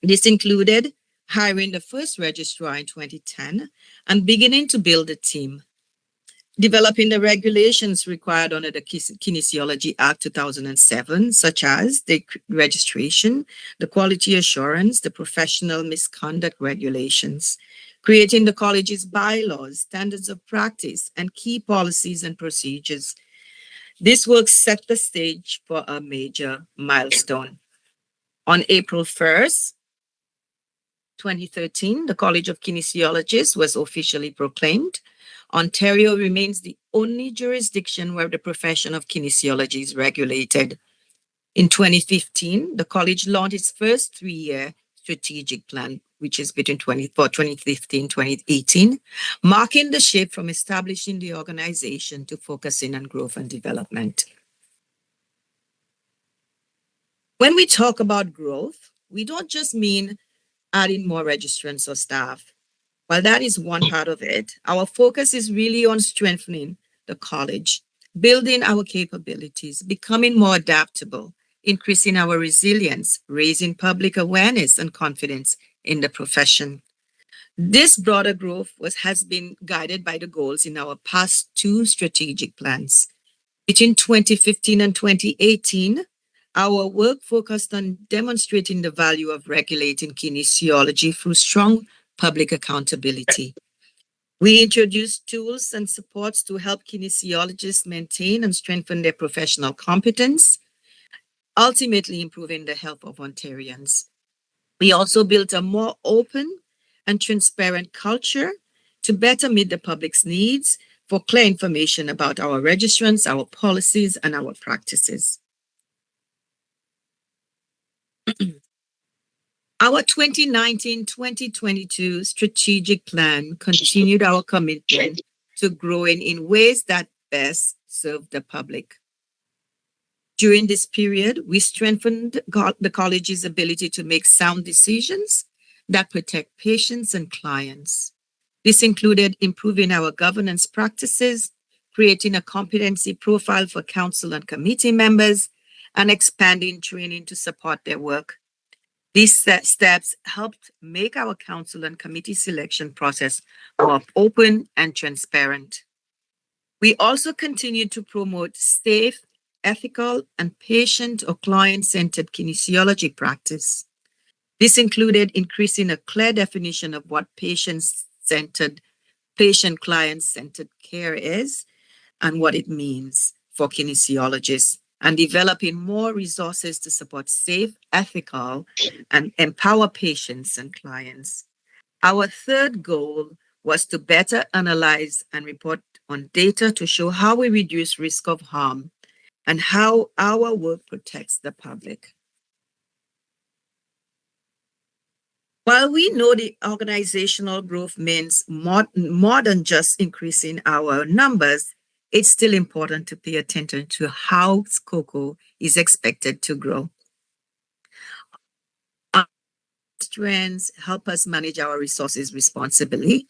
U: This included hiring the first registrar in 2010 and beginning to build a team. Developing the regulations required under the Kinesiology Act 2007, such as the registration, the quality assurance, the professional misconduct regulations, creating the college's bylaws, standards of practice, and key policies and procedures. This work set the stage for a major milestone. On April 1st, 2013, the College of Kinesiologists was officially proclaimed. Ontario remains the only jurisdiction where the profession of kinesiology is regulated. In 2015, the college launched its first 3-year strategic plan, which is between 2015 2018, marking the shift from establishing the organization to focusing on growth and development. When we talk about growth, we don't just mean adding more registrants or staff. While that is one part of it, our focus is really on strengthening the college, building our capabilities, becoming more adaptable, increasing our resilience, raising public awareness and confidence in the profession. This broader growth has been guided by the goals in our past 2 strategic plans. Between 2015 and 2018, our work focused on demonstrating the value of regulating kinesiology through strong public accountability. We introduced tools and supports to help kinesiologists maintain and strengthen their professional competence, ultimately improving the health of Ontarians. We also built a more open and transparent culture to better meet the public's needs for clear information about our registrants, our policies, and our practices. Our 2019-2022 strategic plan continued our commitment to growing in ways that best serve the public. During this period, we strengthened the college's ability to make sound decisions that protect patients and clients. This included improving our governance practices, creating a competency profile for council and committee members, and expanding training to support their work. These steps helped make our council and committee selection process more open and transparent. We also continued to promote safe, ethical and patient or client-centered kinesiology practice. This included increasing a clear definition of what patient-client-centered care is and what it means for kinesiologists, and developing more resources to support safe, ethical, and empower patients and clients. Our third goal was to better analyze and report on data to show how we reduce risk of harm and how our work protects the public. While we know the organizational growth means more than just increasing our numbers, it's still important to pay attention to how COCO is expected to grow. Our strengths help us manage our resources responsibly.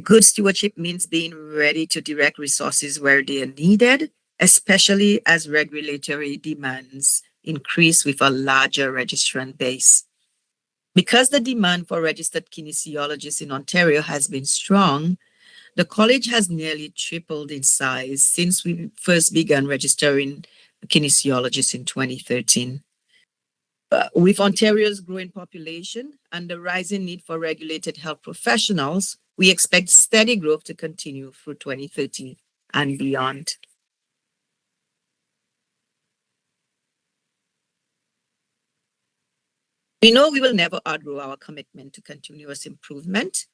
U: Good stewardship means being ready to direct resources where they are needed, especially as regulatory demands increase with a larger registrant base. Because the demand for registered kinesiologists in Ontario has been strong, the college has nearly tripled in size since we first began registering kinesiologists in 2013. With Ontario's growing population and the rising need for regulated health professionals, we expect steady growth to continue through 2030 and beyond. We know we will never outgrow our commitment to continuous improvement,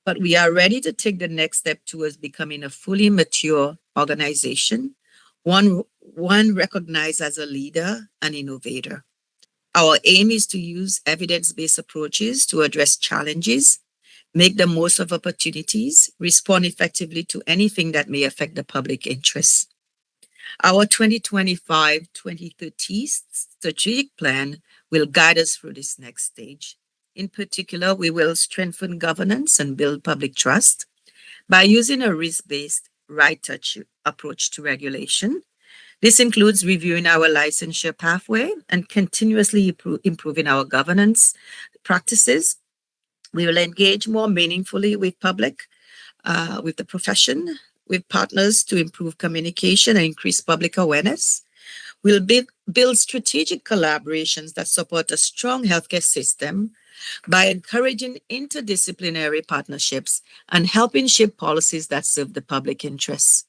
U: but we are ready to take the next step towards becoming a fully mature organization, one recognized as a leader and innovator. Our aim is to use evidence-based approaches to address challenges, make the most of opportunities, respond effectively to anything that may affect the public interest. Our 2025-2030 strategic plan will guide us through this next stage. In particular, we will strengthen governance and build public trust by using a risk-based, right-touch approach to regulation. This includes reviewing our licensure pathway and continuously improving our governance practices. We will engage more meaningfully with with the profession, with partners to improve communication and increase public awareness. We'll build strategic collaborations that support a strong healthcare system by encouraging interdisciplinary partnerships and helping shape policies that serve the public interests.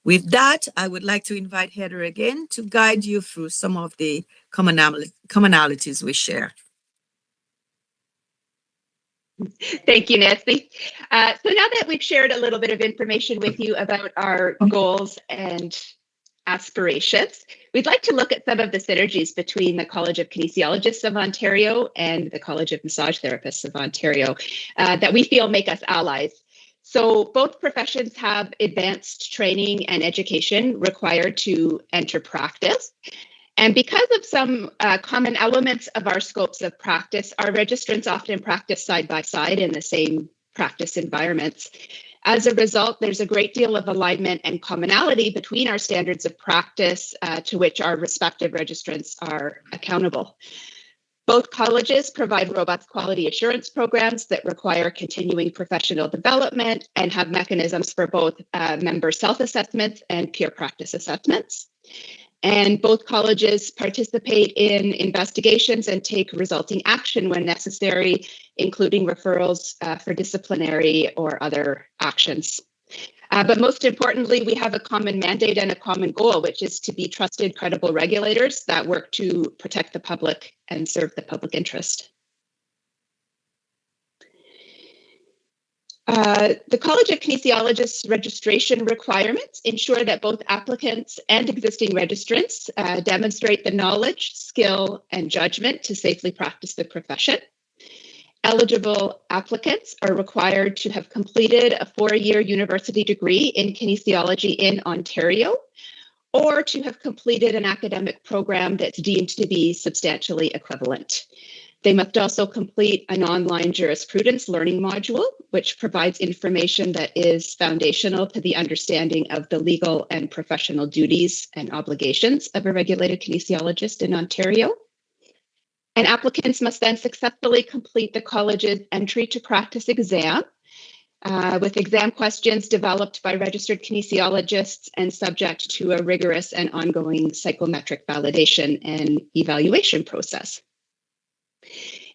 U: With that, I would like to invite Heather again to guide you through some of the commonalities we share.
V: Thank you, Nancy. So now that we've shared a little bit of information with you about our goals and aspirations, we'd like to look at some of the synergies between the College of Kinesiologists of Ontario and the College of Massage Therapists of Ontario that we feel make us allies. So both professions have advanced training and education required to enter practice. And because of some common elements of our scopes of practice, our registrants often practice side by side in the same practice environments. As a result, there's a great deal of alignment and commonality between our standards of practice to which our respective registrants are accountable. Both colleges provide robust quality assurance programs that require continuing professional development and have mechanisms for both member self-assessments and peer practice assessments. And both colleges participate in investigations and take resulting action when necessary, including referrals for disciplinary or other actions. But most importantly, we have a common mandate and a common goal, which is to be trusted, credible regulators that work to protect the public and serve the public interest. The College of Kinesiologists registration requirements ensure that both applicants and existing registrants demonstrate the knowledge, skill, and judgment to safely practice the profession. Eligible applicants are required to have completed a 4-year university degree in kinesiology in Ontario, or to have completed an academic program that's deemed to be substantially equivalent. They must also complete an online jurisprudence learning module, which provides information that is foundational to the understanding of the legal and professional duties and obligations of a regulated kinesiologist in Ontario. And applicants must then successfully complete the college's entry to practice exam, with exam questions developed by registered kinesiologists and subject to a rigorous and ongoing psychometric validation and evaluation process.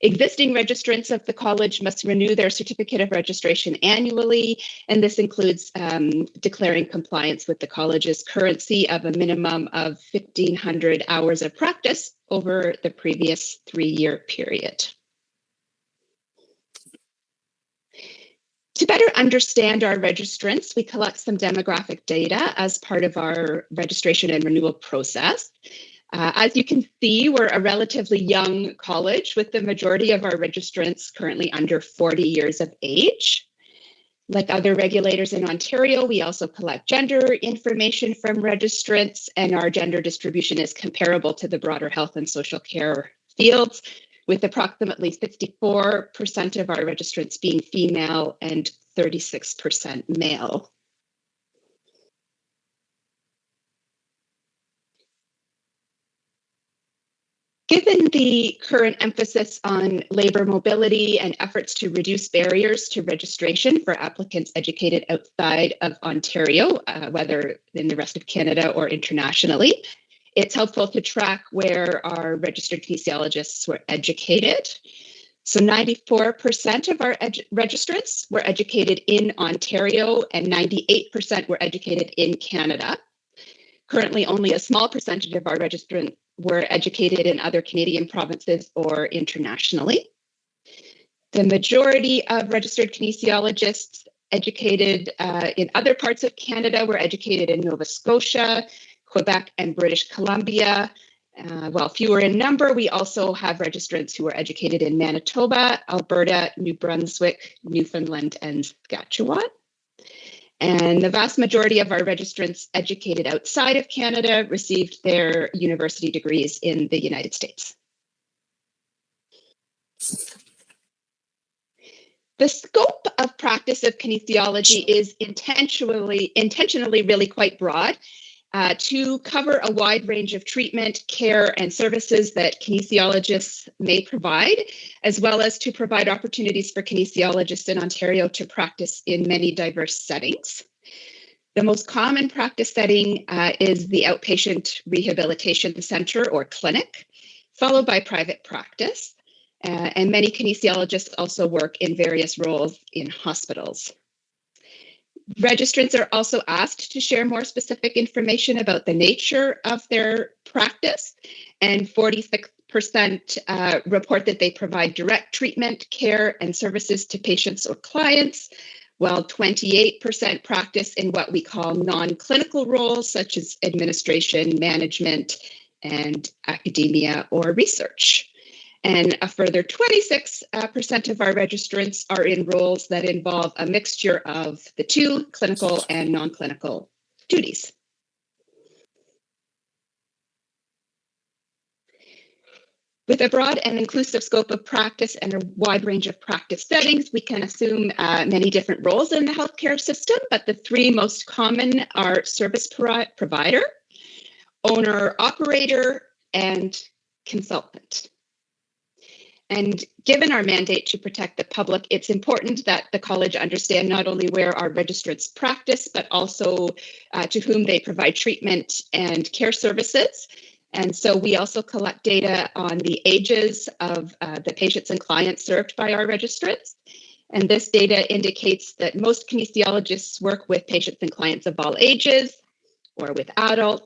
V: Existing registrants of the college must renew their certificate of registration annually, and this includes declaring compliance with the college's currency of a minimum of 1,500 hours of practice over the previous 3-year period. To better understand our registrants, we collect some demographic data as part of our registration and renewal process. As you can see, we're a relatively young college with the majority of our registrants currently under 40 years of age. Like other regulators in Ontario, we also collect gender information from registrants, and our gender distribution is comparable to the broader health and social care fields, with approximately 64% of our registrants being female and 36% male. Given the current emphasis on labor mobility and efforts to reduce barriers to registration for applicants educated outside of Ontario, whether in the rest of Canada or internationally, it's helpful to track where our registered kinesiologists were educated. So 94% of our registrants were educated in Ontario and 98% were educated in Canada. Currently, only a small percentage of our registrants were educated in other Canadian provinces or internationally. The majority of registered kinesiologists educated in other parts of Canada were educated in Nova Scotia, Quebec, and British Columbia. While fewer in number, we also have registrants who are educated in Manitoba, Alberta, New Brunswick, Newfoundland, and Saskatchewan. And the vast majority of our registrants educated outside of Canada received their university degrees in the United States. The scope of practice of kinesiology is intentionally really quite broad to cover a wide range of treatment, care, and services that kinesiologists may provide, as well as to provide opportunities for kinesiologists in Ontario to practice in many diverse settings. The most common practice setting is the outpatient rehabilitation center or clinic, followed by private practice. And many kinesiologists also work in various roles in hospitals. Registrants are also asked to share more specific information about the nature of their practice, and 46% report that they provide direct treatment, care, and services to patients or clients, while 28% practice in what we call non-clinical roles, such as administration, management, and academia or research. And a further 26% of our registrants are in roles that involve a mixture of the two, clinical and non-clinical duties. With a broad and inclusive scope of practice and a wide range of practice settings, we can assume many different roles in the healthcare system, but the three most common are service provider, owner-operator, and consultant. And given our mandate to protect the public, it's important that the college understand not only where our registrants practice, but also to whom they provide treatment and care services. And so we also collect data on the ages of the patients and clients served by our registrants. And this data indicates that most kinesiologists work with patients and clients of all ages or with adults,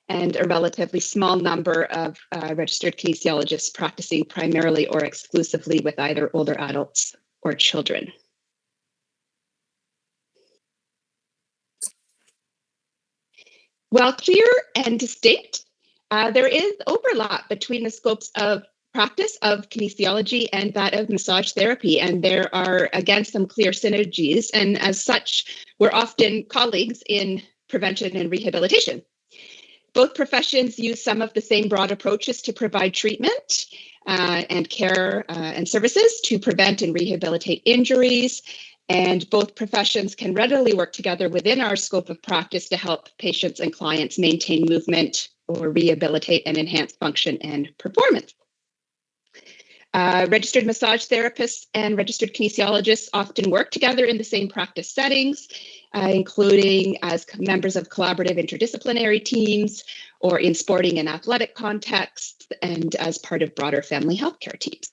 V: and a relatively small number of registered kinesiologists practicing primarily or exclusively with either older adults or children. While clear and distinct, there is overlap between the scopes of practice of kinesiology and that of massage therapy, and there are, again, some clear synergies, and as such, we're often colleagues in prevention and rehabilitation. Both professions use some of the same broad approaches to provide treatment and care and services to prevent and rehabilitate injuries. And both professions can readily work together within our scope of practice to help patients and clients maintain movement or rehabilitate and enhance function and performance. Registered massage therapists and registered kinesiologists often work together in the same practice settings, including as members of collaborative interdisciplinary teams or in sporting and athletic contexts and as part of broader family healthcare teams.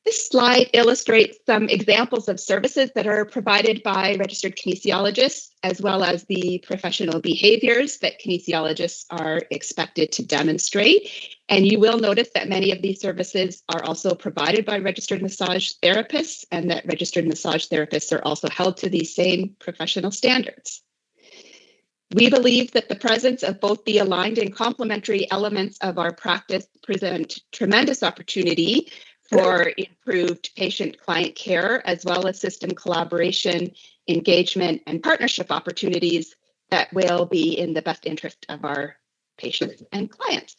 V: This slide illustrates some examples of services that are provided by registered kinesiologists, as well as the professional behaviors that kinesiologists are expected to demonstrate. And you will notice that many of these services are also provided by registered massage therapists, and that registered massage therapists are also held to these same professional standards. We believe that the presence of both the aligned and complementary elements of our practice present tremendous opportunity for improved patient-client care, as well as system collaboration, engagement, and partnership opportunities that will be in the best interest of our patients and clients.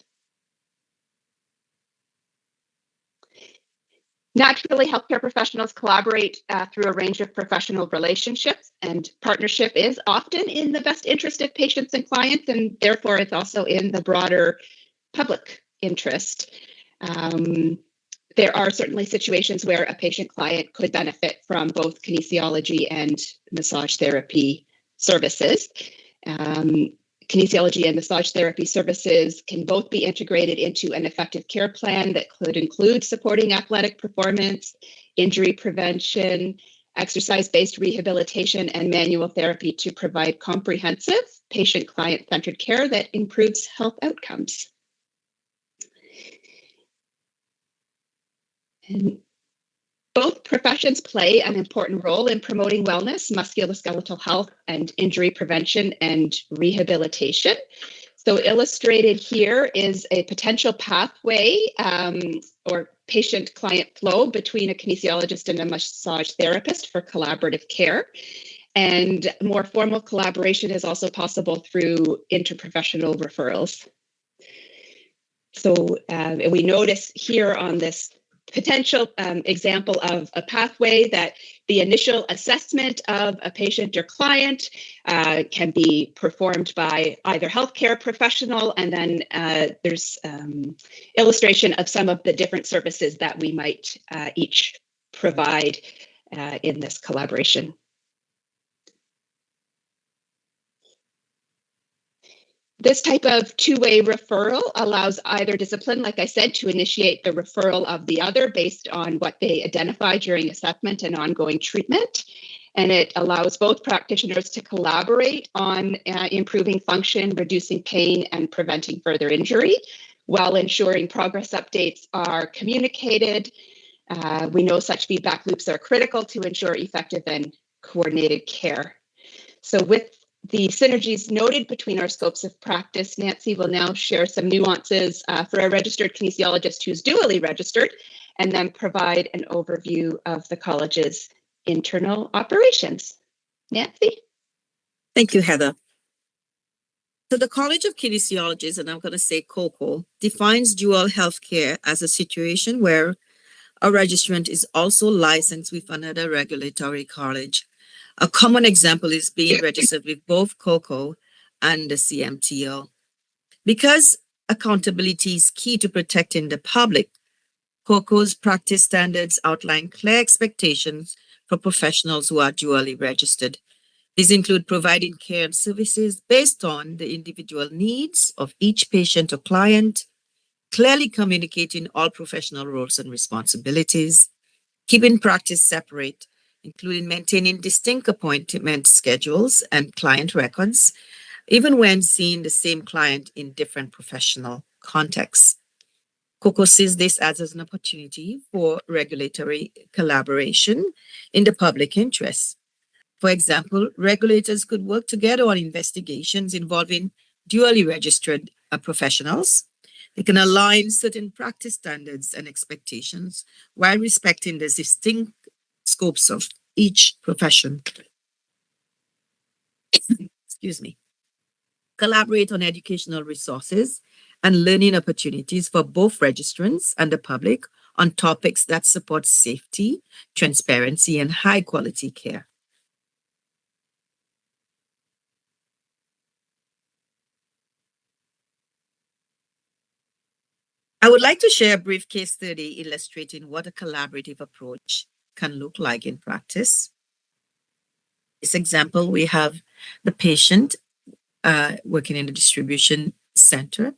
V: Naturally, healthcare professionals collaborate through a range of professional relationships, and partnership is often in the best interest of patients and clients, and therefore it's also in the broader public interest. There are certainly situations where a patient client could benefit from both kinesiology and massage therapy services. Kinesiology and massage therapy services can both be integrated into an effective care plan that could include supporting athletic performance, injury prevention, exercise-based rehabilitation, and manual therapy to provide comprehensive patient client-centered care that improves health outcomes. And both professions play an important role in promoting wellness, musculoskeletal health, and injury prevention and rehabilitation. So illustrated here is a potential pathway or patient-client flow between a kinesiologist and a massage therapist for collaborative care. And more formal collaboration is also possible through interprofessional referrals. So we notice here on this potential example of a pathway that the initial assessment of a patient or client can be performed by either healthcare professional, and then there's illustration of some of the different services that we might each provide in this collaboration. This type of two-way referral allows either discipline, like I said, to initiate the referral of the other based on what they identify during assessment and ongoing treatment. And it allows both practitioners to collaborate on improving function, reducing pain, and preventing further injury, while ensuring progress updates are communicated. We know such feedback loops are critical to ensure effective and coordinated care. So with the synergies noted between our scopes of practice, Nancy will now share some nuances for a registered kinesiologist who's dually registered, and then provide an overview of the college's internal operations. Nancy?
U: Thank you, Heather. So the College of Kinesiologists, and I'm going to say COCO, defines dual healthcare as a situation where a registrant is also licensed with another regulatory college. A common example is being registered with both COCO and the CMTO. Because accountability is key to protecting the public, COCO's practice standards outline clear expectations for professionals who are dually registered. These include providing care and services based on the individual needs of each patient or client, clearly communicating all professional roles and responsibilities, keeping practice separate, including maintaining distinct appointment schedules and client records, even when seeing the same client in different professional contexts. COCO sees this as an opportunity for regulatory collaboration in the public interest. For example, regulators could work together on investigations involving dually registered professionals. They can align certain practice standards and expectations while respecting the distinct scopes of each profession. Excuse me. Collaborate on educational resources and learning opportunities for both registrants and the public on topics that support safety, transparency, and high quality care. I would like to share a brief case study illustrating what a collaborative approach can look like in practice. This example, we have the patient working in the distribution center,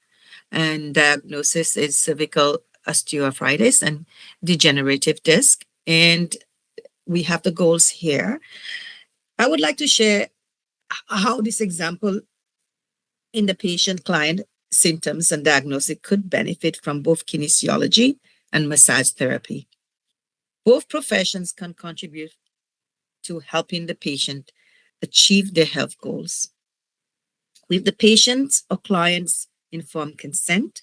U: and diagnosis is cervical osteoarthritis and degenerative disc. And we have the goals here. I would like to share how this example in the patient client symptoms and diagnosis could benefit from both kinesiology and massage therapy. Both professions can contribute to helping the patient achieve their health goals. With the patient's or client's informed consent,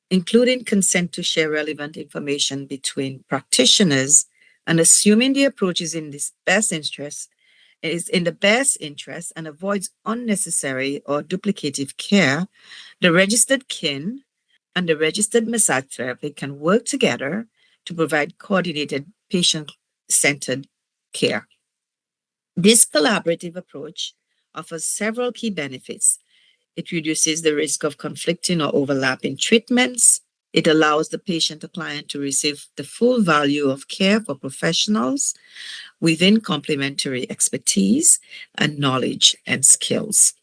U: including consent to share relevant information between practitioners, and assuming the approach is in the best interest and avoids unnecessary or duplicative care, the registered kin and the registered massage therapy can work together to provide coordinated patient-centered care. This collaborative approach offers several key benefits. It reduces the risk of conflicting or overlapping treatments. It allows the patient or client to receive the full value of care for professionals within complementary expertise and knowledge and skills.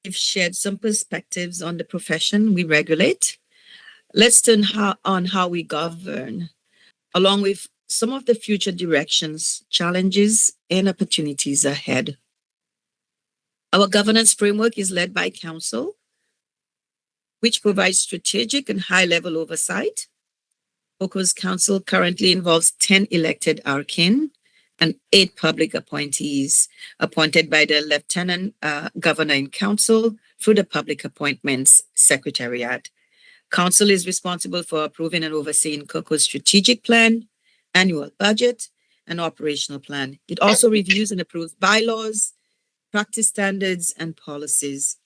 U: We've shared some perspectives on the profession we regulate. Let's turn on how we govern, along with some of the future directions, challenges, and opportunities ahead. Our governance framework is led by Council, which provides strategic and high-level oversight. COCO's Council currently involves 10 elected arcane and 8 public appointees appointed by the Lieutenant Governor in Council through the Public Appointments Secretariat. Council is responsible for approving and overseeing COCO's strategic plan, annual budget, and operational plan. It also reviews and approves bylaws, practice standards, and policies.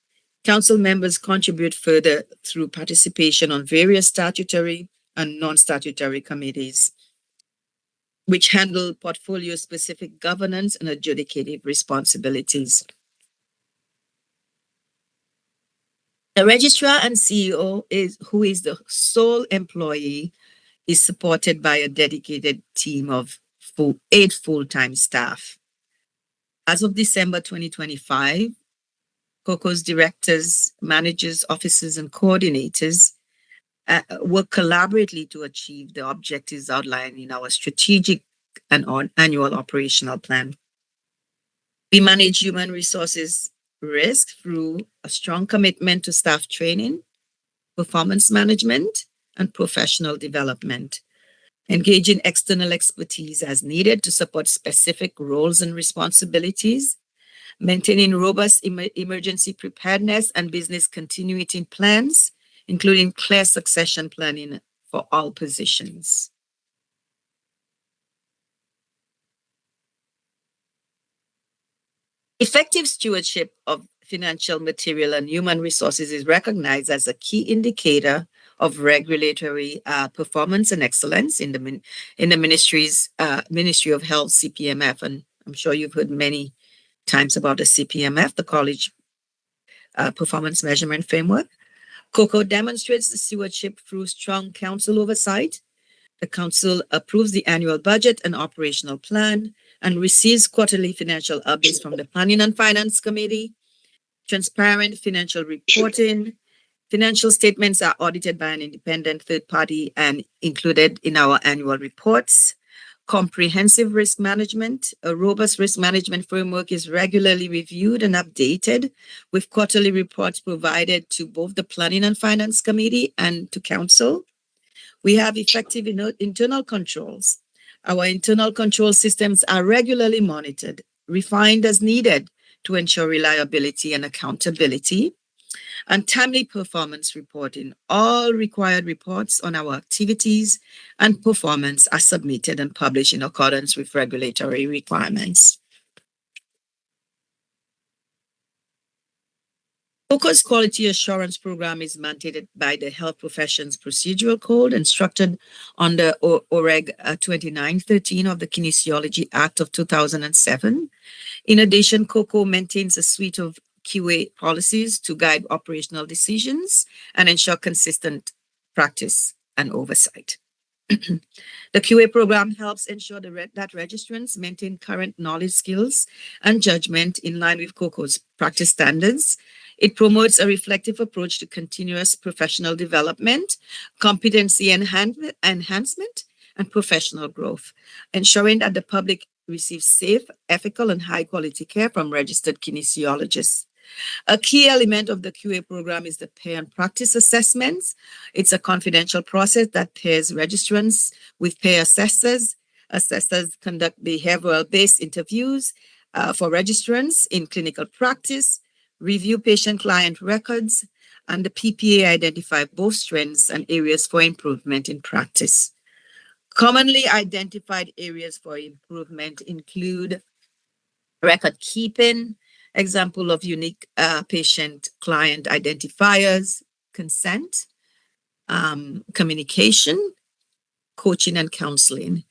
U: Council members contribute further through participation on various statutory and non-statutory committees, which handle portfolio-specific governance and adjudicative responsibilities. The registrar and CEO, who is the sole employee, is supported by a dedicated team of 8 full-time staff. As of December 2025, COCO's directors, managers, officers, and coordinators work collaboratively to achieve the objectives outlined in our strategic and annual operational plan. We manage human resources risk through a strong commitment to staff training, performance management, and professional development, engaging external expertise as needed to support specific roles and responsibilities, maintaining robust emergency preparedness and business continuity plans, including clear succession planning for all positions. Effective stewardship of financial, material, and human resources is recognized as a key indicator of regulatory performance and excellence in the Ministry of Health, CPMF, and I'm sure you've heard many times about the CPMF, the College Performance Measurement Framework. COCO demonstrates the stewardship through strong council oversight. The council approves the annual budget and operational plan and receives quarterly financial updates from the Planning and Finance Committee. Transparent financial reporting. Financial statements are audited by an independent third party and included in our annual reports. Comprehensive risk management. A robust risk management framework is regularly reviewed and updated, with quarterly reports provided to both the Planning and Finance Committee and to Council. We have effective internal controls. Our internal control systems are regularly monitored, refined as needed to ensure reliability and accountability, and timely performance reporting. All required reports on our activities and performance are submitted and published in accordance with regulatory requirements. COCO's Quality Assurance Program is mandated by the Health Professions Procedural Code and structured under OREG 2913 of the Kinesiology Act of 2007. In addition, COCO maintains a suite of QA policies to guide operational decisions and ensure consistent practice and oversight. The QA program helps ensure that registrants maintain current knowledge, skills, and judgment in line with COCO's practice standards. It promotes a reflective approach to continuous professional development, competency enhancement, and professional growth, ensuring that the public receives safe, ethical, and high-quality care from registered kinesiologists. A key element of the QA program is the pair and practice assessments. It's a confidential process that pairs registrants with peer assessors. Assessors conduct behavioral-based interviews for registrants in clinical practice, review patient-client records, and the PPA identify both strengths and areas for improvement in practice. Commonly identified areas for improvement include record keeping, example of unique patient-client identifiers, consent, communication, coaching, and counseling.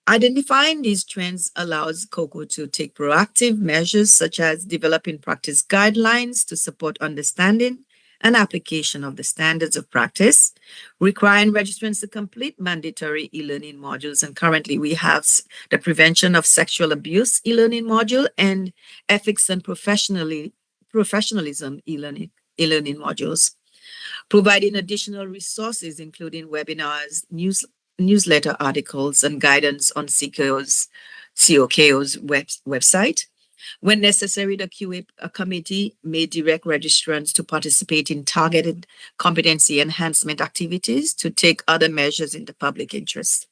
U: Identifying these trends allows COCO to take proactive measures such as developing practice guidelines to support understanding and application of the standards of practice, requiring registrants to complete mandatory e-learning modules. And currently we have the prevention of sexual abuse e-learning module and ethics and professionalism e-learning modules, providing additional resources, including webinars, newsletter articles, and guidance on COKO's website. When necessary, the QA committee may direct registrants to participate in targeted competency enhancement activities to take other measures in the public interest.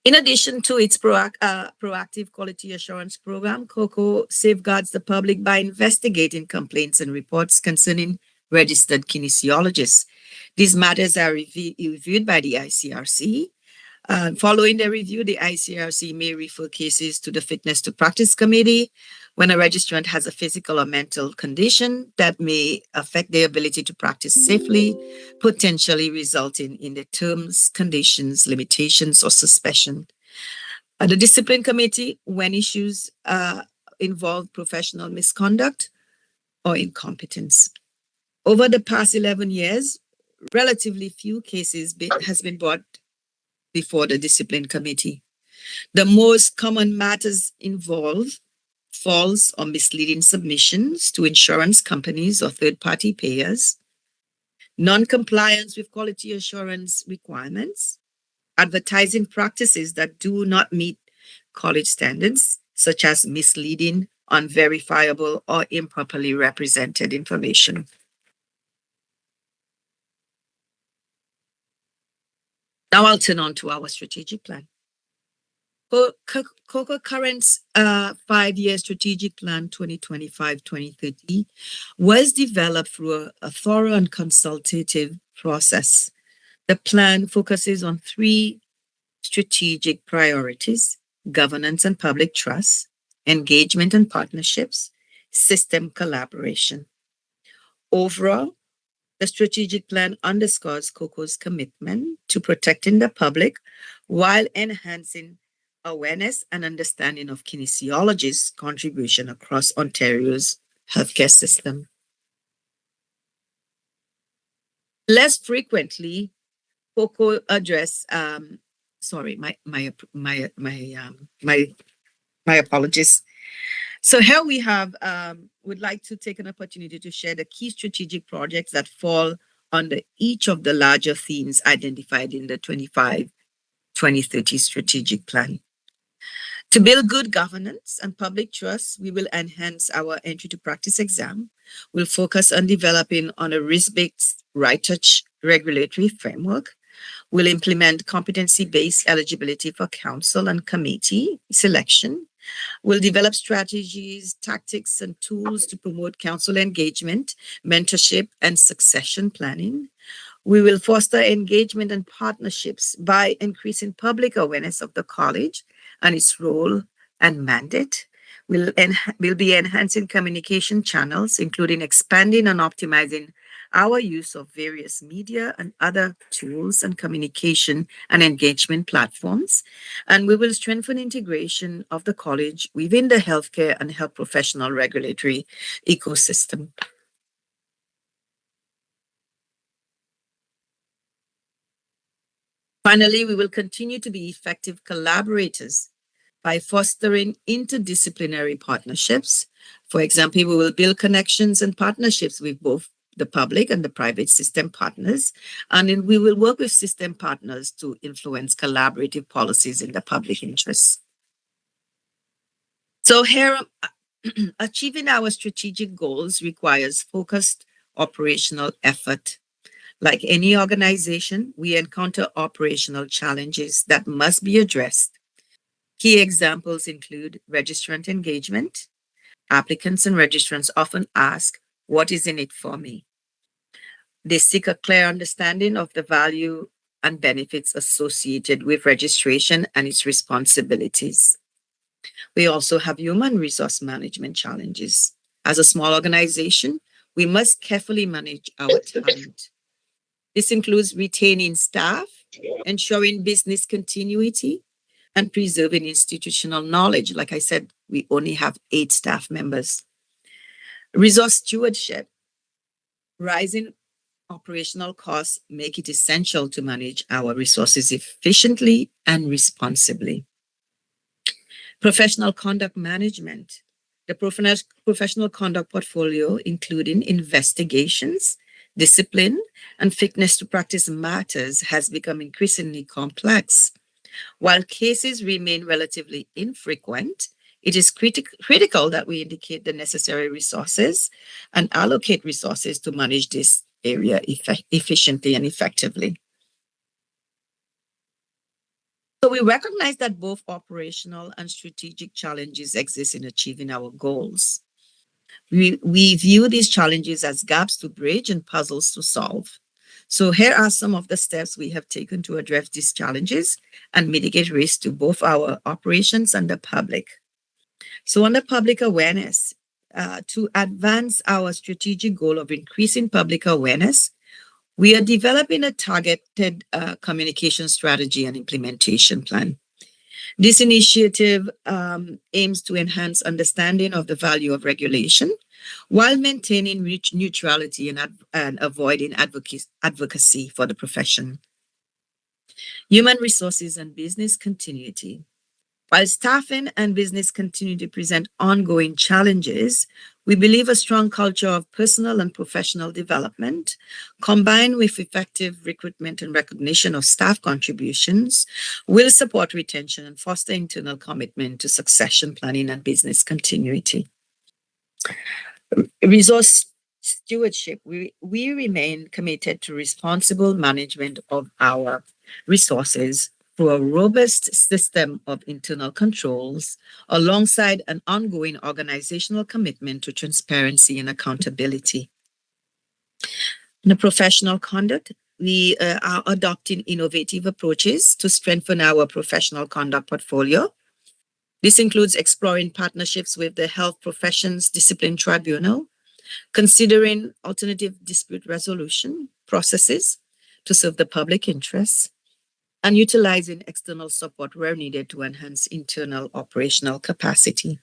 U: In addition to its proactive quality assurance program, COCO safeguards the public by investigating complaints and reports concerning registered kinesiologists. These matters are reviewed by the ICRC. Following the review, the ICRC may refer cases to the Fitness to Practice Committee when a registrant has a physical or mental condition that may affect their ability to practice safely, potentially resulting in the terms, conditions, limitations, or suspension. The Discipline Committee, when issues involve professional misconduct or incompetence. Over the past 11 years, relatively few cases has been brought before the Discipline Committee. The most common matters involve false or misleading submissions to insurance companies or third-party payers, non-compliance with quality assurance requirements, advertising practices that do not meet college standards, such as misleading, unverifiable, or improperly represented information. Now I'll turn on to our strategic plan. COCO current 5-year strategic plan 2025-2030 was developed through a thorough and consultative process. The plan focuses on 3 strategic priorities: governance and public trust, engagement and partnerships, system collaboration. Overall, the strategic plan underscores COCO's commitment to protecting the public while enhancing awareness and understanding of kinesiologists' contribution across Ontario's healthcare system. Less frequently, COCO address. Sorry, my apologies. So here we have, would like to take an opportunity to share the key strategic projects that fall under each of the larger themes identified in the 2030 strategic plan. To build good governance and public trust, we will enhance our entry to practice exam. We'll focus on developing on a risk-based right touch regulatory framework. We'll implement competency-based eligibility for council and committee selection. We'll develop strategies, tactics, and tools to promote council engagement, mentorship, and succession planning. We will foster engagement and partnerships by increasing public awareness of the college and its role and mandate. We'll be enhancing communication channels, including expanding and optimizing our use of various media and other tools and communication and engagement platforms, and we will strengthen integration of the college within the healthcare and health professional regulatory ecosystem. Finally, we will continue to be effective collaborators by fostering interdisciplinary partnerships. For example, we will build connections and partnerships with both the public and the private system partners, and then we will work with system partners to influence collaborative policies in the public interest. So here, achieving our strategic goals requires focused operational effort. Like any organization, we encounter operational challenges that must be addressed. Key examples include registrant engagement. Applicants and registrants often ask, "What is in it for me?" They seek a clear understanding of the value and benefits associated with registration and its responsibilities. We also have human resource management challenges. As a small organization, we must carefully manage our talent. This includes retaining staff, ensuring business continuity, and preserving institutional knowledge. Like I said, we only have 8 staff members. Resource stewardship. Rising operational costs make it essential to manage our resources efficiently and responsibly. Professional conduct management. The professional conduct portfolio, including investigations, discipline, and fitness to practice matters, has become increasingly complex. While cases remain relatively infrequent, it is critical that we indicate the necessary resources and allocate resources to manage this area efficiently and effectively. So we recognize that both operational and strategic challenges exist in achieving our goals. We view these challenges as gaps to bridge and puzzles to solve. So here are some of the steps we have taken to address these challenges and mitigate risk to both our operations and the public. So under public awareness, to advance our strategic goal of increasing public awareness, we are developing a targeted communication strategy and implementation plan. This initiative aims to enhance understanding of the value of regulation while maintaining neutrality and avoiding advocacy for the profession. Human resources and business continuity. While staffing and business continue to present ongoing challenges, we believe a strong culture of personal and professional development, combined with effective recruitment and recognition of staff contributions, will support retention and foster internal commitment to succession planning and business continuity. Resource stewardship. We remain committed to responsible management of our resources through a robust system of internal controls, alongside an ongoing organizational commitment to transparency and accountability. In the professional conduct, we are adopting innovative approaches to strengthen our professional conduct portfolio. This includes exploring partnerships with the Health Professions Discipline Tribunal, considering alternative dispute resolution processes to serve the public interests, and utilizing external support where needed to enhance internal operational capacity.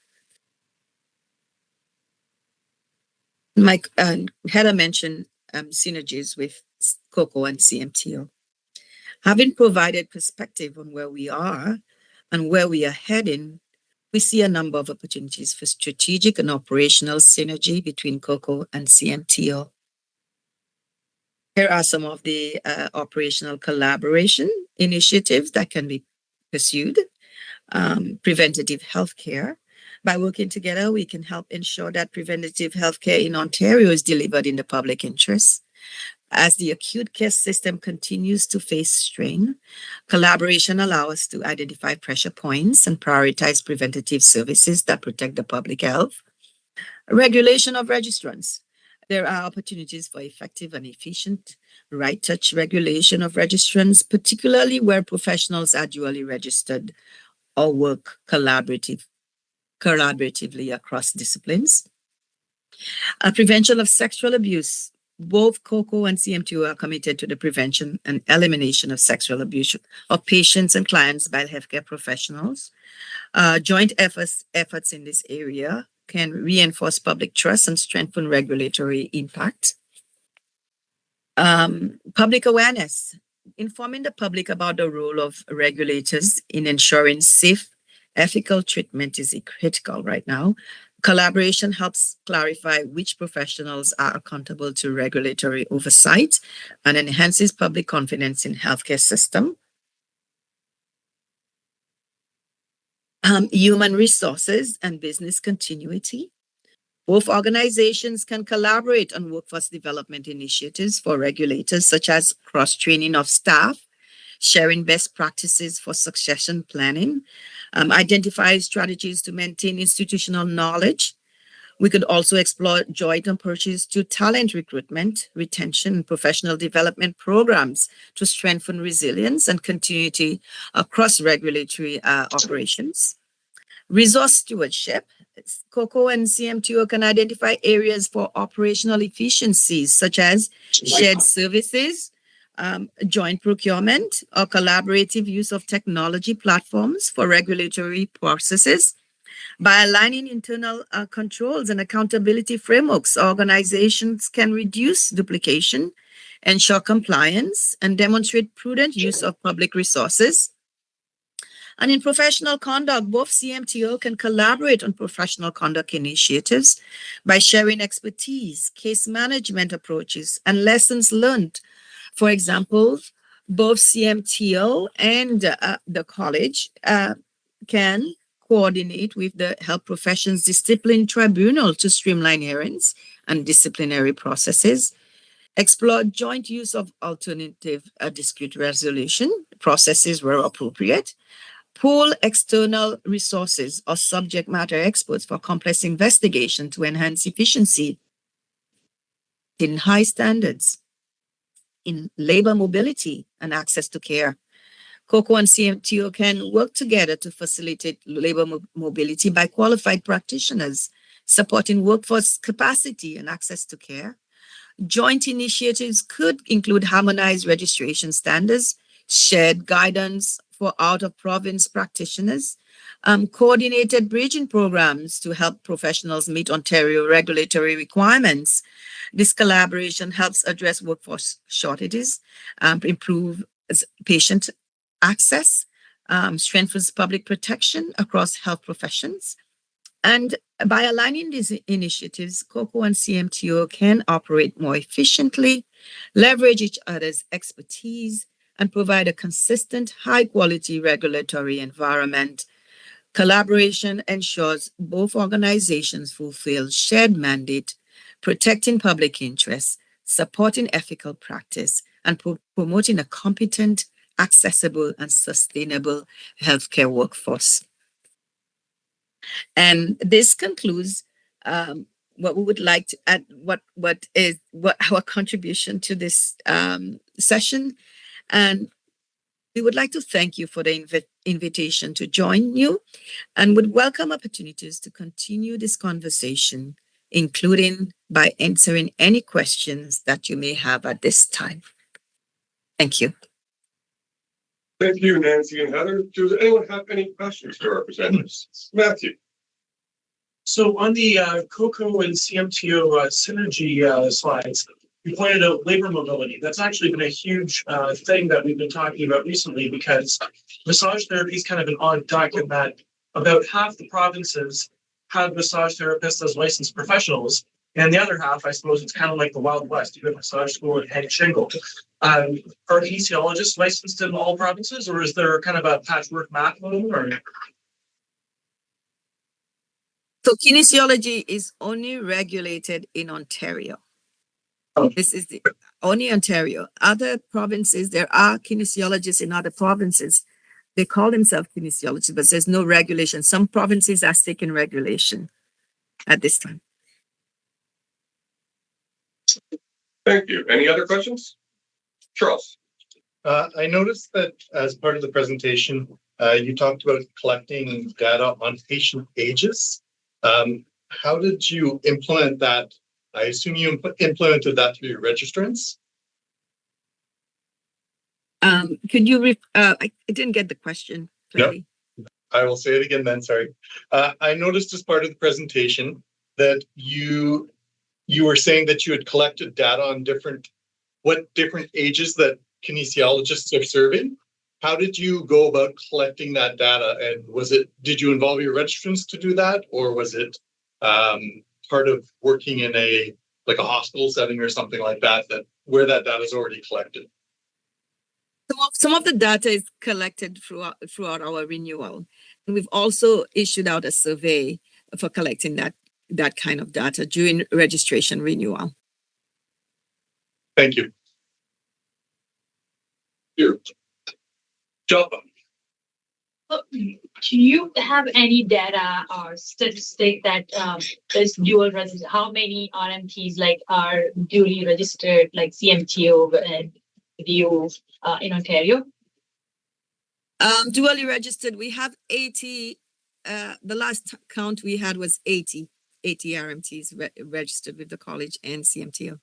U: Mike Heather mentioned synergies with COCO and CMTO. Having provided perspective on where we are and where we are heading, we see a number of opportunities for strategic and operational synergy between COCO and CMTO. Here are some of the operational collaboration initiatives that can be pursued. Preventative healthcare. By working together, we can help ensure that preventative healthcare in Ontario is delivered in the public interest. As the acute care system continues to face strain, collaboration allows us to identify pressure points and prioritize preventative services that protect the public health. Regulation of registrants. There are opportunities for effective and efficient right touch regulation of registrants, particularly where professionals are dually registered or work collaboratively across disciplines. Prevention of sexual abuse Both COCO and CMTO are committed to the prevention and elimination of sexual abuse of patients and clients by healthcare professionals. Joint efforts in this area can reinforce public trust and strengthen regulatory impact. Public awareness. Informing the public about the role of regulators in ensuring safe, ethical treatment is critical right now. Collaboration helps clarify which professionals are accountable to regulatory oversight and enhances public confidence in healthcare system. Human resources and business continuity. Both organizations can collaborate on workforce development initiatives for regulators, such as cross-training of staff, sharing best practices for succession planning, identify strategies to maintain institutional knowledge. We could also explore joint approaches to talent recruitment, retention, and professional development programs to strengthen resilience and continuity across regulatory operations. Resource stewardship. COCO and CMTO can identify areas for operational efficiencies, such as shared services, joint procurement, or collaborative use of technology platforms for regulatory processes. By aligning internal controls and accountability frameworks, organizations can reduce duplication, ensure compliance, and demonstrate prudent use of public resources. And in professional conduct, both CMTO can collaborate on professional conduct initiatives by sharing expertise, case management approaches, and lessons learned. For example, both CMTO and the college can coordinate with the Health Professions Discipline Tribunal to streamline hearings and disciplinary processes, explore joint use of alternative dispute resolution processes where appropriate, pool external resources or subject matter experts for complex investigation to enhance efficiency in high standards in labor mobility and access to care. COCO and CMTO can work together to facilitate labor mobility by qualified practitioners, supporting workforce capacity and access to care. Joint initiatives could include harmonized registration standards, shared guidance for out-of-province practitioners, coordinated bridging programs to help professionals meet Ontario regulatory requirements. This collaboration helps address workforce shortages, improve patient access, strengthens public protection across health professions. And by aligning these initiatives, COCO and CMTO can operate more efficiently, leverage each other's expertise, and provide a consistent, high-quality regulatory environment. Collaboration ensures both organizations fulfill shared mandate, protecting public interests, supporting ethical practice, and promoting a competent, accessible, and sustainable healthcare workforce. And this concludes what we would like to add, what our contribution to this session. And we would like to thank you for the invitation to join you and would welcome opportunities to continue this conversation, including by answering any questions that you may have at this time. Thank you.
A: Thank you, Nancy and Heather. Does anyone have any questions for our presenters? Matthew.
C: So on the COCO and CMTO synergy slides, you pointed out labor mobility. That's actually been a huge thing that we've been talking about recently, because massage therapy is kind of an odd duck in that about half the provinces have massage therapists as licensed professionals. And the other half, I suppose, it's kind of like the Wild West. You have massage school and hang shingle. Are kinesiologists licensed in all provinces, or is there kind of a patchwork map of them? Or?
U: So kinesiology is only regulated in Ontario. Oh. This is the only Ontario. Other provinces, there are kinesiologists in other provinces. They call themselves kinesiologists, but there's no regulation. Some provinces are seeking regulation at this time.
A: Thank you. Any other questions? Charles.
E: I noticed that as part of the presentation, you talked about collecting data on patient ages. How did you implement that I assume you implemented that through your registrants?
U: Could you, I didn't get the question clearly.
E: No, I will say it again then, sorry. I noticed as part of the presentation that you were saying that you had collected data on different ages that kinesiologists are serving. How did you go about collecting that data? And did you involve your registrants to do that? Or was it part of working in a hospital setting or something like that, where that data is already collected?
U: Some of the data is collected throughout our renewal. And we've also issued out a survey for collecting that kind of data during registration renewal.
E: Thank you.
A: Here. Joppa.
G: Do you have any data or statistic that there's dual register? How many RMTs are duly registered, like CMTO and you in Ontario?
U: Dually registered, we have 80. The last count we had was 80 RMTs registered with the college and CMTO.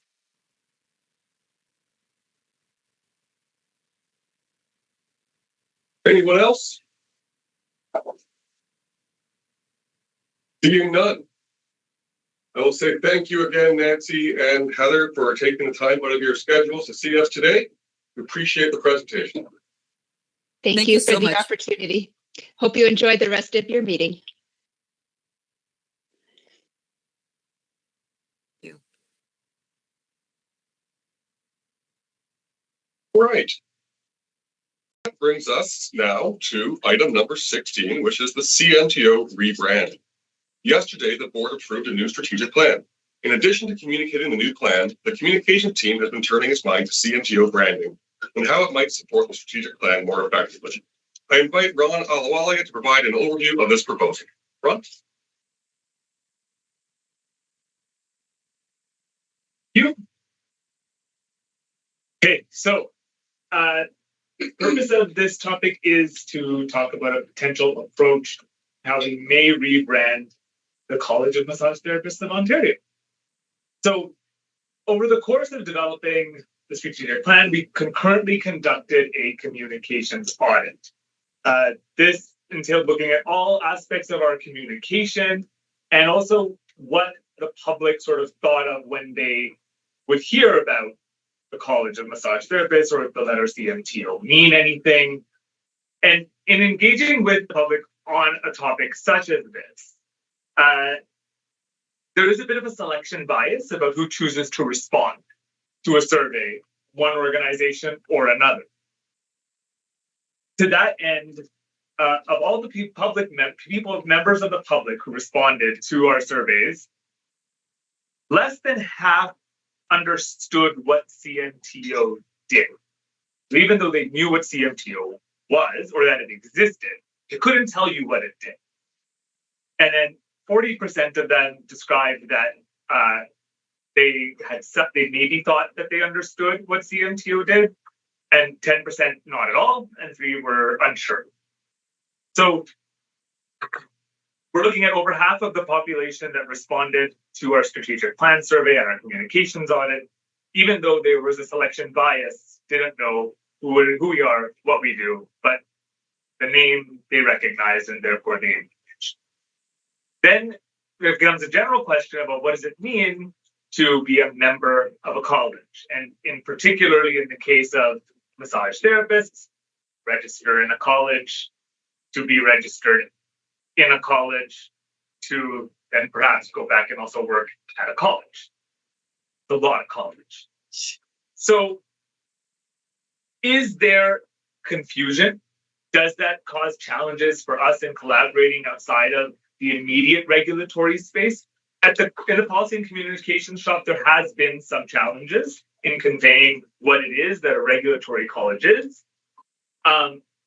A: Anyone else? Seeing none. I will say thank you again, Nancy and Heather, for taking the time out of your schedules to see us today. We appreciate the presentation.
V: Thank you for the opportunity. Hope you enjoy the rest of your meeting.
A: Right. That brings us now to item number 16, which is the CMTO rebrand. Yesterday, the board approved a new strategic plan. In addition to communicating the new plan, the communication team has been turning its mind to CMTO branding and how it might support the strategic plan more effectively. I invite Ron Alawalia to provide an overview of this proposal. Ron?
T: You. Okay, so the purpose of this topic is to talk about a potential approach, how we may rebrand the College of Massage Therapists of Ontario. So over the course of developing the strategic plan, we concurrently conducted a communications audit. This entailed looking at all aspects of our communication and also what the public sort of thought of when they would hear about the College of Massage Therapists, or if the letter CMTO mean anything. And in engaging with the public on a topic such as this, there is a bit of a selection bias about who chooses to respond to a survey, one organization or another. To that end, of all the members of the public who responded to our surveys, less than half understood what CMTO did. So even though they knew what CMTO was or that it existed, it couldn't tell you what it did. And then 40% of them described that they maybe thought that they understood what CMTO did, and 10% not at all, and 3% were unsure. So we're looking at over half of the population that responded to our strategic plan survey and our communications audit, even though there was a selection bias, didn't know who we are, what we do, but the name they recognize and therefore they engage. Then there becomes a general question about what does it mean to be a member of a college, and in particularly in the case of massage therapists, register in a college, to be registered in a college, to then perhaps go back and also work at a college. A lot of college. So is there confusion? Does that cause challenges for us in collaborating outside of the immediate regulatory space? In the policy and communications shop, there has been some challenges in conveying what it is that a regulatory college is.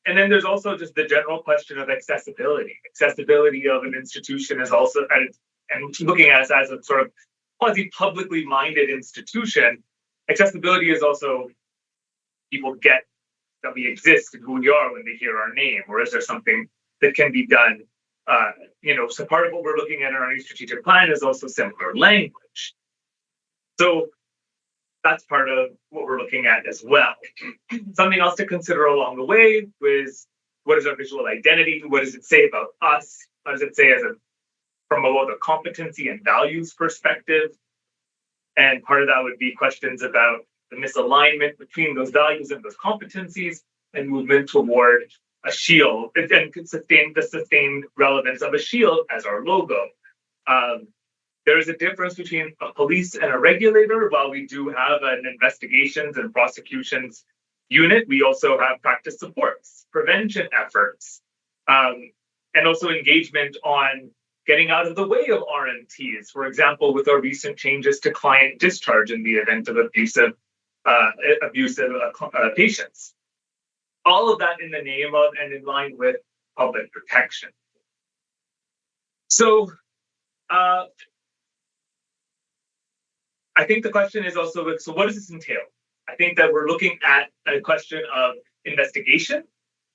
T: And then there's also just the general question of accessibility. Accessibility of an institution is also, and looking at us as a sort of quasi-publicly minded institution, accessibility is also, people get that we exist and who we are when they hear our name, or is there something that can be done? So part of what we're looking at in our new strategic plan is also similar language. So that's part of what we're looking at as well. Something else to consider along the way was, what is our visual identity? What does it say about us? What does it say from both a competency and values perspective? And part of that would be questions about the misalignment between those values and those competencies, and movement toward a shield, and the sustained relevance of a shield as our logo. There is a difference between a police and a regulator. While we do have an investigations and prosecutions unit, we also have practice supports, prevention efforts, and also engagement on getting out of the way of RMTs. For example, with our recent changes to client discharge in the event of abusive patients. All of that in the name of and in line with public protection. So I think the question is also, so what does this entail? I think that we're looking at a question of investigation.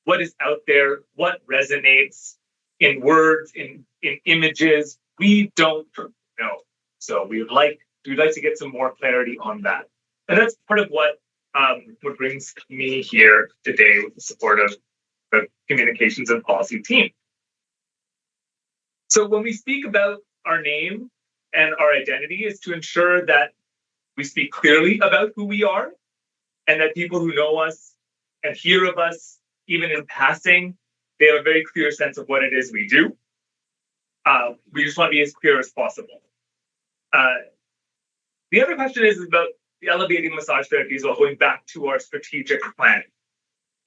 T: What is out there? What resonates in words, in images? We don't know. So we'd like to get some more clarity on that. And that's part of what brings me here today with the support of the communications and policy team. So when we speak about our name and our identity, is to ensure that we speak clearly about who we are, and that people who know us and hear of us, even in passing, they have a very clear sense of what it is we do. We just want to be as clear as possible. The other question is about elevating massage therapies while going back to our strategic plan.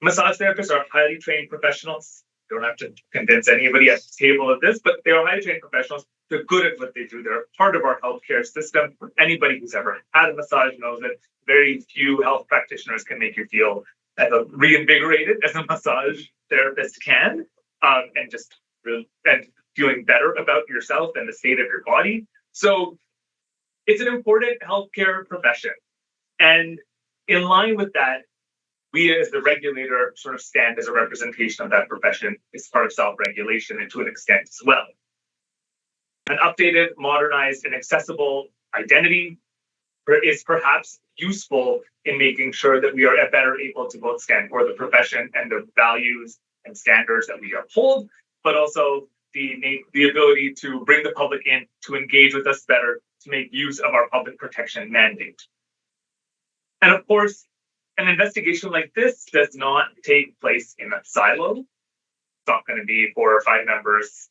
T: Massage therapists are highly trained professionals. You don't have to convince anybody at the table of this, but they are highly trained professionals. They're good at what they do. They're part of our healthcare system. Anybody who's ever had a massage knows that very few health practitioners can make you feel as reinvigorated as a massage therapist can, and just and feeling better about yourself and the state of your body. So it's an important healthcare profession. And in line with that, we as the regulator sort of stand as a representation of that profession. It's part of self-regulation and to an extent as well. An updated, modernized, and accessible identity is perhaps useful in making sure that we are better able to both stand for the profession and the values and standards that we uphold, but also the ability to bring the public in to engage with us better, to make use of our public protection mandate. And of course, an investigation like this does not take place in a silo. It's not going to be 4 or 5 members,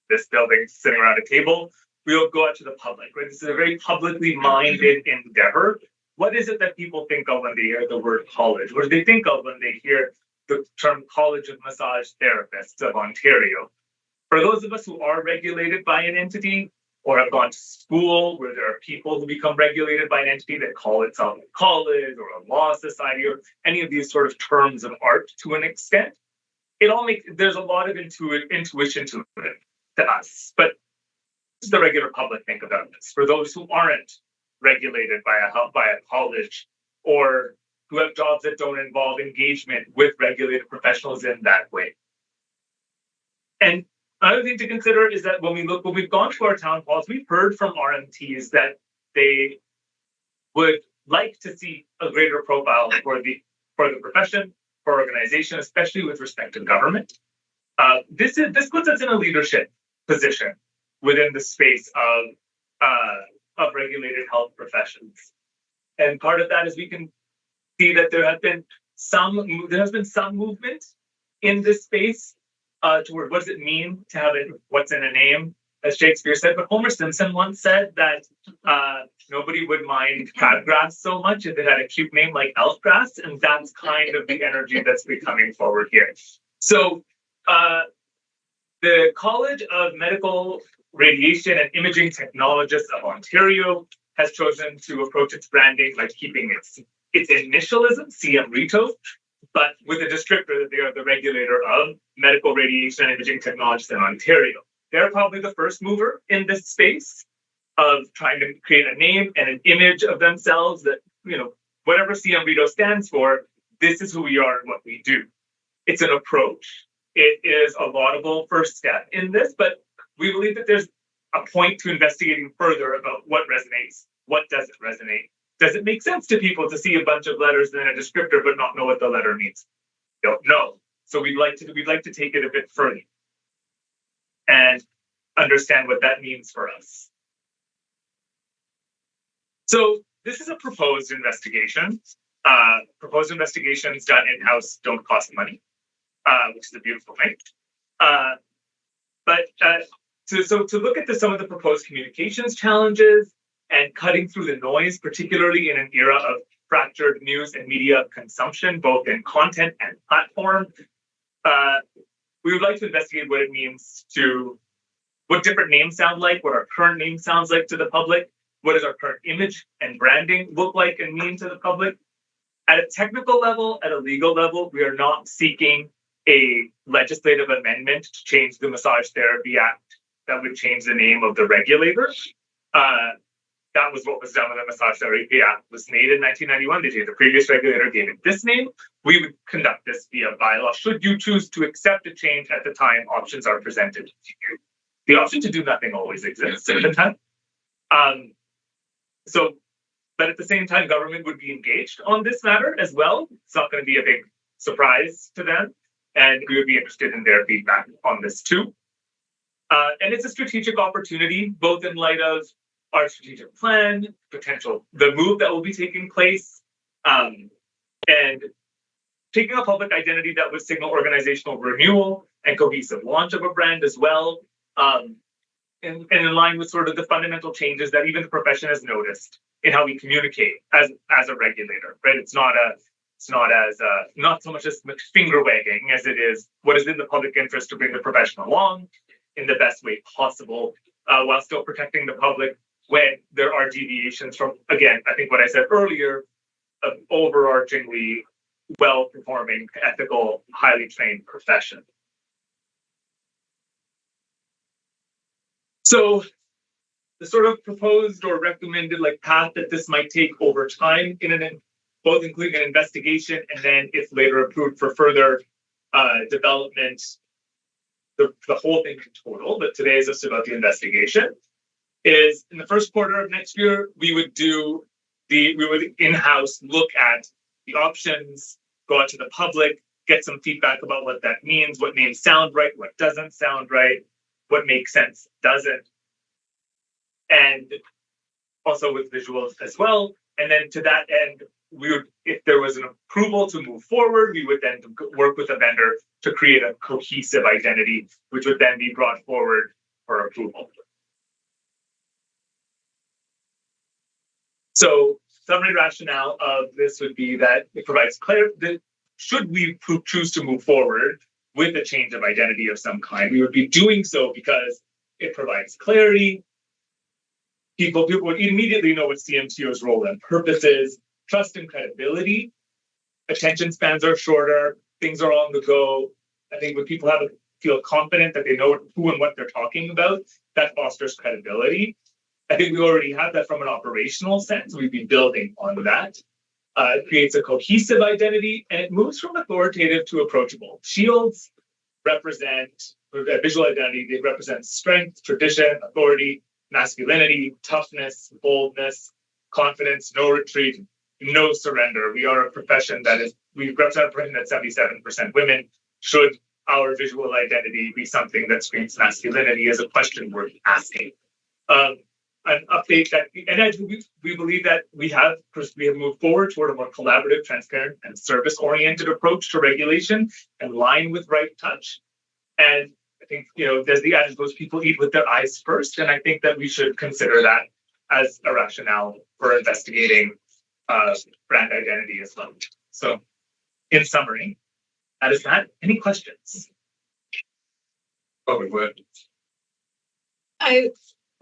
T: this building sitting around a table. We'll go out to the public, right? This is a very publicly minded endeavor. What is it that people think of when they hear the word college? What do they think of when they hear the term College of Massage Therapists of Ontario? For those of us who are regulated by an entity or have gone to school where there are people who become regulated by an entity that call itself a college or a law society or any of these sort of terms of art to an extent, there's a lot of intuition to it to us. But what does the regular public think about this? For those who aren't regulated by a college or who have jobs that don't involve engagement with regulated professionals in that way. And another thing to consider is that when we've gone to our town halls, we've heard from RMTs that they would like to see a greater profile for the profession, for organization, especially with respect to government. This puts us in a leadership position within the space of regulated health professions. And part of that is we can see that there has been some movement in this space toward what does it mean to have what's in a name, as Shakespeare said. But Homer Simpson once said that nobody would mind crabgrass so much if it had a cute name like elfgrass, and that's kind of the energy that's becoming forward here. So the College of Medical Radiation and Imaging Technologists of Ontario has chosen to approach its branding by keeping its initialism, CMTO, but with a descriptor that they are the regulator of medical radiation and imaging technologists in Ontario. They're probably the first mover in this space of trying to create a name and an image of themselves that, whatever CMTO stands for, this is who we are and what we do. It's an approach. It is a laudable first step in this, but we believe that there's a point to investigating further about what resonates what doesn't resonate? Does it make sense to people to see a bunch of letters and then a descriptor but not know what the letter means? Don't know. So we'd like to take it a bit further and understand what that means for us. So this is a proposed investigation. Proposed investigations done in-house don't cost money, which is a beautiful thing. To look at some of the proposed communications challenges and cutting through the noise, particularly in an era of fractured news and media consumption, both in content and platform, we would like to investigate what it means what different names sound like, what our current name sounds like to the public, what does our current image and branding look like and mean to the public. At a technical level, at a legal level, we are not seeking a legislative amendment to change the Massage Therapy Act that would change the name of the regulator. That was what was done when the Massage Therapy Act was made in 1991. The previous regulator gave it this name. We would conduct this via bylaw. Should you choose to accept a change at the time options are presented to you. The option to do nothing always exists at the time. But at the same time, government would be engaged on this matter as well. It's not going to be a big surprise to them. And we would be interested in their feedback on this too. And it's a strategic opportunity, both in light of our strategic plan, the move that will be taking place, and taking a public identity that would signal organizational renewal and cohesive launch of a brand as well. And in line with sort of the fundamental changes that even the profession has noticed in how we communicate as a regulator, right? It's not so much as finger wagging as it is what is in the public interest to bring the profession along in the best way possible, while still protecting the public when there are deviations from, again, I think what I said earlier, an overarchingly well-performing, ethical, highly trained profession. So the sort of proposed or recommended path that this might take over time, both including an investigation and then, if later approved for further development, the whole thing in total, but today is just about the investigation, is in the first quarter of next year, we would in-house look at the options, go out to the public, get some feedback about what that means, what names sound right, what doesn't sound right, what makes sense, doesn't, and also with visuals as well. And then to that end, if there was an approval to move forward, we would then work with a vendor to create a cohesive identity, which would then be brought forward for approval. So summary rationale of this would be that it provides clarity. Should we choose to move forward with a change of identity of some kind, we would be doing so because it provides clarity. People would immediately know what CMTO's role and purpose is, trust and credibility. Attention spans are shorter, things are on the go. I think when people feel confident that they know who and what they're talking about, that fosters credibility. I think we already have that from an operational sense. We've been building on that. It creates a cohesive identity, and it moves from authoritative to approachable. Shields represent a visual identity. They represent strength, tradition, authority, masculinity, toughness, boldness, confidence, no retreat, no surrender. We are a profession we represent a profession that's 77% women. Should our visual identity be something that screams masculinity is a question worth asking. An update we believe that we have moved forward toward a more collaborative, transparent, and service-oriented approach to regulation in line with right touch. And I think, there's the adage, those people eat with their eyes first. And I think that we should consider that as a rationale for investigating brand identity as well. So in summary, that is that. Any questions?
D: I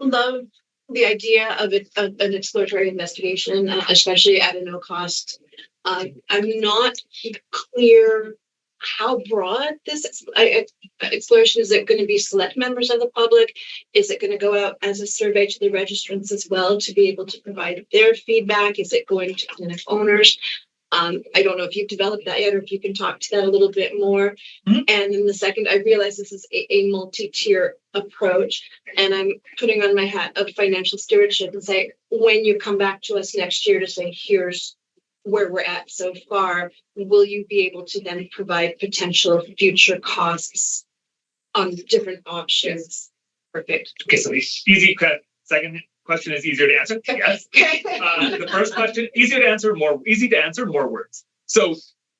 D: love the idea of an exploratory investigation, especially at a no cost. I'm not clear how broad this exploration is. It going to be select members of the public? Is it going to go out as a survey to the registrants as well to be able to provide their feedback? Is it going to clinic owners? I don't know if you've developed that yet or if you can talk to that a little bit more.
C: Mhm.
D: And then the second, I realize this is a multi-tier approach, and I'm putting on my hat of financial stewardship and say, when you come back to us next year to say, here's where we're at so far, will you be able to then provide potential future costs on different options? Perfect.
T: Okay, so the second question is easier to answer. Yes. The first question, easy to answer, more words. So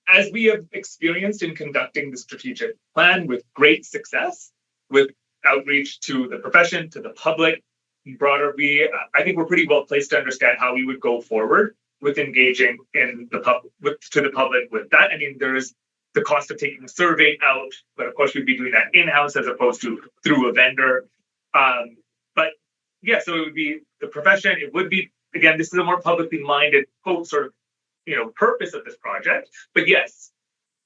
T: as we have experienced in conducting the strategic plan with great success, with outreach to the profession, to the public, broader, I think we're pretty well placed to understand how we would go forward with engaging in the public with that. I mean, there is the cost of taking a survey out, but of course we'd be doing that in-house as opposed to through a vendor. But yeah, so it would be the profession. It would be, again, this is a more publicly minded sort of, purpose of this project. But yes,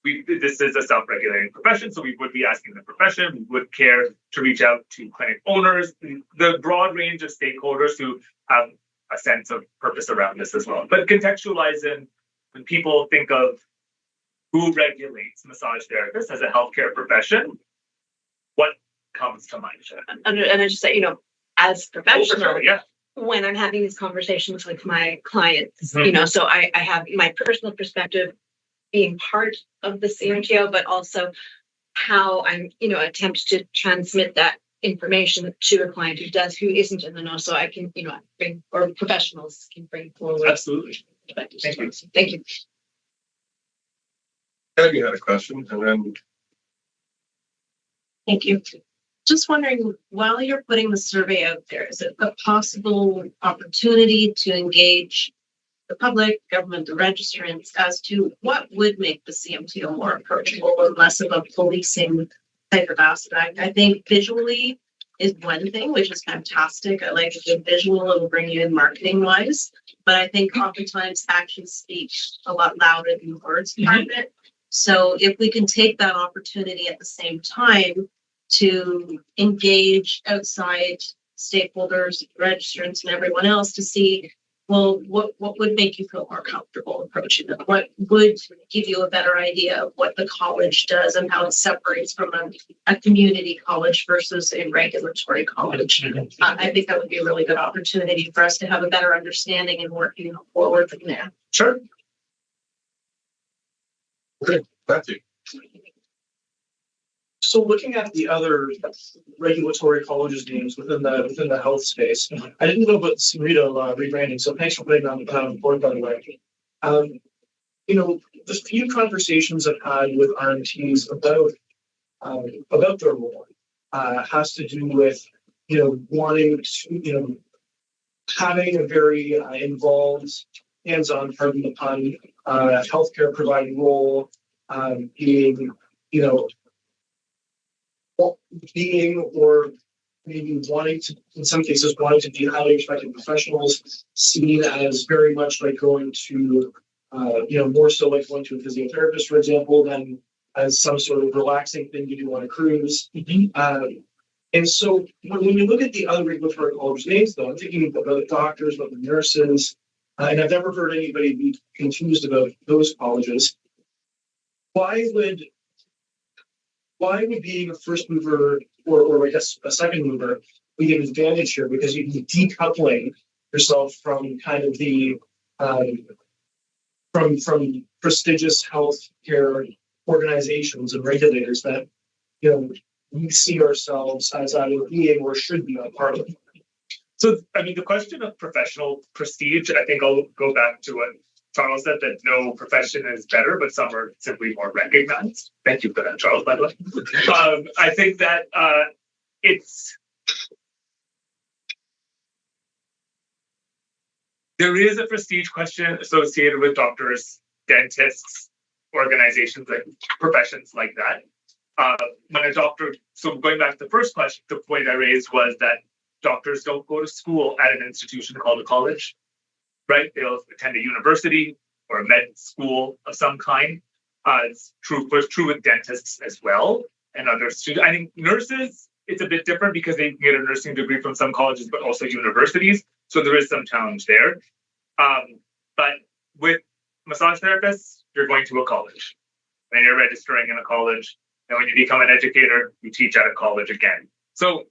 T: this is a self-regulating profession, so we would be asking the profession. We would care to reach out to clinic owners, the broad range of stakeholders who have a sense of purpose around this as well. But contextualize in when people think of who regulates massage therapists as a healthcare profession, what comes to mind?
D: And I just say, as professional,
T: yeah.
D: When I'm having these conversations with my clients,
T: Mhm.
D: So I have my personal perspective being part of the CMTO, but also how I'm, attempt to transmit that information to a client who isn't in the know, so I can, bring, or professionals can bring forward.
T: Absolutely. Thank you.
D: Thank you.
A: Abby had a question, and then
M: Thank you. Just wondering, while you're putting the survey out there, is it a possible opportunity to engage the public, government, the registrants as to what would make the CMTO more approachable and less of a policing type of aspect? I think visually is one thing, which is fantastic. I like the visual, it'll bring you in marketing wise, but I think oftentimes actions speak a lot louder than words part of it. So if we can take that opportunity at the same time to engage outside stakeholders, registrants, and everyone else to see, well, what would make you feel more comfortable approaching it? What would give you a better idea of what the college does and how it separates from a community college versus a regulatory college? I think that would be a really good opportunity for us to have a better understanding and working forward from there.
T: Sure.
A: okay, thank you.
C: So looking at the other regulatory colleges names within the health space, I didn't know about Cerrito rebranding, so thanks for putting on the board, by the way. The few conversations I've had with RMTs about their role has to do with wanting to having a very involved, hands-on, pardon the pun, healthcare providing role, being or maybe wanting to, in some cases, wanting to be highly respected professionals, seen as very much like going to, more so like going to a physiotherapist, for example, than as some sort of relaxing thing you do on a cruise. And so when you look at the other regulatory college names, though, I'm thinking about the doctors, about the nurses, and I've never heard anybody be confused about those colleges. Why would being a first mover or I guess a second mover be an advantage here? Because you'd be decoupling yourself from kind of the from prestigious healthcare organizations and regulators that we see ourselves as either being or should be a part of.
T: So, I mean, the question of professional prestige, I think I'll go back to what Charles said, that no profession is better, but some are simply more recognized. Thank you for that, Charles, by the way. I think that there is a prestige question associated with doctors, dentists, organizations, like professions like that. When a doctor, so going back to the first question, the point I raised was that doctors don't go to school at an institution called a college, right? They'll attend a university or a med school of some kind. It's true with dentists as well and other students. I think nurses, it's a bit different because they can get a nursing degree from some colleges, but also universities. So there is some challenge there. But with massage therapists, you're going to a college and you're registering in a college. And when you become an educator, you teach at a college again. So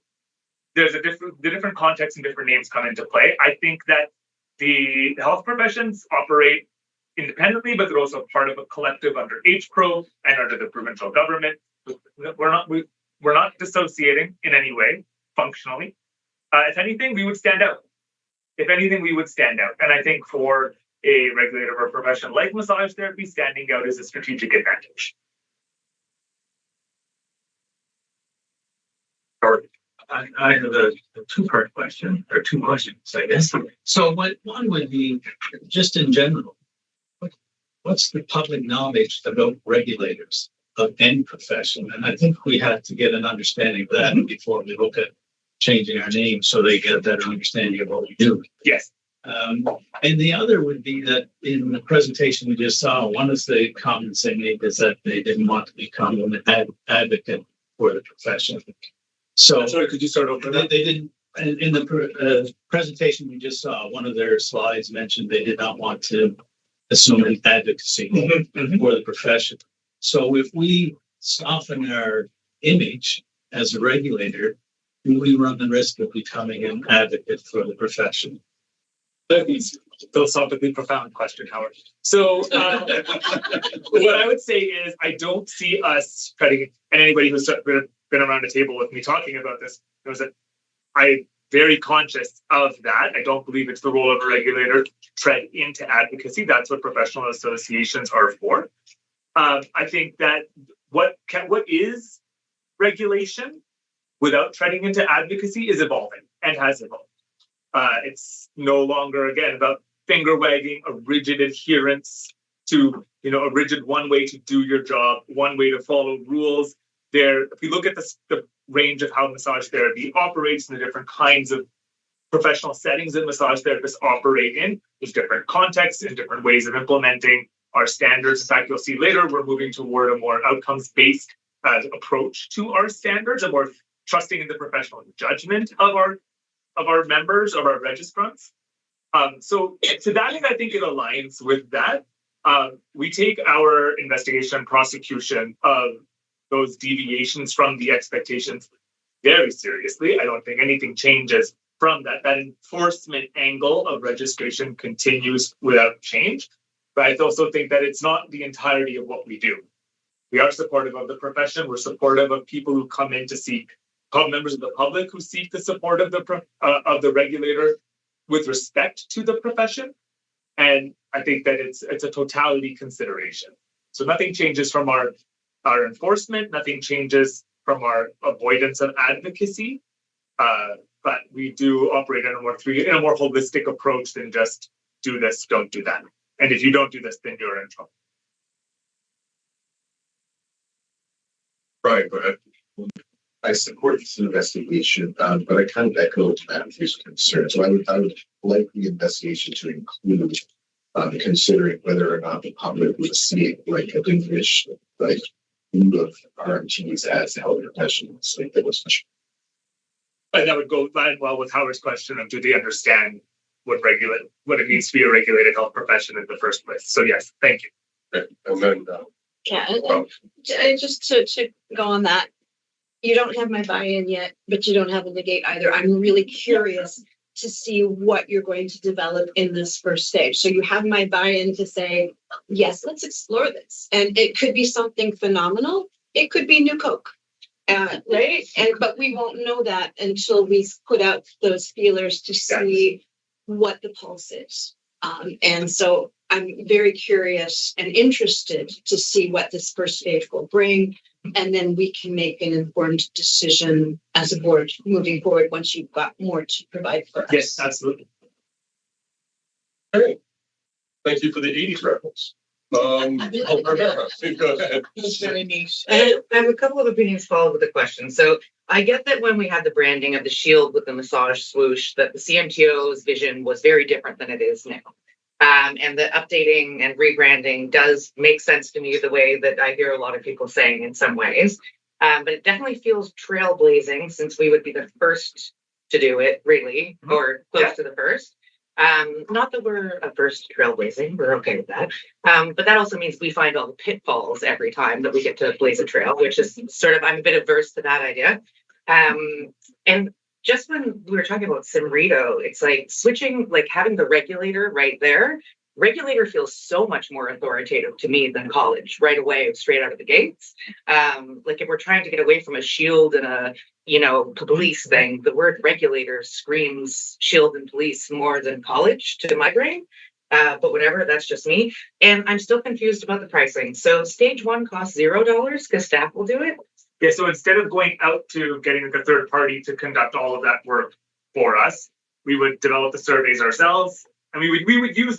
T: there's the different contexts and different names come into play. I think that the health professions operate independently, but they're also part of a collective under HPRO and under the provincial government. We're not dissociating in any way functionally. If anything, we would stand out. And I think for a regulator or profession like massage therapy, standing out is a strategic advantage.
I: I have a two-part question, or two questions, I guess. So one would be, just in general, what's the public knowledge about regulators of any profession? And I think we have to get an understanding of that before we look at changing our name so they get a better understanding of what we do.
T: Yes.
I: And the other would be that in the presentation we just saw, one of the comments they made is that they didn't want to become an advocate for the profession. So
T: sorry, could you start over?
I: They didn't. In the presentation we just saw, one of their slides mentioned they did not want to assume an advocacy for the profession. So if we soften our image as a regulator, we run the risk of becoming an advocate for the profession.
T: That's a philosophically profound question, Howard. So what I would say is I don't see us treading, and anybody who's been around a table with me talking about this knows that I'm very conscious of that. I don't believe it's the role of a regulator to tread into advocacy. That's what professional associations are for. I think that what is regulation without treading into advocacy is evolving and has evolved. It's no longer, again, about finger wagging, a rigid adherence to, a rigid one way to do your job, one way to follow rules. If you look at the range of how massage therapy operates and the different kinds of professional settings that massage therapists operate in, there's different contexts and different ways of implementing our standards. In fact, you'll see later, we're moving toward a more outcomes-based approach to our standards, and more trusting in the professional judgment of our members, of our registrants. So to that end, I think it aligns with that. We take our investigation and prosecution of those deviations from the expectations very seriously. I don't think anything changes from that. That enforcement angle of registration continues without change. But I also think that it's not the entirety of what we do. We are supportive of the profession. We're supportive of people who come in to seek, members of the public who seek the support of the regulator with respect to the profession. And I think that it's a totality consideration. So nothing changes from our enforcement, nothing changes from our avoidance of advocacy, but we do operate in a more holistic approach than just do this, don't do that. And if you don't do this, then you're in trouble.
K: Right, but I support this investigation, but I kind of echo Matthew's concern. So I would like the investigation to include considering whether or not the public would see like a diminish view of RMTs as health professionals. Like that was much.
T: And that would go well with Howard's question of do they understand what it means to be a regulated health profession in the first place. So yes, thank you.
K: And then
D: just to go on that, you don't have my buy-in yet, but you don't have a negate either. I'm really curious to see what you're going to develop in this first stage. So you have my buy-in to say, yes, let's explore this. And it could be something phenomenal. It could be new Coke, right? But we won't know that until we put out those feelers to see what the pulse is. And so I'm very curious and interested to see what this first stage will bring. And then we can make an informed decision as a board moving forward once you've got more to provide for us.
T: Yes, absolutely.
A: All right. Thank you for the 80s reference. Rivera, please go ahead.
F: It's very niche. I have a couple of opinions followed with the question. So I get that when we had the branding of the shield with the massage swoosh, that the CMTO's vision was very different than it is now. And the updating and rebranding does make sense to me the way that I hear a lot of people saying in some ways. But it definitely feels trailblazing since we would be the first to do it, really, or close to the first.
H: Not that we're averse to trailblazing, we're okay with that. But that also means we find all the pitfalls every time that we get to blaze a trail, which is sort of, I'm a bit averse to that idea. And just when we were talking about Simrito, it's like switching, like having the regulator right there. Regulator feels so much more authoritative to me than college right away, straight out of the gates. Like if we're trying to get away from a shield and a, police thing, the word regulator screams shield and police more than college to my brain. But whatever, that's just me. And I'm still confused about the pricing. So stage 1 costs $0 because staff will do it.
T: Yeah, so instead of going out to getting like a third party to conduct all of that work for us, we would develop the surveys ourselves. And we would use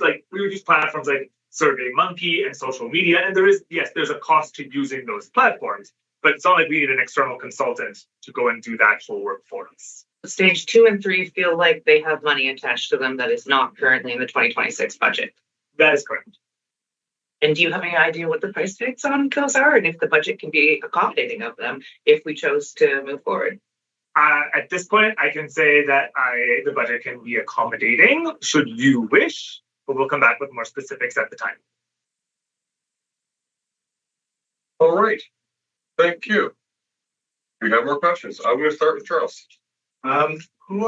T: platforms like SurveyMonkey and social media. And there's a cost to using those platforms, but it's not like we need an external consultant to go and do the actual work for us.
H: Stage 2 and 3 feel like they have money attached to them that is not currently in the 2026 budget.
T: That is correct.
H: And do you have any idea what the price tags on those are, and if the budget can be accommodating of them if we chose to move forward?
T: At this point, I can say that the budget can be accommodating, should you wish, but we'll come back with more specifics at the time.
A: All right. Thank you. We have more questions. I'm going to start with Charles.
E: Who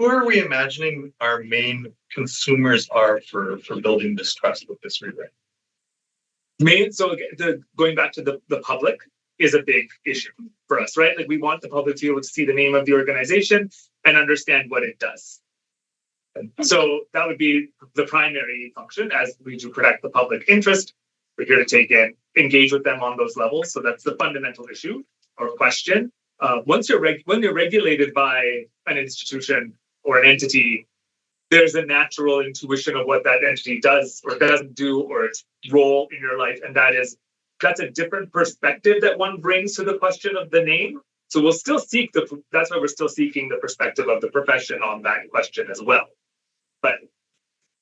E: are we imagining our main consumers are for building this trust with this rewrite?
T: Going back to the public is a big issue for us, right? Like we want the public to be able to see the name of the organization and understand what it does. So that would be the primary function as we do protect the public interest. We're here to engage with them on those levels. So that's the fundamental issue or question. When you're regulated by an institution or an entity, there's a natural intuition of what that entity does or doesn't do or its role in your life. And that's a different perspective that one brings to the question of the name. So we'll still that's why we're still seeking the perspective of the profession on that question as well. But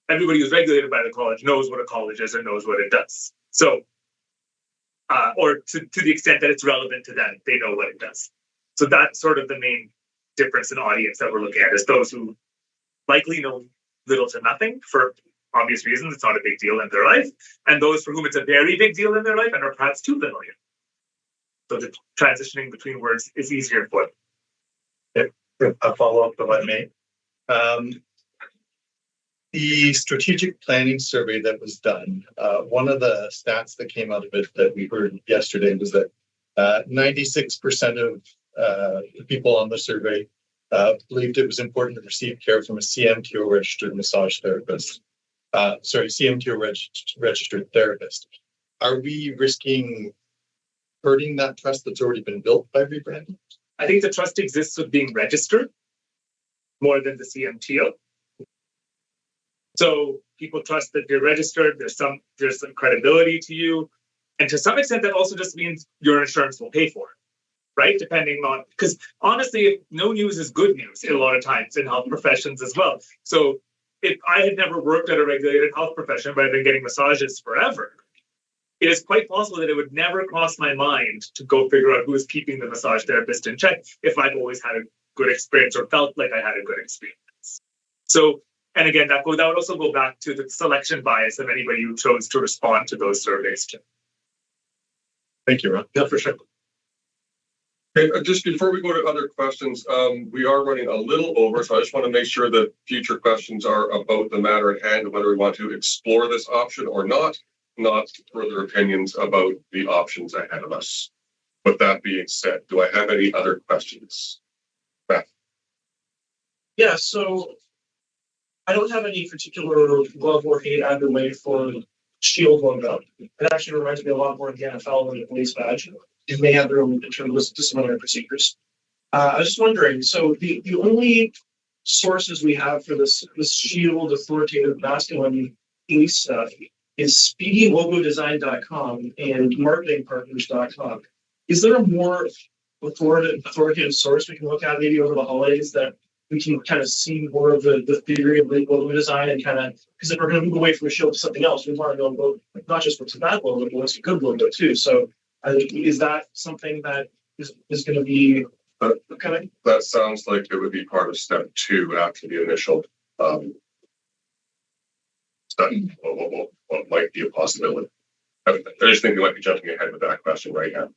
T: everybody who's regulated by the college knows what a college is and knows what it does. So, or to the extent that it's relevant to them, they know what it does. So that's sort of the main difference in audience that we're looking at, is those who likely know little to nothing for obvious reasons. It's not a big deal in their life. And those for whom it's a very big deal in their life and are perhaps too familiar. So the transitioning between words is easier for them.
E: A follow-up, if I may. The strategic planning survey that was done, one of the stats that came out of it that we heard yesterday was that 96% of the people on the survey believed it was important to receive care from a CMTO registered massage therapist. CMTO registered therapist. Are we risking hurting that trust that's already been built by rebranding?
T: I think the trust exists with being registered more than the CMTO. So people trust that you're registered, there's some credibility to you. And to some extent, that also just means your insurance will pay for it, right? Depending on, because honestly, no news is good news a lot of times in health professions as well. So if I had never worked at a regulated health profession, but I've been getting massages forever, it is quite possible that it would never cross my mind to go figure out who is keeping the massage therapist in check if I've always had a good experience or felt like I had a good experience. So, and again, that would also go back to the selection bias of anybody who chose to respond to those surveys too.
E: Thank you, Ron.
T: Yeah, for sure.
A: Okay, just before we go to other questions, we are running a little over, so I just want to make sure that future questions are about the matter at hand, whether we want to explore this option or not further opinions about the options ahead of us. With that being said, do I have any other questions? Beth?
C: Yeah, so I don't have any particular love or hate either way for Shield logo. It actually reminds me a lot more of the NFL than the police badge. It may have their own internal disciplinary procedures. I was just wondering, so the only sources we have for this Shield authoritative masculine police stuff is speedylogodesign.com and marketingpartners.com. Is there a more authoritative source we can look at maybe over the holidays that we can kind of see more of the theory of logo design and kind of, because if we're going to move away from a Shield to something else, we want to know about not just what's a bad logo, but what's a good logo too. So is that something that is going to be
A: That sounds like it would be part of step 2 after the initial study what might be a possibility. I just think we might be jumping ahead with that question right now.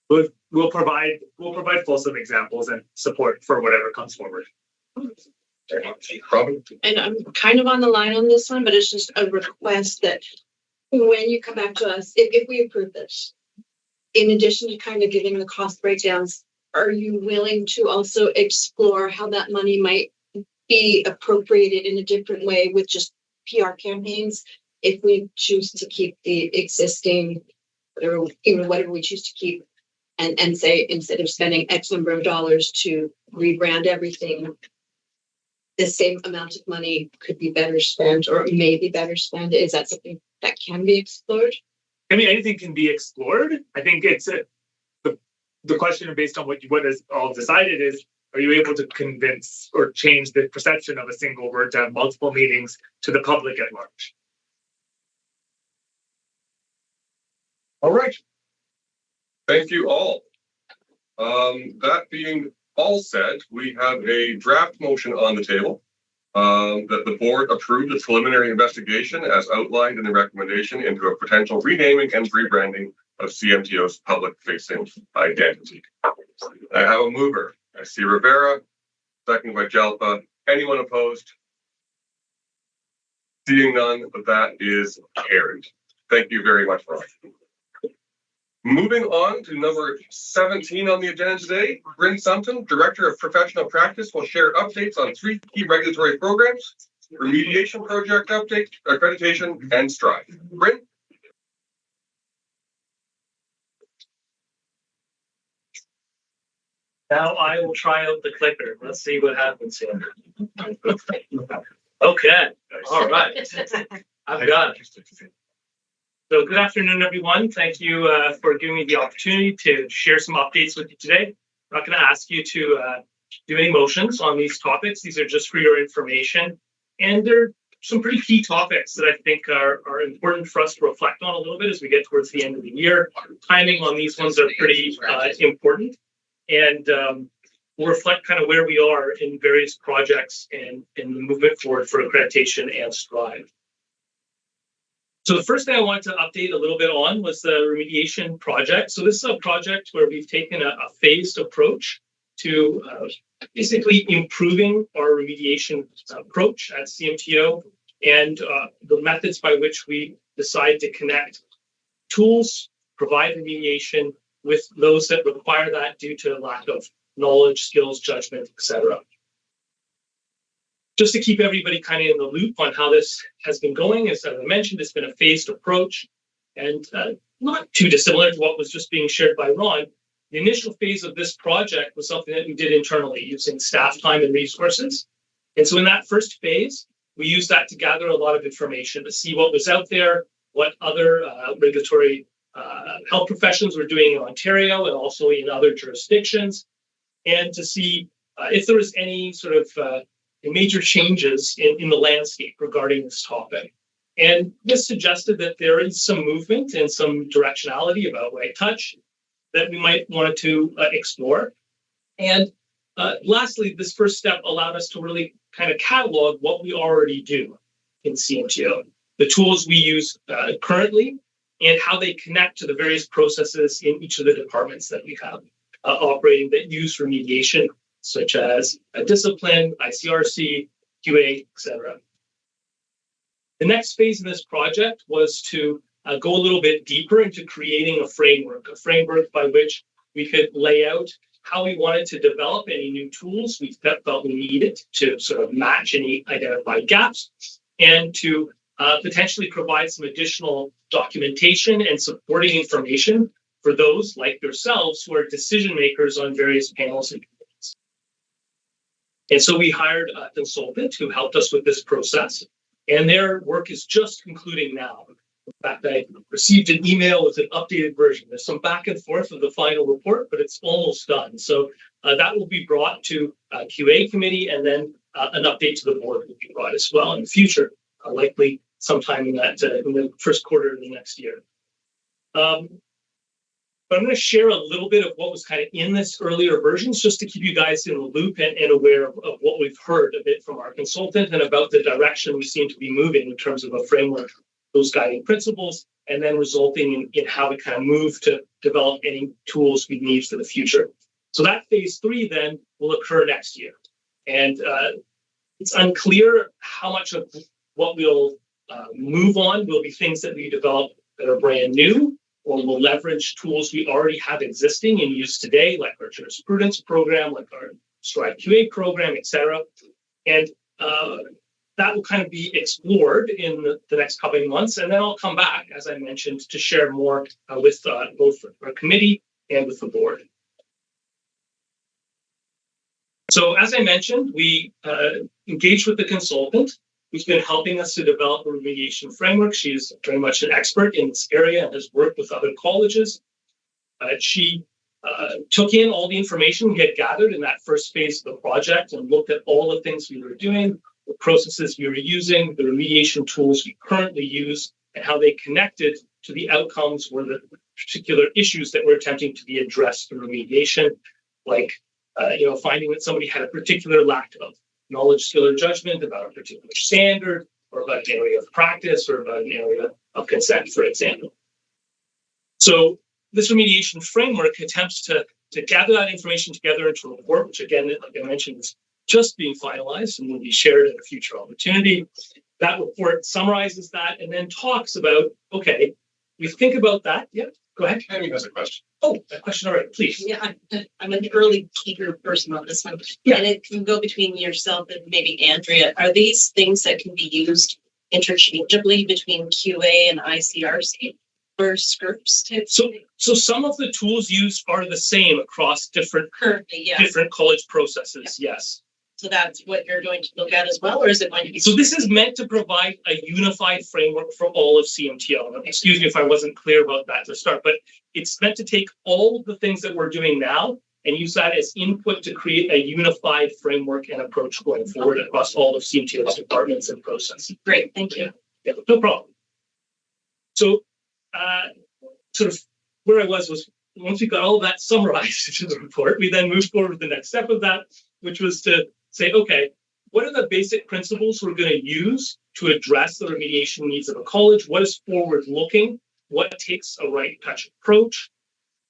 T: We'll provide fulsome examples and support for whatever comes forward.
D: And I'm kind of on the line on this one, but it's just a request that when you come back to us, if we approve this, in addition to kind of giving the cost breakdowns, are you willing to also explore how that money might be appropriated in a different way with just PR campaigns if we choose to keep the existing, or even whatever we choose to keep, and say instead of spending X number of dollars to rebrand everything, the same amount of money could be better spent or maybe better spent? Is that something that can be explored?
T: I mean, anything can be explored. I think it's the question based on what is all decided is, are you able to convince or change the perception of a single word to have multiple meanings to the public at large?
A: All right. Thank you all. That being all said, we have a draft motion on the table that the board approved the preliminary investigation as outlined in the recommendation into a potential renaming and rebranding of CMTO's public-facing identity. I have a mover. I see Rivera, second by Jalpa. Anyone opposed? Seeing none, that is carried. Thank you very much, Ron. Moving on to number 17 on the agenda today, Bryn Sumpton, Director of Professional Practice, will share updates on 3 key regulatory programs, remediation project update, accreditation, and STRIVE. Bryn?
R: Now I will try out the clicker. Let's see what happens here. Okay, all right. I've got it. So good afternoon, everyone. Thank you for giving me the opportunity to share some updates with you today. I'm not going to ask you to do any motions on these topics. These are just for your information. And they're some pretty key topics that I think are important for us to reflect on a little bit as we get towards the end of the year. Timing on these ones are pretty important. And we'll reflect kind of where we are in various projects and in the movement forward for accreditation and STRIVE. So the first thing I wanted to update a little bit on was the remediation project. So this is a project where we've taken a phased approach to basically improving our remediation approach at CMTO and the methods by which we decide to connect tools, provide remediation with those that require that due to lack of knowledge, skills, judgment, etc. Just to keep everybody kind of in the loop on how this has been going, as I mentioned, it's been a phased approach and not too dissimilar to what was just being shared by Ron. The initial phase of this project was something that we did internally using staff time and resources. And so in that first phase, we used that to gather a lot of information to see what was out there, what other regulatory health professions were doing in Ontario and also in other jurisdictions, and to see if there was any sort of major changes in the landscape regarding this topic. And this suggested that there is some movement and some directionality about white touch that we might want to explore. And lastly, this first step allowed us to really kind of catalog what we already do in CMTO, the tools we use currently, and how they connect to the various processes in each of the departments that we have operating that use remediation, such as discipline, ICRC, QA, etc. The next phase in this project was to go a little bit deeper into creating a framework by which we could lay out how we wanted to develop any new tools we felt we needed to sort of match any identified gaps, and to potentially provide some additional documentation and supporting information for those like yourselves who are decision makers on various panels and committees. And so we hired a consultant who helped us with this process, and their work is just concluding now. In fact, I received an email with an updated version. There's some back and forth of the final report, but it's almost done. So that will be brought to QA committee, and then an update to the board will be brought as well in the future, likely sometime in the first quarter of the next year. But I'm going to share a little bit of what was kind of in this earlier versions, just to keep you guys in the loop and aware of what we've heard a bit from our consultant and about the direction we seem to be moving in terms of a framework, those guiding principles, and then resulting in how we kind of move to develop any tools we need for the future. So that phase 3 then will occur next year. And it's unclear how much of what we'll move on will be things that we develop that are brand new, or we'll leverage tools we already have existing in use today, like our jurisprudence program, like our Stride QA program, etc. And that will kind of be explored in the next coming months. And then I'll come back, as I mentioned, to share more with both our committee and with the board. So as I mentioned, we engaged with the consultant who's been helping us to develop a remediation framework. She is very much an expert in this area and has worked with other colleges. She took in all the information we had gathered in that first phase of the project and looked at all the things we were doing, the processes we were using, the remediation tools we currently use, and how they connected to the outcomes or the particular issues that we're attempting to be addressed through remediation, like finding that somebody had a particular lack of knowledge, skill, or judgment about a particular standard, or about an area of practice, or about an area of consent, for example. So this remediation framework attempts to gather that information together into a report, which again, like I mentioned, is just being finalized and will be shared at a future opportunity. That report summarizes that and then talks about, okay, we think about that. Yeah, go ahead.
E: Tammy has a question.
R: Oh, that question already, please.
M: Yeah, I'm an early eager person on this one.
R: Yeah.
M: And it can go between yourself and maybe Andrea. Are these things that can be used interchangeably between QA and ICRC or SCRPS type?
R: So some of the tools used are the same across different college processes, yes.
M: So that's what you're going to look at as well, or is it going to be?
R: So this is meant to provide a unified framework for all of CMTO. Excuse me if I wasn't clear about that to start, but it's meant to take all of the things that we're doing now and use that as input to create a unified framework and approach going forward across all of CMTO's departments and processes.
M: Great, thank you.
R: Yeah, no problem. So sort of where I was once we got all of that summarized into the report, we then moved forward with the next step of that, which was to say, okay, what are the basic principles we're going to use to address the remediation needs of a college? What is forward-looking? What takes a right touch approach?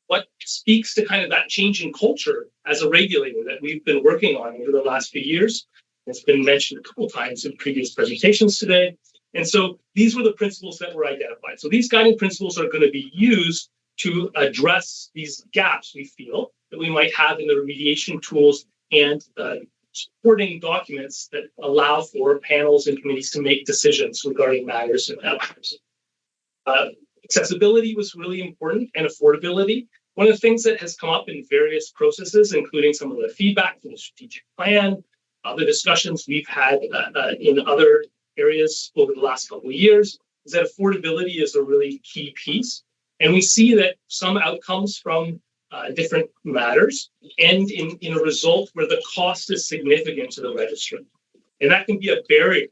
R: What speaks to kind of that changing culture as a regulator that we've been working on over the last few years? It's been mentioned a couple of times in previous presentations today. And so these were the principles that were identified. So these guiding principles are going to be used to address these gaps we feel that we might have in the remediation tools and supporting documents that allow for panels and committees to make decisions regarding matters and outcomes. Accessibility was really important, and affordability. One of the things that has come up in various processes, including some of the feedback from the strategic plan, the discussions we've had in other areas over the last couple of years, is that affordability is a really key piece. And we see that some outcomes from different matters end in a result where the cost is significant to the registrant. And that can be a barrier.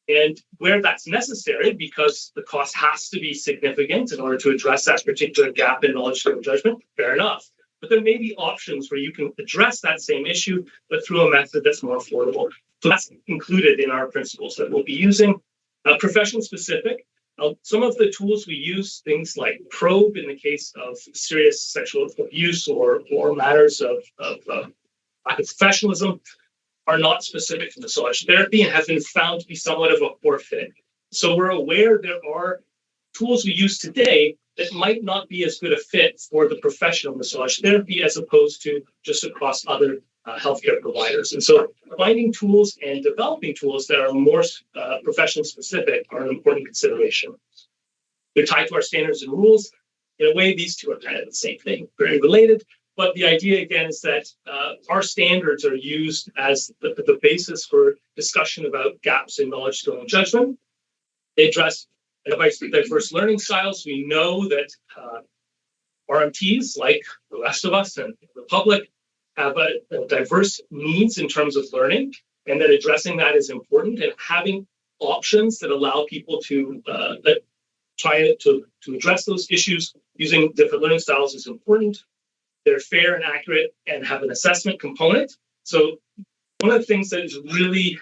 R: And where that's necessary, because the cost has to be significant in order to address that particular gap in knowledge and judgment, fair enough. But there may be options where you can address that same issue, but through a method that's more affordable. So that's included in our principles that we'll be using. Profession specific. Some of the tools we use, things like probe in the case of serious sexual abuse or matters of lack of professionalism, are not specific to massage therapy and have been found to be somewhat of a poor fit. So we're aware there are tools we use today that might not be as good a fit for the profession of massage therapy as opposed to just across other healthcare providers. And so finding tools and developing tools that are more profession specific are an important consideration. They're tied to our standards and rules. In a way, these two are kind of the same thing, very related. But the idea, again, is that our standards are used as the basis for discussion about gaps in knowledge, skill, and judgment. They address diverse learning styles. We know that RMTs, like the rest of us and the public, have diverse needs in terms of learning, and that addressing that is important, and having options that allow people to try to address those issues using different learning styles is important. They're fair and accurate and have an assessment component. So one of the things that is really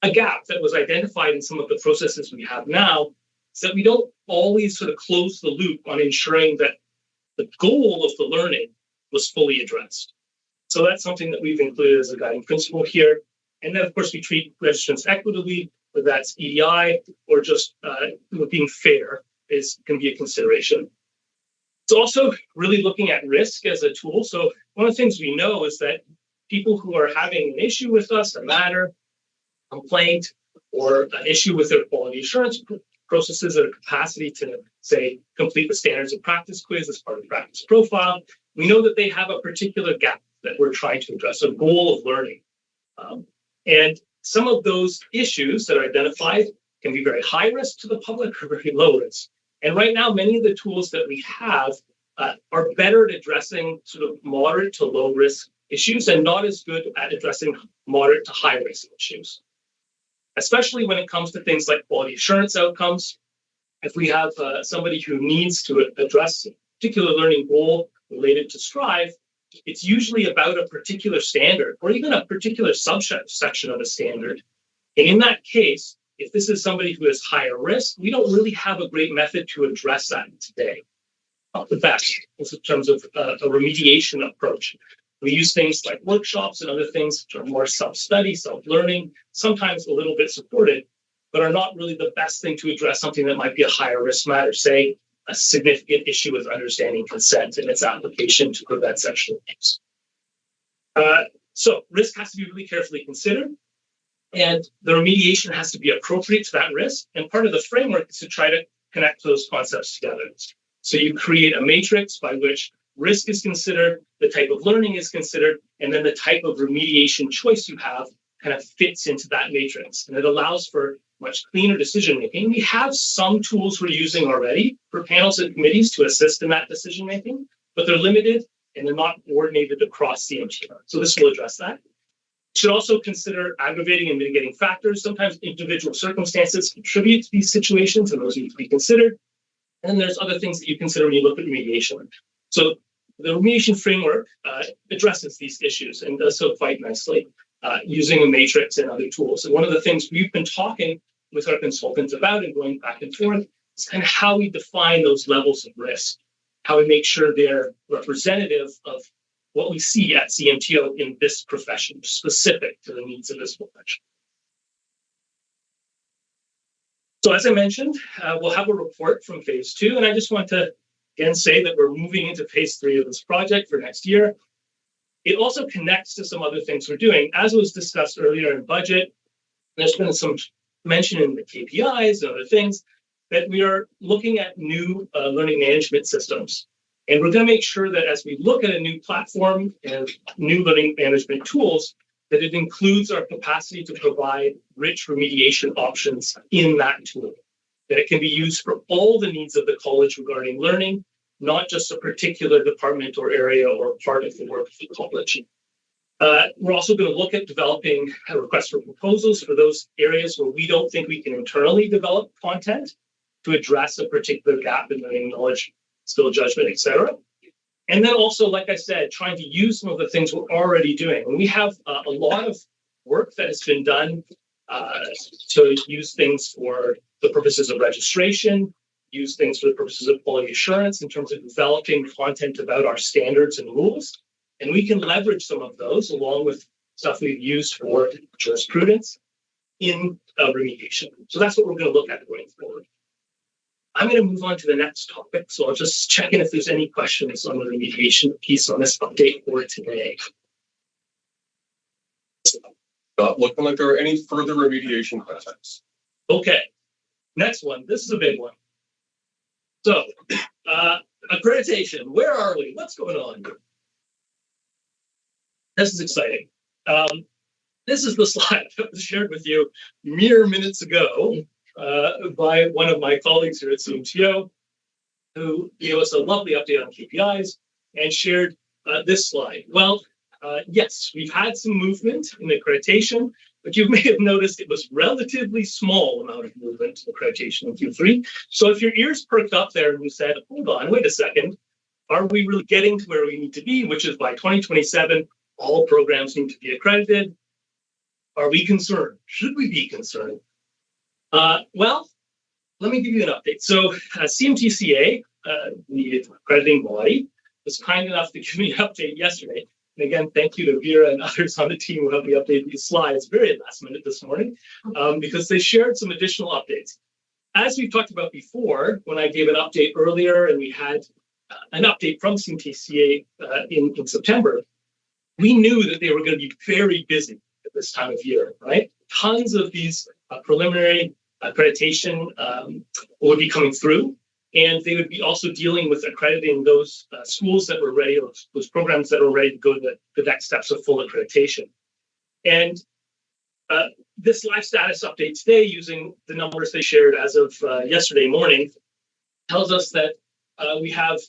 R: a gap that was identified in some of the processes we have now is that we don't always sort of close the loop on ensuring that the goal of the learning was fully addressed. So that's something that we've included as a guiding principle here. And then, of course, we treat registrants equitably, whether that's EDI or just being fair can be a consideration. It's also really looking at risk as a tool. So one of the things we know is that people who are having an issue with us, a matter, complaint, or an issue with their quality assurance processes or capacity to, say, complete the standards of practice quiz as part of the practice profile, we know that they have a particular gap that we're trying to address, a goal of learning. And some of those issues that are identified can be very high risk to the public or very low risk. And right now, many of the tools that we have are better at addressing sort of moderate to low risk issues and not as good at addressing moderate to high risk issues, especially when it comes to things like quality assurance outcomes. If we have somebody who needs to address a particular learning goal related to Strive, it's usually about a particular standard or even a particular subsection of a standard. And in that case, if this is somebody who has higher risk, we don't really have a great method to address that today. Not the best in terms of a remediation approach. We use things like workshops and other things which are more self-study, self-learning, sometimes a little bit supported, but are not really the best thing to address something that might be a higher risk matter, say a significant issue with understanding consent and its application to prevent sexual abuse. So risk has to be really carefully considered, and the remediation has to be appropriate to that risk. And part of the framework is to try to connect those concepts together. So you create a matrix by which risk is considered, the type of learning is considered, and then the type of remediation choice you have kind of fits into that matrix. And it allows for much cleaner decision making. We have some tools we're using already for panels and committees to assist in that decision making, but they're limited and they're not coordinated across CMTO. So this will address that. Should also consider aggravating and mitigating factors. Sometimes individual circumstances contribute to these situations, and those need to be considered. And then there's other things that you consider when you look at remediation. So the remediation framework addresses these issues and does so quite nicely using a matrix and other tools. And one of the things we've been talking with our consultants about and going back and forth is kind of how we define those levels of risk, how we make sure they're representative of what we see at CMTO in this profession, specific to the needs of this profession. So as I mentioned, we'll have a report from phase 2, and I just want to again say that we're moving into phase 3 of this project for next year. It also connects to some other things we're doing. As was discussed earlier in budget, there's been some mention in the KPIs and other things that we are looking at new learning management systems. And we're going to make sure that as we look at a new platform and new learning management tools, that it includes our capacity to provide rich remediation options in that tool, that it can be used for all the needs of the college regarding learning, not just a particular department or area or part of the work of the college. We're also going to look at developing a request for proposals for those areas where we don't think we can internally develop content to address a particular gap in learning knowledge, skill judgment, etc. And then also, like I said, trying to use some of the things we're already doing. And we have a lot of work that has been done to use things for the purposes of registration, use things for the purposes of quality assurance in terms of developing content about our standards and rules. And we can leverage some of those along with stuff we've used for jurisprudence in remediation. So that's what we're going to look at going forward. I'm going to move on to the next topic. So I'll just check in if there's any questions on the remediation piece on this update for today.
A: Not looking like there are any further remediation questions.
R: Okay, next one. This is a big one. So, accreditation. Where are we? What's going on? This is exciting. This is the slide that was shared with you mere minutes ago by one of my colleagues here at CMTO, who gave us a lovely update on KPIs and shared this slide. Well, yes, we've had some movement in accreditation. but you may have noticed it was relatively small amount of movement to accreditation in Q3. So if your ears perked up there and you said, hold on, wait a second, are we really getting to where we need to be, which is by 2027, all programs need to be accredited? Are we concerned? Should we be concerned? Well, let me give you an update. So CMTCA, the accrediting body, was kind enough to give me an update yesterday. And again, thank you to Vera and others on the team who helped me update these slides very last minute this morning, because they shared some additional updates. As we've talked about before, when I gave an update earlier and we had an update from CMTCA in September, we knew that they were going to be very busy at this time of year, right? Tons of these preliminary accreditation would be coming through, and they would be also dealing with accrediting those schools that were ready, or those programs that were ready to go to the next steps of full accreditation. And this live status update today, using the numbers they shared as of yesterday morning, tells us that we have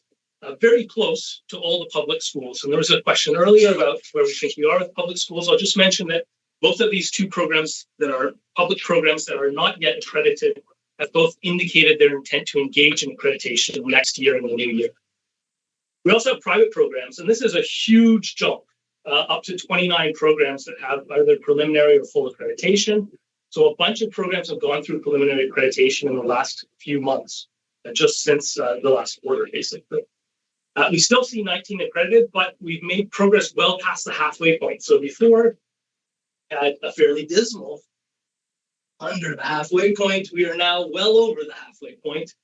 R: very close to all the public schools. And there was a question earlier about where we think we are with public schools. I'll just mention that both of these two programs that are public programs that are not yet accredited have both indicated their intent to engage in accreditation next year in the new year. We also have private programs, and this is a huge jump, up to 29 programs that have either preliminary or full accreditation. So a bunch of programs have gone through preliminary accreditation in the last few months, just since the last quarter, basically. We still see 19 accredited, but we've made progress well past the halfway point. So before, had a fairly dismal under the halfway point. We are now well over the halfway point,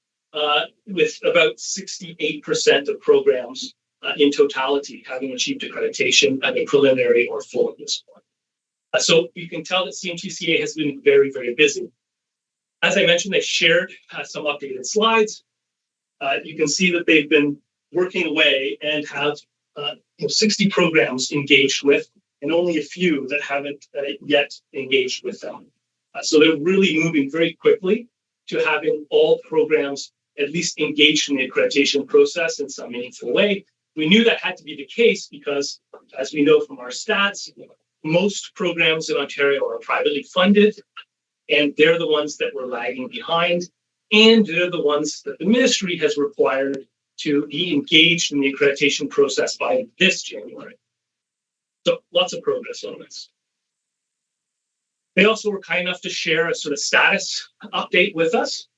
R: with about 68% of programs in totality having achieved accreditation at a preliminary or full at this point. So you can tell that CMTCA has been very, very busy. As I mentioned, they shared some updated slides. You can see that they've been working away and have 60 programs engaged with, and only a few that haven't yet engaged with them. So they're really moving very quickly to having all programs at least engaged in the accreditation process in some meaningful way. We knew that had to be the case because, as we know from our stats, most programs in Ontario are privately funded, and they're the ones that were lagging behind, and they're the ones that the ministry has required to be engaged in the accreditation process by this January. So lots of progress on this. They also were kind enough to share a sort of status update with us.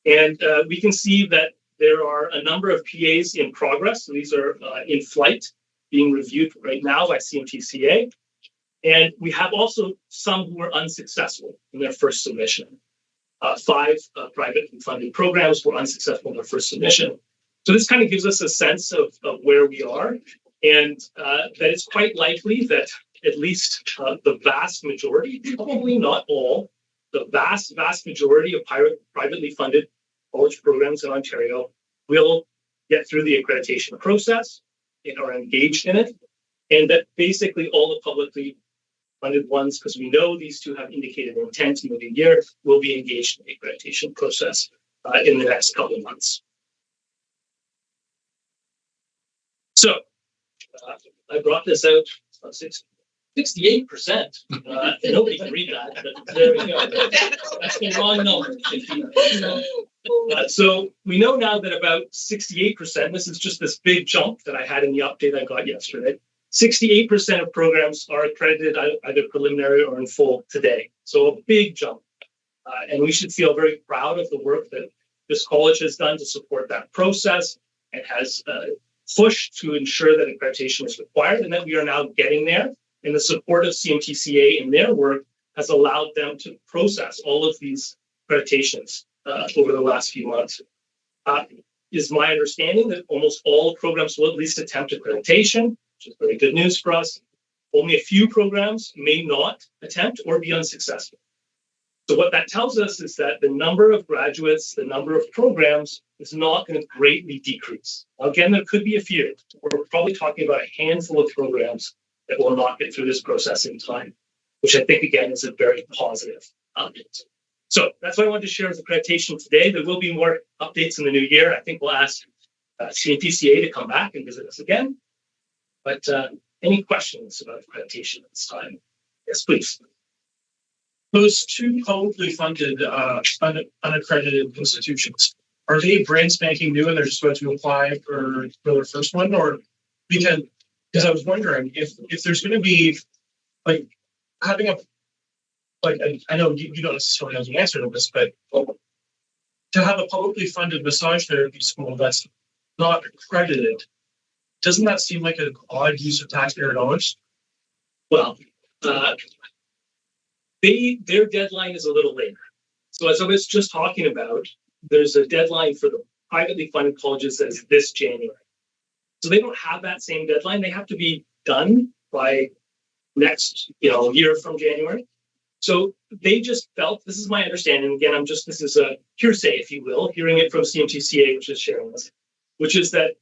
R: And we can see that there are a number of PAs in progress. So these are in flight, being reviewed right now by CMTCA. And we have also some who were unsuccessful in their first submission. 5 privately funded programs were unsuccessful in their first submission. So this kind of gives us a sense of where we are, and that it's quite likely that at least the vast majority, probably not all, the vast majority of privately funded college programs in Ontario will get through the accreditation process and are engaged in it, and that basically all the publicly funded ones, because we know these two have indicated intent in the new year, will be engaged in the accreditation process in the next couple of months. So I brought this out, 68%. Nobody can read that, but there we go. That's the wrong number. So we know now that about 68%, this is just this big jump that I had in the update I got yesterday, 68% of programs are accredited either preliminary or in full today. So a big jump. And we should feel very proud of the work that this college has done to support that process and has pushed to ensure that accreditation is required, and that we are now getting there. And the support of CMTCA in their work has allowed them to process all of these accreditations over the last few months. Is my understanding that almost all programs will at least attempt accreditation, which is very good news for us. Only a few programs may not attempt or be unsuccessful. So what that tells us is that the number of graduates, the number of programs is not going to greatly decrease. Again, there could be a few. We're probably talking about a handful of programs that will not get through this process in time, which I think, again, is a very positive update. So that's what I wanted to share with accreditation today. There will be more updates in the new year. I think we'll ask CMTCA to come back and visit us again. But any questions about accreditation at this time? Yes, please.
C: Those two publicly funded, unaccredited institutions, are they brand spanking new and they're just about to apply for their first one, or because I was wondering if there's going to be like having a I know you don't necessarily know the answer to this, but to have a publicly funded massage therapy school that's not accredited, doesn't that seem like an odd use of taxpayer dollars?
R: Well, their deadline is a little later. So as I was just talking about, there's a deadline for the privately funded colleges that's this January. So they don't have that same deadline. They have to be done by next, year from January. So they just felt, this is my understanding, again, this is a hearsay, if you will, hearing it from CMTCA, which is sharing this, which is that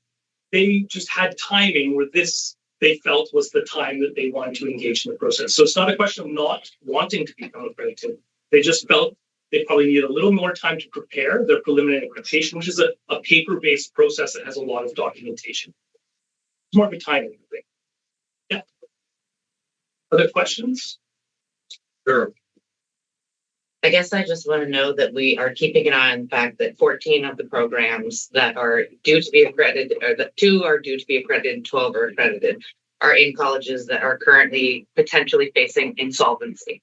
R: they just had timing where this they felt was the time that they wanted to engage in the process. So it's not a question of not wanting to become accredited. They just felt they probably need a little more time to prepare their preliminary accreditation, which is a paper-based process that has a lot of documentation. It's more of a timing thing. Yeah. Other questions?
A: Sure.
H: I guess I just want to know that we are keeping an eye on the fact that 14 of the programs that are due to be accredited, or that 2 are due to be accredited, 12 are accredited, are in colleges that are currently potentially facing insolvency.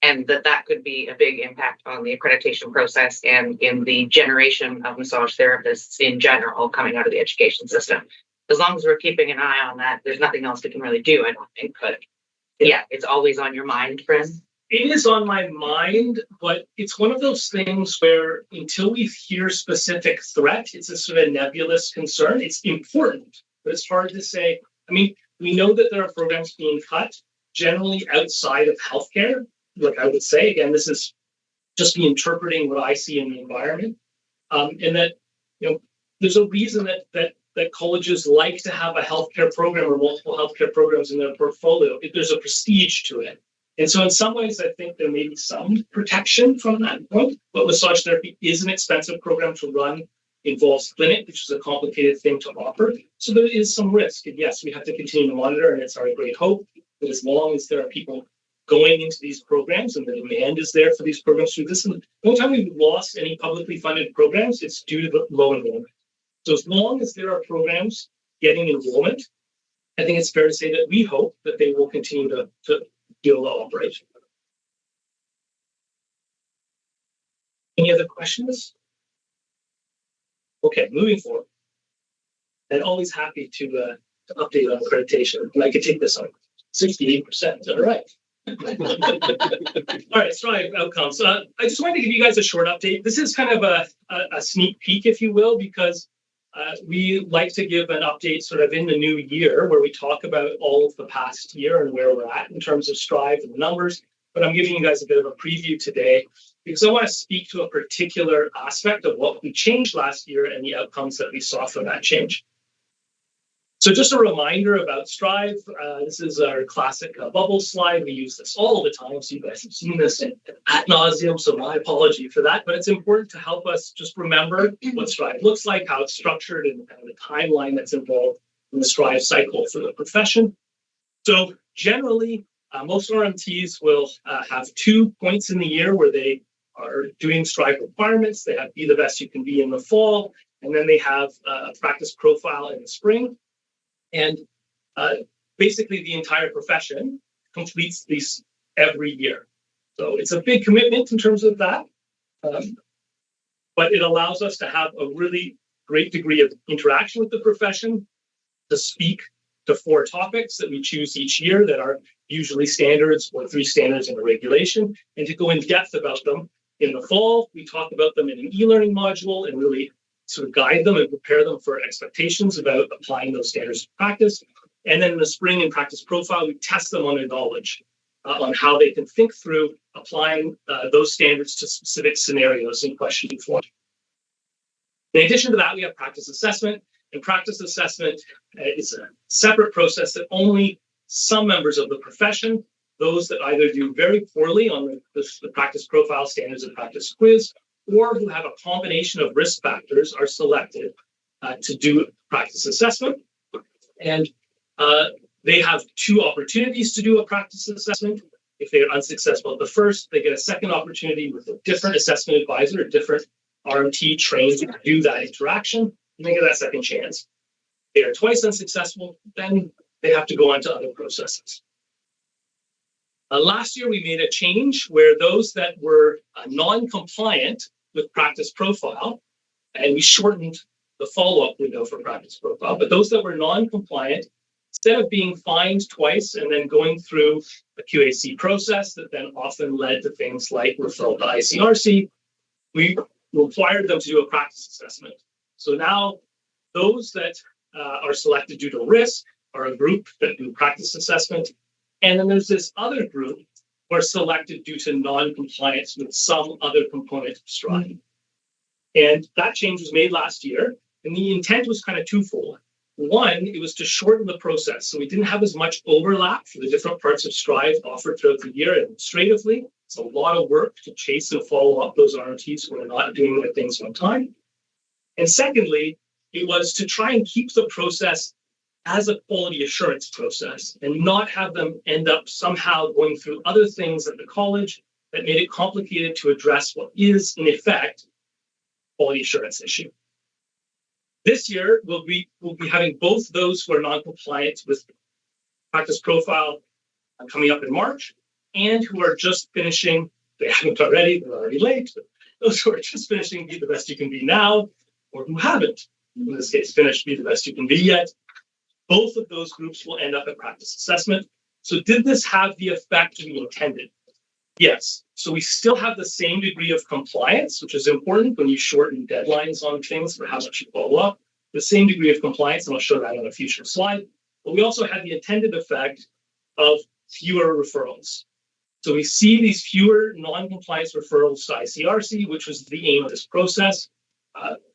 H: And that could be a big impact on the accreditation process and in the generation of massage therapists in general coming out of the education system. As long as we're keeping an eye on that, there's nothing else we can really do, I don't think. But yeah, it's always on your mind, friend.
R: It is on my mind, but it's one of those things where until we hear specific threat, it's a sort of nebulous concern. It's important, but it's hard to say. I mean, we know that there are programs being cut generally outside of healthcare. Like I would say, again, this is just me interpreting what I see in the environment. And that, there's a reason that colleges like to have a healthcare program or multiple healthcare programs in their portfolio. There's a prestige to it. And so in some ways, I think there may be some protection from that point, but massage therapy is an expensive program to run, involves clinic, which is a complicated thing to offer. So there is some risk. And yes, we have to continue to monitor, and it's our great hope that as long as there are people going into these programs and the demand is there for these programs through this, and the only time we've lost any publicly funded programs, it's due to the low enrollment. So as long as there are programs getting enrollment, I think it's fair to say that we hope that they will continue to be able to operate. Any other questions? Okay, moving forward. And always happy to update on accreditation. And I could take this on 68%. All right. All right, Strive outcomes. I just wanted to give you guys a short update. This is kind of a sneak peek, if you will, because we like to give an update sort of in the new year where we talk about all of the past year and where we're at in terms of Strive and the numbers. But I'm giving you guys a bit of a preview today because I want to speak to a particular aspect of what we changed last year and the outcomes that we saw from that change. So just a reminder about Strive. This is our classic bubble slide. We use this all the time. So you guys have seen this ad nauseum, so my apology for that. But it's important to help us just remember what Strive looks like, how it's structured, and kind of the timeline that's involved in the Strive cycle for the profession. So generally, most RMTs will have 2 points in the year where they are doing Strive requirements. They have Be the Best You Can Be in the fall, and then they have a practice profile in the spring. And basically the entire profession completes these every year. So it's a big commitment in terms of that, but it allows us to have a really great degree of interaction with the profession, to speak to 4 topics that we choose each year that are usually standards or 3 standards in a regulation, and to go in depth about them. In the fall, we talk about them in an e-learning module and really sort of guide them and prepare them for expectations about applying those standards to practice. And then in the spring in practice profile, we test them on their knowledge on how they can think through applying those standards to specific scenarios in question form. In addition to that, we have practice assessment. And practice assessment is a separate process that only some members of the profession, those that either do very poorly on the practice profile standards and practice quiz, or who have a combination of risk factors, are selected to do practice assessment. And they have 2 opportunities to do a practice assessment. If they are unsuccessful at the first, they get a second opportunity with a different assessment advisor, a different RMT trained to do that interaction, and they get that second chance. If they are twice unsuccessful, then they have to go on to other processes. Last year, we made a change where those that were non-compliant with practice profile, and we shortened the follow-up window for practice profile, but those that were non-compliant, instead of being fined twice and then going through a QAC process that then often led to things like referral to ICRC, we required them to do a practice assessment. So now those that are selected due to risk are a group that do practice assessment. And then there's this other group who are selected due to non-compliance with some other component of STRIVE. And that change was made last year. And the intent was kind of twofold. One, it was to shorten the process. So we didn't have as much overlap for the different parts of STRIVE offered throughout the year administratively. It's a lot of work to chase and follow up those RMTs who are not doing their things on time. And secondly, it was to try and keep the process as a quality assurance process and not have them end up somehow going through other things at the college that made it complicated to address what is, in effect, quality assurance issue. This year, we'll be having both those who are non-compliant with practice profile coming up in March and who are just finishing, they haven't already, they're already late, but those who are just finishing Be the Best You Can Be now, or who haven't, in this case, finished Be the Best You Can Be yet. Both of those groups will end up at practice assessment. So did this have the effect we intended? Yes. So we still have the same degree of compliance, which is important when you shorten deadlines on things for how much you follow up. The same degree of compliance, and I'll show that on a future slide. But we also had the intended effect of fewer referrals. So we see these fewer non-compliance referrals to ICRC, which was the aim of this process.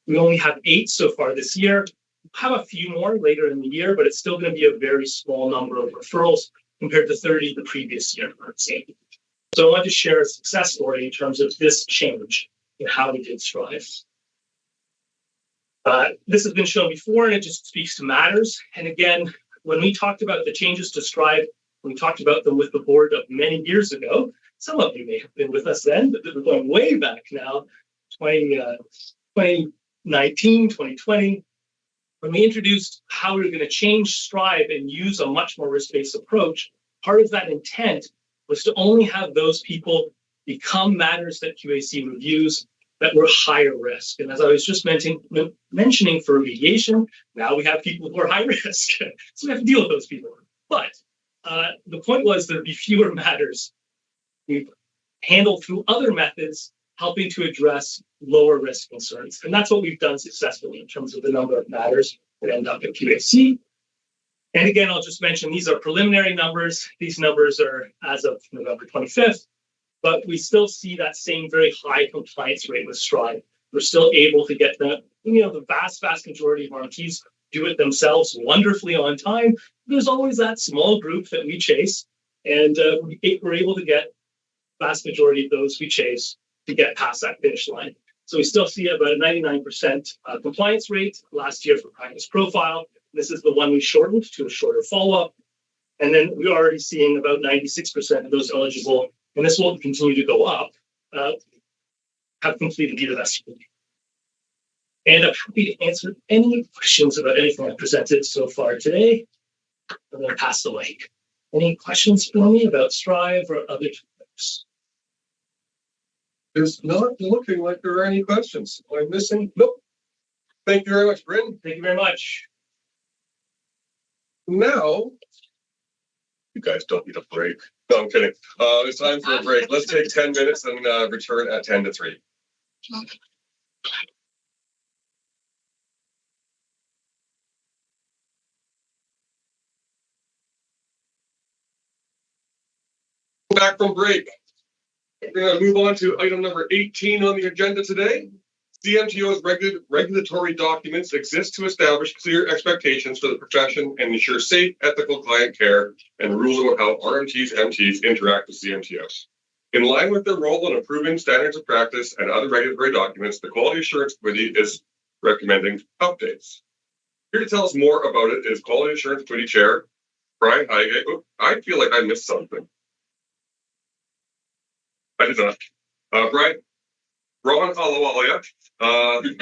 R: We only have 8 so far this year. We'll have a few more later in the year, but it's still going to be a very small number of referrals compared to 30 the previous year. So I want to share a success story in terms of this change in how we did STRIVE. This has been shown before, and it just speaks to matters. And again, when we talked about the changes to STRIVE, we talked about them with the board of many years ago. Some of you may have been with us then, but we're going way back now, 2019, 2020. When we introduced how we were going to change STRIVE and use a much more risk-based approach, part of that intent was to only have those people become matters that QAC reviews that were higher risk. And as I was just mentioning for remediation, now we have people who are high risk. So we have to deal with those people. But the point was there'd be fewer matters we've handled through other methods, helping to address lower risk concerns. And that's what we've done successfully in terms of the number of matters that end up at QAC. And again, I'll just mention these are preliminary numbers. These numbers are as of November 25th, but we still see that same very high compliance rate with STRIVE. We're still able to get the vast majority of RMTs do it themselves wonderfully on time. There's always that small group that we chase, and we're able to get vast majority of those we chase to get past that finish line. So we still see about a 99% compliance rate last year for practice profile. This is the one we shortened to a shorter follow-up. And then we're already seeing about 96% of those eligible, and this will continue to go up, have completed Be the Best You Can Be. And I'm happy to answer any questions about anything I've presented so far today. I'm going to pass the mic. Any questions for me about STRIVE or other topics?
A: It's not looking like there are any questions. Am I missing? Nope. Thank you very much, Bryn.
R: Thank you very much.
A: Now, you guys don't need a break. No, I'm kidding. It's time for a break. Let's take 10 minutes and return at 10 to 3. Back from break. We're going to move on to item number 18 on the agenda today. CMTO's regulatory documents exist to establish clear expectations for the profession and ensure safe, ethical client care and rules about how RMTs, MTs interact with CMTOs. In line with their role in improving standards of practice and other regulatory documents, the Quality Assurance Committee is recommending updates. Here to tell us more about it is Quality Assurance Committee Chair Brian Highgate. Oh, I feel like I missed something. I did not. Brian, Ron Alawalia, to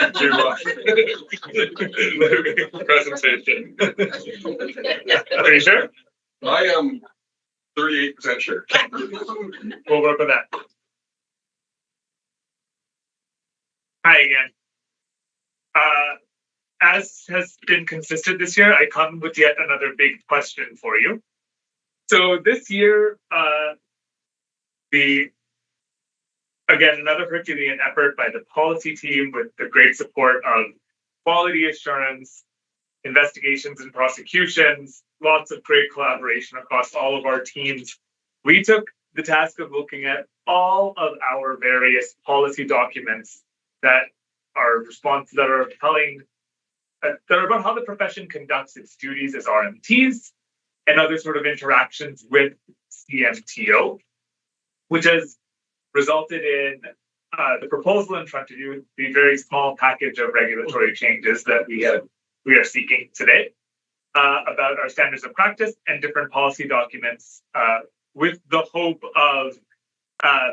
A: presentation.
T: Are you sure?
A: I am 38% sure.
T: We'll work with that. Hi again. As has been consistent this year, I come with yet another big question for you. So this year, again, another Herculean effort by the policy team with the great support of quality assurance, investigations and prosecutions, lots of great collaboration across all of our teams. We took the task of looking at all of our various policy documents that are telling that are about how the profession conducts its duties as RMTs and other sort of interactions with CMTO, which has resulted in the proposal in front of you, the very small package of regulatory changes that we are seeking today about our standards of practice and different policy documents with the hope of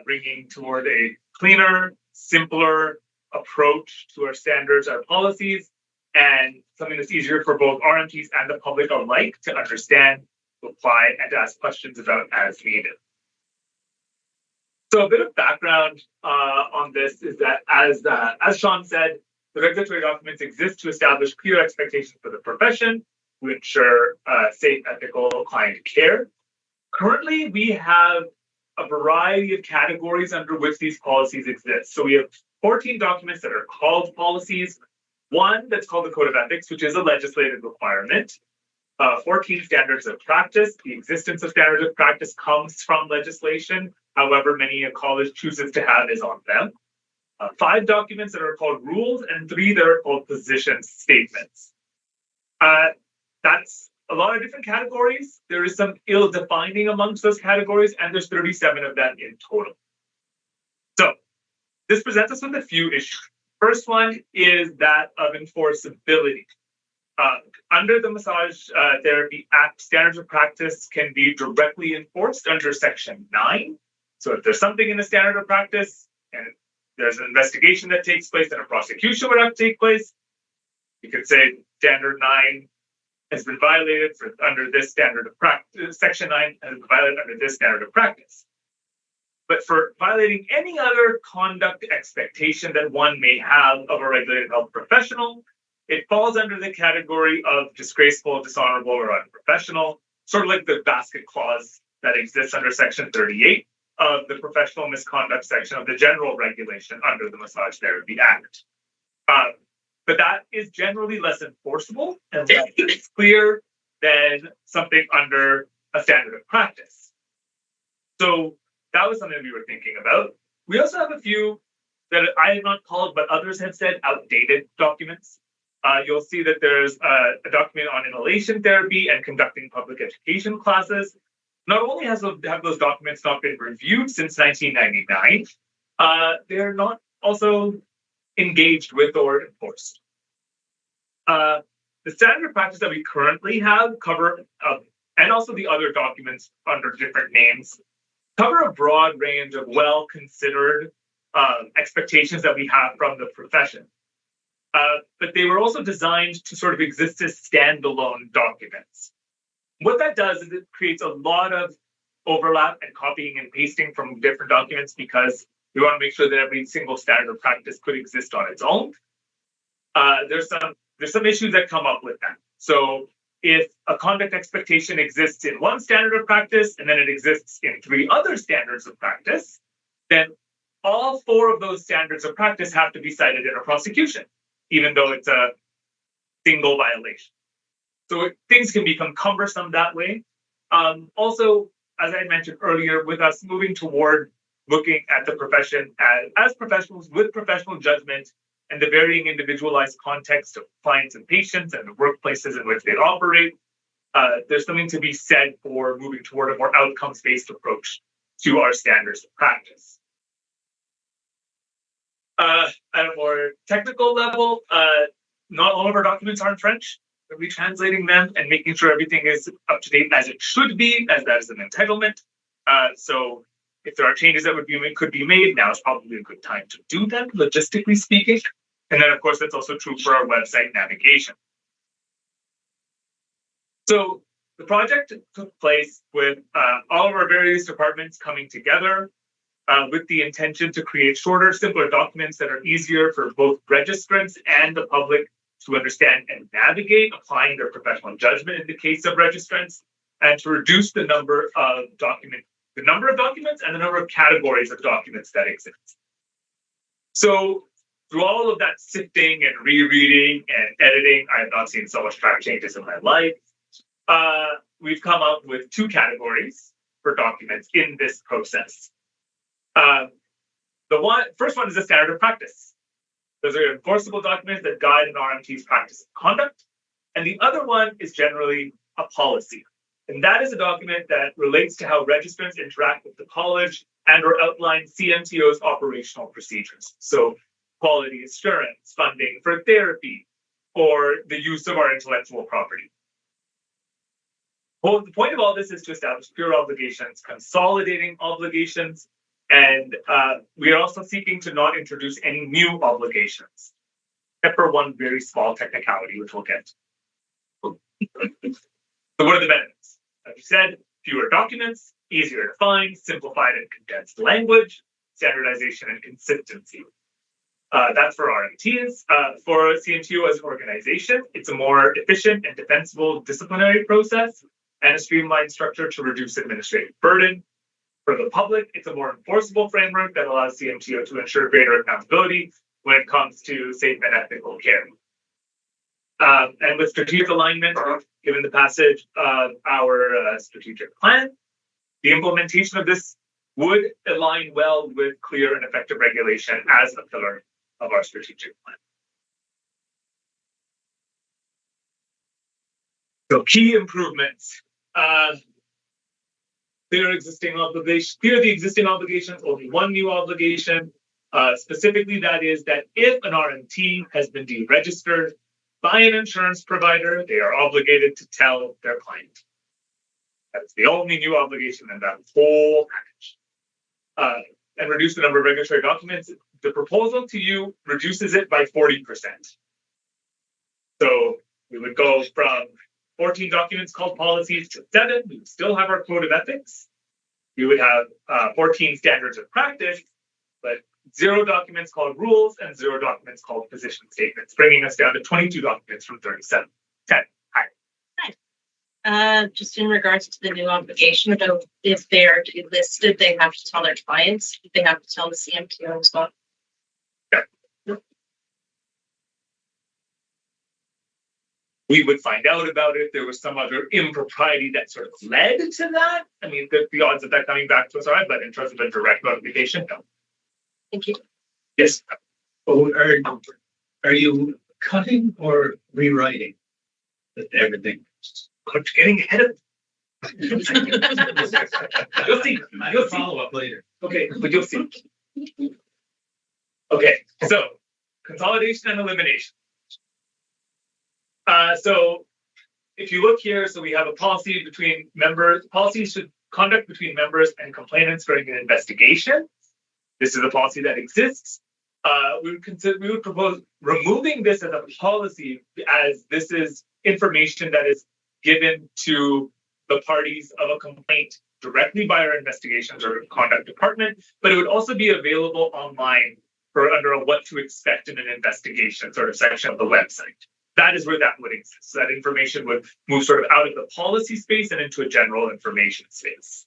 T: bringing toward a cleaner, simpler approach to our standards, our policies, and something that's easier for both RMTs and the public alike to understand, to apply, and to ask questions about as needed. So a bit of background on this is that, as Sean said, the regulatory documents exist to establish clear expectations for the profession to ensure safe, ethical client care. Currently, we have a variety of categories under which these policies exist. So we have 14 documents that are called policies, one that's called the Code of Ethics, which is a legislative requirement, 14 standards of practice. The existence of standards of practice comes from legislation. However, many a college chooses to have is on them. 5 documents that are called rules and 3 that are called position statements. That's a lot of different categories. There is some ill-defining amongst those categories, and there's 37 of them in total. So this presents us with a few issues. First one is that of enforceability. Under the Massage Therapy Act, standards of practice can be directly enforced under Section 9. So if there's something in the standard of practice and there's an investigation that takes place and a prosecution would have to take place, you could say Standard 9 has been violated under this standard of practice. Section 9 has been violated under this standard of practice. But for violating any other conduct expectation that one may have of a regulated health professional, it falls under the category of disgraceful, dishonorable, or unprofessional, sort of like the basket clause that exists under Section 38 of the professional misconduct section of the general regulation under the Massage Therapy Act. But that is generally less enforceable and less clear than something under a standard of practice. So that was something we were thinking about. We also have a few that I have not called, but others have said outdated documents. You'll see that there's a document on inhalation therapy and conducting public education classes. Not only have those documents not been reviewed since 1999, they're not also engaged with or enforced. The standard of practice that we currently have cover, and also the other documents under different names, cover a broad range of well-considered expectations that we have from the profession. But they were also designed to sort of exist as standalone documents. What that does is it creates a lot of overlap and copying and pasting from different documents because we want to make sure that every single standard of practice could exist on its own. There's some issues that come up with that. So if a conduct expectation exists in one standard of practice and then it exists in 3 other standards of practice, then all 4 of those standards of practice have to be cited in a prosecution, even though it's a single violation. So things can become cumbersome that way. Also, as I mentioned earlier, with us moving toward looking at the profession as professionals with professional judgment and the varying individualized context of clients and patients and the workplaces in which they operate, there's something to be said for moving toward a more outcomes-based approach to our standards of practice. At a more technical level, not all of our documents are in French. We're retranslating them and making sure everything is up to date as it should be, as that is an entitlement. So if there are changes that could be made, now is probably a good time to do that, logistically speaking. And then, of course, that's also true for our website navigation. So the project took place with all of our various departments coming together with the intention to create shorter, simpler documents that are easier for both registrants and the public to understand and navigate, applying their professional judgment in the case of registrants, and to reduce the number of documents and the number of categories of documents that exist. So through all of that sifting and rereading and editing, I have not seen so much track changes in my life. We've come up with 2 categories for documents in this process. The first one is a standard of practice. Those are enforceable documents that guide an RMT's practice of conduct. And the other one is generally a policy. And that is a document that relates to how registrants interact with the college and or outline CMTO's operational procedures. So quality assurance, funding for therapy, or the use of our intellectual property. Well, the point of all this is to establish pure obligations, consolidating obligations, and we are also seeking to not introduce any new obligations, except for one very small technicality, which we'll get. So what are the benefits? As you said, fewer documents, easier to find, simplified and condensed language, standardization and consistency. That's for RMTs. For CMTO as an organization, it's a more efficient and defensible disciplinary process and a streamlined structure to reduce administrative burden. For the public, it's a more enforceable framework that allows CMTO to ensure greater accountability when it comes to safe and ethical care. And with strategic alignment, given the passage of our strategic plan, the implementation of this would align well with clear and effective regulation as a pillar of our strategic plan. So key improvements. Clear the existing obligations, only one new obligation. Specifically, that is that if an RMT has been deregistered by an insurance provider, they are obligated to tell their client. That's the only new obligation in that whole package. And reduce the number of regulatory documents. The proposal to you reduces it by 40%. So we would go from 14 documents called policies to 7. We would still have our code of ethics. We would have 14 standards of practice, but 0 documents called rules and 0 documents called position statements, bringing us down to 22 documents from 37. 10. Hi.
M: Just in regards to the new obligation, if they're listed, they have to tell their clients, they have to tell the CMTO as well.
T: We would find out about it. There was some other impropriety that sort of led to that. I mean, the odds of that coming back to us are high, but in terms of a direct notification, no.
M: Thank you.
T: Yes.
I: Oh, are you cutting or rewriting everything?
T: I'm getting ahead of You'll see. You'll
I: follow up later.
T: Okay, but you'll see. Okay, so consolidation and elimination. So if you look here, so we have a policy between members, policies should conduct between members and complainants during an investigation. This is a policy that exists. We would propose removing this as a policy, as this is information that is given to the parties of a complaint directly by our investigations or conduct department, but it would also be available online for under a what to expect in an investigation sort of section of the website. That is where that would exist. So that information would move sort of out of the policy space and into a general information space.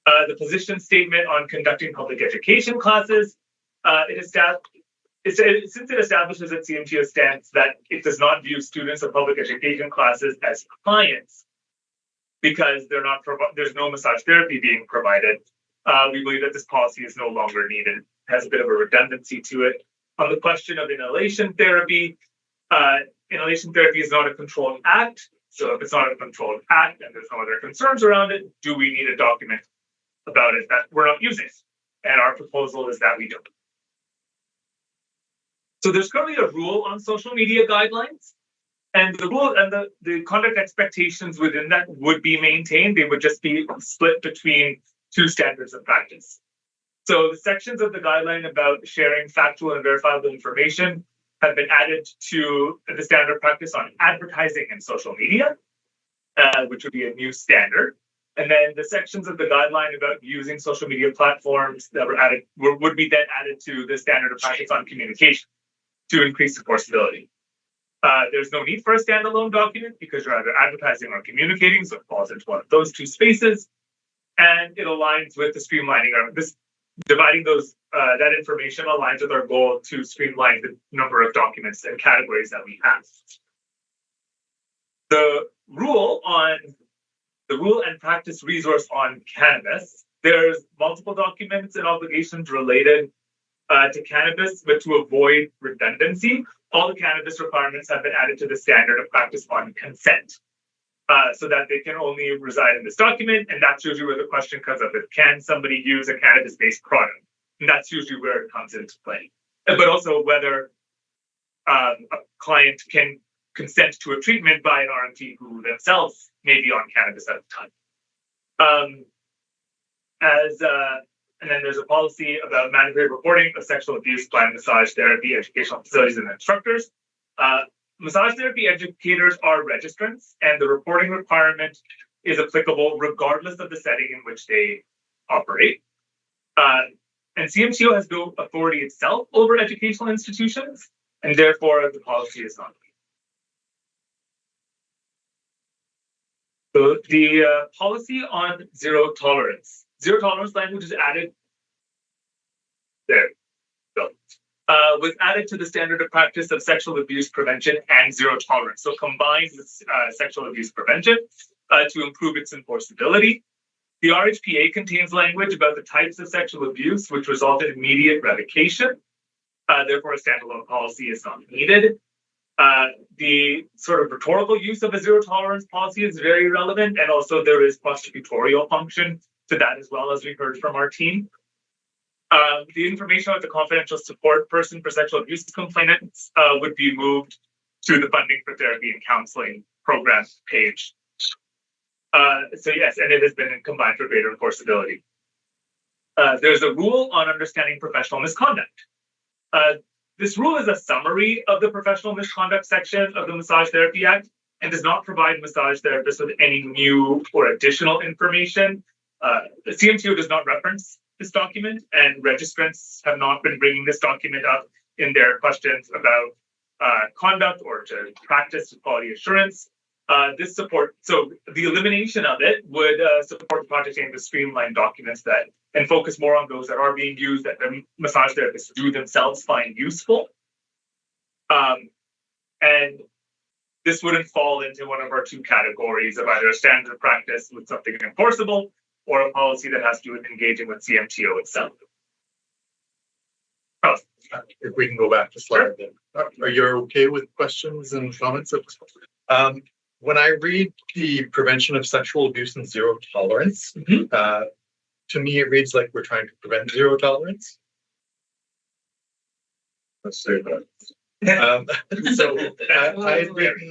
T: The position statement on conducting public education classes, since it establishes at CMTO stance that it does not view students of public education classes as clients because there's no massage therapy being provided. We believe that this policy is no longer needed. It has a bit of a redundancy to it. On the question of inhalation therapy is not a controlled act. So if it's not a controlled act and there's no other concerns around it, do we need a document about it that we're not using? And our proposal is that we don't. So there's currently a rule on social media guidelines, and the rule and the conduct expectations within that would be maintained. They would just be split between two standards of practice. So the sections of the guideline about sharing factual and verifiable information have been added to the standard of practice on advertising and social media, which would be a new standard. And then the sections of the guideline about using social media platforms that were added would be then added to the standard of practice on communication to increase enforceability. There's no need for a standalone document because you're either advertising or communicating, so it falls into one of those two spaces. And it aligns with the streamlining of this, dividing those that information aligns with our goal to streamline the number of documents and categories that we have. The rule and practice resource on cannabis, there's multiple documents and obligations related to cannabis, but to avoid redundancy, all the cannabis requirements have been added to the standard of practice on consent, so that they can only reside in this document. And that's usually where the question comes up: is can somebody use a cannabis-based product? And that's usually where it comes into play. But also whether a client can consent to a treatment by an RMT who themselves may be on cannabis at the time. And then there's a policy about mandatory reporting of sexual abuse by massage therapy educational facilities and instructors. Massage therapy educators are registrants, and the reporting requirement is applicable regardless of the setting in which they operate. And CMTO has no authority itself over educational institutions, and therefore the policy is not. So the policy on zero tolerance language is added there. So, was added to the standard of practice of sexual abuse prevention and zero tolerance. So combined with sexual abuse prevention to improve its enforceability. The RHPA contains language about the types of sexual abuse which result in immediate revocation. Therefore, a standalone policy is not needed. The sort of rhetorical use of a zero tolerance policy is very relevant, and also there is prosecutorial function to that as well, as we heard from our team. The information about the confidential support person for sexual abuse complainants would be moved to the funding for therapy and counseling program page. So yes, and it has been combined for greater enforceability. There's a rule on understanding professional misconduct. This rule is a summary of the professional misconduct section of the Massage Therapy Act and does not provide massage therapists with any new or additional information. The CMTO does not reference this document, and registrants have not been bringing this document up in their questions about conduct or to practice quality assurance. So the elimination of it would support the project aim to streamline documents that and focus more on those that are being used that the massage therapists do themselves find useful. And this wouldn't fall into one of our two categories of either a standard of practice with something enforceable or a policy that has to do with engaging with CMTO itself.
E: If we can go back to slide, then. Are you okay with questions and comments? When I read the prevention of sexual abuse and zero tolerance, to me it reads like we're trying to prevent zero tolerance. Let's say that. So I had written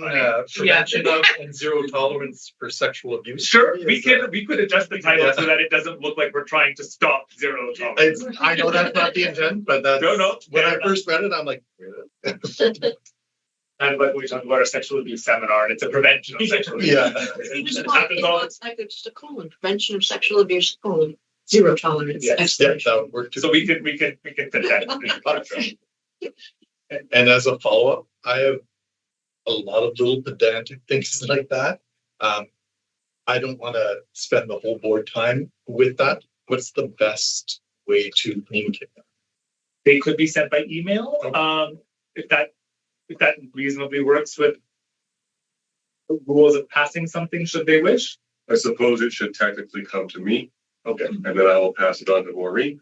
E: prevention of and zero tolerance for sexual abuse.
T: Sure, we could adjust the title so that it doesn't look like we're trying to stop zero tolerance.
E: I know that's not the intent, but that's when I first read it, I'm like.
T: And like we talked about our sexual abuse seminar, and it's a prevention of sexual abuse.
D: It's like just a colon, prevention of sexual abuse, colon, zero tolerance.
E: Yes, that would work too.
T: So we can fit that.
E: And as a follow-up, I have a lot of little pedantic things like that. I don't want to spend the whole board time with that. What's the best way to communicate that?
T: They could be sent by email. If that reasonably works with the rules of passing something, should they wish.
A: I suppose it should technically come to me. Okay. And then I will pass it on to Maureen.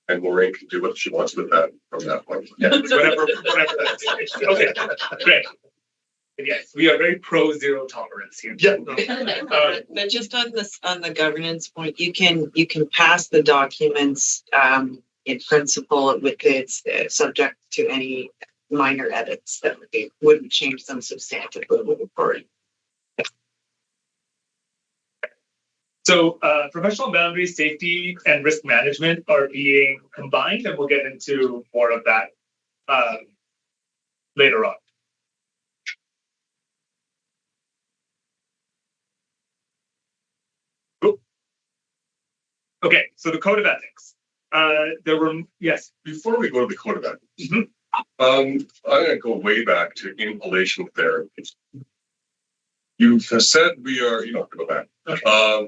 A: And Maureen can do what she wants with that from that point.
T: Yeah, whatever that's. Okay, great. And yes, we are very pro zero tolerance here.
E: Yeah.
F: But just on the governance point, you can pass the documents in principle with its subject to any minor edits that wouldn't change them substantively moving forward.
T: So professional boundaries, safety, and risk management are being combined, and we'll get into more of that later on. Cool. Okay, so the code of ethics. There were, yes.
A: Before we go to the code of ethics, I'm going to go way back to inhalation therapy. You have said we are, you don't have to go back. Okay.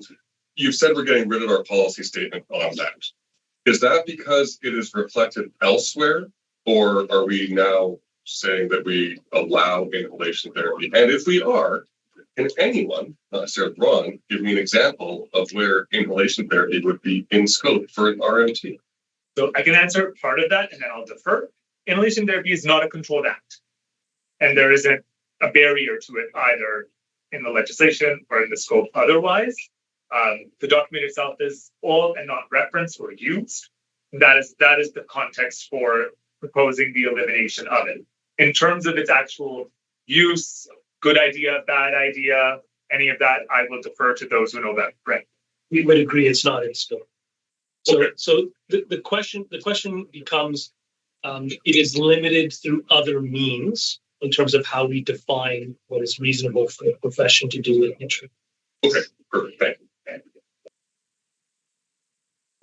A: You've said we're getting rid of our policy statement on that. Is that because it is reflected elsewhere, or are we now saying that we allow inhalation therapy? And if we are, can anyone, not necessarily Ron, give me an example of where inhalation therapy would be in scope for an RMT?
T: So I can answer part of that, and then I'll defer. Inhalation therapy is not a controlled act, and there isn't a barrier to it either in the legislation or in the scope otherwise. The document itself is all and not referenced or used. That is the context for proposing the elimination of it. In terms of its actual use, good idea, bad idea, any of that, I will defer to those who know that. Right.
R: We would agree it's not in scope. So, okay. So the question becomes, it is limited through other means in terms of how we define what is reasonable for a profession to do in entry.
A: Okay, perfect. Thank you.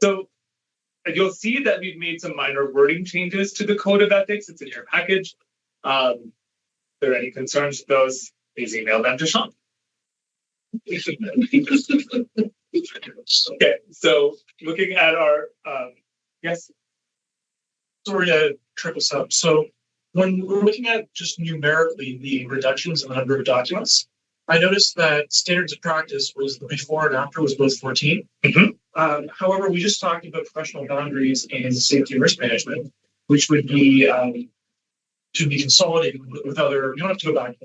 T: So you'll see that we've made some minor wording changes to the code of ethics. It's in your package. If there are any concerns with those, please email them to Sean. Okay, so looking at our, yes.
C: Sorry to trip us up. So when we're looking at just numerically the reductions in the number of documents, I noticed that standards of practice was the before and after was both 14. However, we just talked about professional boundaries and safety and risk management, which would be to be consolidated with other. You don't have to go back,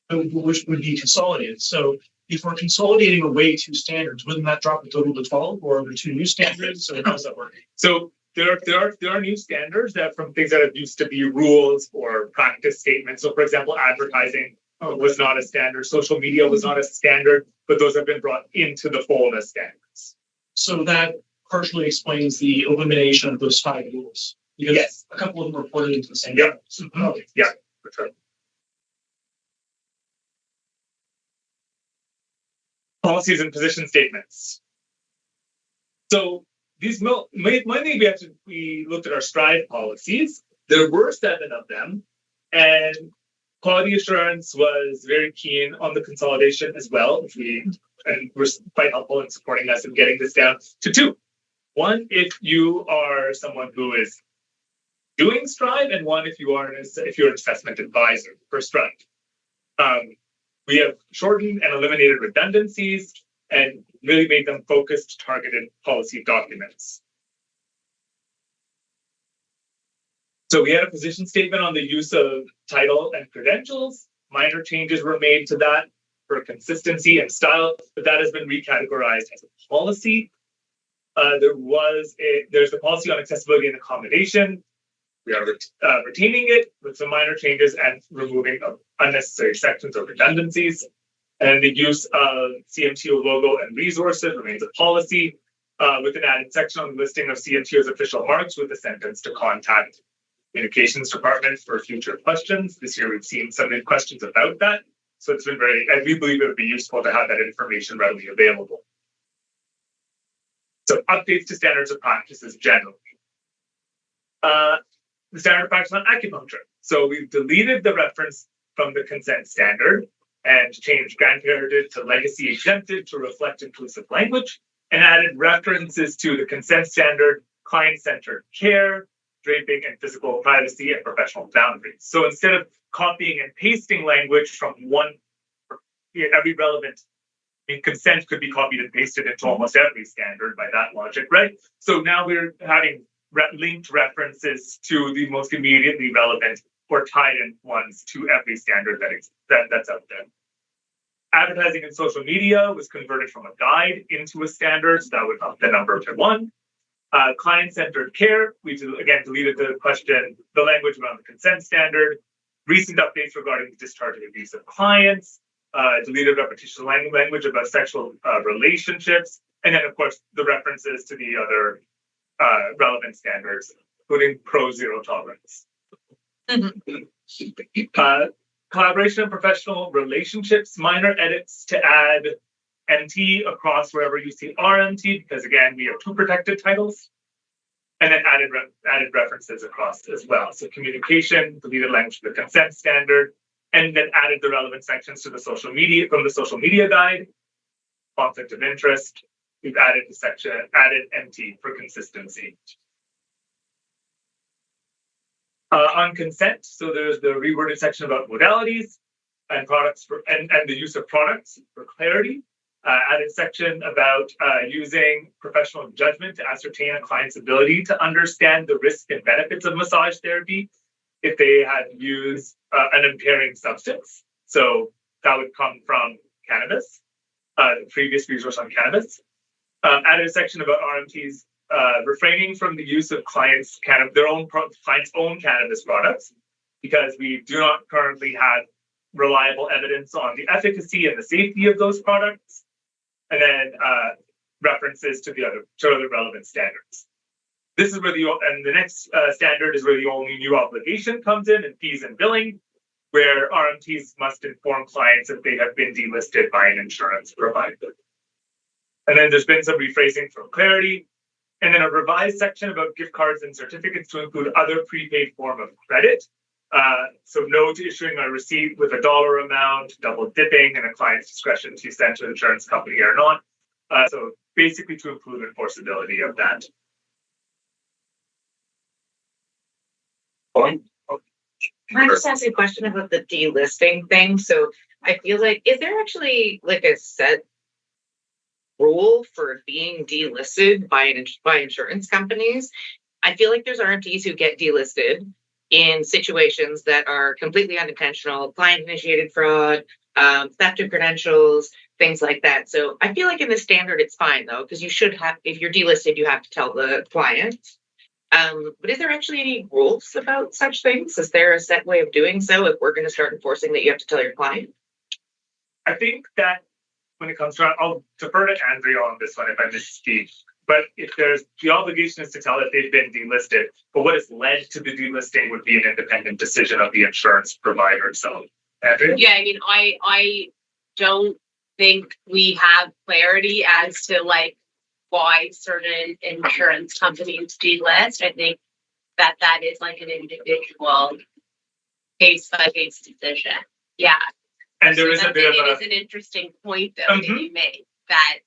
C: which would be consolidated. So if we're consolidating away 2 standards, wouldn't that drop the total to 12, or are there 2 new standards? So how does that work?
T: So there are new standards that from things that have used to be rules or practice statements. So for example, advertising was not a standard, social media was not a standard, but those have been brought into the fold as standards.
C: So that partially explains the elimination of those 5 rules. Because yes, a couple of them reported into the same.
T: Yep. Okay. Yeah, for sure. Policies and position statements. So these we looked at our STRIVE policies. There were 7 of them, and quality assurance was very keen on the consolidation as well, and were quite helpful in supporting us in getting this down to 2. One, if you are someone who is doing STRIVE, and one if you're an assessment advisor for STRIVE. We have shortened and eliminated redundancies and really made them focused, targeted policy documents. So we had a position statement on the use of title and credentials. Minor changes were made to that for consistency and style, but that has been recategorized as a policy. There's a policy on accessibility and accommodation. We are retaining it with some minor changes and removing unnecessary sections or redundancies. And the use of CMTO logo and resources remains a policy with an added section on the listing of CMTO's official marks with a sentence to contact communications department for future questions. This year we've seen some questions about that. So it's been and we believe it would be useful to have that information readily available. So updates to standards of practices generally. The standard of practice on acupuncture. So we've deleted the reference from the consent standard and changed grandparented to legacy exempted to reflect inclusive language, and added references to the consent standard, client-centered care, draping and physical privacy, and professional boundaries. So instead of copying and pasting language from every relevant, consent could be copied and pasted into almost every standard by that logic, right? So now we're having linked references to the most immediately relevant or tied-in ones to every standard that's out there. Advertising in social media was converted from a guide into a standard, so that would up the number to 1. Client-centered care, we again deleted the language around the consent standard. Recent updates regarding the discharge of abusive clients, deleted repetition language about sexual relationships, And then, of course, the references to the other relevant standards, including pro-zero tolerance. Collaboration and professional relationships, minor edits to add MT across wherever you see RMT, because again, we have two protected titles. And then added references across as well. So communication, deleted language to the consent standard, and then added the relevant sections to the social media from the social media guide. Conflict of interest. We've added the section, added MT for consistency. On consent, so there's the reworded section about modalities and products for and the use of products for clarity. Added section about using professional judgment to ascertain a client's ability to understand the risks and benefits of massage therapy if they had used an impairing substance. So that would come from cannabis, the previous resource on cannabis. Added a section about RMTs refraining from the use of clients' clients' own cannabis products, because we do not currently have reliable evidence on the efficacy and the safety of those products. And then references to the other relevant standards. This is where the next standard is where the only new obligation comes in fees and billing, where RMTs must inform clients if they have been delisted by an insurance provider. And then there's been some rephrasing for clarity, and then a revised section about gift cards and certificates to include other prepaid form of credit. So no to issuing a receipt with a dollar amount, double dipping, and a client's discretion to send to an insurance company or not. So basically to improve enforceability of that.
H: Can I just ask a question about the delisting thing? So I feel like, is there actually like a set rule for being delisted by insurance companies? I feel like there's RMTs who get delisted in situations that are completely unintentional, client-initiated fraud, theft of credentials, things like that. So I feel like in the standard, it's fine though, because you should have, if you're delisted, you have to tell the client. But is there actually any rules about such things? Is there a set way of doing so if we're going to start enforcing that you have to tell your client?
T: I think that when it comes to, I'll defer to Andrea on this one if I misspeak. But if there's the obligation is to tell that they've been delisted, but what has led to the delisting would be an independent decision of the insurance provider itself. Andrea?
Q: Yeah, I mean, I don't think we have clarity as to like why certain insurance companies delist. I think that is like an individual case by case decision. Yeah.
T: And there is a bit of
Q: it is an interesting point though that you made, that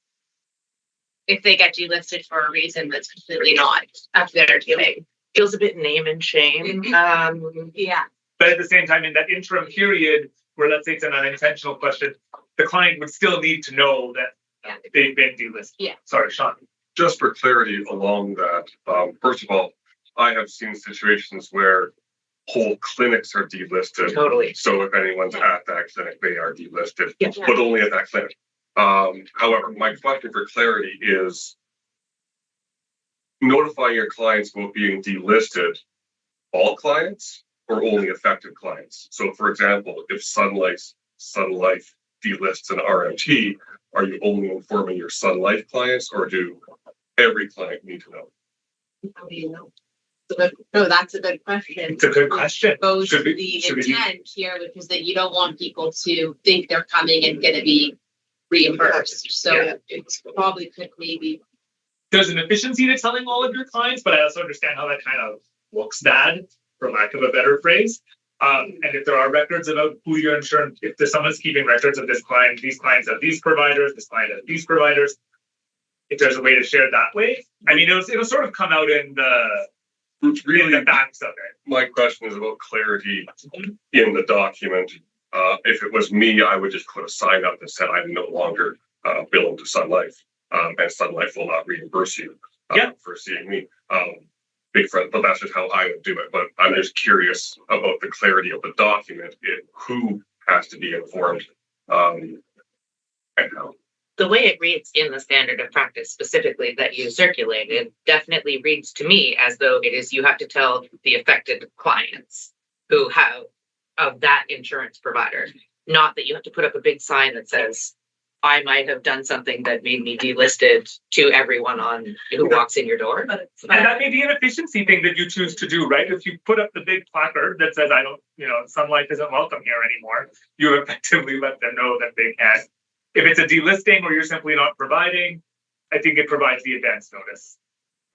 Q: if they get delisted for a reason that's completely not up to their doing.
H: Feels a bit name and shame.
Q: Yeah.
T: But at the same time, in that interim period where let's say it's an unintentional question, the client would still need to know that they've been delisted.
Q: Yeah.
T: Sorry, Sean.
A: Just for clarity along that, first of all, I have seen situations where whole clinics are delisted.
H: Totally.
A: So if anyone's at that clinic, they are delisted,
H: Yeah.
A: but only at that clinic. However, my question for clarity is notifying your clients about being delisted, all clients or only affected clients? So for example, if Sun Life delists an RMT, are you only informing your Sun Life clients or do every client need to know?
Q: How do you know? No, that's a good question.
T: It's a good question.
Q: It goes
T: Should
Q: to
T: we-
Q: the
T: should we-
Q: intent here, which is that you don't want people to think they're coming and going to be reimbursed. So it's probably could maybe.
T: There's an efficiency to telling all of your clients, but I also understand how that kind of looks bad, for lack of a better phrase. And if there are records about who your insurance, if there's someone's keeping records of this client, these clients have these providers, this client has these providers, if there's a way to share that way, I mean, it'll sort of come out in the facts of it.
A: My question is about clarity in the document. If it was me, I would just put a sign up that said I'm no longer billing to Sun Life, and Sun Life will not reimburse you for seeing me. Big friend, but that's just how I would do it. But I'm just curious about the clarity of the document, who has to be informed, and how.
H: The way it reads in the standard of practice specifically that you circulated definitely reads to me as though it is you have to tell the affected clients who have of that insurance provider, not that you have to put up a big sign that says I might have done something that made me delisted to everyone on who walks in your door.
T: And that may be an efficiency thing that you choose to do, right? If you put up the big placard that says, I don't, sunlight isn't welcome here anymore, you effectively let them know that they can't. If it's a delisting or you're simply not providing, I think it provides the advance notice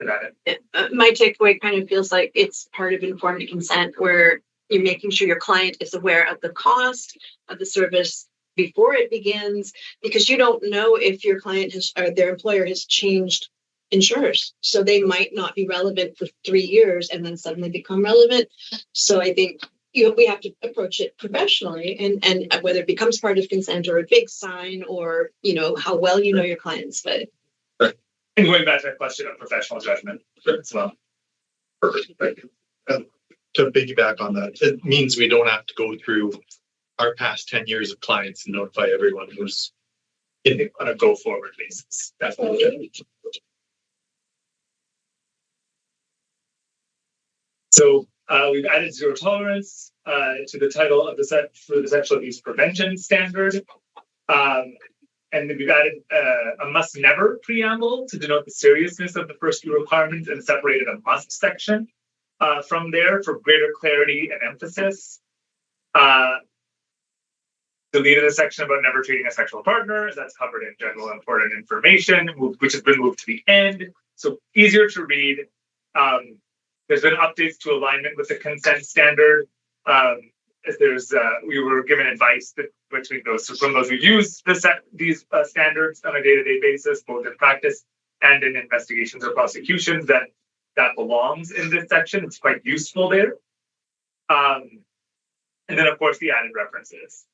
T: to that end.
D: My takeaway kind of feels like it's part of informed consent where you're making sure your client is aware of the cost of the service before it begins, because you don't know if your client has or their employer has changed insurers. So they might not be relevant for 3 years and then suddenly become relevant. So I think we have to approach it professionally, and whether it becomes part of consent or a big sign, or how well you know your clients. But
T: and going back to that question of professional judgment as well.
E: Perfect. Thank you. To piggyback on that, it means we don't have to go through our past 10 years of clients and notify everyone who's
T: on a go forward basis. That's what So we've added zero tolerance to the title of the set for the sexual abuse prevention standard. And then we've added a must never preamble to denote the seriousness of the first few requirements, and separated a must section from there for greater clarity and emphasis. Deleted a section about never treating a sexual partner, as that's covered in general important information, which has been moved to the end. So easier to read. There's been updates to alignment with the consent standard. As we were given advice between those. So from those who use these standards on a day-to-day basis, both in practice and in investigations or prosecutions, that belongs in this section. It's quite useful there. And then, of course, the added references.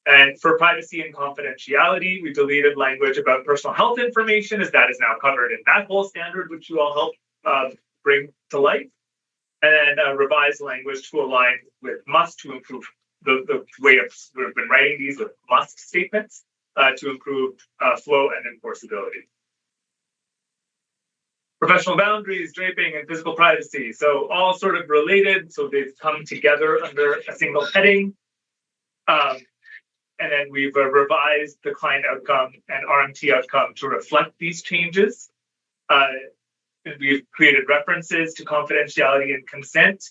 T: And for privacy and confidentiality, we deleted language about personal health information, as that is now covered in that whole standard, which you all helped bring to light. And then revised language to align with must to improve the way we've been writing these with must statements to improve flow and enforceability. Professional boundaries, draping, and physical privacy. So all sort of related. So they've come together under a single heading. And then we've revised the client outcome and RMT outcome to reflect these changes. And we've created references to confidentiality and consent,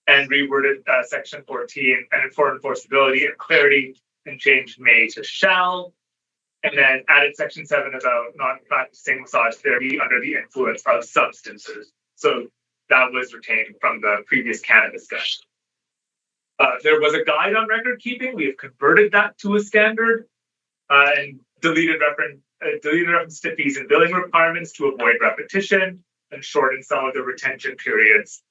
T: and reworded section 14 and for enforceability and clarity, and changed may to shall. And then added section 7 about not practicing massage therapy under the influence of substances. So that was retained from the previous cannabis discussion. There was a guide on record keeping. We have converted that to a standard and deleted reference to fees and billing requirements to avoid repetition, and shortened some of the retention periods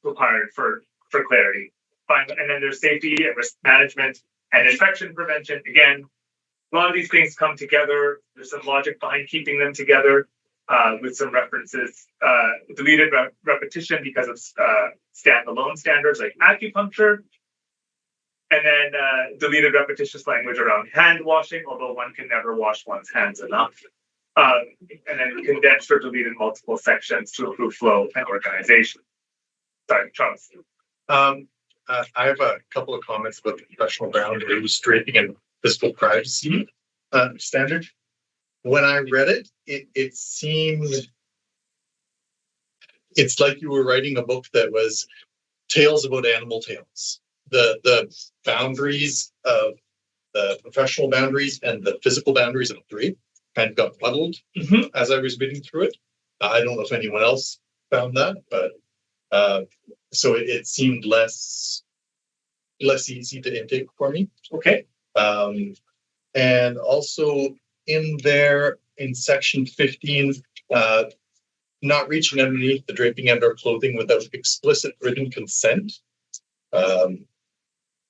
T: required for clarity. And then there's safety and risk management and infection prevention. Again, a lot of these things come together. There's some logic behind keeping them together with some references. Deleted repetition because of standalone standards like acupuncture. And then deleted repetitious language around hand washing, although one can never wash one's hands enough. And then condensed or deleted multiple sections to improve flow and organization. Sorry, Charles.
E: I have a couple of comments about the professional boundaries, draping, and physical privacy standard. When I read it, it seemed it's like you were writing a book that was tales about animal tales. The boundaries of the professional boundaries and the physical boundaries of drape kind of got muddled as I was reading through it. I don't know if anyone else found that, but so it seemed less easy to intake for me.
T: Okay.
E: And also in there in section 15, not reaching underneath the draping and or clothing without explicit written consent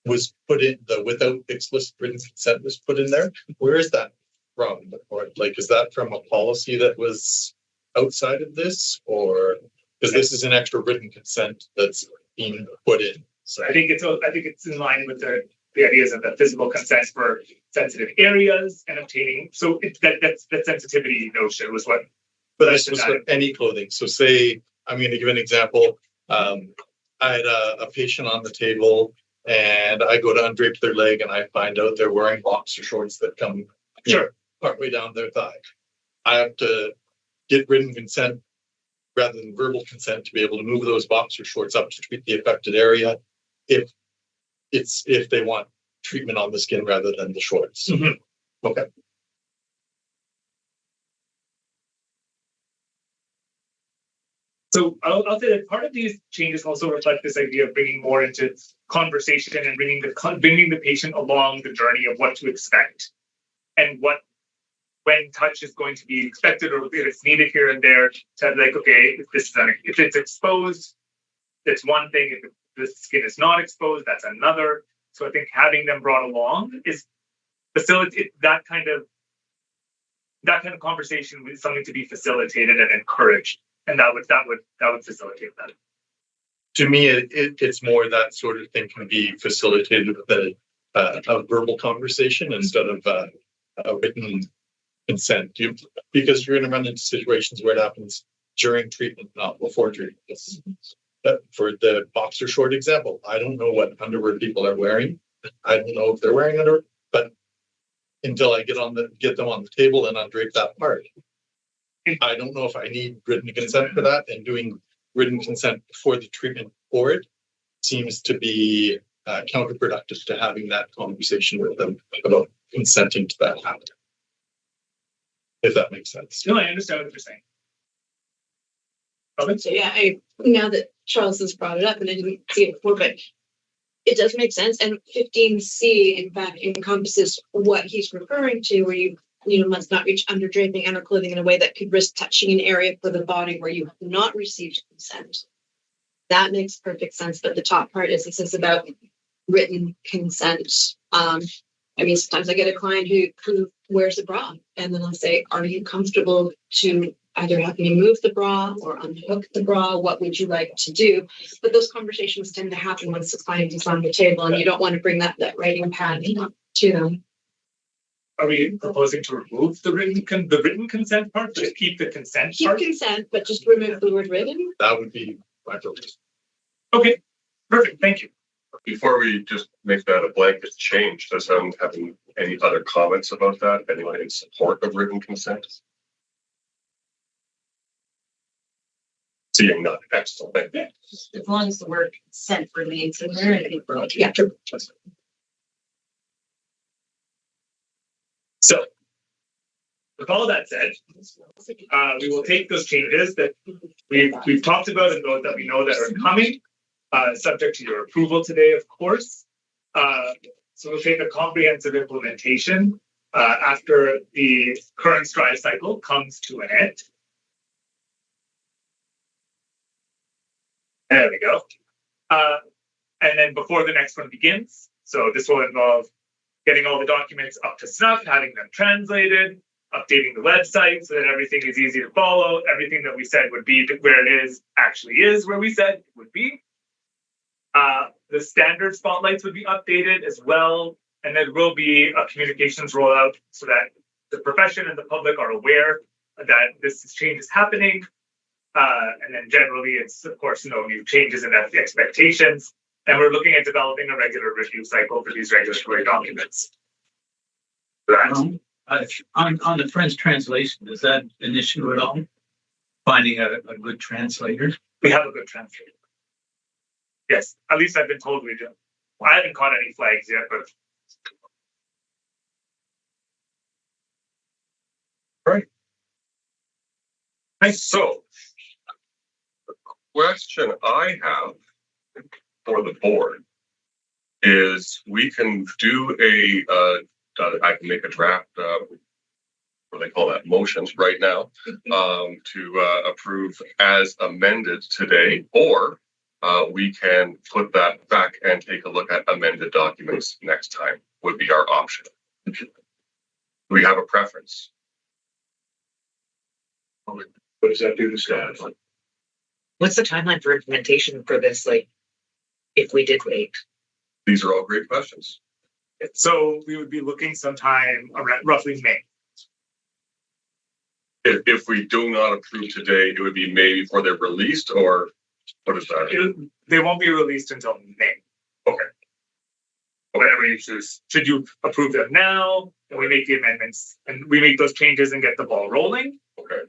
E: was put in. The without explicit written consent was put in there. Where is that from? Or like, is that from a policy that was outside of this, or because this is an extra written consent that's being put in?
T: So I think it's in line with the ideas of the physical consent for sensitive areas and obtaining. So that sensitivity notion was what.
E: But this was for any clothing. So say, I'm going to give an example. I had a patient on the table and I go to undrape their leg and I find out they're wearing boxer shorts that come
T: Sure.
E: Partway down their thigh. I have to get written consent rather than verbal consent to be able to move those boxer shorts up to treat the affected area if they want treatment on the skin rather than the shorts. Okay.
T: So I'll say that part of these changes also reflect this idea of bringing more into conversation and bringing the patient along the journey of what to expect and when touch is going to be expected or if it's needed here and there. To like, okay, if it's exposed, that's one thing. If the skin is not exposed, that's another. So I think having them brought along is facilitate that kind of conversation with something to be facilitated and encouraged. And that would facilitate that.
E: To me, it's more that sort of thing can be facilitated with a verbal conversation instead of a written consent. Because you're going to run into situations where it happens during treatment, not before treatment. For the boxer short example, I don't know what underwear people are wearing. I don't know if they're wearing underwear, but until I get them on the table and undrape that part, I don't know if I need written consent for that, and doing written consent for the treatment for it seems to be counterproductive to having that conversation with them about consenting to that happen. If that makes sense.
T: No, I understand what you're saying.
D: So yeah, now that Charles has brought it up, and I didn't see it before, but it does make sense. And 15C, in fact, encompasses what he's referring to, where you must not reach under draping and or clothing in a way that could risk touching an area for the body where you have not received consent. That makes perfect sense. But the top part is, this is about written consent. I mean, sometimes I get a client who wears a bra, and then I'll say, are you comfortable to either have me move the bra or unhook the bra? What would you like to do? But those conversations tend to happen once the client is on the table, and you don't want to bring that writing pad to them.
T: Are we proposing to remove the written consent part, but keep the consent part?
D: Keep consent, but just remove the word written?
E: That would be my purpose.
T: Okay, perfect. Thank you.
A: Before we just make that a blanket change, does anyone have any other comments about that? Anyone in support of written consent? Seeing none. Excellent. Thank you.
M: As long as the word consent remains in there, I think we're okay.
D: Yeah, true.
T: So, with all that said, we will take those changes that we've talked about and those that we know that are coming, subject to your approval today, of course. So we'll take a comprehensive implementation after the current STRIVE cycle comes to an end. There we go. And then before the next one begins, so this will involve getting all the documents up to snuff, having them translated, updating the website so that everything is easy to follow. Everything that we said would be where it is actually is where we said it would be. The standard spotlights would be updated as well. And there will be a communications rollout so that the profession and the public are aware that this change is happening. And then generally, it's, of course, no new changes in expectations. And we're looking at developing a regular review cycle for these regulatory documents.
I: On the French translation, is that an issue at all? Finding a good translator?
T: We have a good translator. Yes, at least I've been told we do. I haven't caught any flags yet, but.
A: Right. Nice. So, the question I have for the board is we can do I can make a draft, what do they call that, motions right now, to approve as amended today, or we can put that back and take a look at amended documents next time, would be our option. Do we have a preference?
J: What does that do to staff?
H: What's the timeline for implementation for this? Like, if we did wait?
A: These are all great questions.
T: So we would be looking sometime around roughly May.
A: If we do not approve today, it would be May before they're released, or what is that?
T: They won't be released until May.
A: Okay.
T: whatever you choose. Should you approve them now, and we make the amendments, and we make those changes and get the ball rolling?
A: Okay.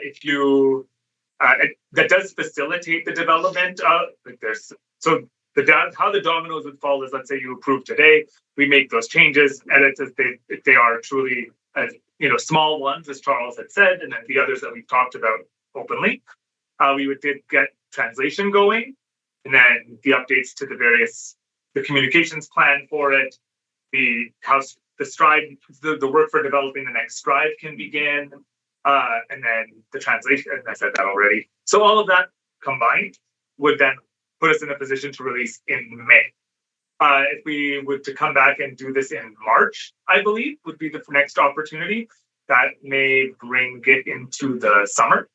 T: If you, that does facilitate the development of, like there's, so how the dominoes would fall is, let's say you approve today, we make those changes, edits if they are truly, small ones, as Charles had said, and then the others that we've talked about openly. We would get translation going, and then the updates to the communications plan for it, the stride, the work for developing the next stride can begin, and then the translation, and I said that already. So all of that combined would then put us in a position to release in May. If we were to come back and do this in March, I believe would be the next opportunity. That may bring it into the summer,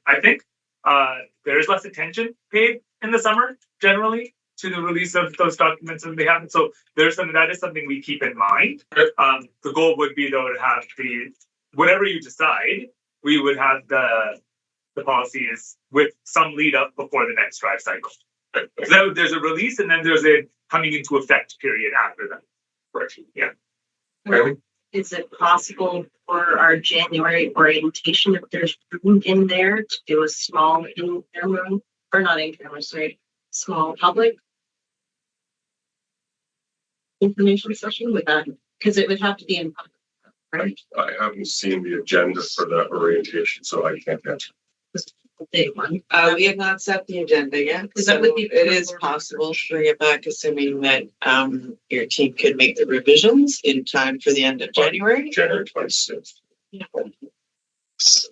T: I think. There is less attention paid in the summer generally to the release of those documents and they haven't. So that is something we keep in mind. The goal would be though to have whatever you decide, we would have the policies with some lead up before the next drive cycle. So there's a release and then there's a coming into effect period after that. Correct. Yeah.
A: Really?
M: Is it possible for our January orientation, if there's room in there, to do a small in-camera, or not in-camera, sorry, small public information session with that? Because it would have to be in public, right?
A: I haven't seen the agenda for that orientation, so I can't answer.
M: Big one.
F: We have not set the agenda yet,
M: Is
F: so
M: that would be
F: it is possible to bring it back, assuming that your team could make the revisions in time for the end of January.
A: January 26th.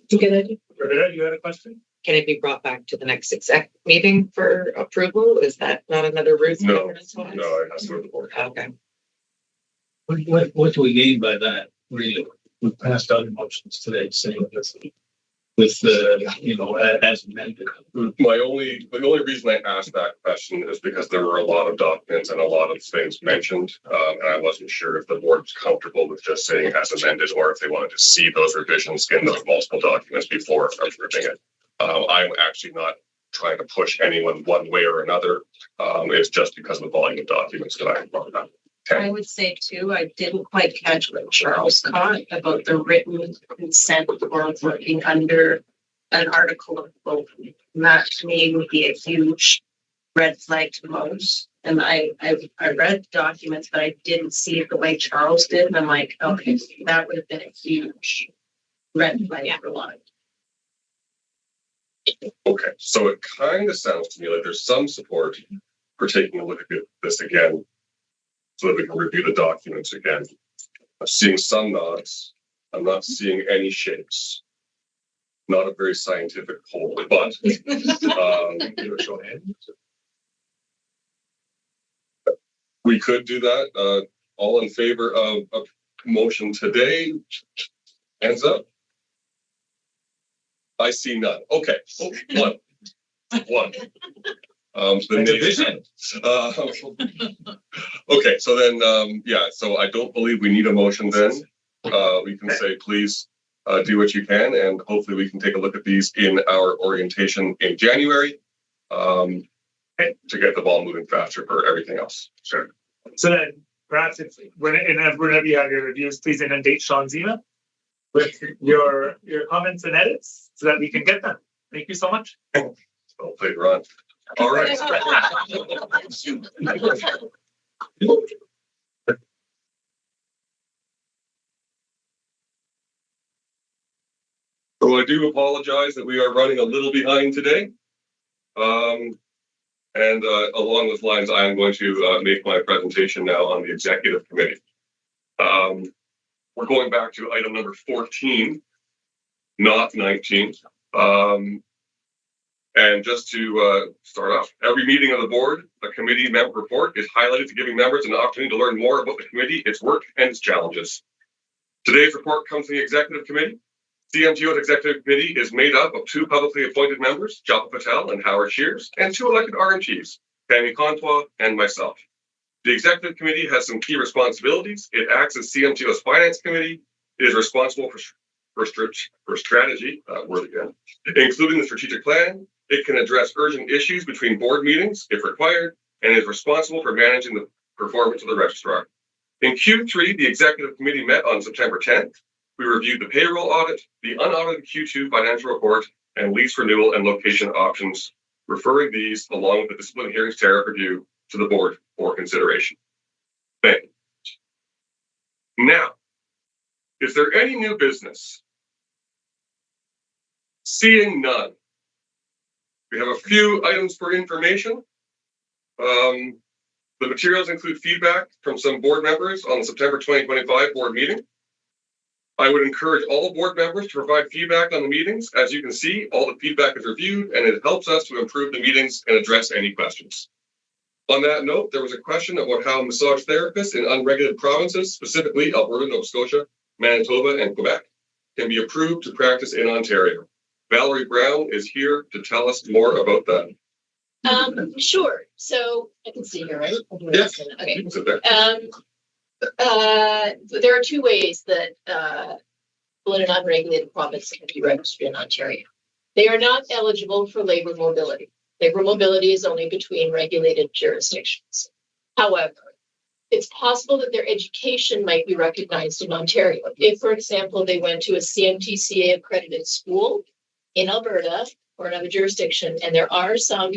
M: Good idea.
T: Roberta, you had a question?
H: Can it be brought back to the next exec meeting for approval? Is that not another route?
A: No, it has to go to the board.
H: Okay.
I: What do we gain by that? Really, we passed out motions today saying this with the, as amended.
A: The only reason I asked that question is because there were a lot of documents and a lot of things mentioned. And I wasn't sure if the board was comfortable with just saying as amended or if they wanted to see those revisions in those multiple documents before approving it. I'm actually not trying to push anyone one way or another. It's just because of the volume of documents that I brought up.
M: I would say too, I didn't quite catch what Charles caught about the written consent for working under an article of vote. That to me would be a huge red flag to most. And I read the documents, but I didn't see it the way Charles did. And I'm like, okay, that would have been a huge red flag for a lot.
A: Okay, so it kind of sounds to me like there's some support for taking a look at this again, so that we can review the documents again. I'm seeing some nods. I'm not seeing any shakes. Not a very scientific poll, but we could do that. All in favor of a motion today? Hands up. I see none. Okay, one. The division. Okay, so then, so I don't believe we need a motion then. We can say, please do what you can, and hopefully we can take a look at these in our orientation in January to get the ball moving faster for everything else. Sure.
T: So then perhaps whenever you have your reviews, please inundate Sean's email with your comments and edits so that we can get them. Thank you so much.
A: Well played, Ron. All right. So I do apologize that we are running a little behind today. And along those lines, I am going to make my presentation now on the executive committee. We're going back to item number 14, not 19. And just to start off, every meeting of the board, a committee member report is highlighted to giving members an opportunity to learn more about the committee, its work, and its challenges. Today's report comes from the executive committee. CMTO's executive committee is made up of 2 publicly appointed members, Jalpa Patel and Howard Shears, and 2 elected RMPs, Tammy Contois and myself. The executive committee has some key responsibilities. It acts as CMTO's finance committee. It is responsible for strategy, including the strategic plan. It can address urgent issues between board meetings if required, and is responsible for managing the performance of the registrar. In Q3, the executive committee met on September 10th. We reviewed the payroll audit, the unaudited Q2 financial report, and lease renewal and location options, referring these along with the discipline hearings tariff review to the board for consideration. Thank you. Now, is there any new business? Seeing none. We have a few items for information. The materials include feedback from some board members on the September 2025 board meeting. I would encourage all board members to provide feedback on the meetings. As you can see, all the feedback is reviewed and it helps us to improve the meetings and address any questions. On that note, there was a question about how massage therapists in unregulated provinces, specifically Alberta, Nova Scotia, Manitoba, and Quebec, can be approved to practice in Ontario. Valerie Brown is here to tell us more about that.
L: Sure. So I can see here, right?
A: Yes.
L: Okay. There are two ways that people in an unregulated province can be registered in Ontario. They are not eligible for labor mobility. Labor mobility is only between regulated jurisdictions. However, it's possible that their education might be recognized in Ontario. If, for example, they went to a CMTCA accredited school in Alberta or another jurisdiction, and there are some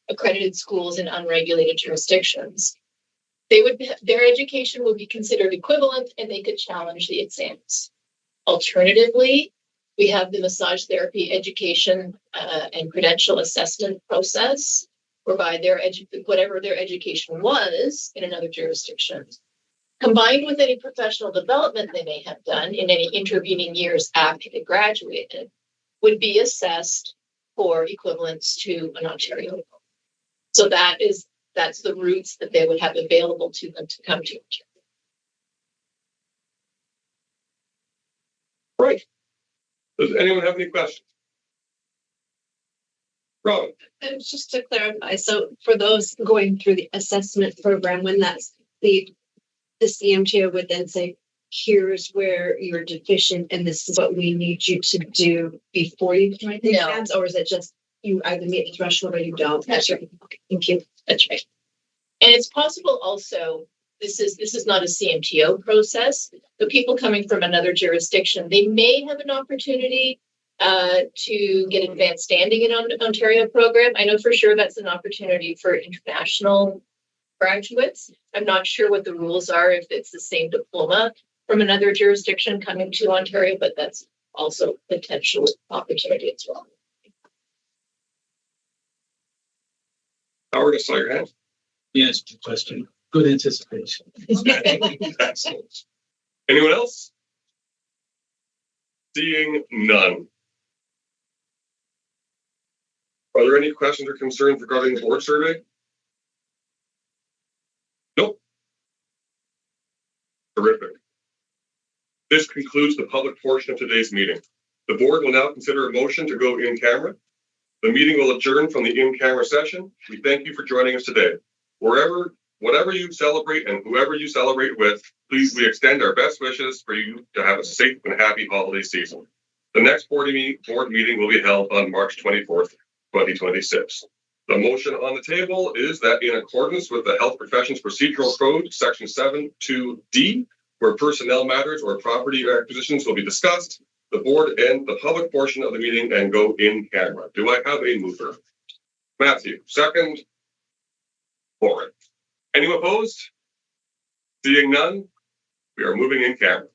L: accredited schools in unregulated jurisdictions, their education would be considered equivalent and they could challenge the exams. Alternatively, we have the massage therapy education and credential assessment process, whereby whatever their education was in another jurisdiction, combined with any professional development they may have done in any intervening years after they graduated, would be assessed for equivalence to an Ontario. So that's the routes that they would have available to them to come to Ontario.
A: Right. Does anyone have any questions? Robin.
D: And just to clarify, so for those going through the assessment program, when that's the CMTO would then say, here's where you're deficient and this is what we need you to do before you can write the exams, or is it just you either meet the threshold or you don't?
L: That's right.
D: Okay, thank you.
L: That's right. And it's possible also, this is not a CMTO process, but people coming from another jurisdiction, they may have an opportunity to get advanced standing in an Ontario program. I know for sure that's an opportunity for international graduates. I'm not sure what the rules are if it's the same diploma from another jurisdiction coming to Ontario, but that's also a potential opportunity as well.
A: Howard, I saw your hand.
I: Yes, good question. Good anticipation.
A: Excellent. Anyone else? Seeing none. Are there any questions or concerns regarding the board survey? Nope. Terrific. This concludes the public portion of today's meeting. The board will now consider a motion to go in camera. The meeting will adjourn from the in-camera session. We thank you for joining us today. Whatever you celebrate and whoever you celebrate with, please, we extend our best wishes for you to have a safe and happy holiday season. The next board meeting will be held on March 24th, 2026. The motion on the table is that in accordance with the Health Professions Procedural Code, Section 7(2)D, where personnel matters or property acquisitions will be discussed, the board end the public portion of the meeting and go in camera. Do I have a mover? Matthew, second. Lauren. Anyone opposed? Seeing none, we are moving in camera.